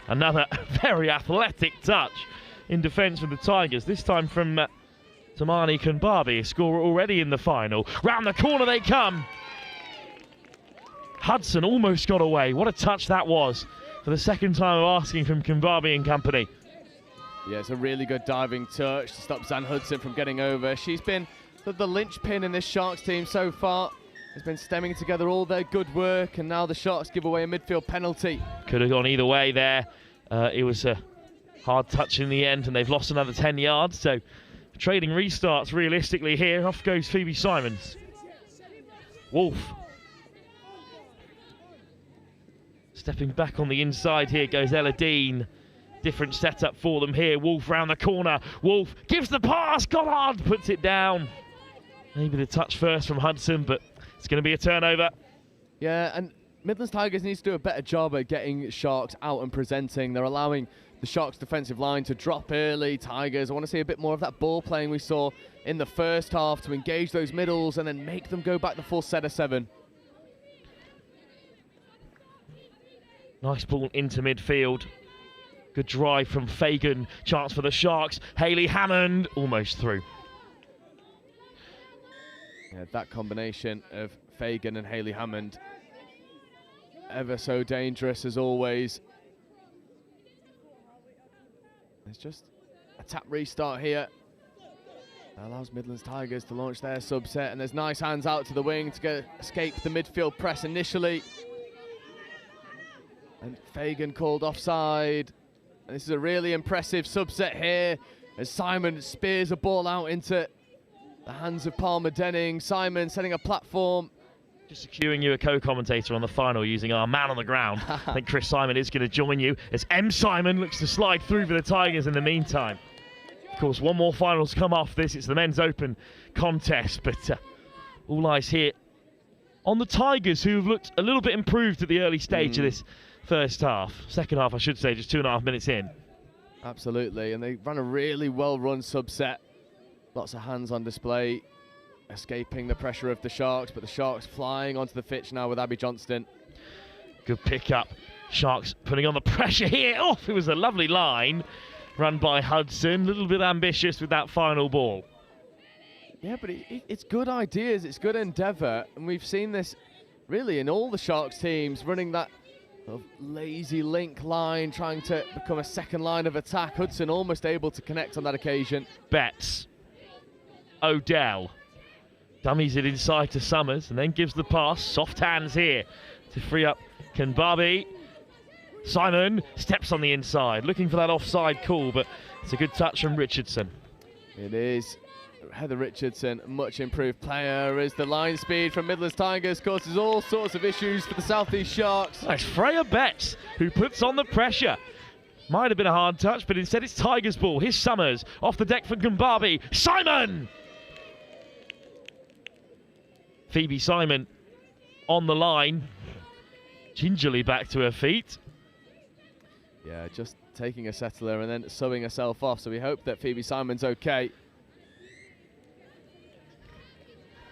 Speaker 10: Another very athletic touch in defence for the Tigers, this time from Tamani Kanbabi, a scorer already in the final. Round the corner they come. Hudson almost got away. What a touch that was for the second time of asking from Kanbabi and company.
Speaker 21: Yeah, it's a really good diving touch to stop Zan Hudson from getting over. She's been the linchpin in this Sharks team so far. Has been stemming together all their good work, and now the Sharks give away a midfield penalty.
Speaker 10: Could have gone either way there. It was a hard touch in the end, and they've lost another 10 yards. So trading restarts realistically here. Off goes Phoebe Simons. Wolf. Stepping back on the inside here goes Ella Dean. Different setup for them here. Wolf round the corner. Wolf gives the pass. Goddard puts it down. Maybe the touch first from Hudson, but it's going to be a turnover.
Speaker 21: Yeah, and Midlands Tigers needs to do a better job at getting Sharks out and presenting. They're allowing the Sharks defensive line to drop early. Tigers, I want to see a bit more of that ball playing we saw in the first half to engage those middles and then make them go back the full set of 7.
Speaker 10: Nice ball into midfield. Good drive from Fagan. Chance for the Sharks. Hayley Hammond almost through.
Speaker 21: Yeah, that combination of Fagan and Hayley Hammond, ever so dangerous as always. There's just a tap restart here. That allows Midlands Tigers to launch their subset, and there's nice hands out to the wing to escape the midfield press initially. And Fagan called offside. And this is a really impressive subset here as Simon spears a ball out into the hands of Palmer Denning. Simon setting a platform.
Speaker 10: Just securing you a co-commentator on the final using our man on the ground. I think Chris Simon is going to join you as M. Simon looks to slide through for the Tigers in the meantime. Of course, one more finals come off this. It's the Men's Open contest, but all eyes here on the Tigers, who've looked a little bit improved at the early stage of this first half. Second half, I should say, just 2.5 minutes in.
Speaker 21: Absolutely, and they ran a really well-run subset. Lots of hands on display, escaping the pressure of the Sharks, but the Sharks flying onto the pitch now with Abby Johnston.
Speaker 10: Good pick-up. Sharks putting on the pressure here. Oh, it was a lovely line run by Hudson. A little bit ambitious with that final ball.
Speaker 21: Yeah, but it's good ideas, it's good endeavour, and we've seen this really in all the Sharks teams, running that sort of lazy link line, trying to become a second line of attack. Hudson almost able to connect on that occasion.
Speaker 10: Betts. Odell. Dummies it inside to Summers and then gives the pass. Soft hands here to free up Kanbabi. Simon steps on the inside, looking for that offside call, but it's a good touch from Richardson.
Speaker 21: It is. Heather Richardson, much improved player, as the line speed from Midlands Tigers causes all sorts of issues for the South East Sharks.
Speaker 10: It's Freya Betts who puts on the pressure. Might have been a hard touch, but instead it's Tigers ball. Here's Summers off the deck for Kanbabi. Simon! Phoebe Simon on the line, gingerly back to her feet.
Speaker 21: Yeah, just taking a settler and then sewing herself off, so we hope that Phoebe Simon's okay.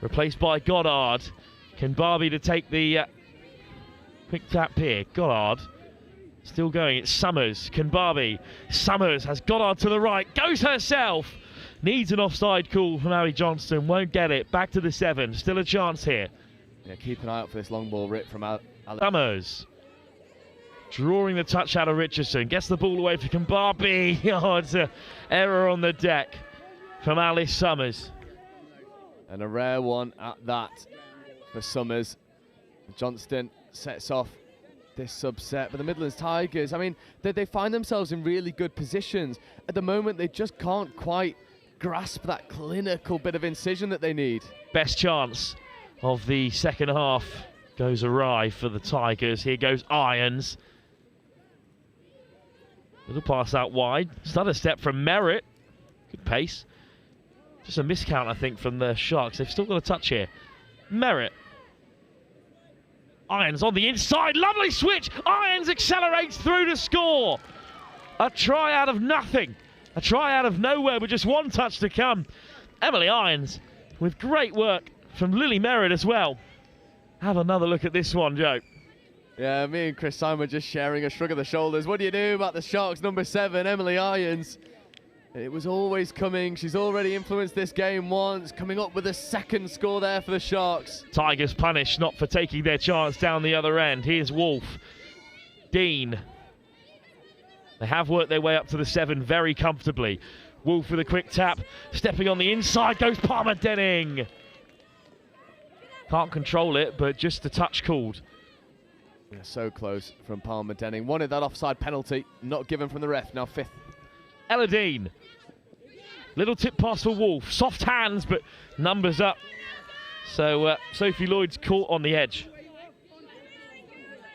Speaker 10: Replaced by Goddard. Kanbabi to take the quick tap here. Goddard still going. It's Summers. Kanbabi. Summers has Goddard to the right. Goes herself. Needs an offside call from Abby Johnston. Won't get it. Back to the 7. Still a chance here.
Speaker 21: Yeah, keep an eye out for this long ball rip from
Speaker 10: Summers. Drawing the touch out of Richardson. Gets the ball away for Kanbabi. Oh, it's an error on the deck from Alice Summers.
Speaker 21: And a rare one at that for Summers. Johnston sets off this subset, but the Midlands Tigers, I mean, they find themselves in really good positions. At the moment, they just can't quite grasp that clinical bit of incision that they need.
Speaker 10: Best chance of the second half goes awry for the Tigers. Here goes Irons. Little pass out wide. Stutter step from Merritt. Good pace. Just a miscount, I think, from the Sharks. They've still got a touch here. Merritt. Irons on the inside. Lovely switch. Irons accelerates through to score. A try out of nothing. A try out of nowhere with just one touch to come. Emily Irons with great work from Lily Merritt as well. Have another look at this one, Joe.
Speaker 21: Yeah, me and Chris Simon just sharing a shrug of the shoulders. What do you do about the Sharks' number 7, Emily Irons? It was always coming. She's already influenced this game once, coming up with a second score there for the Sharks.
Speaker 10: Tigers punished not for taking their chance down the other end. Here's Wolf. Dean. They have worked their way up to the 7 very comfortably. Wolf with a quick tap. Stepping on the inside goes Palmer Denning. Can't control it, but just a touch called.
Speaker 21: Yeah, so close from Palmer Denning. Wanted that offside penalty, not given from the ref. Now 5th.
Speaker 10: Ella Dean. Little tip pass for Wolf. Soft hands, but numbers up. So Sophie Lloyd's caught on the edge.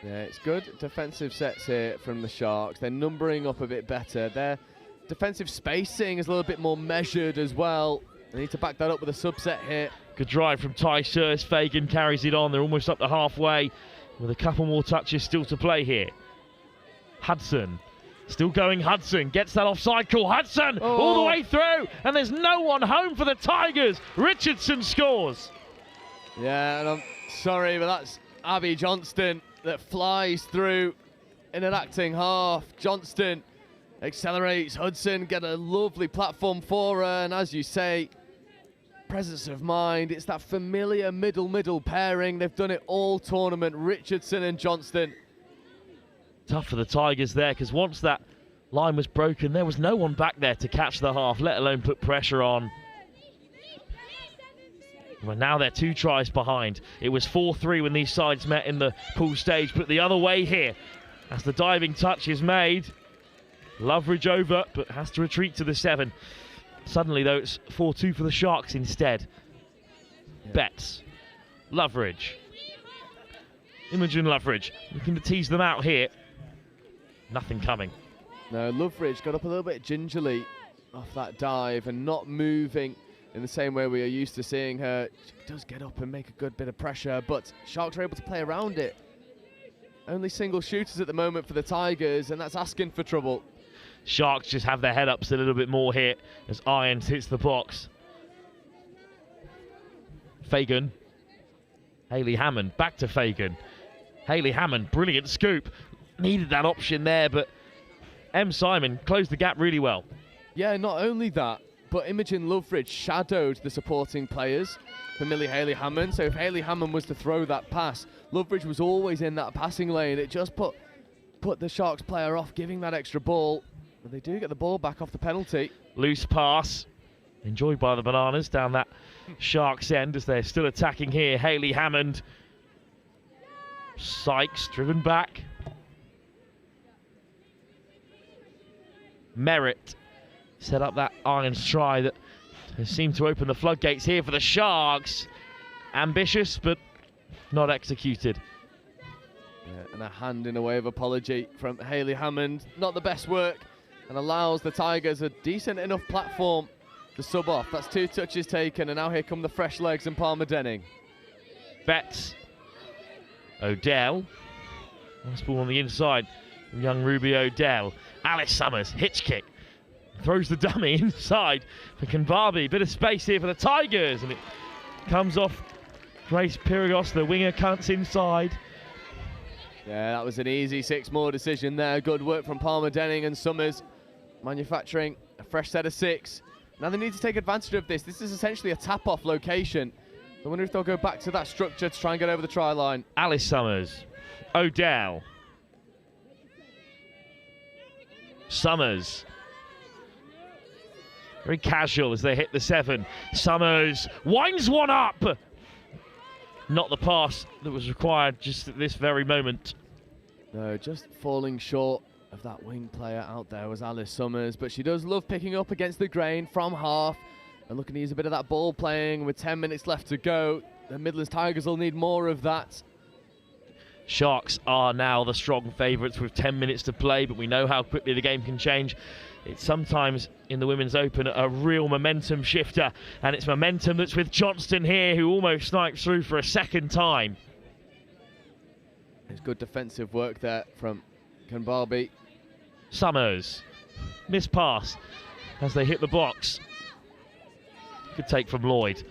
Speaker 21: Yeah, it's good defensive sets here from the Sharks. They're numbering up a bit better. Their defensive spacing is a little bit more measured as well. They need to back that up with a subset here.
Speaker 10: Good drive from Ty Sears. Fagan carries it on. They're almost up to halfway with a couple more touches still to play here. Hudson. Still going, Hudson gets that offside call. Hudson all the way through, and there's no one home for the Tigers. Richardson scores.
Speaker 21: Yeah, and I'm sorry, but that's Abby Johnston that flies through in an acting half. Johnston accelerates. Hudson get a lovely platform for her, and as you say, presence of mind. It's that familiar middle pairing. They've done it all tournament, Richardson and Johnston.
Speaker 10: Tough for the Tigers there, because once that line was broken, there was no one back there to catch the half, let alone put pressure on. Well, now they're 2 tries behind. It was 4-3 when these sides met in the pool stage, but the other way here as the diving touch is made. Loveridge over, but has to retreat to the 7. Suddenly, though, it's 4-2 for the Sharks instead. Yeah. Betts. Loveridge. Imogen Loveridge looking to tease them out here. Nothing coming.
Speaker 21: No, Loveridge got up a little bit gingerly off that dive and not moving in the same way we are used to seeing her. She does get up and make a good bit of pressure, but Sharks are able to play around it. Only single shooters at the moment for the Tigers, and that's asking for trouble.
Speaker 10: Sharks just have their head ups a little bit more here as Irons hits the box. Fagan. Hayley Hammond, back to Fagan. Hayley Hammond, brilliant scoop. Needed that option there, but M. Simon closed the gap really well.
Speaker 21: Yeah, not only that, but Imogen Loveridge shadowed the supporting players for Millie Hayley Hammond. So if Hayley Hammond was to throw that pass, Loveridge was always in that passing lane. It just put the Sharks player off giving that extra ball. But they do get the ball back off the penalty.
Speaker 10: Loose pass. Enjoyed by the Bananas down that Sharks end as they're still attacking here. Hayley Hammond. Sykes driven back. Merritt set up that Irons try that has seemed to open the floodgates here for the Sharks. Ambitious, but not executed.
Speaker 21: Yeah, and a hand in a way of apology from Hayley Hammond. Not the best work, and allows the Tigers a decent enough platform to sub off. That's 2 touches taken, and now here come the fresh legs and Palmer Denning.
Speaker 10: Betts. Odell. Nice ball on the inside from young Ruby Odell. Alice Summers, hitch kick. Throws the dummy inside for Kanbabi. Bit of space here for the Tigers, and it comes off Grace Pyrgos, the winger, cuts inside.
Speaker 21: Yeah, that was an easy 6 more decision there. Good work from Palmer Denning and Summers, manufacturing a fresh set of 6. Now they need to take advantage of this. This is essentially a tap-off location. I wonder if they'll go back to that structure to try and get over the try line.
Speaker 10: Alice Summers. Odell. Summers. Very casual as they hit the 7. Summers winds one up. Not the pass that was required just at this very moment.
Speaker 21: No, just falling short of that wing player out there was Alice Summers, but she does love picking up against the grain from half and looking to use a bit of that ball playing with 10 minutes left to go. The Midlands Tigers will need more of that.
Speaker 10: Sharks are now the strong favourites with 10 minutes to play, but we know how quickly the game can change. It's sometimes in the Women's Open a real momentum shifter, and it's momentum that's with Johnston here, who almost snipes through for a second time.
Speaker 21: There's good defensive work there from Kanbabi.
Speaker 10: Summers. Missed pass as they hit the box. Good take from Lloyd.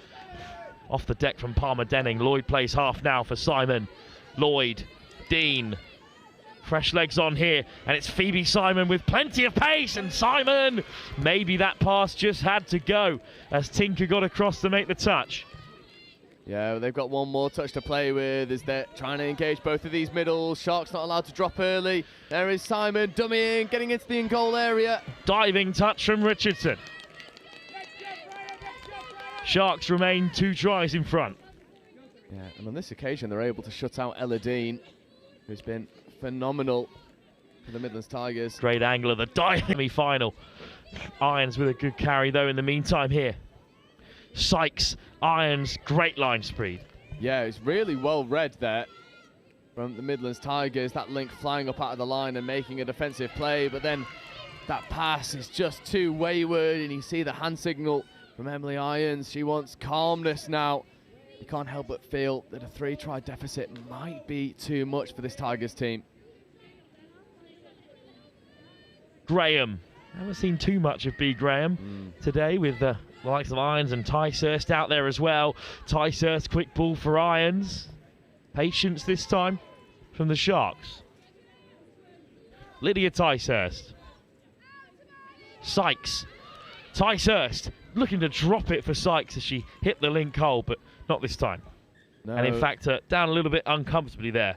Speaker 10: Off the deck from Palmer Denning. Lloyd plays half now for Simon. Lloyd 15. Fresh legs on here, and it's Phoebe Simon with plenty of pace, and Simon, maybe that pass just had to go as Tinker got across to make the touch.
Speaker 21: Yeah, they've got one more touch to play with as they're trying to engage both of these middles. Sharks not allowed to drop early. There is Simon dummying, getting into the in-goal area.
Speaker 10: Diving touch from Richardson. Sharks remain 2 tries in front.
Speaker 21: Yeah, and on this occasion they're able to shut out Ella Dean, who's been phenomenal for the Midlands Tigers.
Speaker 10: Great angle of the diving final. Irons with a good carry though in the meantime here. Sykes, Irons, great line speed.
Speaker 21: Yeah, it's really well read there from the Midlands Tigers. That link flying up out of the line and making a defensive play, but then that pass is just too wayward, and you see the hand signal from Emily Irons. She wants calmness now. You can't help but feel that a 3-try deficit might be too much for this Tigers team.
Speaker 10: Graham. Haven't seen too much of B. Graham today with the likes of Irons and Ticehurst out there as well. Ticehurst, quick ball for Irons. Patience this time from the Sharks. Lydia Ticehurst. Sykes. Ticehurst looking to drop it for Sykes as she hit the link hole, but not this time.
Speaker 21: No.
Speaker 10: And in fact, down a little bit uncomfortably there.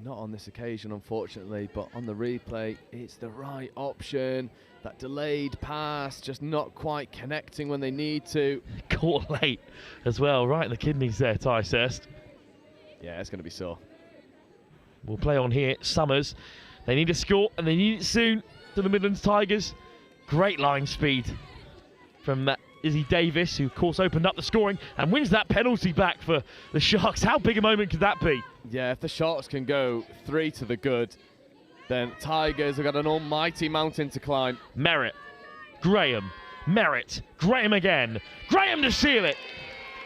Speaker 21: Not on this occasion, unfortunately, but on the replay, it's the right option. That delayed pass, just not quite connecting when they need to.
Speaker 10: Caught late as well, right in the kidneys there, Ticehurst.
Speaker 21: Yeah, it's going to be sore.
Speaker 10: We'll play on here. Summers, they need a score, and they need it soon to the Midlands Tigers. Great line speed from Izzy Davis, who of course opened up the scoring and wins that penalty back for the Sharks. How big a moment could that be?
Speaker 21: Yeah, if the Sharks can go 3 to the good, then Tigers have got an almighty mountain to climb.
Speaker 10: Merritt, Graham, Merritt, Graham again. Graham to seal it.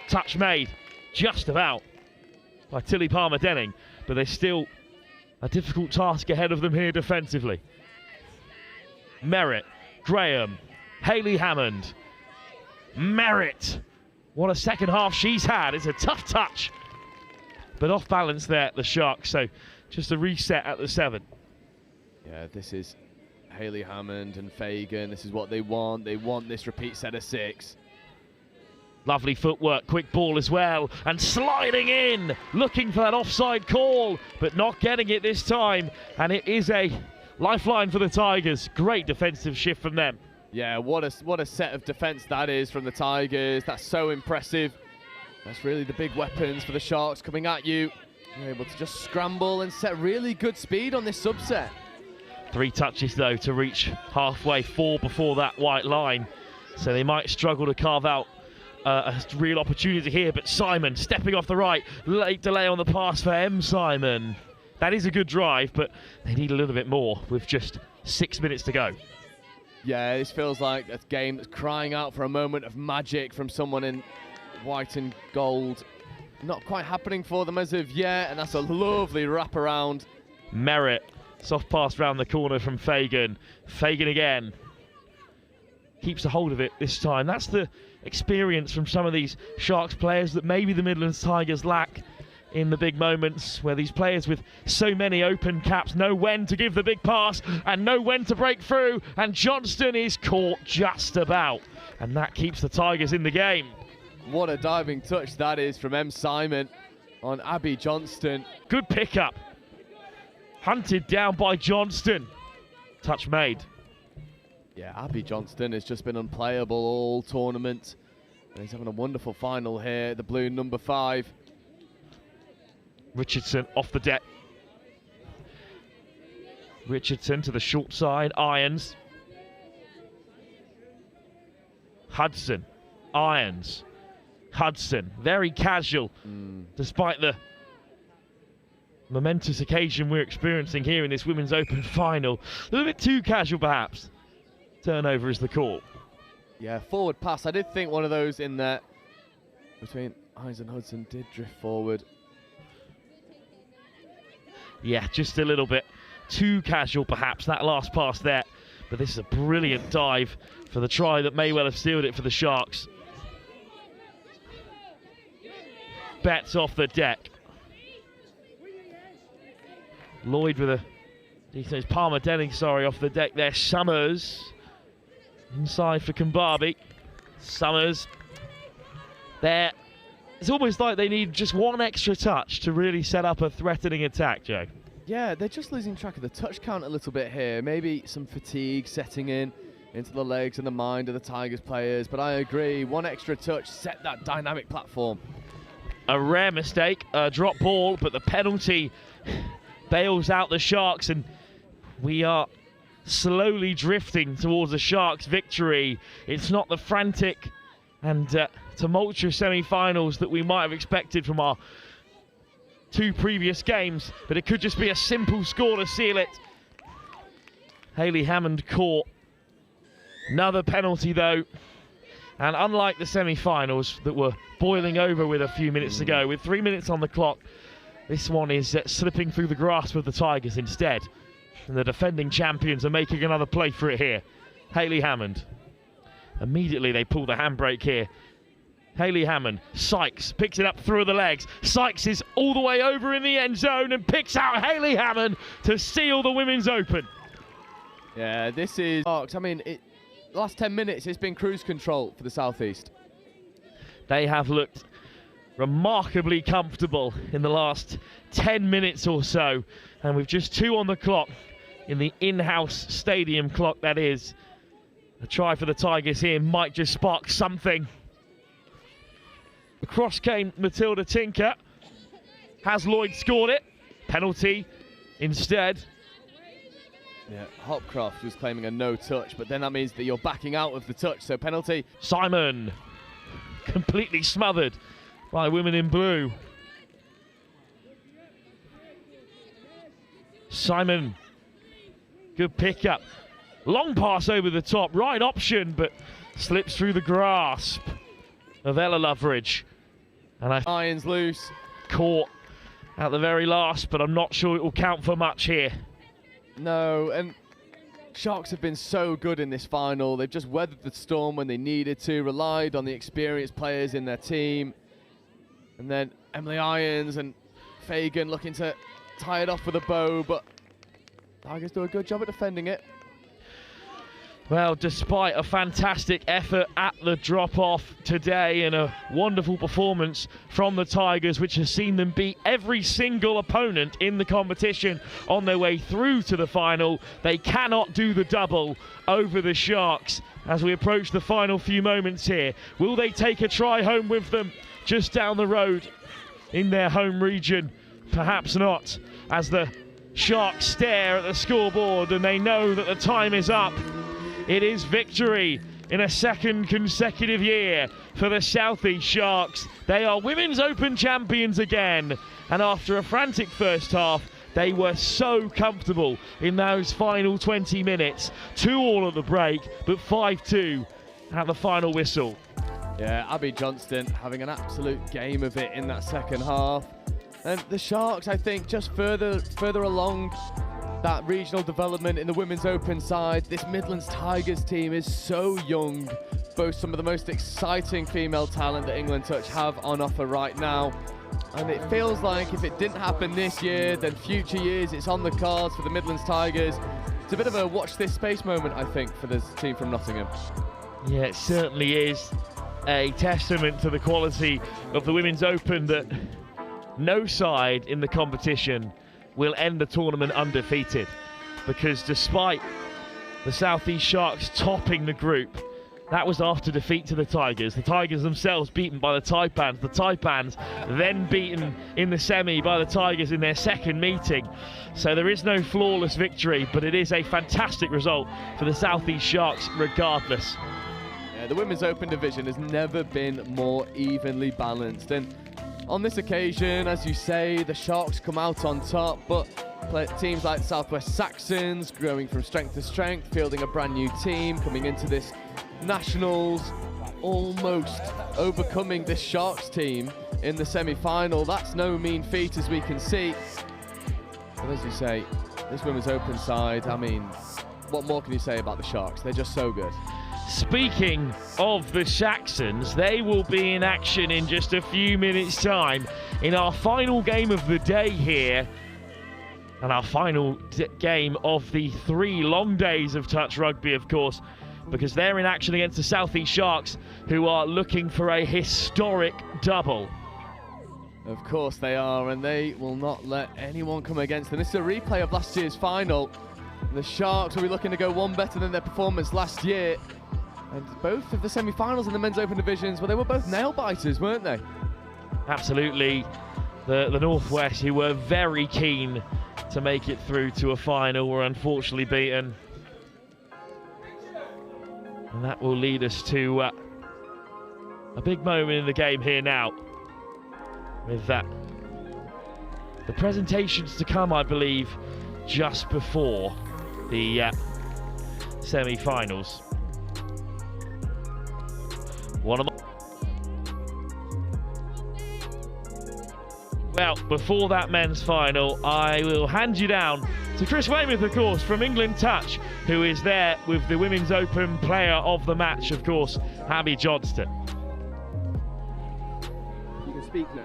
Speaker 10: Touch made, just about, by Tilly Palmer-Denning, but there's still a difficult task ahead of them here defensively. Merritt, Graham, Hayley Hammond. Merritt, what a second half she's had. It's a tough touch, but off balance there, the Sharks. So just a reset at the 7.
Speaker 21: Yeah, this is Hayley Hammond and Fagan. This is what they want. They want this repeat set of 6.
Speaker 10: Lovely footwork, quick ball as well, and sliding in, looking for that offside call, but not getting it this time. And it is a lifeline for the Tigers. Great defensive shift from them.
Speaker 21: Yeah, what a set of defence that is from the Tigers. That's so impressive. That's really the big weapons for the Sharks coming at you. You're able to just scramble and set really good speed on this subset.
Speaker 10: 3 touches though to reach halfway, 4 before that white line. So they might struggle to carve out a real opportunity here, but Simon stepping off the right. Late delay on the pass for M. Simon. That is a good drive, but they need a little bit more with just 6 minutes to go.
Speaker 21: Yeah, this feels like a game that's crying out for a moment of magic from someone in white and gold. Not quite happening for them as of yet, and that's a lovely wraparound.
Speaker 10: Merritt, soft pass round the corner from Fagan. Fagan again. Keeps a hold of it this time. That's the experience from some of these Sharks players that maybe the Midlands Tigers lack in the big moments, where these players with so many open caps know when to give the big pass and know when to break through, and Johnston is caught just about, and that keeps the Tigers in the game.
Speaker 21: What a diving touch that is from M. Simon on Abby Johnston.
Speaker 10: Good pickup. Hunted down by Johnston. Touch made.
Speaker 21: Yeah, Abby Johnston has just been unplayable all tournament, and he's having a wonderful final here, the blue number 5.
Speaker 10: Richardson off the deck. Richardson to the short side. Irons. Hudson. Irons. Hudson. Very casual, despite the momentous occasion we're experiencing here in this Women's Open final. A little bit too casual, perhaps. Turnover is the call.
Speaker 21: Yeah, forward pass. I did think one of those in there between Irons and Hudson did drift forward.
Speaker 10: Yeah, just a little bit too casual, perhaps, that last pass there. But this is a brilliant dive for the try that may well have sealed it for the Sharks. Betts off the deck. Lloyd with a decent Palmer Denning, sorry, off the deck there. Summers inside for Kumbabi. Summers there. It's almost like they need just one extra touch to really set up a threatening attack, Joe.
Speaker 21: Yeah, they're just losing track of the touch count a little bit here. Maybe some fatigue setting into the legs and the mind of the Tigers players. But I agree, one extra touch, set that dynamic platform.
Speaker 10: A rare mistake, a drop ball, but the penalty bails out the Sharks, and we are slowly drifting towards the Sharks' victory. It's not the frantic and tumultuous semi-finals that we might have expected from our 2 previous games, but it could just be a simple score to seal it. Hayley Hammond caught another penalty though, and unlike the semi-finals that were boiling over with a few minutes ago, with 3 minutes on the clock, this one is slipping through the grasp of the Tigers instead, and the defending champions are making another play for it here. Hayley Hammond. Immediately they pull the handbrake here. Hayley Hammond, Sykes picks it up through the legs. Sykes is all the way over in the end zone and picks out Hayley Hammond to seal the Women's Open.
Speaker 21: Yeah, this is... I mean, last 10 minutes, it's been cruise control for the Southeast.
Speaker 10: They have looked remarkably comfortable in the last 10 minutes or so. And with just 2 on the clock, in the in-house stadium clock that is, a try for the Tigers here might just spark something. Across came Matilda Tinker. Has Lloyd scored it? Penalty instead.
Speaker 21: Yeah, Hopcroft was claiming a no touch, but then that means that you're backing out of the touch, so penalty.
Speaker 10: Simon, completely smothered by women in blue. Simon, good pickup. Long pass over the top, right option, but slips through the grasp of Ella Loveridge. And
Speaker 21: Irons loose.
Speaker 10: Caught at the very last, but I'm not sure it will count for much here.
Speaker 21: No, and Sharks have been so good in this final. They've just weathered the storm when they needed to, relied on the experienced players in their team. And then Emily Irons and Fagan looking to tie it off with a bow, but Tigers do a good job at defending it.
Speaker 10: Well, despite a fantastic effort at the drop-off today and a wonderful performance from the Tigers, which has seen them beat every single opponent in the competition on their way through to the final, they cannot do the double over the Sharks as we approach the final few moments here. Will they take a try home with them just down the road in their home region? Perhaps not, as the Sharks stare at the scoreboard and they know that the time is up. It is victory in a second consecutive year for the Southeast Sharks. They are Women's Open champions again. And after a frantic first half, they were so comfortable in those final 20 minutes. 2-2 at the break, but 5-2 at the final whistle.
Speaker 21: Yeah, Abby Johnston having an absolute game of it in that second half. And the Sharks, I think, just further along that regional development in the Women's Open side. This Midlands Tigers team is so young, boasts some of the most exciting female talent that England Touch have on offer right now. And it feels like if it didn't happen this year, then future years it's on the cards for the Midlands Tigers. It's a bit of a watch this space moment, I think, for this team from Nottingham.
Speaker 10: Yeah, it certainly is a testament to the quality of the Women's Open that no side in the competition will end the tournament undefeated, because despite the Southeast Sharks topping the group, that was after defeat to the Tigers themselves beaten by the Taipans, the Taipans then beaten in the semi by the Tigers in their second meeting. So there is no flawless victory, but it is a fantastic result for the Southeast Sharks regardless.
Speaker 21: Yeah, the Women's Open division has never been more evenly balanced, and on this occasion, as you say, the Sharks come out on top, but teams like Southwest Saxons growing from strength to strength, fielding a brand new team, coming into this Nationals, almost overcoming this Sharks team in the semi-final. That's no mean feat, as we can see. But as you say, this Women's Open side, I mean, what more can you say about the Sharks? They're just so good.
Speaker 10: Speaking of the Saxons, they will be in action in just a few minutes' time in our final game of the day here And our final game of the 3 long days of touch rugby, of course, because they're in action against the South East Sharks, who are looking for a historic double.
Speaker 21: Of course they are, and they will not let anyone come against them. This is a replay of last year's final. The Sharks will be looking to go one better than their performance last year. And both of the semi-finals in the men's open divisions, well, they were both nail-biters, weren't they?
Speaker 10: Absolutely. The Northwest, who were very keen to make it through to a final, were unfortunately beaten. And that will lead us to a big moment in the game here now. With that, the presentations to come, I believe, just before the semi-finals. Well, before that men's final, I will hand you down to Chris Weymouth, of course, from England Touch, who is there with the Women's Open player of the match, of course, Abby Johnston.
Speaker 21: You can speak now.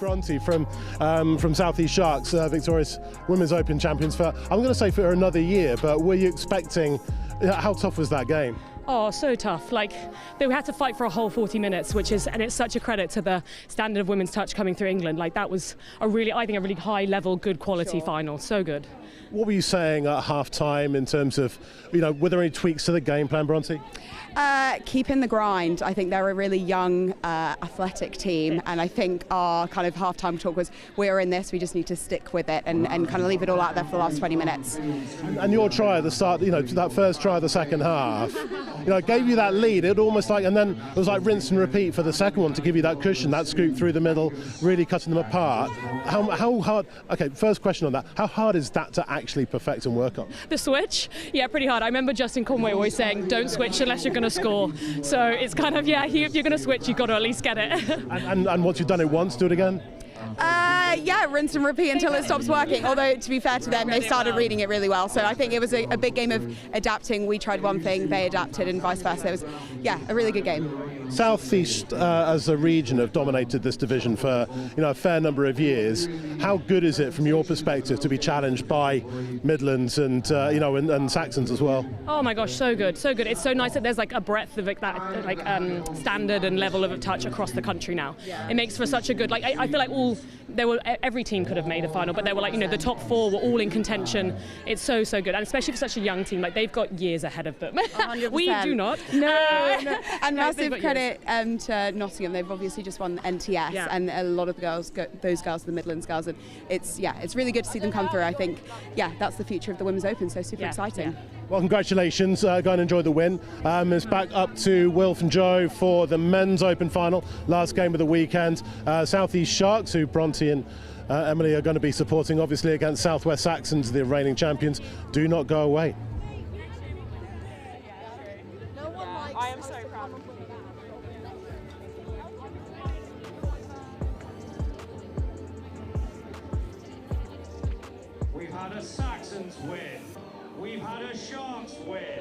Speaker 5: Bronte from South East Sharks, victorious Women's Open champions for, I'm going to say for another year, but were you expecting, how tough was that game?
Speaker 6: Oh, so tough. Like, they had to fight for a whole 40 minutes, and it's such a credit to the standard of women's touch coming through England. Like, that was I think a really high level, good quality final. So good.
Speaker 5: What were you saying at half-time in terms of, were there any tweaks to the game plan, Bronte?
Speaker 22: Keep in the grind. I think they're a really young, athletic team, and I think our kind of half-time talk was, we're in this, we just need to stick with it and kind of leave it all out there for the last 20 minutes.
Speaker 5: And your try at the start, that first try of the second half, gave you that lead. It almost like, and then it was like rinse and repeat for the second one to give you that cushion, that scoop through the middle, really cutting them apart. How hard, okay, first question on that, how hard is that to actually perfect and work on?
Speaker 6: The switch? Yeah, pretty hard. I remember Justin Conway always saying, don't switch unless you're going to score. So it's kind of, if you're going to switch, you've got to at least get it.
Speaker 5: and once you've done it once, do it again?
Speaker 22: Yeah, rinse and repeat until it stops working. Although, to be fair to them, they started reading it really well. So I think it was a big game of adapting. We tried one thing, they adapted, and vice versa. It was, a really good game.
Speaker 5: South East, as a region, have dominated this division for a fair number of years. How good is it, from your perspective, to be challenged by Midlands and and Saxons as well?
Speaker 6: Oh my gosh, so good, so good. It's so nice that there's like a breadth of that standard and level of touch across the country now. It makes for such a good, I feel like every team could have made a final, but they were the top 4 were all in contention. It's so good, and especially for such a young team, they've got years ahead of them.
Speaker 22: 100%.
Speaker 6: We do not.
Speaker 22: No. And massive credit to Nottingham. They've obviously just won NTS, and a lot of the those girls, the Midlands girls, and it's really good to see them come through. I think that's the future of the Women's Open, so super exciting.
Speaker 5: Well, congratulations. Go and enjoy the win. It's back up to Wilf and Joe for the Men's Open final. Last game of the weekend. South East Sharks, who Bronte and Emily are going to be supporting, obviously, against Southwest Saxons, the reigning champions. Do not go away.
Speaker 19: I am so proud.
Speaker 17: We've had a Saxons win. We've had a Sharks win.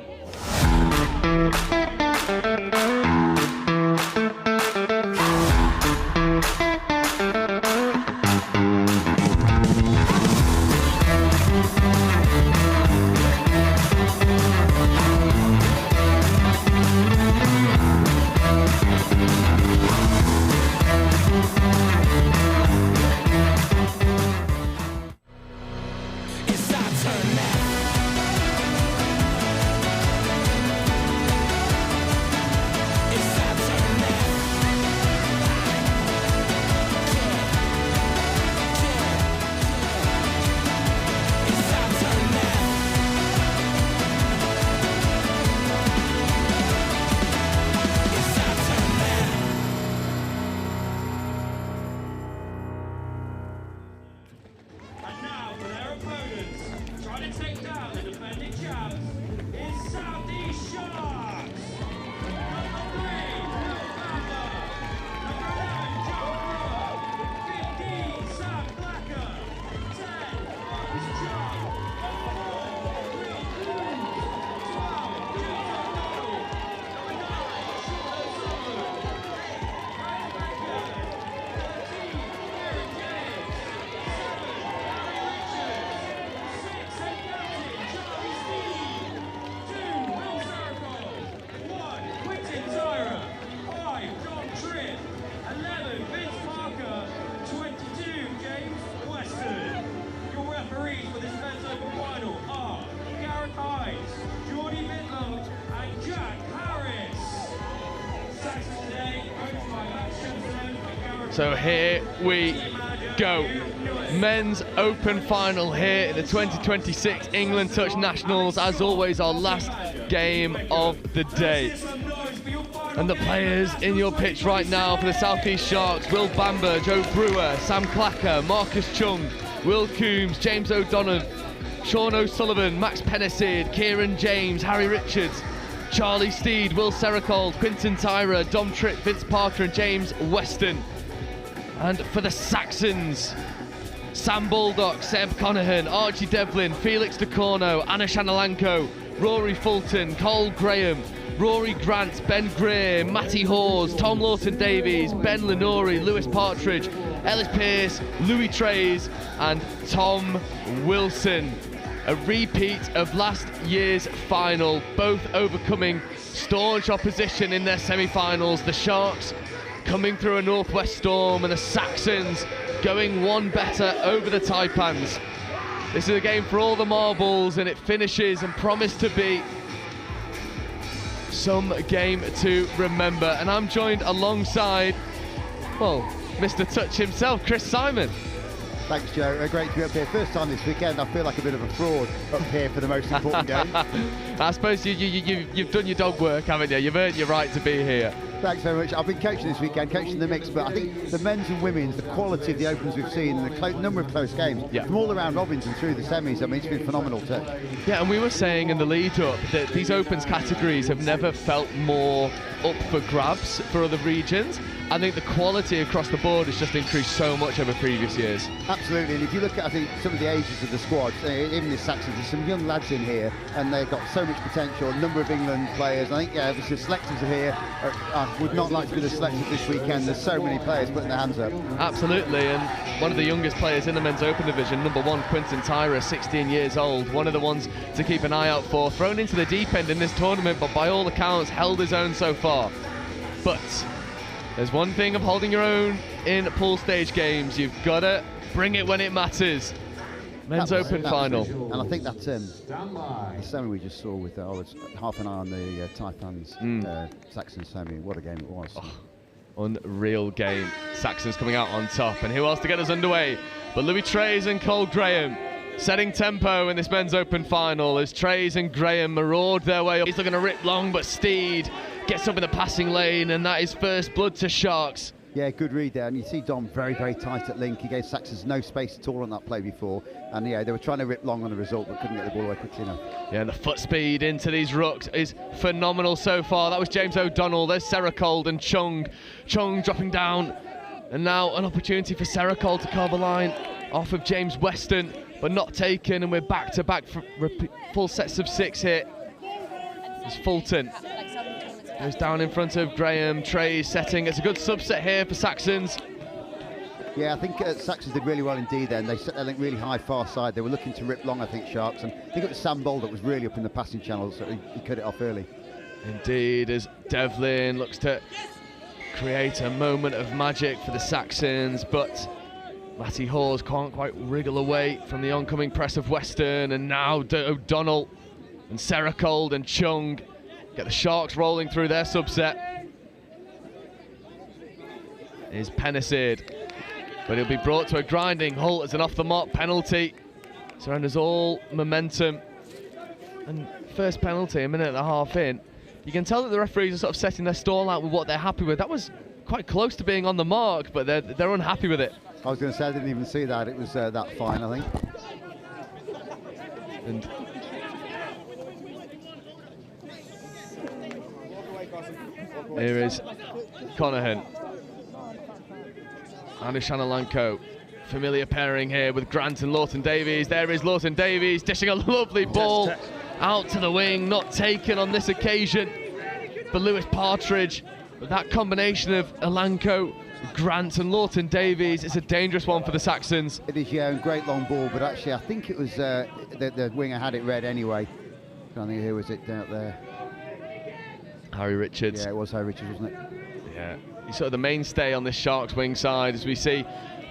Speaker 20: So here we go. Men's Open final here in the 2026 England Touch Nationals. As always, our last game of the day. And the players in your pitch right now for the South East Sharks: Will Bamber, Joe Brewer, Sam Clacker, Marcus Chung, Will Coombs, James O'Donnell, Sean O'Sullivan, Max Pennicid, Kieran James, Harry Richards, Charlie Steed, Will Sericold, Quinton Tyra, Dom Tripp, Vince Parker and James Weston. And for the Saxons, Sam Baldock, Seb Conahan, Archie Devlin, Felix DeCorno, Anna Shanalanko, Rory Fulton, Cole Graham, Rory Grant, Ben Greer, Matty Hawes, Tom Lawton-Davies, Ben Lenori, Lewis Partridge, Ellis Pearce, Louis Trays and Tom Wilson. A repeat of last year's final, both overcoming staunch opposition in their semi-finals. The Sharks coming through a northwest storm and the Saxons going one better over the Taipans. This is a game for all the marbles, and it finishes and promised to be some game to remember. And I'm joined alongside, well, Mr. Touch himself, Chris Simon.
Speaker 7: Thanks, Joe. Great to be up here. First time this weekend. I feel like a bit of a fraud up here for the most important game.
Speaker 20: I suppose you've done your dog work, haven't you? You've earned your right to be here.
Speaker 7: Thanks very much. I've been coaching this weekend, coaching the mix, but I think the men's and women's, the quality of the opens we've seen and the number of close games from all around robins and through the semis, I mean, it's been phenomenal too.
Speaker 20: Yeah, and we were saying in the lead up that these opens categories have never felt more up for grabs for other regions. I think the quality across the board has just increased so much over previous years.
Speaker 7: Absolutely, and if you look at, I think, some of the ages of the squad, even the Saxons, there's some young lads in here, and they've got so much potential. A number of England players. I think, yeah, the selectors are here. I would not like to be the selectors this weekend. There's so many players putting their hands up.
Speaker 20: Absolutely, and one of the youngest players in the men's open division, number 1, Quinton Tyra, 16 years old. One of the ones to keep an eye out for. Thrown into the deep end in this tournament, but by all accounts, held his own so far. But there's one thing of holding your own in pool stage games. You've got to bring it when it matters. Men's Open final.
Speaker 7: And I think that the semi we just saw with, I was half an eye on the Taipans Saxon semi. What a game it was.
Speaker 20: Oh, unreal game. Saxons coming out on top. And who else to get us underway but Louis Trays and Cole Graham, setting tempo in this Men's Open final as Trays and Graham maraud their way up. He's looking to rip long, but Steed gets up in the passing lane, and that is first blood to Sharks.
Speaker 7: Yeah, good read there, and you see Dom very, very tight at link. He gave Saxons no space at all on that play before, and yeah, they were trying to rip long on the result, but couldn't get the ball away quickly enough.
Speaker 20: Yeah, and the foot speed into these rucks is phenomenal so far. That was James O'Donnell. There's Sericold and Chung. Chung dropping down, and now an opportunity for Sericold to carve a line off of James Weston, but not taken, and we're back-to-back for full sets of 6 here. It's Fulton. Goes down in front of Graham. Trays setting. It's a good subset here for Saxons.
Speaker 7: Yeah, I think Saxons did really well indeed then. They set their link really high far side. They were looking to rip long, I think, Sharks. And I think it was Sam Bold that was really up in the passing channels, so he cut it off early.
Speaker 20: Indeed, as Devlin looks to create a moment of magic for the Saxons, but Matty Hawes can't quite wriggle away from the oncoming press of Weston, and now O'Donnell and Sericold and Chung get the Sharks rolling through their subset. Is Pennicid, but he'll be brought to a grinding halt as an off-the-mark penalty. Surrenders all momentum. And first penalty, a minute and a half in. You can tell that the referees are sort of setting their stall out with what they're happy with. That was quite close to being on the mark, but they're unhappy with it.
Speaker 7: I was going to say, I didn't even see that. It was that fine, I think.
Speaker 20: And here is Conahan. Anna Shanalanko. Familiar pairing here with Grant and Lawton-Davies. There is Lawton-Davies dishing a lovely ball out to the wing. Not taken on this occasion for Lewis Partridge. But that combination of Alanko, Grant and Lawton-Davies is a dangerous one for the Saxons.
Speaker 7: It is, yeah, and great long ball, but actually I think it was the winger had it red anyway. I can't think who was it out there.
Speaker 20: Harry Richards.
Speaker 7: Yeah, it was Harry Richards, wasn't it?
Speaker 20: Yeah, he's sort of the mainstay on this Sharks wing side as we see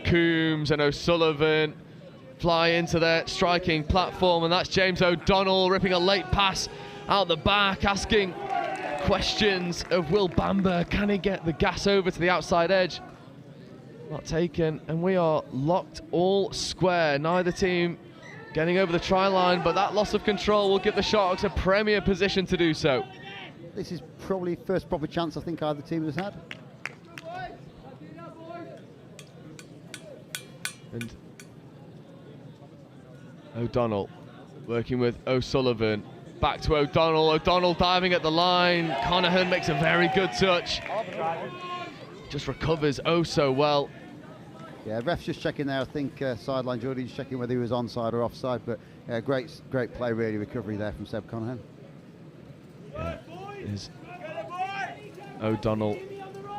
Speaker 20: Coombs and O'Sullivan fly into their striking platform, and that's James O'Donnell ripping a late pass out the back, asking questions of Will Bamber. Can he get the gas over to the outside edge? Not taken, and we are locked all square. Neither team getting over the try line, but that loss of control will give the Sharks a premier position to do so.
Speaker 7: This is probably first proper chance I think either team has had.
Speaker 20: And O'Donnell working with O'Sullivan. Back to O'Donnell. O'Donnell diving at the line. Conahan makes a very good touch. Just recovers oh so well.
Speaker 7: Yeah, ref's just checking there. I think sideline Jordy's checking whether he was onside or offside, but great play, really, recovery there from Seb Conahan.
Speaker 20: Yeah, is O'Donnell.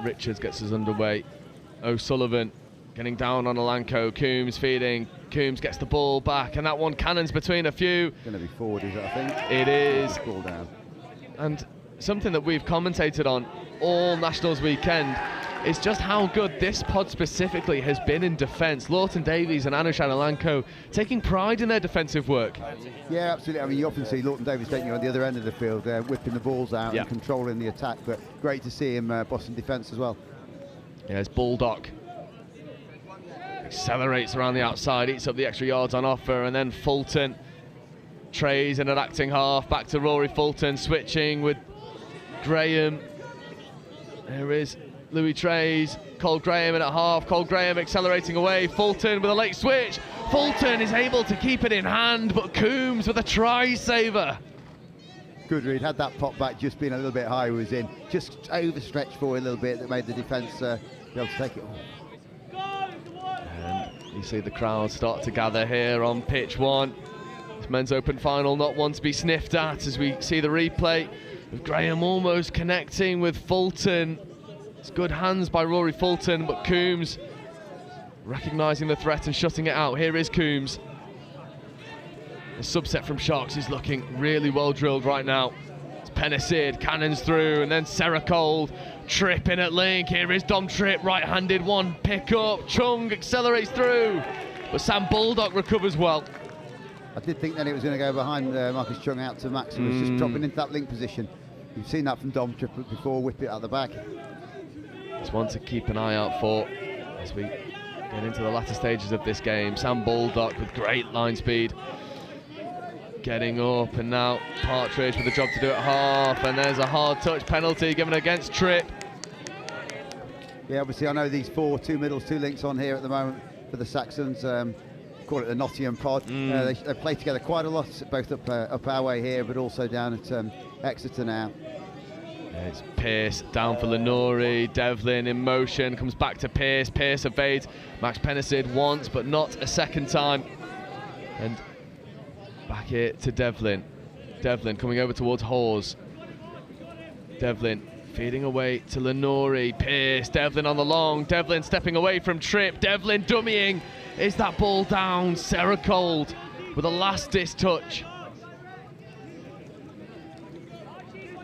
Speaker 20: Richards gets us underway. O'Sullivan getting down on Alanko. Coombs feeding. Coombs gets the ball back, and that one cannons between a few.
Speaker 7: Going to be forward, is it, I think?
Speaker 20: It is.
Speaker 7: Ball down.
Speaker 20: And something that we've commentated on all Nationals weekend is just how good this pod specifically has been in defence. Lawton Davies and Anushan Alanko taking pride in their defensive work.
Speaker 7: Yeah, absolutely. I mean, you often see Lawton Davies, don't you, on the other end of the field, whipping the balls out and controlling the attack, but great to see him bossing defence as well.
Speaker 20: Yeah, it's Baldock. Accelerates around the outside, eats up the extra yards on offer, and then Fulton trays in an acting half. Back to Rory Fulton, switching with Graham. There is Louis Trays, Cole Graham in at half. Cole Graham accelerating away. Fulton with a late switch. Fulton is able to keep it in hand, but Coombs with a try saver.
Speaker 7: Good read, had that pop back just being a little bit high, he was in. Just overstretched forward a little bit that made the defence be able to take it.
Speaker 20: And you see the crowd start to gather here on pitch one. This men's open final not one to be sniffed at as we see the replay of Graham almost connecting with Fulton. It's good hands by Rory Fulton, but Coombs recognising the threat and shutting it out. Here is Coombs. The subset from Sharks is looking really well drilled right now. It's Penicid, cannons through, and then Seracold tripping at link. Here is Dom Tripp, right-handed one, pick up. Chung accelerates through, but Sam Baldock recovers well.
Speaker 7: I did think then it was going to go behind Marcus Chung out to Max, who was just dropping into that link position. You've seen that from Dom Tripp before, whip it out the back.
Speaker 20: It's one to keep an eye out for as we get into the latter stages of this game. Sam Baldock with great line speed. Getting up, and now Partridge with a job to do at half, and there's a hard touch penalty given against Tripp.
Speaker 7: Yeah, obviously I know these two middles, 2 links on here at the moment for the Saxons. Call it the Nottingham pod. They play together quite a lot, both up our way here, but also down at Exeter now.
Speaker 20: It's Pearce down for Lenori. Devlin in motion, comes back to Pearce. Pearce evades Max Penicid once, but not a second time. And back here to Devlin. Devlin coming over towards Hawes. Devlin feeding away to Lenori. Pearce, Devlin on the long. Devlin stepping away from Tripp. Devlin dummying. Is that ball down? Seracold with a last-ditch touch.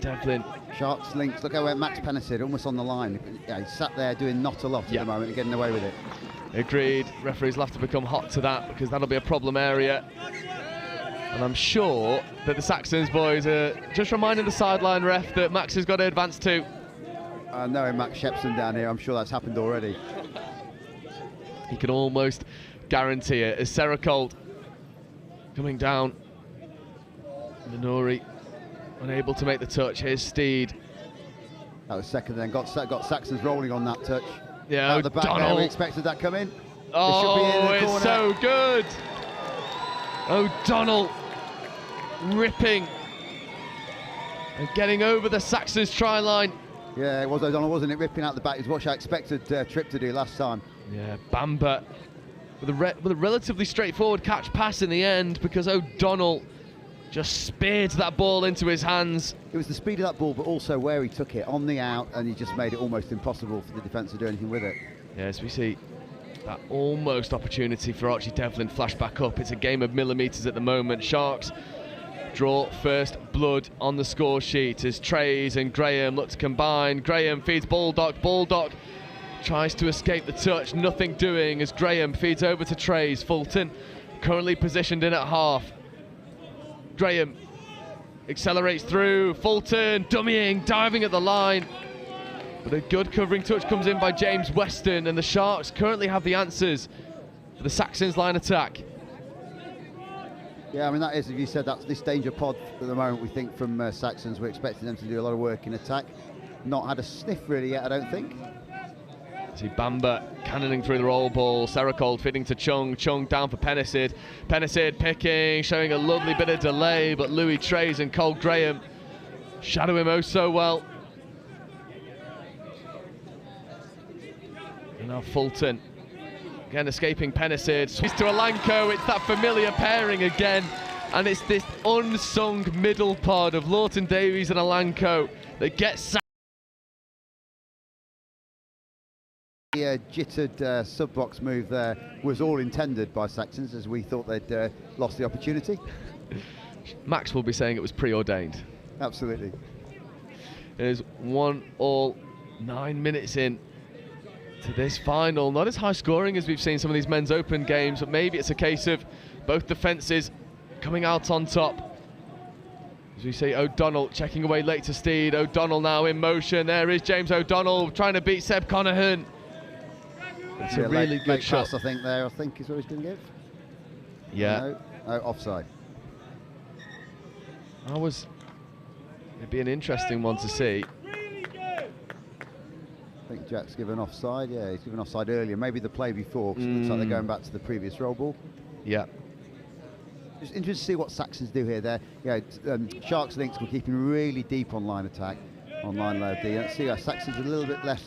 Speaker 20: Devlin.
Speaker 7: Sharks links, look how where Max Penicid almost on the line. Yeah, he's sat there doing not a lot at the moment and getting away with it.
Speaker 20: Agreed. Referees will have to become hot to that because that'll be a problem area. And I'm sure that the Saxons boys are just reminding the sideline ref that Max has got to advance too.
Speaker 7: Knowing Max Shepson down here, I'm sure that's happened already.
Speaker 20: He can almost guarantee it. As Seracold coming down. Lenori unable to make the touch. Here's Steed.
Speaker 7: That was second then. Got Saxons rolling on that touch.
Speaker 20: Yeah,
Speaker 7: out the back there, we expected that come in.
Speaker 20: Oh, it's corner. So good. O'Donnell ripping and getting over the Saxons try line.
Speaker 7: Yeah, it was O'Donnell, wasn't it? Ripping out the back is what I expected Tripp to do last time.
Speaker 20: Yeah, Bamba with a relatively straightforward catch pass in the end because O'Donnell just speared that ball into his hands.
Speaker 7: It was the speed of that ball, but also where he took it on the out, and he just made it almost impossible for the defence to do anything with it.
Speaker 20: Yes, we see that almost opportunity for Archie Devlin flash back up. It's a game of millimetres at the moment. Sharks draw first blood on the score sheet as Trays and Graham look to combine. Graham feeds Baldock. Baldock tries to escape the touch, nothing doing as Graham feeds over to Trays. Fulton currently positioned in at half. Graham accelerates through. Fulton dummying, diving at the line. But a good covering touch comes in by James Weston, and the Sharks currently have the answers for the Saxons line attack.
Speaker 7: Yeah, I mean, that is, as you said, that's this danger pod at the moment, we think, from Saxons. We're expecting them to do a lot of work in attack. Not had a sniff really yet, I don't think.
Speaker 20: See Bamba cannoning through the roll ball. Seracold fitting to Chung. Chung down for Pennicid. Pennicid picking, showing a lovely bit of delay, but Louis Trays and Cole Graham shadow him oh so well. And now Fulton again escaping Pennicid. Switch to Alanko. It's that familiar pairing again, and it's this unsung middle pod of Lawton Davies and Alanko that gets.
Speaker 7: The jittered sub-box move there was all intended by Saxons, as we thought they'd lost the opportunity.
Speaker 20: Max will be saying it was preordained.
Speaker 7: Absolutely.
Speaker 20: It is 1-1, 9 minutes in to this final. Not as high scoring as we've seen some of these men's open games, but maybe it's a case of both defences coming out on top. As we see O'Donnell checking away late to Steed. O'Donnell now in motion. There is James O'Donnell trying to beat Seb Connahan. It's a really good shot.
Speaker 7: Pass, I think, there, I think is what he's going to give.
Speaker 20: Yeah.
Speaker 7: No, offside.
Speaker 20: It'd be an interesting one to see.
Speaker 7: I think Jack's given offside. Yeah, he's given offside earlier. Maybe the play before, because it looks like they're going back to the previous roll ball.
Speaker 20: Yeah.
Speaker 7: Just interested to see what Saxons do here. Sharks links were keeping really deep on line attack, on line low D. Let's see how Saxons a little bit less.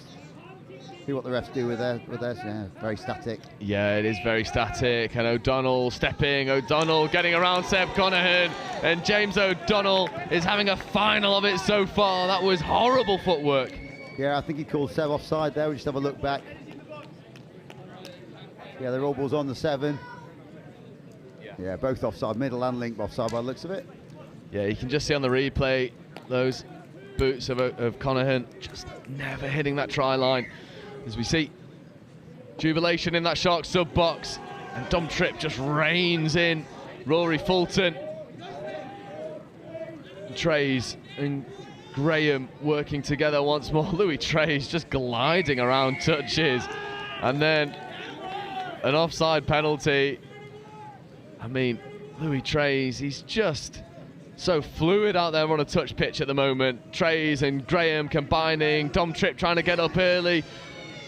Speaker 7: See what the refs do with theirs. Yeah, very static.
Speaker 20: Yeah, it is very static. And O'Donnell stepping. O'Donnell getting around Seb Connahan. And James O'Donnell is having a final of it so far. That was horrible footwork.
Speaker 7: Yeah, I think he called Seb offside there. We just have a look back. Yeah, the roll ball's on the 7. Yeah, both offside, middle and link offside by the looks of it.
Speaker 20: Yeah, you can just see on the replay those boots of Connahan just never hitting that try line. As we see jubilation in that Sharks sub box, and Dom Tripp just reins in Rory Fulton. Trays and Graham working together once more. Louis Trays just gliding around touches, and then an offside penalty. I mean, Louis Trays, he's just so fluid out there on a touch pitch at the moment. Trays and Graham combining. Dom Tripp trying to get up early,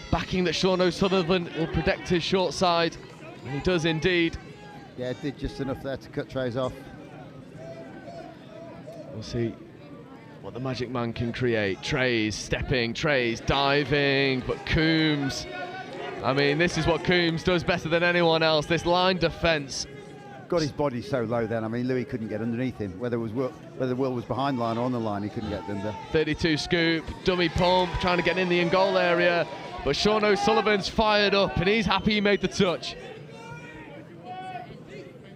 Speaker 20: backing that Sean O'Sullivan will protect his short side, and he does indeed.
Speaker 7: Yeah, did just enough there to cut Trays off.
Speaker 20: We'll see what the Magic Man can create. Trays stepping, Trays diving, but Coombs, I mean, this is what Coombs does better than anyone else, this line defence.
Speaker 7: Got his body so low then, I mean, Louis couldn't get underneath him. Whether Will was behind line or on the line, he couldn't get under.
Speaker 20: 32 scoop, dummy pump, trying to get in the in-goal area, but Sean O'Sullivan's fired up and he's happy he made the touch.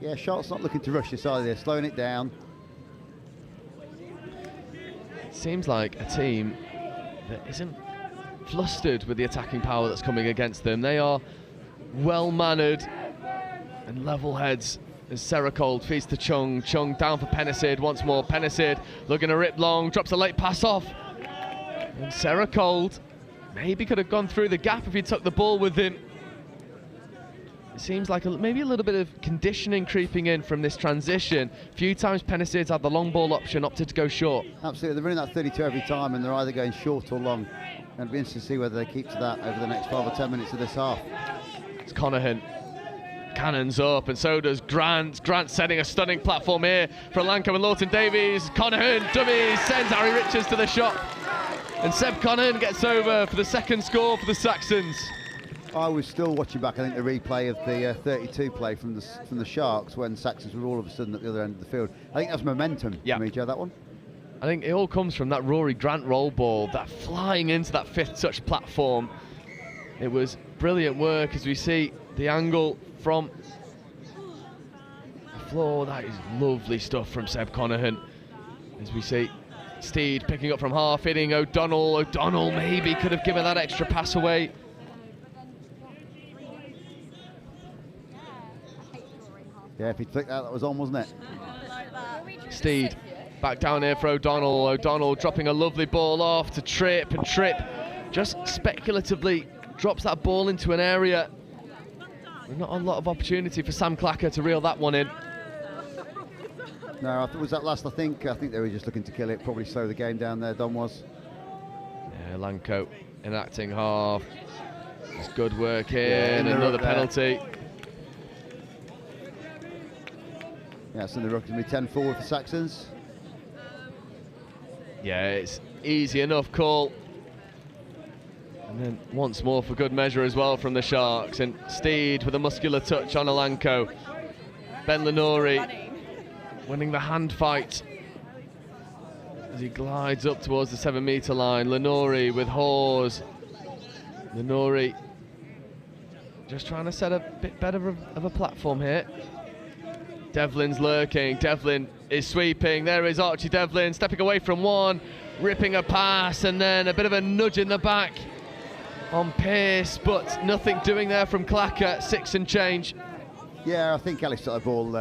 Speaker 7: Yeah, Sharks not looking to rush this either, they're slowing it down.
Speaker 20: It seems like a team that isn't flustered with the attacking power that's coming against them. They are well-mannered and level heads. As Seracold feeds to Chung. Chung down for Pennicid once more. Pennicid looking to rip long, drops a late pass off. And Seracold maybe could have gone through the gap if he took the ball with him. It seems like maybe a little bit of conditioning creeping in from this transition. A few times Pennicid's had the long ball option, opted to go short.
Speaker 7: Absolutely, they're running that 32 every time and they're either going short or long. And it'll be interesting to see whether they keep to that over the next 5 or 10 minutes of this half.
Speaker 20: It's Connahan. Cannons up, and so does Grant. Grant setting a stunning platform here for Alanko and Lawton Davies. Connahan, dummy, sends Harry Richards to the shot. And Seb Connahan gets over for the second score for the Saxons.
Speaker 7: I was still watching back, I think, the replay of the 32 play from the Sharks when Saxons were all of a sudden at the other end of the field. I think that's momentum, Joe, that one.
Speaker 20: I think it all comes from that Rory Grant roll ball, that flying into that fifth touch platform. It was brilliant work as we see the angle from the floor. That is lovely stuff from Seb Connahan. As we see Steed picking up from half, hitting O'Donnell. O'Donnell maybe could have given that extra pass away.
Speaker 7: Yeah, if he'd flicked that was on, wasn't it?
Speaker 20: Steed back down here for O'Donnell. O'Donnell dropping a lovely ball off to Tripp, and Tripp just speculatively drops that ball into an area. Not a lot of opportunity for Sam Clacker to reel that one in.
Speaker 7: No, was that last? I think they were just looking to kill it, probably slow the game down there, Don was.
Speaker 20: Yeah, Lanko enacting half. It's good work here,
Speaker 7: Yeah,
Speaker 20: and another penalty.
Speaker 7: Yeah, so the ruck going to be 10 forward for Saxons.
Speaker 20: Yeah, it's easy enough call. And then once more for good measure as well from the Sharks. And Steed with a muscular touch on Alanko. Ben Lenori winning the hand fight as he glides up towards the 7 metre line. Lenori with Hawes. Lenori just trying to set a bit better of a platform here. Devlin's lurking, Devlin is sweeping, there is Archie Devlin stepping away from one, ripping a pass, and then a bit of a nudge in the back on Pearce, but nothing doing there from Clacker, 6 and change.
Speaker 7: Yeah, I think Ellis got the ball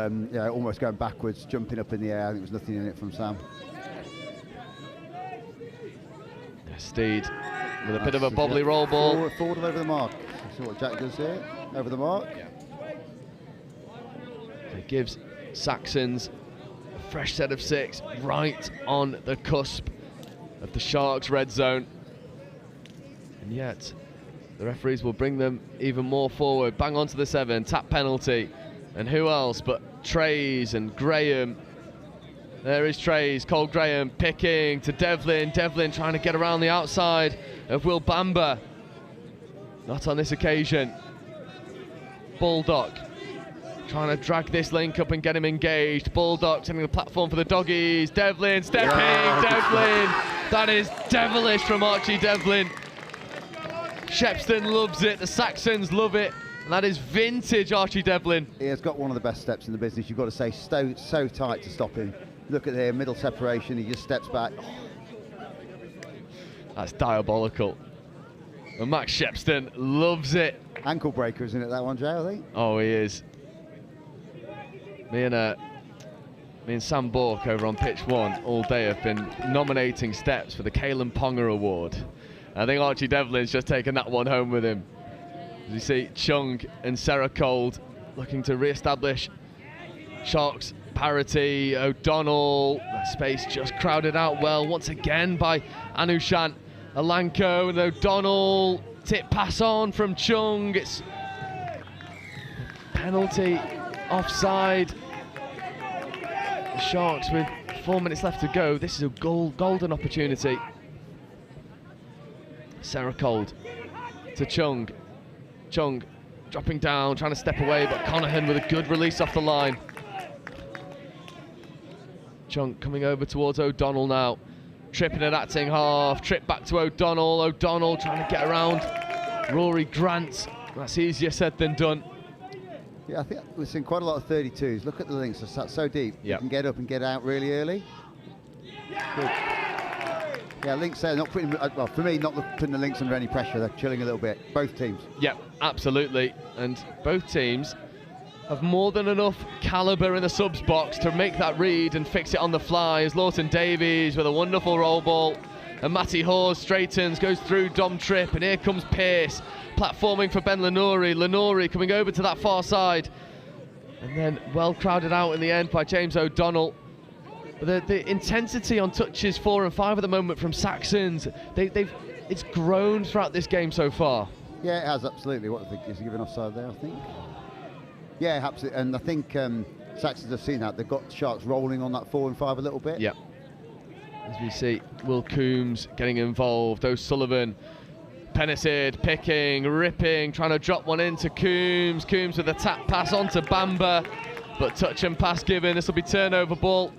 Speaker 7: almost going backwards, jumping up in the air. I think there was nothing in it from Sam.
Speaker 20: Steed with a bit of a bobbly roll ball.
Speaker 7: Forward over the mark. See what Jack does here, over the mark.
Speaker 20: Yeah. It gives Saxons a fresh set of 6 right on the cusp of the Sharks' red zone. And yet, the referees will bring them even more forward. Bang onto the 7, tap penalty. And who else but Trays and Graham. There is Trays, Cole Graham picking to Devlin. Devlin trying to get around the outside of Will Bamba. Not on this occasion. Bulldog trying to drag this link up and get him engaged. Bulldog sending the platform for the doggies. Devlin stepping, Devlin. That is devilish from Archie Devlin. Shepston loves it, the Saxons love it. And that is vintage Archie Devlin.
Speaker 7: He has got one of the best steps in the business. You've got to say so tight to stop him. Look at there, middle separation, he just steps back.
Speaker 20: That's diabolical. And Max Shepston loves it.
Speaker 7: Ankle breaker, isn't it, that one, Jay, I think?
Speaker 20: Oh, he is. Me and Sam Bork over on Pitch 1 all day have been nominating steps for the Caelan Ponga Award. I think Archie Devlin's just taken that one home with him. As you see, Chung and Sarah Cold looking to re-establish Sharks parity. O'Donnell, that space just crowded out well once again by Anushan. Alanko and O'Donnell, tip pass on from Chung. It's penalty, offside. The Sharks with 4 minutes left to go. This is a golden opportunity. Sarah Cold to Chung. Chung dropping down, trying to step away, but Conahan with a good release off the line. Chung coming over towards O'Donnell now. Tripping at acting half, trip back to O'Donnell. O'Donnell trying to get around Rory Grant. That's easier said than done.
Speaker 7: Yeah, I think we've seen quite a lot of 32s. Look at the links, that's so deep.
Speaker 20: Yep.
Speaker 7: You can get up and get out really early. Good. Yeah, links there, not putting, well, for me, not putting the links under any pressure. They're chilling a little bit, both teams.
Speaker 20: Yep, absolutely. And both teams have more than enough calibre in the subs box to make that read and fix it on the fly, as Lawton Davies with a wonderful roll ball. And Matty Hawes straightens, goes through Dom Tripp, and here comes Pearce, platforming for Ben Lenori. Lenori coming over to that far side. And then well crowded out in the end by James O'Donnell. The intensity on touches 4 and 5 at the moment from Saxons, it's grown throughout this game so far.
Speaker 7: Yeah, it has, absolutely. What do you think? Is he given offside there, I think? Yeah, absolutely. And I think Saxons have seen that. They've got Sharks rolling on that 4 and 5 a little bit.
Speaker 20: Yeah. As we see, Will Coombs getting involved. O'Sullivan, Pennicid picking, ripping, trying to drop one into Coombs. Coombs with a tap pass onto Bamba, but touch and pass given. This will be turnover ball.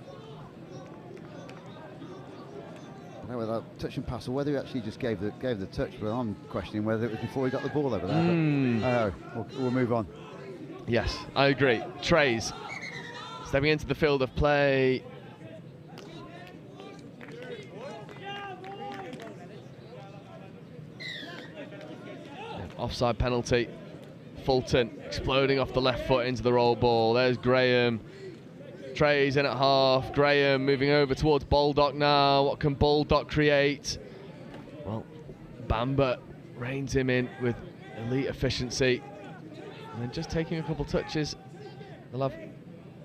Speaker 7: I don't know whether that touch and pass or whether he actually just gave the touch, but I'm questioning whether it was before he got the ball over there. But, we'll move on.
Speaker 20: Yes, I agree. Trays stepping into the field of play. Offside penalty. Fulton exploding off the left foot into the roll ball. There's Graham. Trays in at half. Graham moving over towards Baldock now. What can Baldock create? Well, Bamba reins him in with elite efficiency. And then just taking a couple touches. They'll have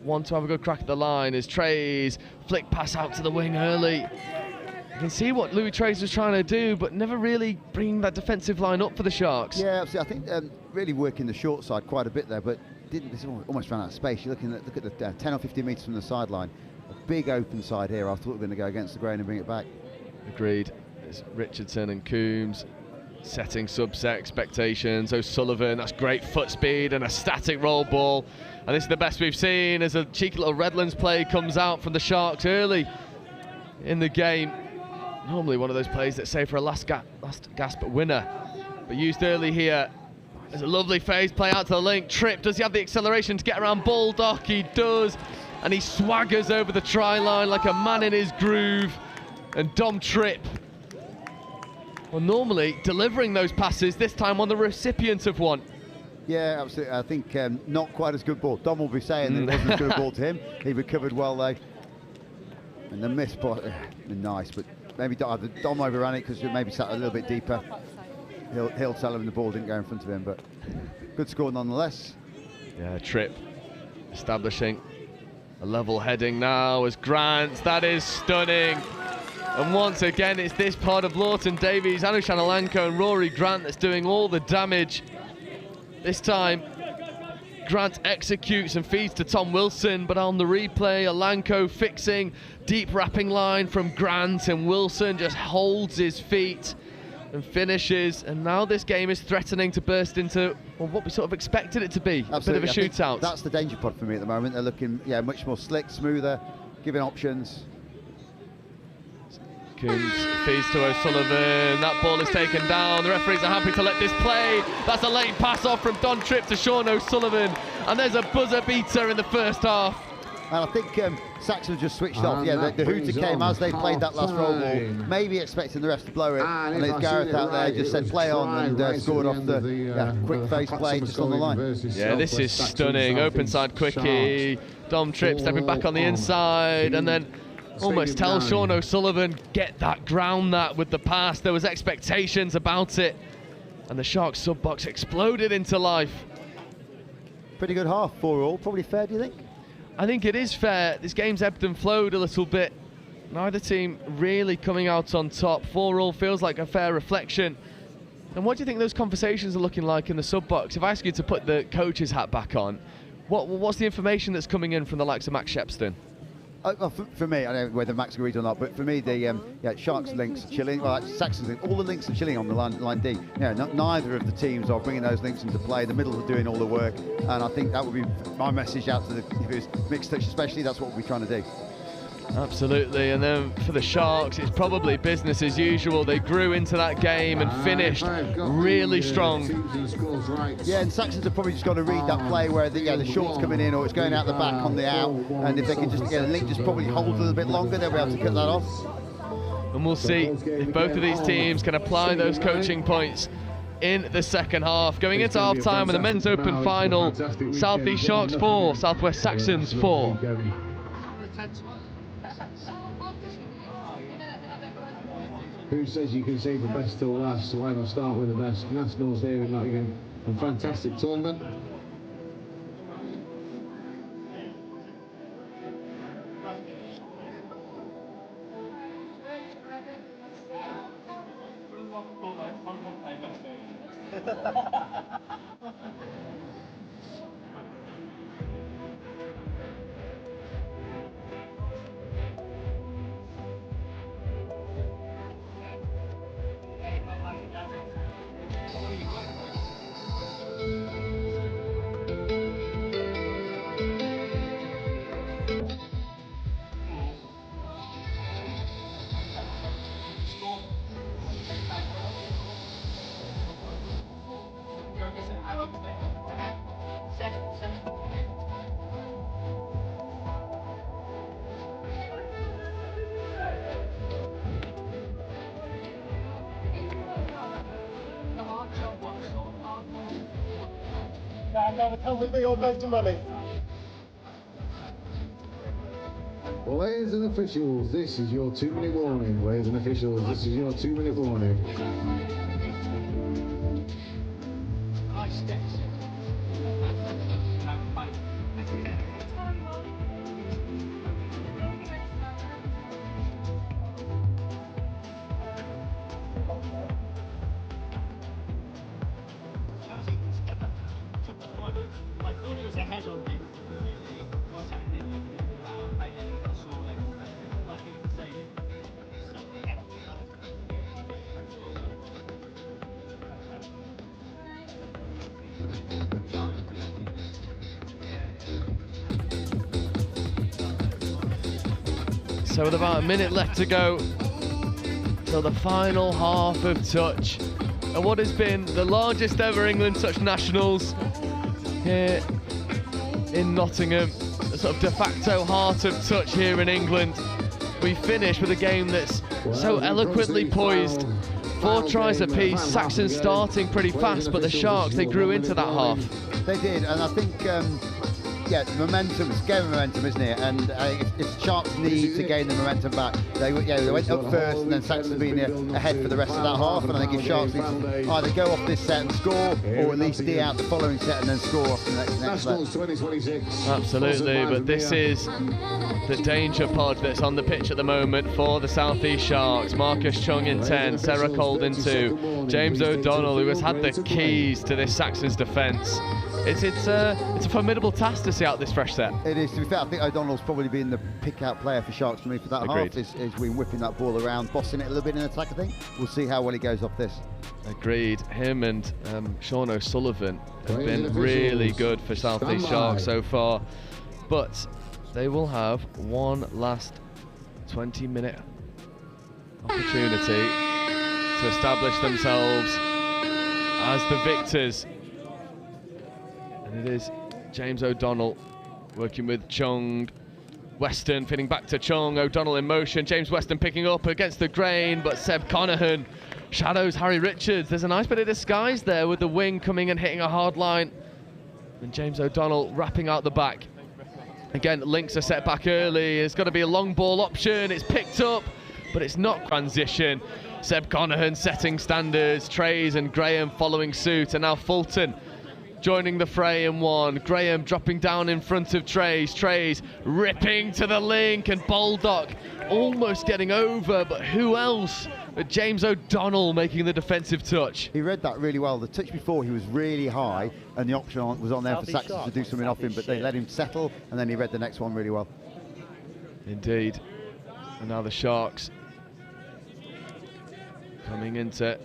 Speaker 20: one to have a good crack at the line as Trays flick pass out to the wing early. You can see what Louis Trays was trying to do, but never really bringing that defensive line up for the Sharks.
Speaker 7: Yeah, absolutely. I think really working the short side quite a bit there, but almost ran out of space. You're look at the 10 or 15 metres from the sideline. A big open side here. I thought we were going to go against the grain and bring it back.
Speaker 20: Agreed. It's Richardson and Coombs setting subset expectations. O'Sullivan, that's great foot speed and a static roll ball. And this is the best we've seen as a cheeky little Redlands play comes out from the Sharks early in the game. Normally one of those plays that say for a last gasp winner, but used early here. There's a lovely phase play out to the link. Tripp, does he have the acceleration to get around Baldock? He does, and he swaggers over the try line like a man in his groove. And Dom Tripp, well, normally delivering those passes, this time on the recipient of one.
Speaker 7: Yeah, absolutely. I think not quite as good ball. Dom will be saying that it wasn't as good a ball to him. He recovered well though. And the miss, nice, but maybe Dom overran it because it maybe sat a little bit deeper. He'll tell him the ball didn't go in front of him, but good score nonetheless.
Speaker 20: Yeah, Tripp establishing a level heading now as Grant. That is stunning. And once again, it's this part of Lawton Davies, Anushan Alanko and Rory Grant that's doing all the damage. This time, Grant executes and feeds to Tom Wilson, but on the replay, Alanko fixing, deep wrapping line from Grant, and Wilson just holds his feet and finishes. And now this game is threatening to burst into what we sort of expected it to be, a bit of a shootout.
Speaker 7: That's the danger pod for me at the moment. They're looking, much more slick, smoother, giving options.
Speaker 20: Coombs feeds to O'Sullivan. That ball is taken down. The referees are happy to let this play. That's a late pass off from Don Tripp to Sean O'Sullivan. And there's a buzzer beater in the first half.
Speaker 7: And I think Saxon just switched off. Yeah, the hooter came as they played that last roll ball, maybe expecting the rest to blow it. And there's Gareth out there just said play on and scored off the quick face play just on the line.
Speaker 20: Yeah, this is stunning. Open side quickie. Dom Tripp stepping back on the inside and then almost tells Sean O'Sullivan, get that, ground that with the pass. There was expectations about it. And the Sharks sub-box exploded into life.
Speaker 7: Pretty good half, 4-4. Probably fair, do you think?
Speaker 20: I think it is fair. This game's ebbed and flowed a little bit. Neither team really coming out on top. 4-4 feels like a fair reflection. And what do you think those conversations are looking like in the sub-box? If I ask you to put the coach's hat back on, what's the information that's coming in from the likes of Max Shepstone?
Speaker 7: For me, I don't know whether Max agrees or not, but for me, the Sharks links are chilling. Well, Saxon's link, all the links are chilling on the line D. Neither of the teams are bringing those links into play. The middle are doing all the work, and I think that would be my message out to if it was mixed touch, especially. That's what we're trying to do.
Speaker 20: Absolutely, and then for the Sharks, it's probably business as usual. They grew into that game and finished really strong.
Speaker 7: Yeah, and Saxons have probably just got to read that play where the short's coming in or it's going out the back on the out, and if they can just the link just probably hold a little bit longer, they'll be able to cut that off.
Speaker 20: And we'll see if both of these teams can apply those coaching points in the second half. Going into half time with the men's open final, South East Sharks 4, South West Saxons 4.
Speaker 12: Who says you can save the best till last? So why not start with the best? Nationals here in Nottingham. A fantastic tournament. Come with me or back to money. Players and officials, this is your 2-minute warning. Players and officials, this is your 2-minute warning.
Speaker 20: So with about a minute left to go till the final half of touch, and what has been the largest ever England touch nationals here in Nottingham, the sort of de facto heart of touch here in England. We finish with a game that's so eloquently poised. 4 tries apiece, Saxons starting pretty fast, but the Sharks, they grew into that half.
Speaker 7: They did, and I think, yeah, momentum, it's game momentum, isn't it? And if Sharks need to gain the momentum back, they went up first, and then Saxons been ahead for the rest of that half. And I think if Sharks need to either go off this set and score, or at least D out the following set and then score off the next set.
Speaker 20: Absolutely, but this is the danger pod that's on the pitch at the moment for the South East Sharks. Marcus Chung in 10, Sarah Cold in 2, James O'Donnell, who has had the keys to this Saxons defence. It's a formidable task to see out this fresh set.
Speaker 7: It is. To be fair, I think O'Donnell's probably been the pick-out player for Sharks for me for that
Speaker 20: Agreed.
Speaker 7: half. Is been whipping that ball around, bossing it a little bit in attack, I think. We'll see how well he goes off this.
Speaker 20: Agreed. Him and Sean O'Sullivan have been really good for South East Sharks so far. But they will have one last 20-minute opportunity to establish themselves as the victors. And it is James O'Donnell working with Chung. Weston fitting back to Chung. O'Donnell in motion. James Weston picking up against the grain, but Seb Conahan shadows Harry Richards. There's a nice bit of disguise there with the wing coming and hitting a hard line. And James O'Donnell wrapping out the back. Again, links are set back early. It's got to be a long ball option. It's picked up, but it's not transition. Seb Conahan setting standards. Trays and Graham following suit. And now Fulton joining the fray in one. Graham dropping down in front of Trays. Trays ripping to the link, and Baldock almost getting over, but who else but James O'Donnell making the defensive touch.
Speaker 7: He read that really well. The touch before, he was really high, and the option was on there for Saxons to do something off him, but they let him settle, and then he read the next one really well.
Speaker 20: Indeed. And now the Sharks coming into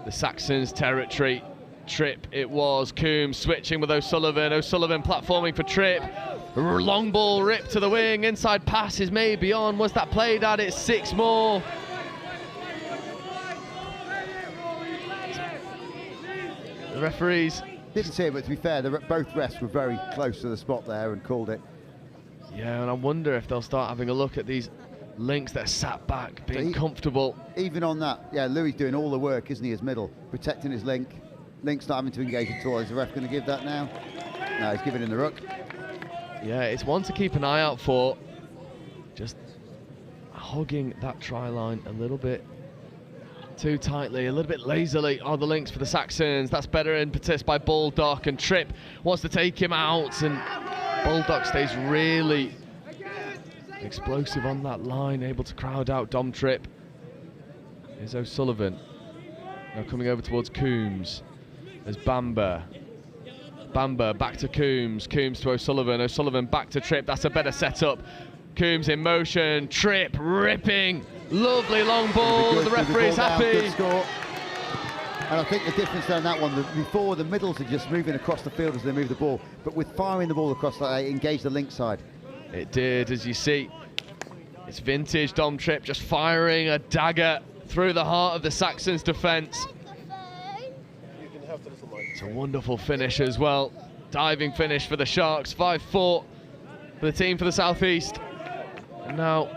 Speaker 20: the Saxons territory. Tripp it was. Coombs switching with O'Sullivan. O'Sullivan platforming for Tripp. Long ball ripped to the wing. Inside pass is maybe on. Was that played at? It's 6 more. The referees
Speaker 7: didn't see it, but to be fair, both refs were very close to the spot there and called it.
Speaker 20: Yeah, and I wonder if they'll start having a look at these links that are sat back, being comfortable.
Speaker 7: Even on that, yeah, Louis doing all the work, isn't he, as middle, protecting his link. Link's not having to engage at all. Is the ref going to give that now? No, he's giving in the ruck.
Speaker 20: Yeah, it's one to keep an eye out for. Just hugging that try line a little bit too tightly, a little bit lazily are the links for the Saxons. That's better impetus by Baldock, and Tripp wants to take him out, and Baldock stays really explosive on that line, able to crowd out Dom Tripp. Here's O'Sullivan. Now coming over towards Coombs. There's Bamber. Bamber back to Coombs. Coombs to O'Sullivan. O'Sullivan back to Tripp. That's a better setup. Coombs in motion. Tripp ripping. Lovely long ball. The referee's happy.
Speaker 7: Good score. And I think the difference there on that one, before the middles are just moving across the field as they move the ball, but with firing the ball across, they engaged the link side.
Speaker 20: It did, as you see. It's vintage Dom Tripp just firing a dagger through the heart of the Saxons' defence. It's a wonderful finish as well. Diving finish for the Sharks. 5-4 for the team for the South East. And now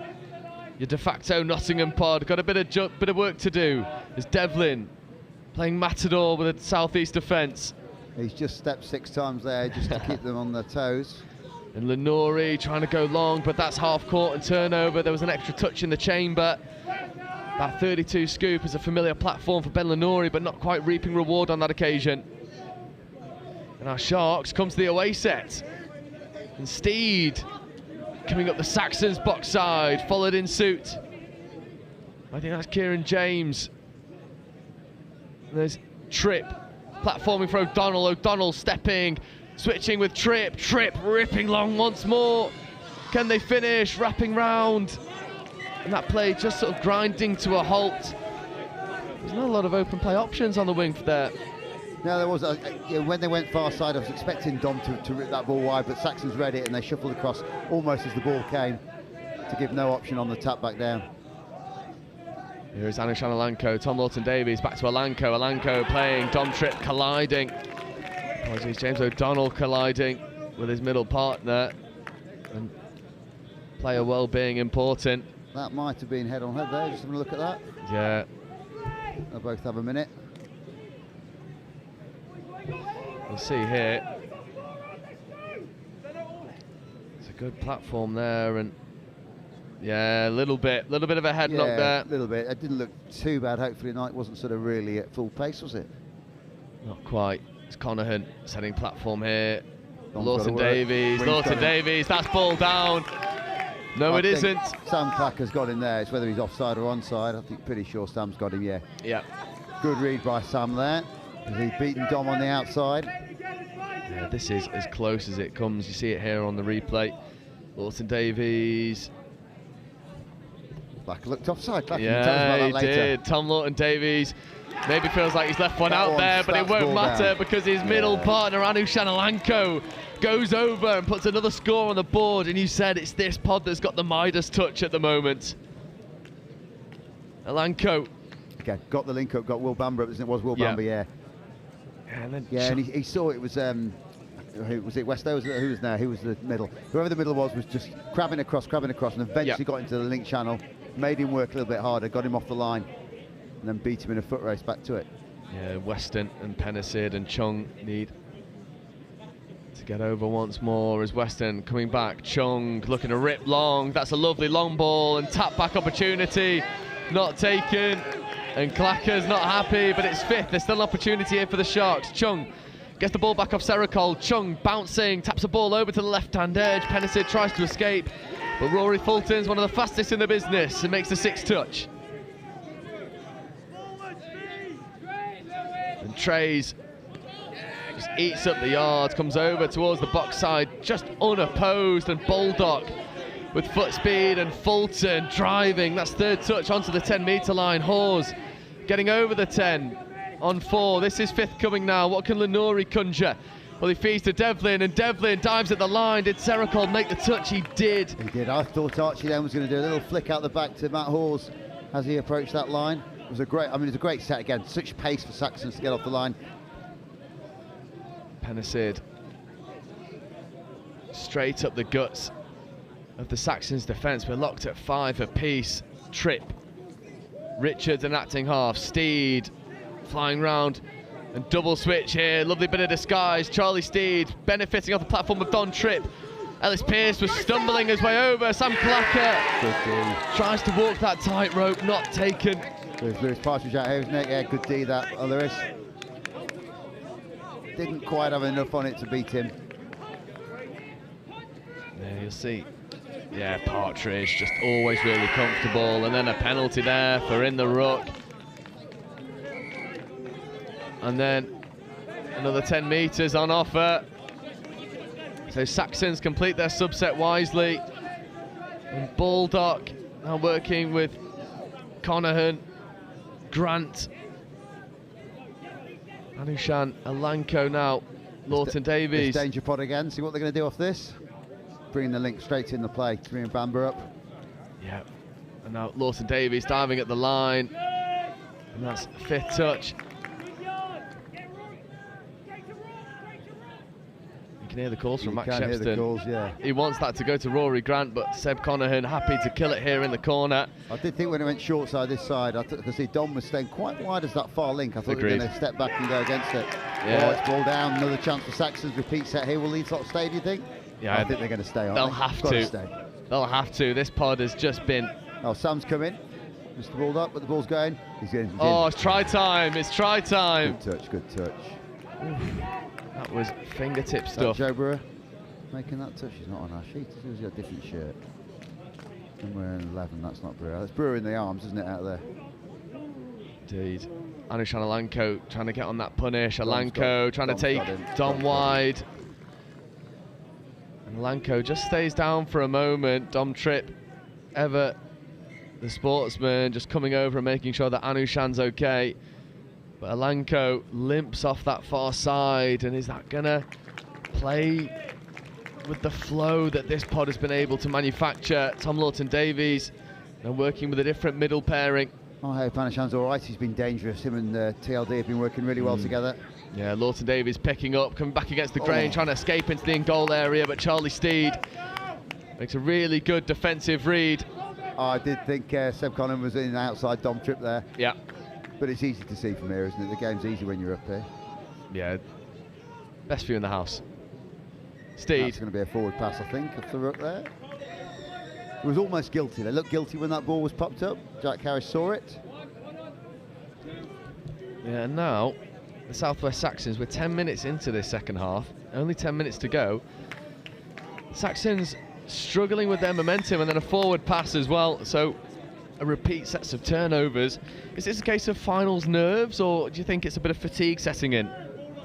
Speaker 20: your de facto Nottingham pod. Got a bit of work to do. There's Devlin playing Matador with the South East defence.
Speaker 7: He's just stepped 6 times there just to keep them on their toes.
Speaker 20: And Lenori trying to go long, but that's half court and turnover. There was an extra touch in the chamber. That 32 scoop is a familiar platform for Ben Lenori, but not quite reaping reward on that occasion. And our Sharks come to the away set. And Steed coming up the Saxons box side, followed in suit. I think that's Kieran James. And there's Tripp platforming for O'Donnell. O'Donnell stepping, switching with Tripp. Tripp ripping long once more. Can they finish? Wrapping round. And that play just sort of grinding to a halt. There's not a lot of open play options on the wing there.
Speaker 7: No, there was. When they went far side, I was expecting Dom to rip that ball wide, but Saxons read it and they shuffled across almost as the ball came to give no option on the tap back down.
Speaker 20: Here is Anushan Alanko, Tom Lawton-Davies, back to Alanko. Alanko playing, Dom Tripp colliding. Apologies, James O'Donnell colliding with his middle partner. And player well-being important.
Speaker 7: That might have been head on head there, just having a look at that.
Speaker 20: Yeah.
Speaker 7: They'll both have a minute.
Speaker 20: We'll see here. It's a good platform there, and yeah, a little bit of a head knock there.
Speaker 7: A little bit. It didn't look too bad. Hopefully, night wasn't sort of really at full pace, was it?
Speaker 20: Not quite. It's Conahan setting platform here.
Speaker 7: Dom's
Speaker 20: Lawton-Davies, Lawton-Davies, that's ball down. No, it isn't.
Speaker 7: Sam Clacker's got him there. It's whether he's offside or onside. I think pretty sure Sam's got him, yeah.
Speaker 20: Yeah.
Speaker 7: Good read by Sam there. He's beaten Dom on the outside.
Speaker 20: Yeah, this is as close as it comes. You see it here on the replay. Lawton-Davies.
Speaker 7: Clacker looked offside. Clacker,
Speaker 20: yeah, he did. Tom Lawton-Davies maybe feels like he's left one out there, but it won't matter because his middle partner, Anushan Alanko, goes over and puts another score on the board. And you said it's this pod that's got the Midas touch at the moment. Alanko.
Speaker 7: Okay, got the link up, got Will Bamber up. It was Will Bamber, yeah. And he saw it was, who was it, Westo? Who was there? Who was the middle? Whoever the middle was just crabbing across, and eventually got into the link channel, made him work a little bit harder, got him off the line, and then beat him in a foot race back to it.
Speaker 20: Yeah, Weston and Pennicid and Chung need to get over once more as Weston coming back. Chung looking to rip long. That's a lovely long ball and tap back opportunity. Not taken. And Clacker's not happy, but it's fifth. There's still an opportunity here for the Sharks. Chung gets the ball back off Seracol. Chung bouncing, taps the ball over to the left-hand edge. Pennicid tries to escape, but Rory Fulton's one of the fastest in the business and makes the sixth touch. And Trays just eats up the yards, comes over towards the box side, just unopposed, and Baldock with foot speed, and Fulton driving. That's third touch onto the 10-metre line. Hawes getting over the 10 on 4. This is fifth coming now. What can Lenori conjure? Well, he feeds to Devlin, and Devlin dives at the line. Did Seracol make the touch? He did.
Speaker 7: He did. I thought Archie then was going to do a little flick out the back to Matt Hawes as he approached that line. It was a great, it was a great set again. Such pace for Saxons to get off the line.
Speaker 20: Pennicid straight up the guts of the Saxons' defence. We're locked at 5 apiece. Tripp, Richards and acting half. Steed flying round and double switch here. Lovely bit of disguise. Charlie Steed benefiting off the platform of Don Tripp. Ellis Pearce was stumbling his way over. Sam Clacker tries to walk that tightrope, not taken.
Speaker 7: There's Lewis Partridge out here, isn't it? Yeah, good D that, Lewis. Didn't quite have enough on it to beat him.
Speaker 20: Yeah, you'll see. Yeah, Partridge just always really comfortable, and then a penalty there for in the ruck. And then another 10 metres on offer. So Saxons complete their subset wisely. And Baldock now working with Conahan, Grant, Anushan Alanko now, Lawton-Davies.
Speaker 7: Danger pod again, see what they're going to do off this. Bringing the link straight in the play, bringing Bamber up.
Speaker 20: Yeah, and now Lawton-Davies diving at the line. And that's fifth touch. You can hear the calls from Max Shepston.
Speaker 7: Hear the calls, yeah.
Speaker 20: He wants that to go to Rory Grant, but Seb Conahan happy to kill it here in the corner.
Speaker 7: I did think when it went short side this side, I could see Dom was staying quite wide as that far link. I thought they were going to step back and go against it.
Speaker 20: Yeah.
Speaker 7: Oh, it's ball down, another chance for Saxons. Repeat set here. Will Leeds not stay, do you think?
Speaker 20: Yeah,
Speaker 7: I think they're going to stay on.
Speaker 20: They'll have to.
Speaker 7: Stay.
Speaker 20: They'll have to. This pod has just been...
Speaker 7: Oh, Sam's come in. Mr. Baldock, but the ball's going. He's in.
Speaker 20: Oh, it's try time. It's try time.
Speaker 7: Good touch, good touch.
Speaker 20: That was fingertip
Speaker 7: That
Speaker 20: stuff.
Speaker 7: Joe Brewer making that touch. He's not on our sheet. He's got a different shirt. And we're in 11. That's not Brewer. That's Brewer in the arms, isn't it, out there?
Speaker 20: Indeed. Anushan Alanko trying to get on that punish. Alanko trying to take Dom wide. And Alanko just stays down for a moment. Dom Tripp, ever the sportsman, just coming over and making sure that Anushan's okay. But Alanko limps off that far side, and is that gonna play with the flow that this pod has been able to manufacture? Tom Lawton-Davies, and working with a different middle pairing.
Speaker 7: I hope Anushan's all right. He's been dangerous. Him and TLD have been working really well together.
Speaker 20: Yeah, Lawton-Davies picking up, coming back against the grain, trying to escape into the in-goal area, but Charlie Steed makes a really good defensive read.
Speaker 7: I did think Seb Connon was in outside Dom Tripp there.
Speaker 20: Yeah.
Speaker 7: But it's easy to see from here, isn't it? The game's easy when you're up here.
Speaker 20: Yeah. Best view in the house. Steed.
Speaker 7: That's going to be a forward pass, I think, off the ruck there. It was almost guilty. They looked guilty when that ball was popped up. Jack Harris saw it.
Speaker 20: Yeah, and now the South West Saxons, we're 10 minutes into this second half, only 10 minutes to go. Saxons struggling with their momentum, and then a forward pass as well, so a repeat sets of turnovers. Is this a case of finals nerves, or do you think it's a bit of fatigue setting in?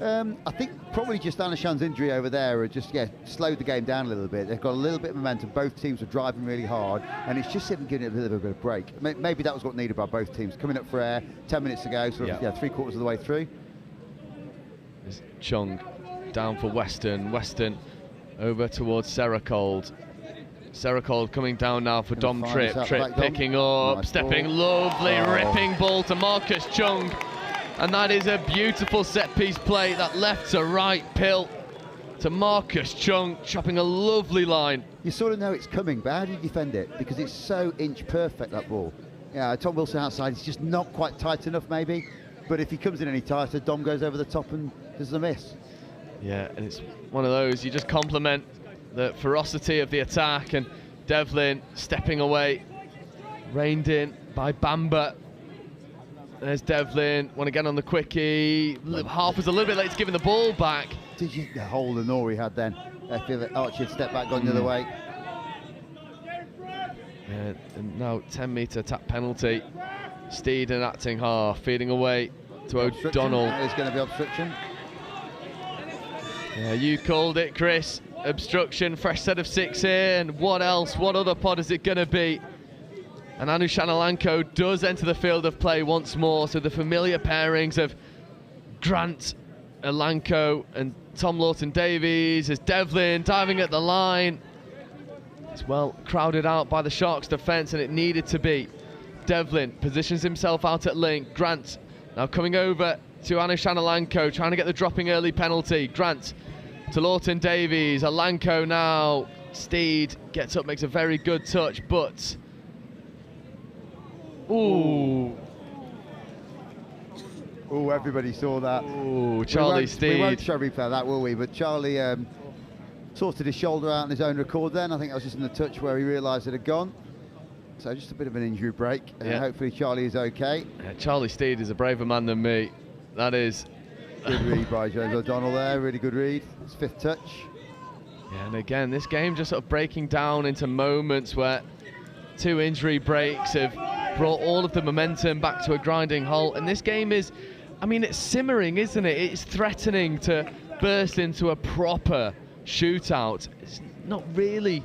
Speaker 7: I think probably just Anushan's injury over there just slowed the game down a little bit. They've got a little bit of momentum. Both teams were driving really hard, and it's just giving it a little bit of break. Maybe that was what needed by both teams. Coming up for air, 10 minutes to go, sort of, 3/4 of the way through.
Speaker 20: There's Chung down for Weston. Weston over towards Seracold. Seracold coming down now for Dom Tripp. Tripp picking up, nice stepping, ball. Lovely ripping ball to Marcus Chung. And that is a beautiful set-piece play, that left to right pill to Marcus Chung, chopping a lovely line.
Speaker 7: You sort of know it's coming, but how do you defend it? Because it's so inch perfect, that ball. Yeah, Tom Wilson outside, he's just not quite tight enough maybe, but if he comes in any tighter, Dom goes over the top and does the miss.
Speaker 20: Yeah, and it's one of those, you just compliment the ferocity of the attack, and Devlin stepping away, reined in by Bamba. There's Devlin, want to get on the quickie. Half was a little bit late to giving the ball back.
Speaker 7: Did you the hole the Nori had then? I feel that Archie had stepped back, gone the other way.
Speaker 20: Yeah, and now 10-metre tap penalty. Steed and acting half, feeding away to O'Donnell.
Speaker 7: There's going to be obstruction.
Speaker 20: Yeah, you called it, Chris. Obstruction, fresh set of 6 here, and what else? What other pod is it going to be? And Anushan Alanko does enter the field of play once more, so the familiar pairings of Grant, Alanko and Tom Lawton-Davies as Devlin diving at the line. It's well crowded out by the Sharks defence, and it needed to be. Devlin positions himself out at link. Grant now coming over to Anushan Alanko, trying to get the dropping early penalty. Grant to Lawton-Davies. Alanko now. Steed gets up, makes a very good touch, but... Ooh.
Speaker 7: Oh, everybody saw that.
Speaker 20: Ooh, Charlie Steed.
Speaker 7: We won't show replay that, will we? But Charlie sorted his shoulder out on his own record then. I think that was just in the touch where he realised it had gone. So just a bit of an injury break. Hopefully Charlie is okay.
Speaker 20: Yeah, Charlie Steed is a braver man than me. That is.
Speaker 7: Good read by James O'Donnell there. Really good read. It's 5th touch.
Speaker 20: Yeah, and again, this game just sort of breaking down into moments where 2 injury breaks have brought all of the momentum back to a grinding halt. And this game is, I mean, it's simmering, isn't it? It's threatening to burst into a proper shootout. It's not really.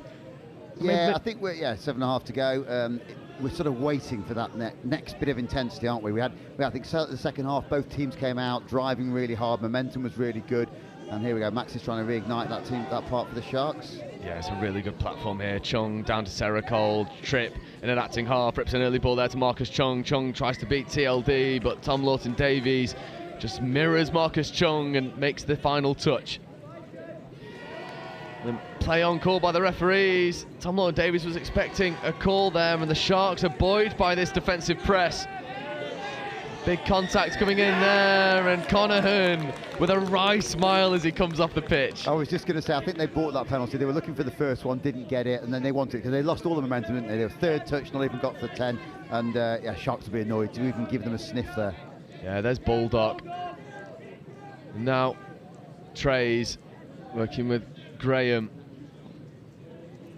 Speaker 7: Yeah, I think we're 7.5 to go. We're sort of waiting for that next bit of intensity, aren't we? I think the second half, both teams came out driving really hard. Momentum was really good. And here we go, Max is trying to reignite that part for the Sharks.
Speaker 20: Yeah, it's a really good platform here. Chung down to Seracold, Tripp in an acting half, rips an early ball there to Marcus Chung. Chung tries to beat TLD, but Tom Lawton-Davies just mirrors Marcus Chung and makes the final touch. The play on call by the referees. Tom Lawton-Davies was expecting a call there, and the Sharks are buoyed by this defensive press. Big contact coming in there, and Conahan with a wry smile as he comes off the pitch.
Speaker 7: I was just going to say, I think they bought that penalty. They were looking for the first one, didn't get it, and then they wanted it because they lost all the momentum, didn't they? They were 3rd touch, not even got for 10, and Sharks will be annoyed to even give them a sniff there.
Speaker 20: Yeah, there's Bulldog. Now, Trays working with Graham.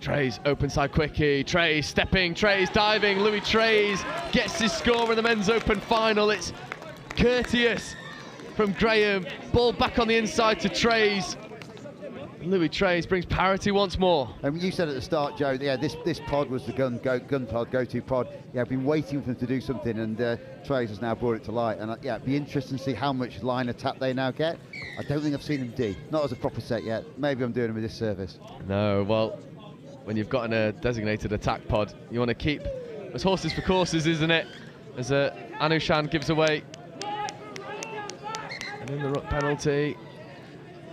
Speaker 20: Trays open side quickie. Trays stepping. Trays diving. Louis Trays gets his score in the men's open final. It's courteous from Graham. Ball back on the inside to Trays. Louis Trays brings parity once more.
Speaker 7: You said at the start, Joe, yeah, this pod was the gun pod, go-to pod. Yeah, I've been waiting for them to do something, and Trays has now brought it to light. And yeah, it'd be interesting to see how much line attack they now get. I don't think I've seen them D, not as a proper set yet. Maybe I'm doing them a disservice.
Speaker 20: No, well, when you've got a designated attack pod, you want to keep as horses for courses, isn't it? As Anushan gives away. And in the ruck penalty.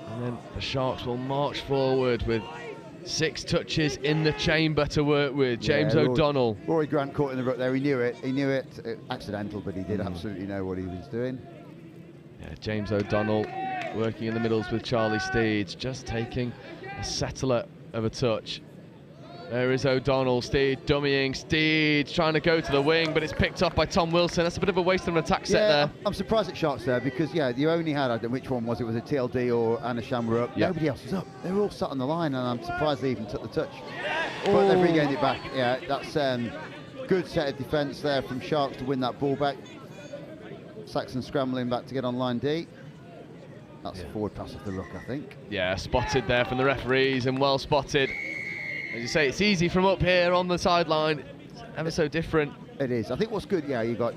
Speaker 20: And then the Sharks will march forward with 6 touches in the chamber to work with. James O'Donnell.
Speaker 7: Rory Grant caught in the ruck there. He knew it. Accidental, but he did absolutely know what he was doing.
Speaker 20: Yeah, James O'Donnell working in the middles with Charlie Steeds, just taking a settler of a touch. There is O'Donnell, Steed dummying, Steed trying to go to the wing, but it's picked off by Tom Wilson. That's a bit of a waste of an attack set there.
Speaker 7: I'm surprised at Sharks there because, yeah, you only had, I don't know which one was it, was it TLD or Anushan were up? Yep. Nobody else was up. They were all sat on the line, and I'm surprised they even took the touch. But they've regained it back. Yeah, that's good set of defence there from Sharks to win that ball back. Saxon scrambling back to get on line D. That's a forward pass off the ruck, I think.
Speaker 20: Yeah, spotted there from the referees and well spotted. As you say, it's easy from up here on the sideline. It's ever so different.
Speaker 7: It is. I think what's good, yeah, you got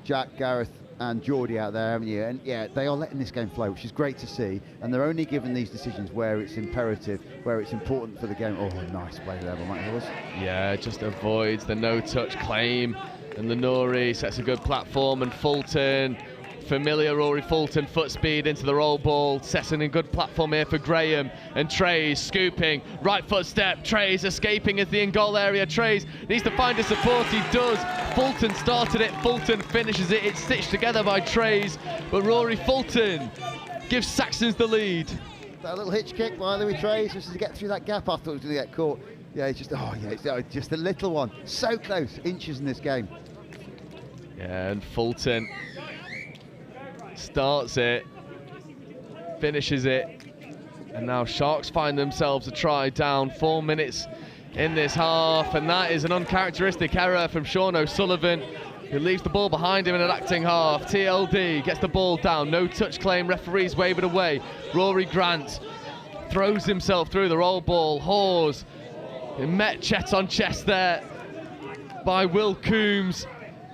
Speaker 7: Jack, Gareth and Geordie out there, haven't you? And yeah, they are letting this game flow, which is great to see. And they're only giving these decisions where it's imperative, where it's important for the game. Oh, nice play there by Matt Hills.
Speaker 20: Yeah, just avoids the no-touch claim. And Lenori sets a good platform, and Fulton, familiar Rory Fulton, foot speed into the roll ball, setting a good platform here for Graham, and Trays scooping, right foot step, Trays escaping as the in-goal area. Trays needs to find a support, he does. Fulton started it, Fulton finishes it, it's stitched together by Trays, but Rory Fulton gives Saxons the lead.
Speaker 7: That little hitch kick by Louis Trays, just to get through that gap. I thought he was going to get caught. Yeah, it's just, it's just a little one. So close, inches in this game.
Speaker 20: Yeah, and Fulton starts it, finishes it, and now Sharks find themselves a try down. 4 minutes in this half, and that is an uncharacteristic error from Sean O'Sullivan, who leaves the ball behind him in an acting half. TLD gets the ball down, no touch claim, referees wave it away. Rory Grant throws himself through the roll ball. Hawes met chest on chest there by Will Coombs.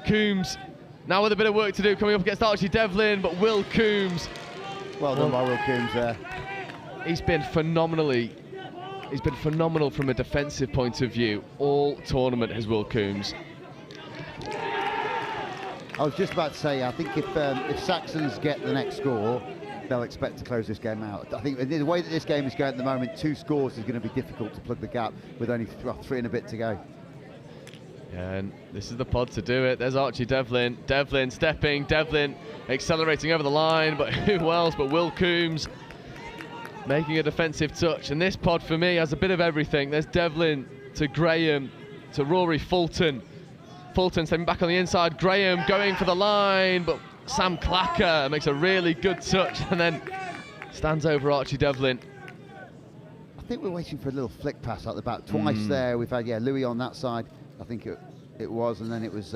Speaker 20: Coombs now with a bit of work to do, coming up against Archie Devlin, but Will Coombs.
Speaker 7: Well done by Will Coombs there.
Speaker 20: He's been phenomenal from a defensive point of view all tournament, has Will Coombs.
Speaker 7: I was just about to say, I think if Saxons get the next score, they'll expect to close this game out. I think the way that this game is going at the moment, 2 scores is going to be difficult to plug the gap with only 3 and a bit to go.
Speaker 20: And this is the pod to do it. There's Archie Devlin. Devlin stepping, Devlin accelerating over the line, but who else but Will Coombs making a defensive touch. And this pod for me has a bit of everything. There's Devlin to Graham to Rory Fulton. Fulton stepping back on the inside. Graham going for the line, but Sam Clacker makes a really good touch and then stands over Archie Devlin.
Speaker 7: I think we're waiting for a little flick pass out the back. Twice there. We've had, Louis on that side. I think it was, and then it was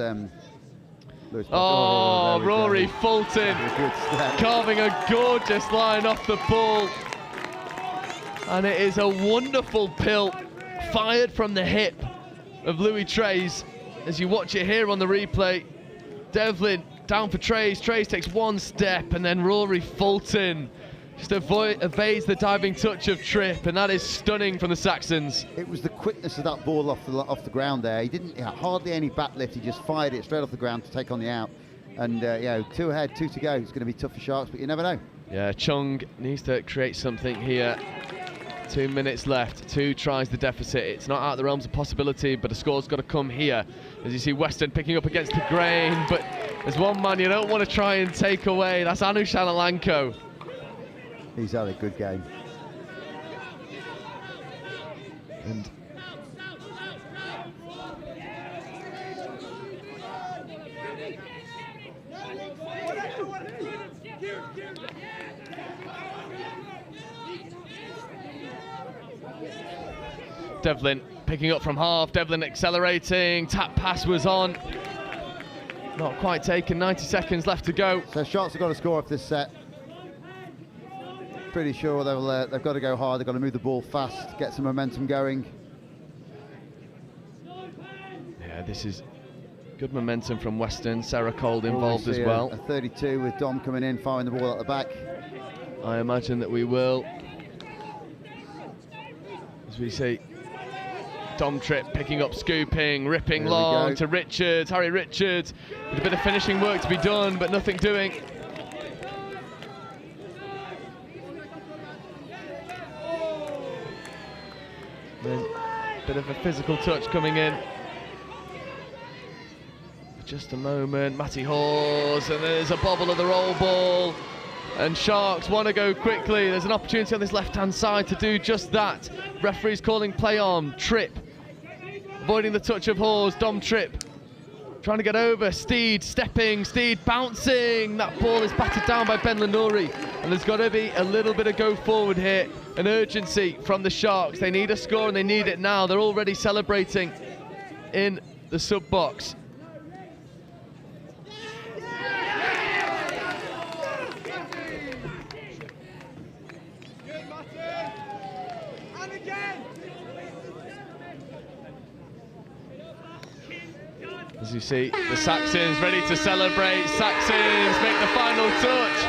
Speaker 7: Lewis.
Speaker 20: Rory Fulton carving a gorgeous line off the ball, and it is a wonderful pill fired from the hip of Louis Trays. As you watch it here on the replay, Devlin down for Trays. Trays takes 1 step, and then Rory Fulton just evades the diving touch of Tripp, and that is stunning from the Saxons.
Speaker 7: It was the quickness of that ball off the ground there. He didn't hardly any back lift. He just fired it straight off the ground to take on the out. And 2 ahead, 2 to go. It's going to be tough for Sharks, but you never know.
Speaker 20: Yeah, Chung needs to create something here. 2 minutes left, 2 tries the deficit. It's not out of the realms of possibility, but a score's got to come here. As you see Western picking up against the grain, but there's one man you don't want to try and take away. That's Anushan Alanko.
Speaker 7: He's had a good game.
Speaker 20: And Devlin picking up from half, Devlin accelerating, tap pass was on. Not quite taken, 90 seconds left to go.
Speaker 7: So Sharks have got to score off this set. Pretty sure they've got to go hard, they've got to move the ball fast, get some momentum going.
Speaker 20: Yeah, this is good momentum from Western. Sarah Cold involved as well.
Speaker 7: A 32 with Dom coming in, firing the ball at the back.
Speaker 20: I imagine that we will. As we see, Dom Tripp picking up, scooping, ripping long to Richards, Harry Richards, with a bit of finishing work to be done, but nothing doing. Then a bit of a physical touch coming in. Just a moment, Matty Hawes, and there's a bobble of the roll ball. And Sharks want to go quickly. There's an opportunity on this left-hand side to do just that. Referee's calling play on. Tripp avoiding the touch of Hawes. Dom Tripp trying to get over. Steed stepping, Steed bouncing. That ball is battered down by Ben Lenouri. And there's got to be a little bit of go forward here. An urgency from the Sharks. They need a score and they need it now. They're already celebrating in the sub-box. As you see, the Saxons ready to celebrate. Saxons make the final touch.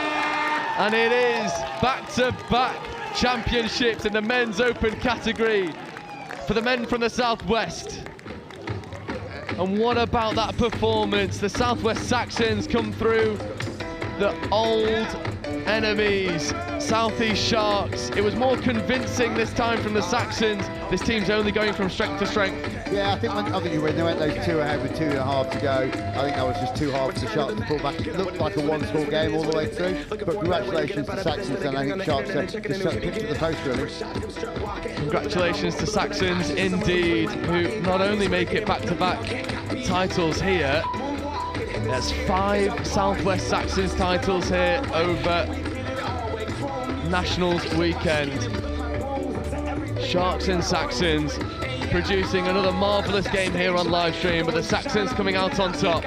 Speaker 20: And it is back-to-back championships in the men's open category for the men from the Southwest. And what about that performance? The Southwest Saxons come through the old enemies, Southeast Sharks. It was more convincing this time from the Saxons. This team's only going from strength to strength.
Speaker 7: Yeah, I think when they went those two ahead with 2.5 to go, I think that was just too hard for the Sharks to pull back. It looked like a one-score game all the way through, but congratulations to Saxons, and I think Sharks just picked at the post, really.
Speaker 20: Congratulations to Saxons indeed, who not only make it back-to-back titles here. There's 5 Southwest Saxons titles here over Nationals weekend. Sharks and Saxons producing another marvellous game here on live stream, but the Saxons coming out on top.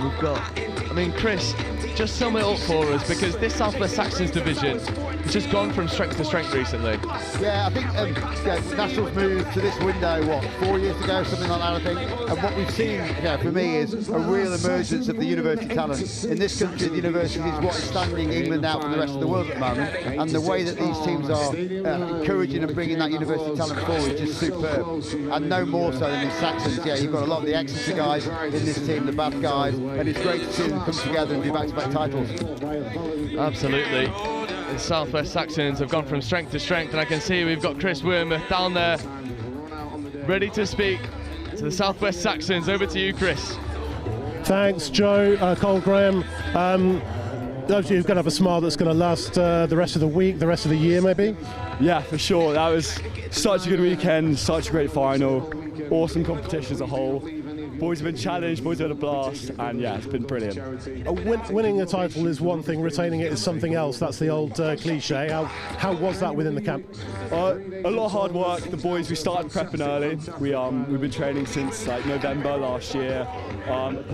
Speaker 20: We've got, I mean, Chris, just sum it up for us, because this Southwest Saxons division has just gone from strength to strength recently.
Speaker 7: Yeah, I think Nationals moved to this window, what, 4 years ago, something like that, I think. And what we've seen, for me, is a real emergence of the university talent. In this country, the university is what is standing England out from the rest of the world at the moment. And the way that these teams are encouraging and bringing that university talent forward is just superb. And no more so than in Saxons. Yeah, you've got a lot of the Exeter guys in this team, the Bath guys, and it's great to see them come together and do back-to-back titles.
Speaker 20: Absolutely. The Southwest Saxons have gone from strength to strength, and I can see we've got Chris Wormuth down there ready to speak to the Southwest Saxons. Over to you, Chris.
Speaker 5: Thanks, Joe. Cole Graham. You're going to have a smile that's going to last the rest of the week, the rest of the year, maybe?
Speaker 8: Yeah, for sure. That was such a good weekend, such a great final, awesome competition as a whole. Boys have been challenged, boys have had a blast, and yeah, it's been brilliant.
Speaker 5: Winning a title is one thing, retaining it is something else. That's the old cliche. How was that within the camp?
Speaker 8: A lot of hard work. The boys, we started prepping early. We've been training since like November last year.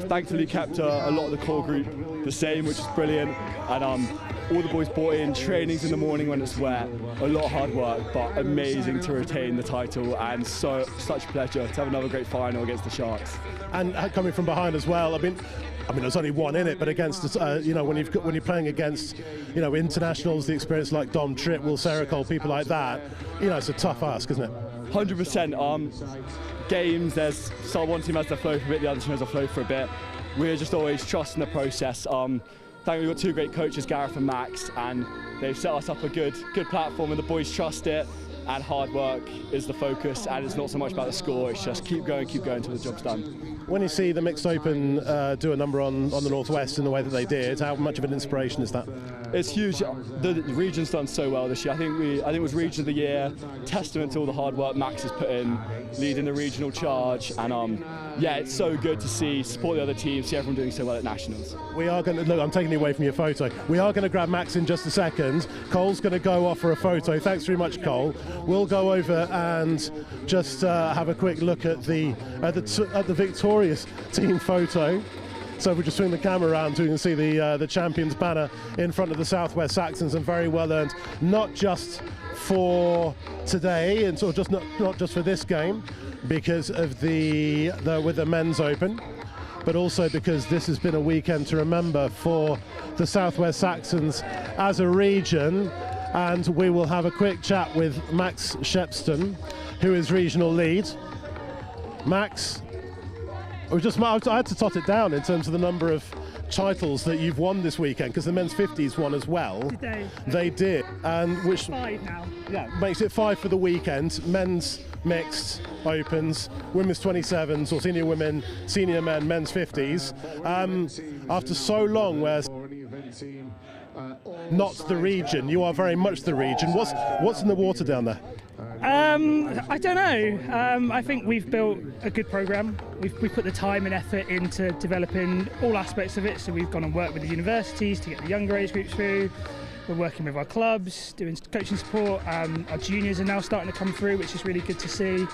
Speaker 8: Thankfully kept a lot of the core group the same, which is brilliant. And all the boys bought in, trainings in the morning when it's wet. A lot of hard work, but amazing to retain the title, and such a pleasure to have another great final against the Sharks.
Speaker 5: And coming from behind as well, I mean, there's only one in it, but against, when you're playing against, internationals, the experience like Dom Tripp, Will Sericol, people like that, it's a tough ask, isn't it?
Speaker 8: 100%. Games, there's one team has the flow for a bit, the other team has the flow for a bit. We're just always trusting the process. Thankfully, we've got 2 great coaches, Gareth and Max, and they've set us up a good platform, and the boys trust it, and hard work is the focus, and it's not so much about the score, it's just keep going until the job's done.
Speaker 5: When you see the Mixed Open do a number on the Northwest in the way that they did, how much of an inspiration is that?
Speaker 8: It's huge. The region's done so well this year. I think it was Region of the Year, testament to all the hard work Max has put in, leading the regional charge, and yeah, it's so good to support the other teams, see everyone doing so well at Nationals.
Speaker 5: We are going to, look, I'm taking you away from your photo. We are going to grab Max in just a second. Cole's going to go off for a photo. Thanks very much, Cole. We'll go over and just have a quick look at the victorious team photo. So we'll just swing the camera around so you can see the champions banner in front of the Southwest Saxons, and very well earned, not just for today and sort of not just for this game because of with the men's open, but also because this has been a weekend to remember for the Southwest Saxons as a region. And we will have a quick chat with Max Shepston, who is regional lead. Max, I had to tot it down in terms of the number of titles that you've won this weekend, because the men's 50s won as well.
Speaker 9: Did they?
Speaker 5: They did, and which
Speaker 9: 5 now.
Speaker 5: Yeah, makes it 5 for the weekend. Men's mixed opens, women's 27s, or senior women, senior men, men's 50s. After so long, where not the region, you are very much the region. What's in the water down there?
Speaker 9: I don't know. I think we've built a good programme. We've put the time and effort into developing all aspects of it. So we've gone and worked with the universities to get the younger age groups through. We're working with our clubs, doing coaching support. Our juniors are now starting to come through, which is really good to see.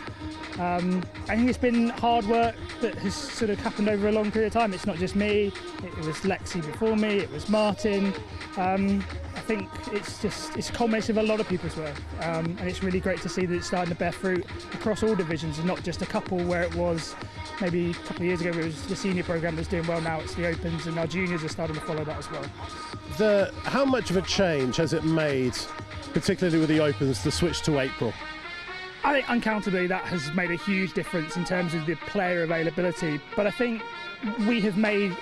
Speaker 9: I think it's been hard work that has sort of happened over a long period of time. It's not just me. It was Lexi before me. It was Martin. I think it's a combination of a lot of people's work, and it's really great to see that it's starting to bear fruit across all divisions, and not just a couple where it was maybe a couple of years ago. It was the senior programme that's doing well now. It's the Opens, and our juniors are starting to follow that as well.
Speaker 5: How much of a change has it made, particularly with the Opens, the switch to April?
Speaker 9: I think uncountably that has made a huge difference in terms of the player availability, but I think we have made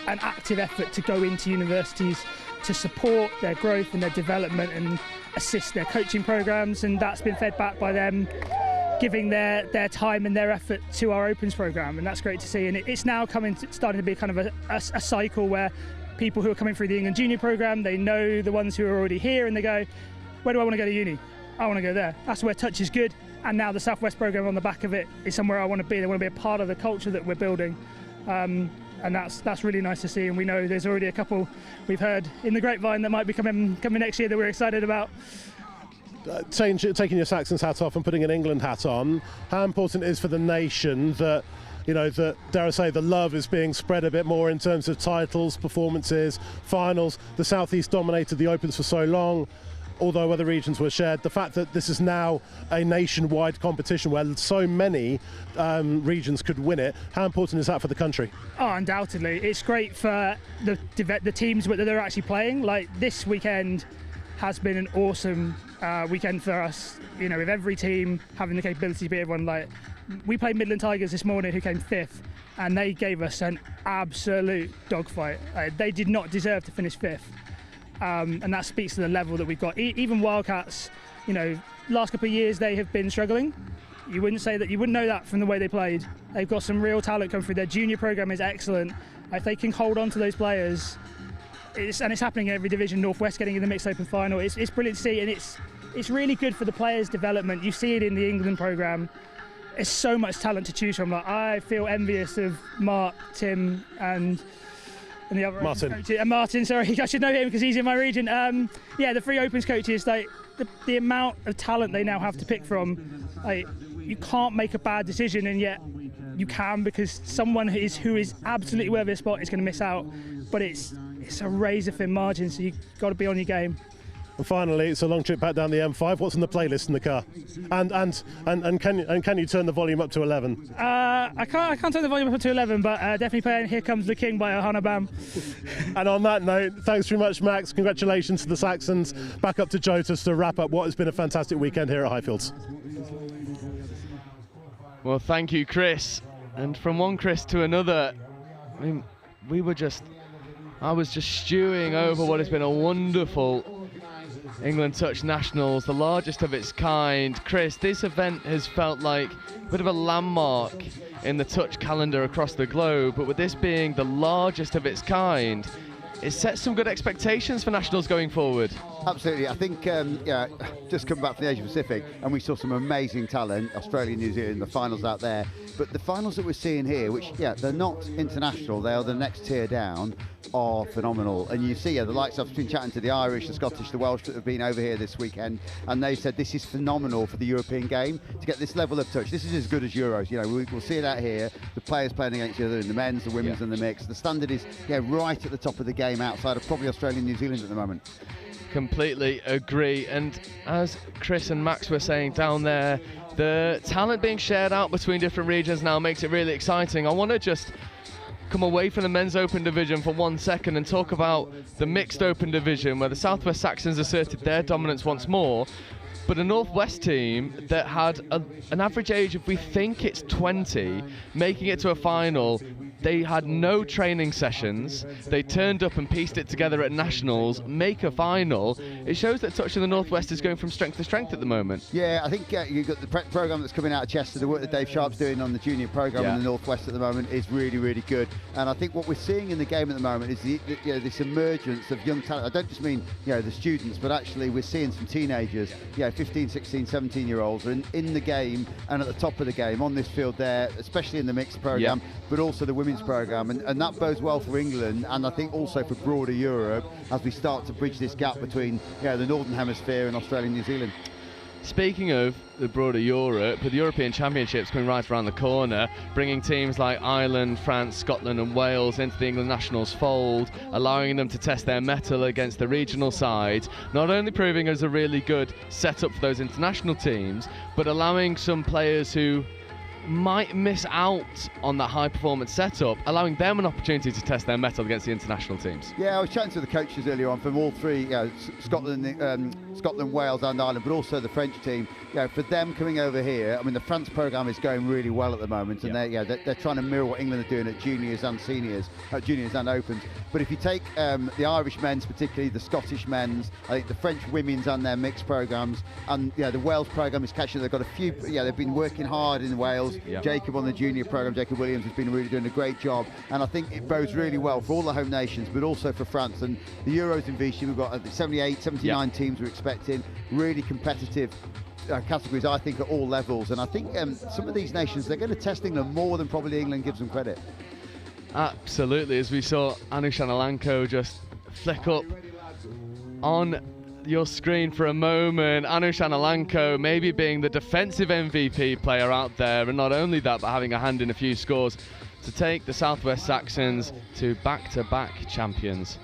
Speaker 9: an active effort to go into universities to support their growth and their development and assist their coaching programmes, and that's been fed back by them giving their time and their effort to our Opens programme, and that's great to see. And it's now starting to be kind of a cycle where people who are coming through the England Junior programme, they know the ones who are already here, and they go, where do I want to go to uni? I want to go there. That's where touch is good, and now the Southwest programme on the back of it is somewhere I want to be. They want to be a part of the culture that we're building. And that's really nice to see, and we know there's already a couple we've heard in the grapevine that might be coming next year that we're excited about.
Speaker 5: Taking your Saxons hat off and putting an England hat on, how important it is for the nation that, dare I say, the love is being spread a bit more in terms of titles, performances, finals. The Southeast dominated the Opens for so long, although other regions were shared. The fact that this is now a nationwide competition where so many regions could win it, how important is that for the country?
Speaker 9: Oh, undoubtedly. It's great for the teams that they're actually playing. Like, this weekend has been an awesome weekend for us, with every team having the capability to beat everyone. Like, we played Midland Tigers this morning, who came 5th, and they gave us an absolute dogfight. They did not deserve to finish 5th. And that speaks to the level that we've got. Even Wildcats, last couple of years they have been struggling. You wouldn't know that from the way they played. They've got some real talent coming through. Their junior programme is excellent. If they can hold on to those players, it's happening in every division. Northwest getting in the Mixed Open final. It's brilliant to see, and it's really good for the players' development. You see it in the England programme. There's so much talent to choose from. Like, I feel envious of Mark, Tim, and the other
Speaker 5: Martin.
Speaker 9: Coaches. Martin, sorry, I should know him because he's in my region. The 3 Opens coaches, like the amount of talent they now have to pick from, like, you can't make a bad decision, and yet you can, because someone who is absolutely worth their spot is going to miss out. But it's a razor thin margin, so you've got to be on your game.
Speaker 5: And finally, it's a long trip back down the M5. What's on the playlist in the car? And can you turn the volume up to 11?
Speaker 9: I can't turn the volume up to 11, but definitely playing "Here Comes the King" by Ohana Bam.
Speaker 5: And on that note, thanks very much, Max. Congratulations to the Saxons. Back up to Jotas to wrap up what has been a fantastic weekend here at Highfields.
Speaker 20: Well, thank you, Chris. And from one Chris to another, I mean, I was just stewing over what has been a wonderful England Touch Nationals, the largest of its kind. Chris, this event has felt like a bit of a landmark in the touch calendar across the globe, but with this being the largest of its kind, it sets some good expectations for Nationals going forward.
Speaker 7: Absolutely. I think, just come back from the Asia Pacific, and we saw some amazing talent, Australia, New Zealand, the finals out there. But the finals that we're seeing here, which, they're not international, they are the next tier down, are phenomenal. And you see, the likes of, I've been chatting to the Irish, the Scottish, the Welsh that have been over here this weekend, and they said this is phenomenal for the European game to get this level of touch. This is as good as Euros. We'll see it out here. The players playing against each other in the men's, the women's, and the mix. The standard is right at the top of the game, outside of probably Australia and New Zealand at the moment.
Speaker 20: Completely agree. And as Chris and Max were saying down there, the talent being shared out between different regions now makes it really exciting. I want to just come away from the men's open division for 1 second and talk about the mixed open division, where the Southwest Saxons asserted their dominance once more, but a Northwest team that had an average age of, we think it's 20, making it to a final. They had no training sessions. They turned up and pieced it together at Nationals, make a final. It shows that Touch in the Northwest is going from strength to strength at the moment. Yeah,
Speaker 7: I think you've got the prep programme that's coming out of Chester. The work that Dave Sharp's doing on the junior programme in the Northwest at the moment is really, really good. And I think what we're seeing in the game at the moment is this emergence of young talent. I don't just mean the students, but actually we're seeing some teenagers, 15, 16, 17-year-olds are in the game and at the top of the game on this field there, especially in the mixed programme, but also the women's programme, and that bodes well for England, and I think also for broader Europe as we start to bridge this gap between the Northern Hemisphere and Australia and New Zealand.
Speaker 20: Speaking of the broader Europe, with the European Championships coming right around the corner, bringing teams like Ireland, France, Scotland and Wales into the England Nationals fold, allowing them to test their mettle against the regional sides, not only proving as a really good setup for those international teams, but allowing some players who might miss out on that high performance setup, allowing them an opportunity to test their mettle against the international teams.
Speaker 7: I was chatting to the coaches earlier on from all three, Scotland, Wales and Ireland, but also the French team. For them coming over here, I mean the France programme is going really well at the moment, and they're trying to mirror what England are doing at juniors and seniors, juniors and opens. But if you take the Irish men's, particularly the Scottish men's, I think the French women's and their mixed programmes, and the Wales programme is catching. They've got a few. They've been working hard in Wales. Jacob on the junior programme, Jacob Williams, has been really doing a great job, and I think it bodes really well for all the home nations, but also for France. And the Euros in Vichy, we've got 78, 79 teams we're expecting, really competitive categories, I think, at all levels. And I think some of these nations, they're going to test England more than probably England gives them credit.
Speaker 20: Absolutely, as we saw Anu Shanalanko just flick up on your screen for a moment. Anu Shanalanko maybe being the defensive MVP player out there, and not only that, but having a hand in a few scores to take the Southwest Saxons to back-to-back champions.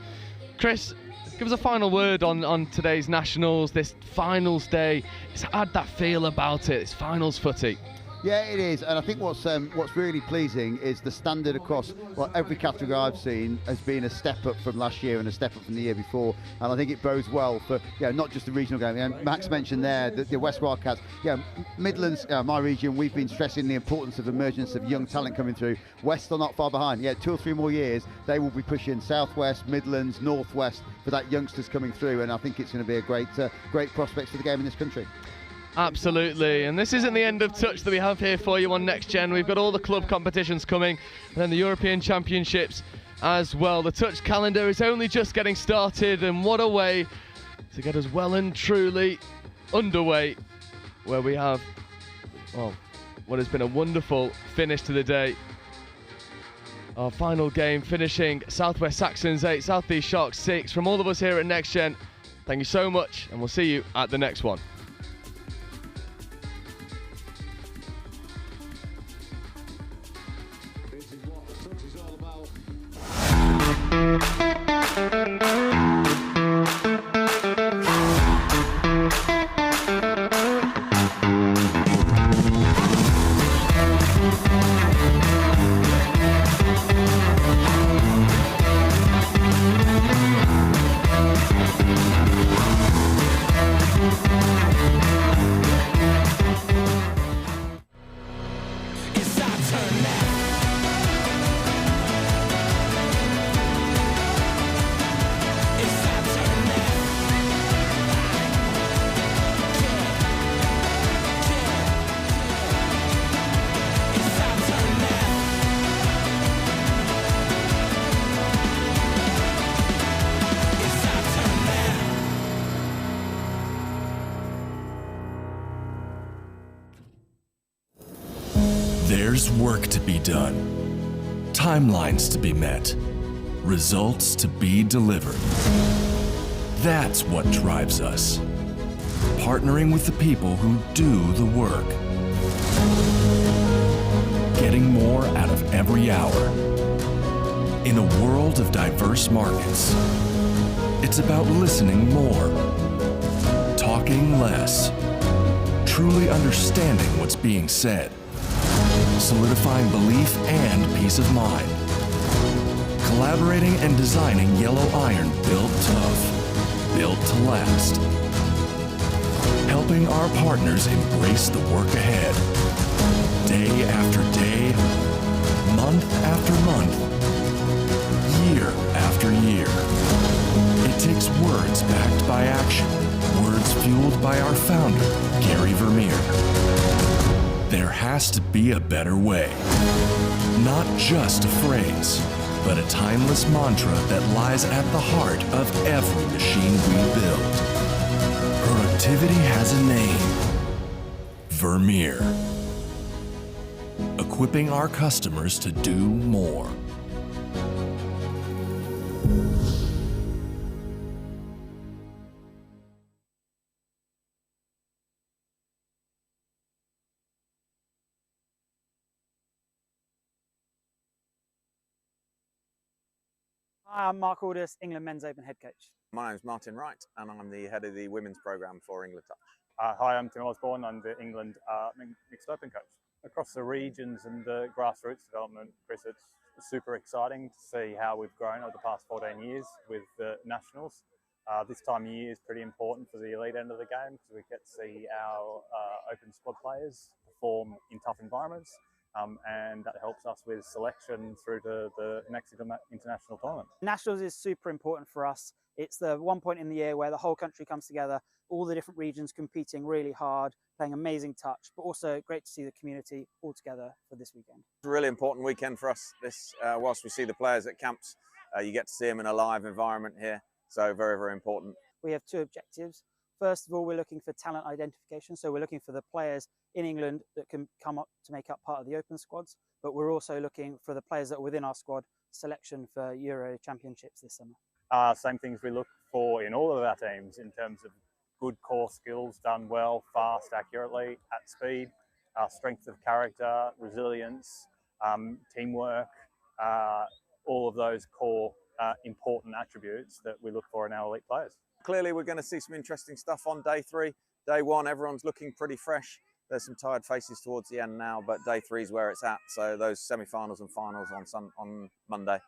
Speaker 20: Chris, give us a final word on today's Nationals, this finals day. It's had that feel about it, it's finals footy.
Speaker 7: Yeah, it is, and I think what's really pleasing is the standard across every category I've seen has been a step up from last year and a step up from the year before, and I think it bodes well for not just the regional game. Max mentioned there the West Wildcats. Midlands, my region, we've been stressing the importance of emergence of young talent coming through. West are not far behind. 2 or 3 more years, they will be pushing Southwest, Midlands, Northwest for that youngsters coming through, and I think it's going to be a great prospects for the game in this country.
Speaker 20: Absolutely, and this isn't the end of Touch that we have here for you on Next Gen. We've got all the club competitions coming, and then the European Championships as well. The Touch calendar is only just getting started, and what a way to get us well and truly underway, where we have, what has been a wonderful finish to the day. Our final game finishing Southwest Saxons 8, South East Sharks 6. From all of us here at Next Gen, thank you so much, and we'll see you at the next one.
Speaker 1: work to be done, timelines to be met, results to be delivered. That's what drives us. Partnering with the people who do the work. Getting more out of every hour. In a world of diverse markets, it's about listening more, talking less, truly understanding what's being said, solidifying belief and peace of mind, collaborating and designing yellow iron built tough, built to last, helping our partners embrace the work ahead, day after day, month after month, year after year. It takes words backed by action, words fueled by our founder, Gary Vermeier. There has to be a better way. Not just a phrase, but a timeless mantra that lies at the heart of every machine we build. Productivity has a name. Vermeer. Equipping our customers to do more.
Speaker 2: Hi, I'm Mark Aldis, England Men's Open head coach.
Speaker 3: My name's Martin Wright, and I'm the head of the women's programme for England Touch.
Speaker 4: Hi, I'm Tim Osborne. I'm the England Mixed Open coach. Across the regions and the grassroots development, Chris, it's super exciting to see how we've grown over the past 14 years with the nationals. This time of year is pretty important for the elite end of the game because we get to see our open squad players perform in tough environments. And that helps us with selection through to the next international tournament.
Speaker 2: Nationals is super important for us. It's the one point in the year where the whole country comes together, all the different regions competing really hard, playing amazing touch, but also great to see the community all together for this weekend.
Speaker 3: It's a really important weekend for us. This, whilst we see the players at camps, you get to see them in a live environment here. So very, very important.
Speaker 2: We have two objectives. First of all, we're looking for talent identification. So we're looking for the players in England that can come up to make up part of the open squads, but we're also looking for the players that are within our squad selection for Euro Championships this summer.
Speaker 4: Same things we look for in all of our teams in terms of good core skills done well, fast, accurately, at speed, strength of character, resilience, teamwork, all of those core important attributes that we look for in our elite players.
Speaker 3: Clearly, we're going to see some interesting stuff on day three. Day one, everyone's looking pretty fresh. There's some tired faces towards the end now, but day three is where it's at. So those semi-finals and finals on Monday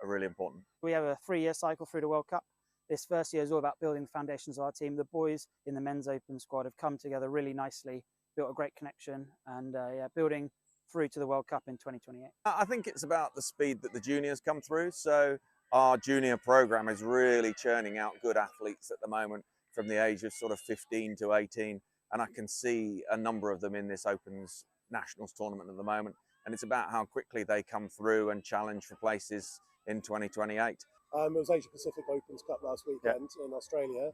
Speaker 3: are really important.
Speaker 2: We have a 3-year cycle through the World Cup. This first year is all about building the foundations of our team. The boys in the men's open squad have come together really nicely, built a great connection, and building through to the World Cup in 2028.
Speaker 3: I think it's about the speed that the juniors come through. So our junior program is really churning out good athletes at the moment from the age of sort of 15 to 18. And I can see a number of them in this Opens Nationals tournament at the moment. And it's about how quickly they come through and challenge for places in 2028.
Speaker 5: It was Asia Pacific Opens Cup last weekend in Australia.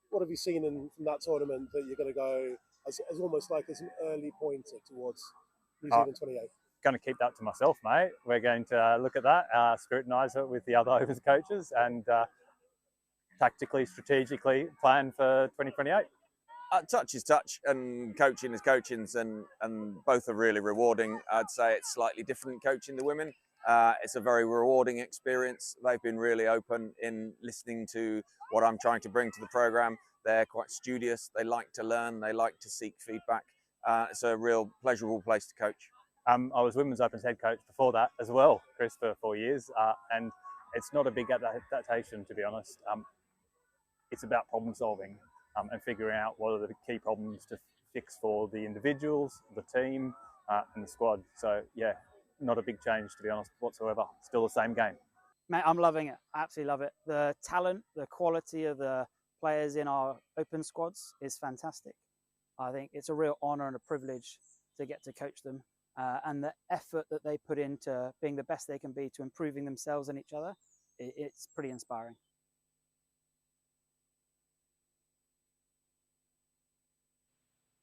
Speaker 5: What have you seen from that tournament that you're going to go as almost like as an early pointer towards New Zealand 28?
Speaker 4: Going to keep that to myself, mate. We're going to look at that, scrutinise it with the other Opens coaches, and tactically, strategically plan for 2028.
Speaker 3: Touch is touch, and coaching is coaching, and both are really rewarding. I'd say it's slightly different coaching the women. It's a very rewarding experience. They've been really open in listening to what I'm trying to bring to the program. They're quite studious. They like to learn. They like to seek feedback. It's a real pleasurable place to coach.
Speaker 4: I was Women's Opens head coach before that as well, Chris, for 4 years, and it's not a big adaptation, to be honest. It's about problem solving and figuring out what are the key problems to fix for the individuals, the team, and the squad. So yeah, not a big change, to be honest, whatsoever. Still the same game.
Speaker 2: Mate, I'm loving it. I absolutely love it. The talent, the quality of the players in our open squads is fantastic. I think it's a real honour and a privilege to get to coach them. And the effort that they put into being the best they can be to improving themselves and each other, it's pretty inspiring.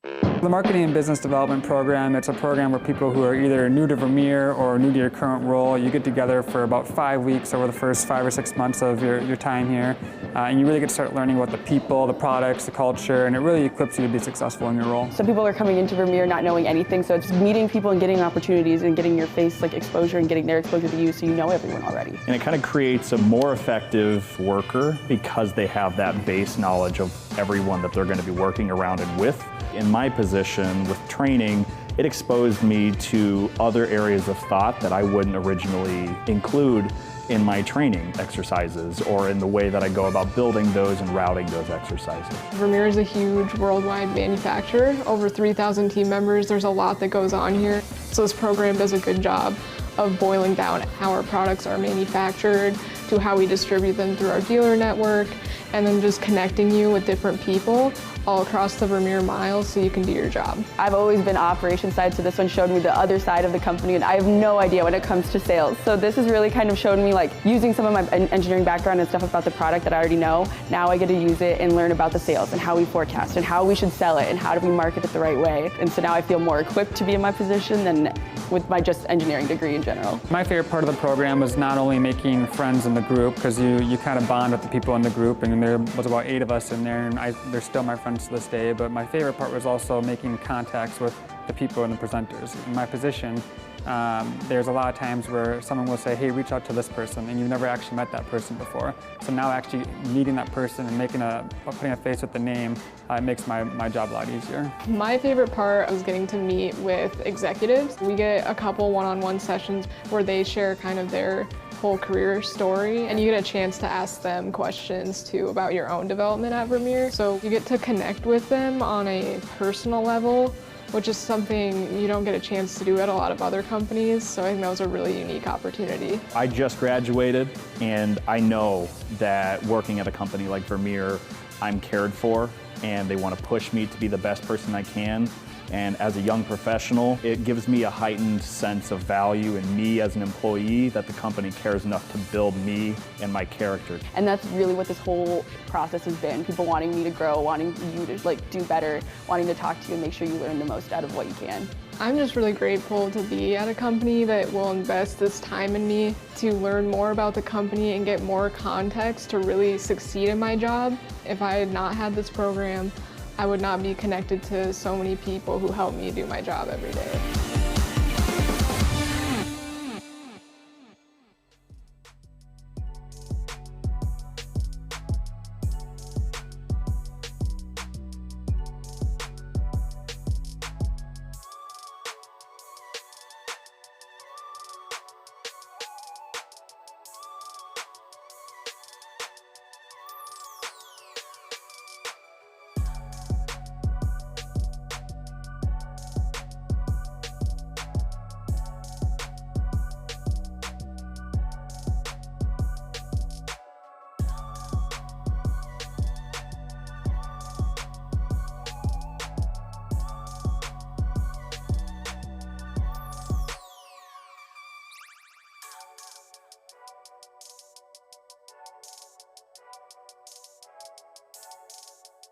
Speaker 15: The Marketing and Business Development Program, it's a program where people who are either new to Vermeer or new to your current role, you get together for about 5 weeks over the first 5 or 6 months of your time here. And you really get to start learning about the people, the products, the culture, and it really equips you to be successful in your role.
Speaker 16: Some people are coming into Vermeer not knowing anything, so it's meeting people and getting opportunities and getting your face like exposure and getting their exposure to you so you know everyone already.
Speaker 23: And it kind of creates a more effective worker because they have that base knowledge of everyone that they're going to be working around and with. In my position with training, it exposed me to other areas of thought that I wouldn't originally include in my training exercises or in the way that I go about building those and routing those exercises.
Speaker 24: Vermeer is a huge worldwide manufacturer, over 3,000 team members. There's a lot that goes on here. So this program does a good job of boiling down how our products are manufactured to how we distribute them through our dealer network, and then just connecting you with different people all across the Vermeer miles so you can do your job.
Speaker 16: I've always been operations side, so this one showed me the other side of the company, and I have no idea when it comes to sales. So this is really kind of showed me like using some of my engineering background and stuff about the product that I already know. Now I get to use it and learn about the sales and how we forecast and how we should sell it and how do we market it the right way. And so now I feel more equipped to be in my position than with my just engineering degree in general.
Speaker 15: My favorite part of the program was not only making friends in the group, because you kind of bond with the people in the group, and there was about 8 of us in there, and they're still my friends to this day, but my favorite part was also making contacts with the people and the presenters. In my position, there's a lot of times where someone will say, hey, reach out to this person, and you've never actually met that person before. So now actually meeting that person and putting a face with the name makes my job a lot easier.
Speaker 24: My favorite part was getting to meet with executives. We get a couple one-on-one sessions where they share kind of their whole career story, and you get a chance to ask them questions too about your own development at Vermeer. So you get to connect with them on a personal level, which is something you don't get a chance to do at a lot of other companies. So I think that was a really unique opportunity.
Speaker 23: I just graduated, and I know that working at a company like Vermeer, I'm cared for, and they want to push me to be the best person I can. And as a young professional, it gives me a heightened sense of value in me as an employee, that the company cares enough to build me and my character.
Speaker 16: And that's really what this whole process has been. People wanting me to grow, wanting you to like do better, wanting to talk to you and make sure you learn the most out of what you can.
Speaker 24: I'm just really grateful to be at a company that will invest this time in me to learn more about the company and get more context to really succeed in my job. If I had not had this program, I would not be connected to so many people who help me do my job every day.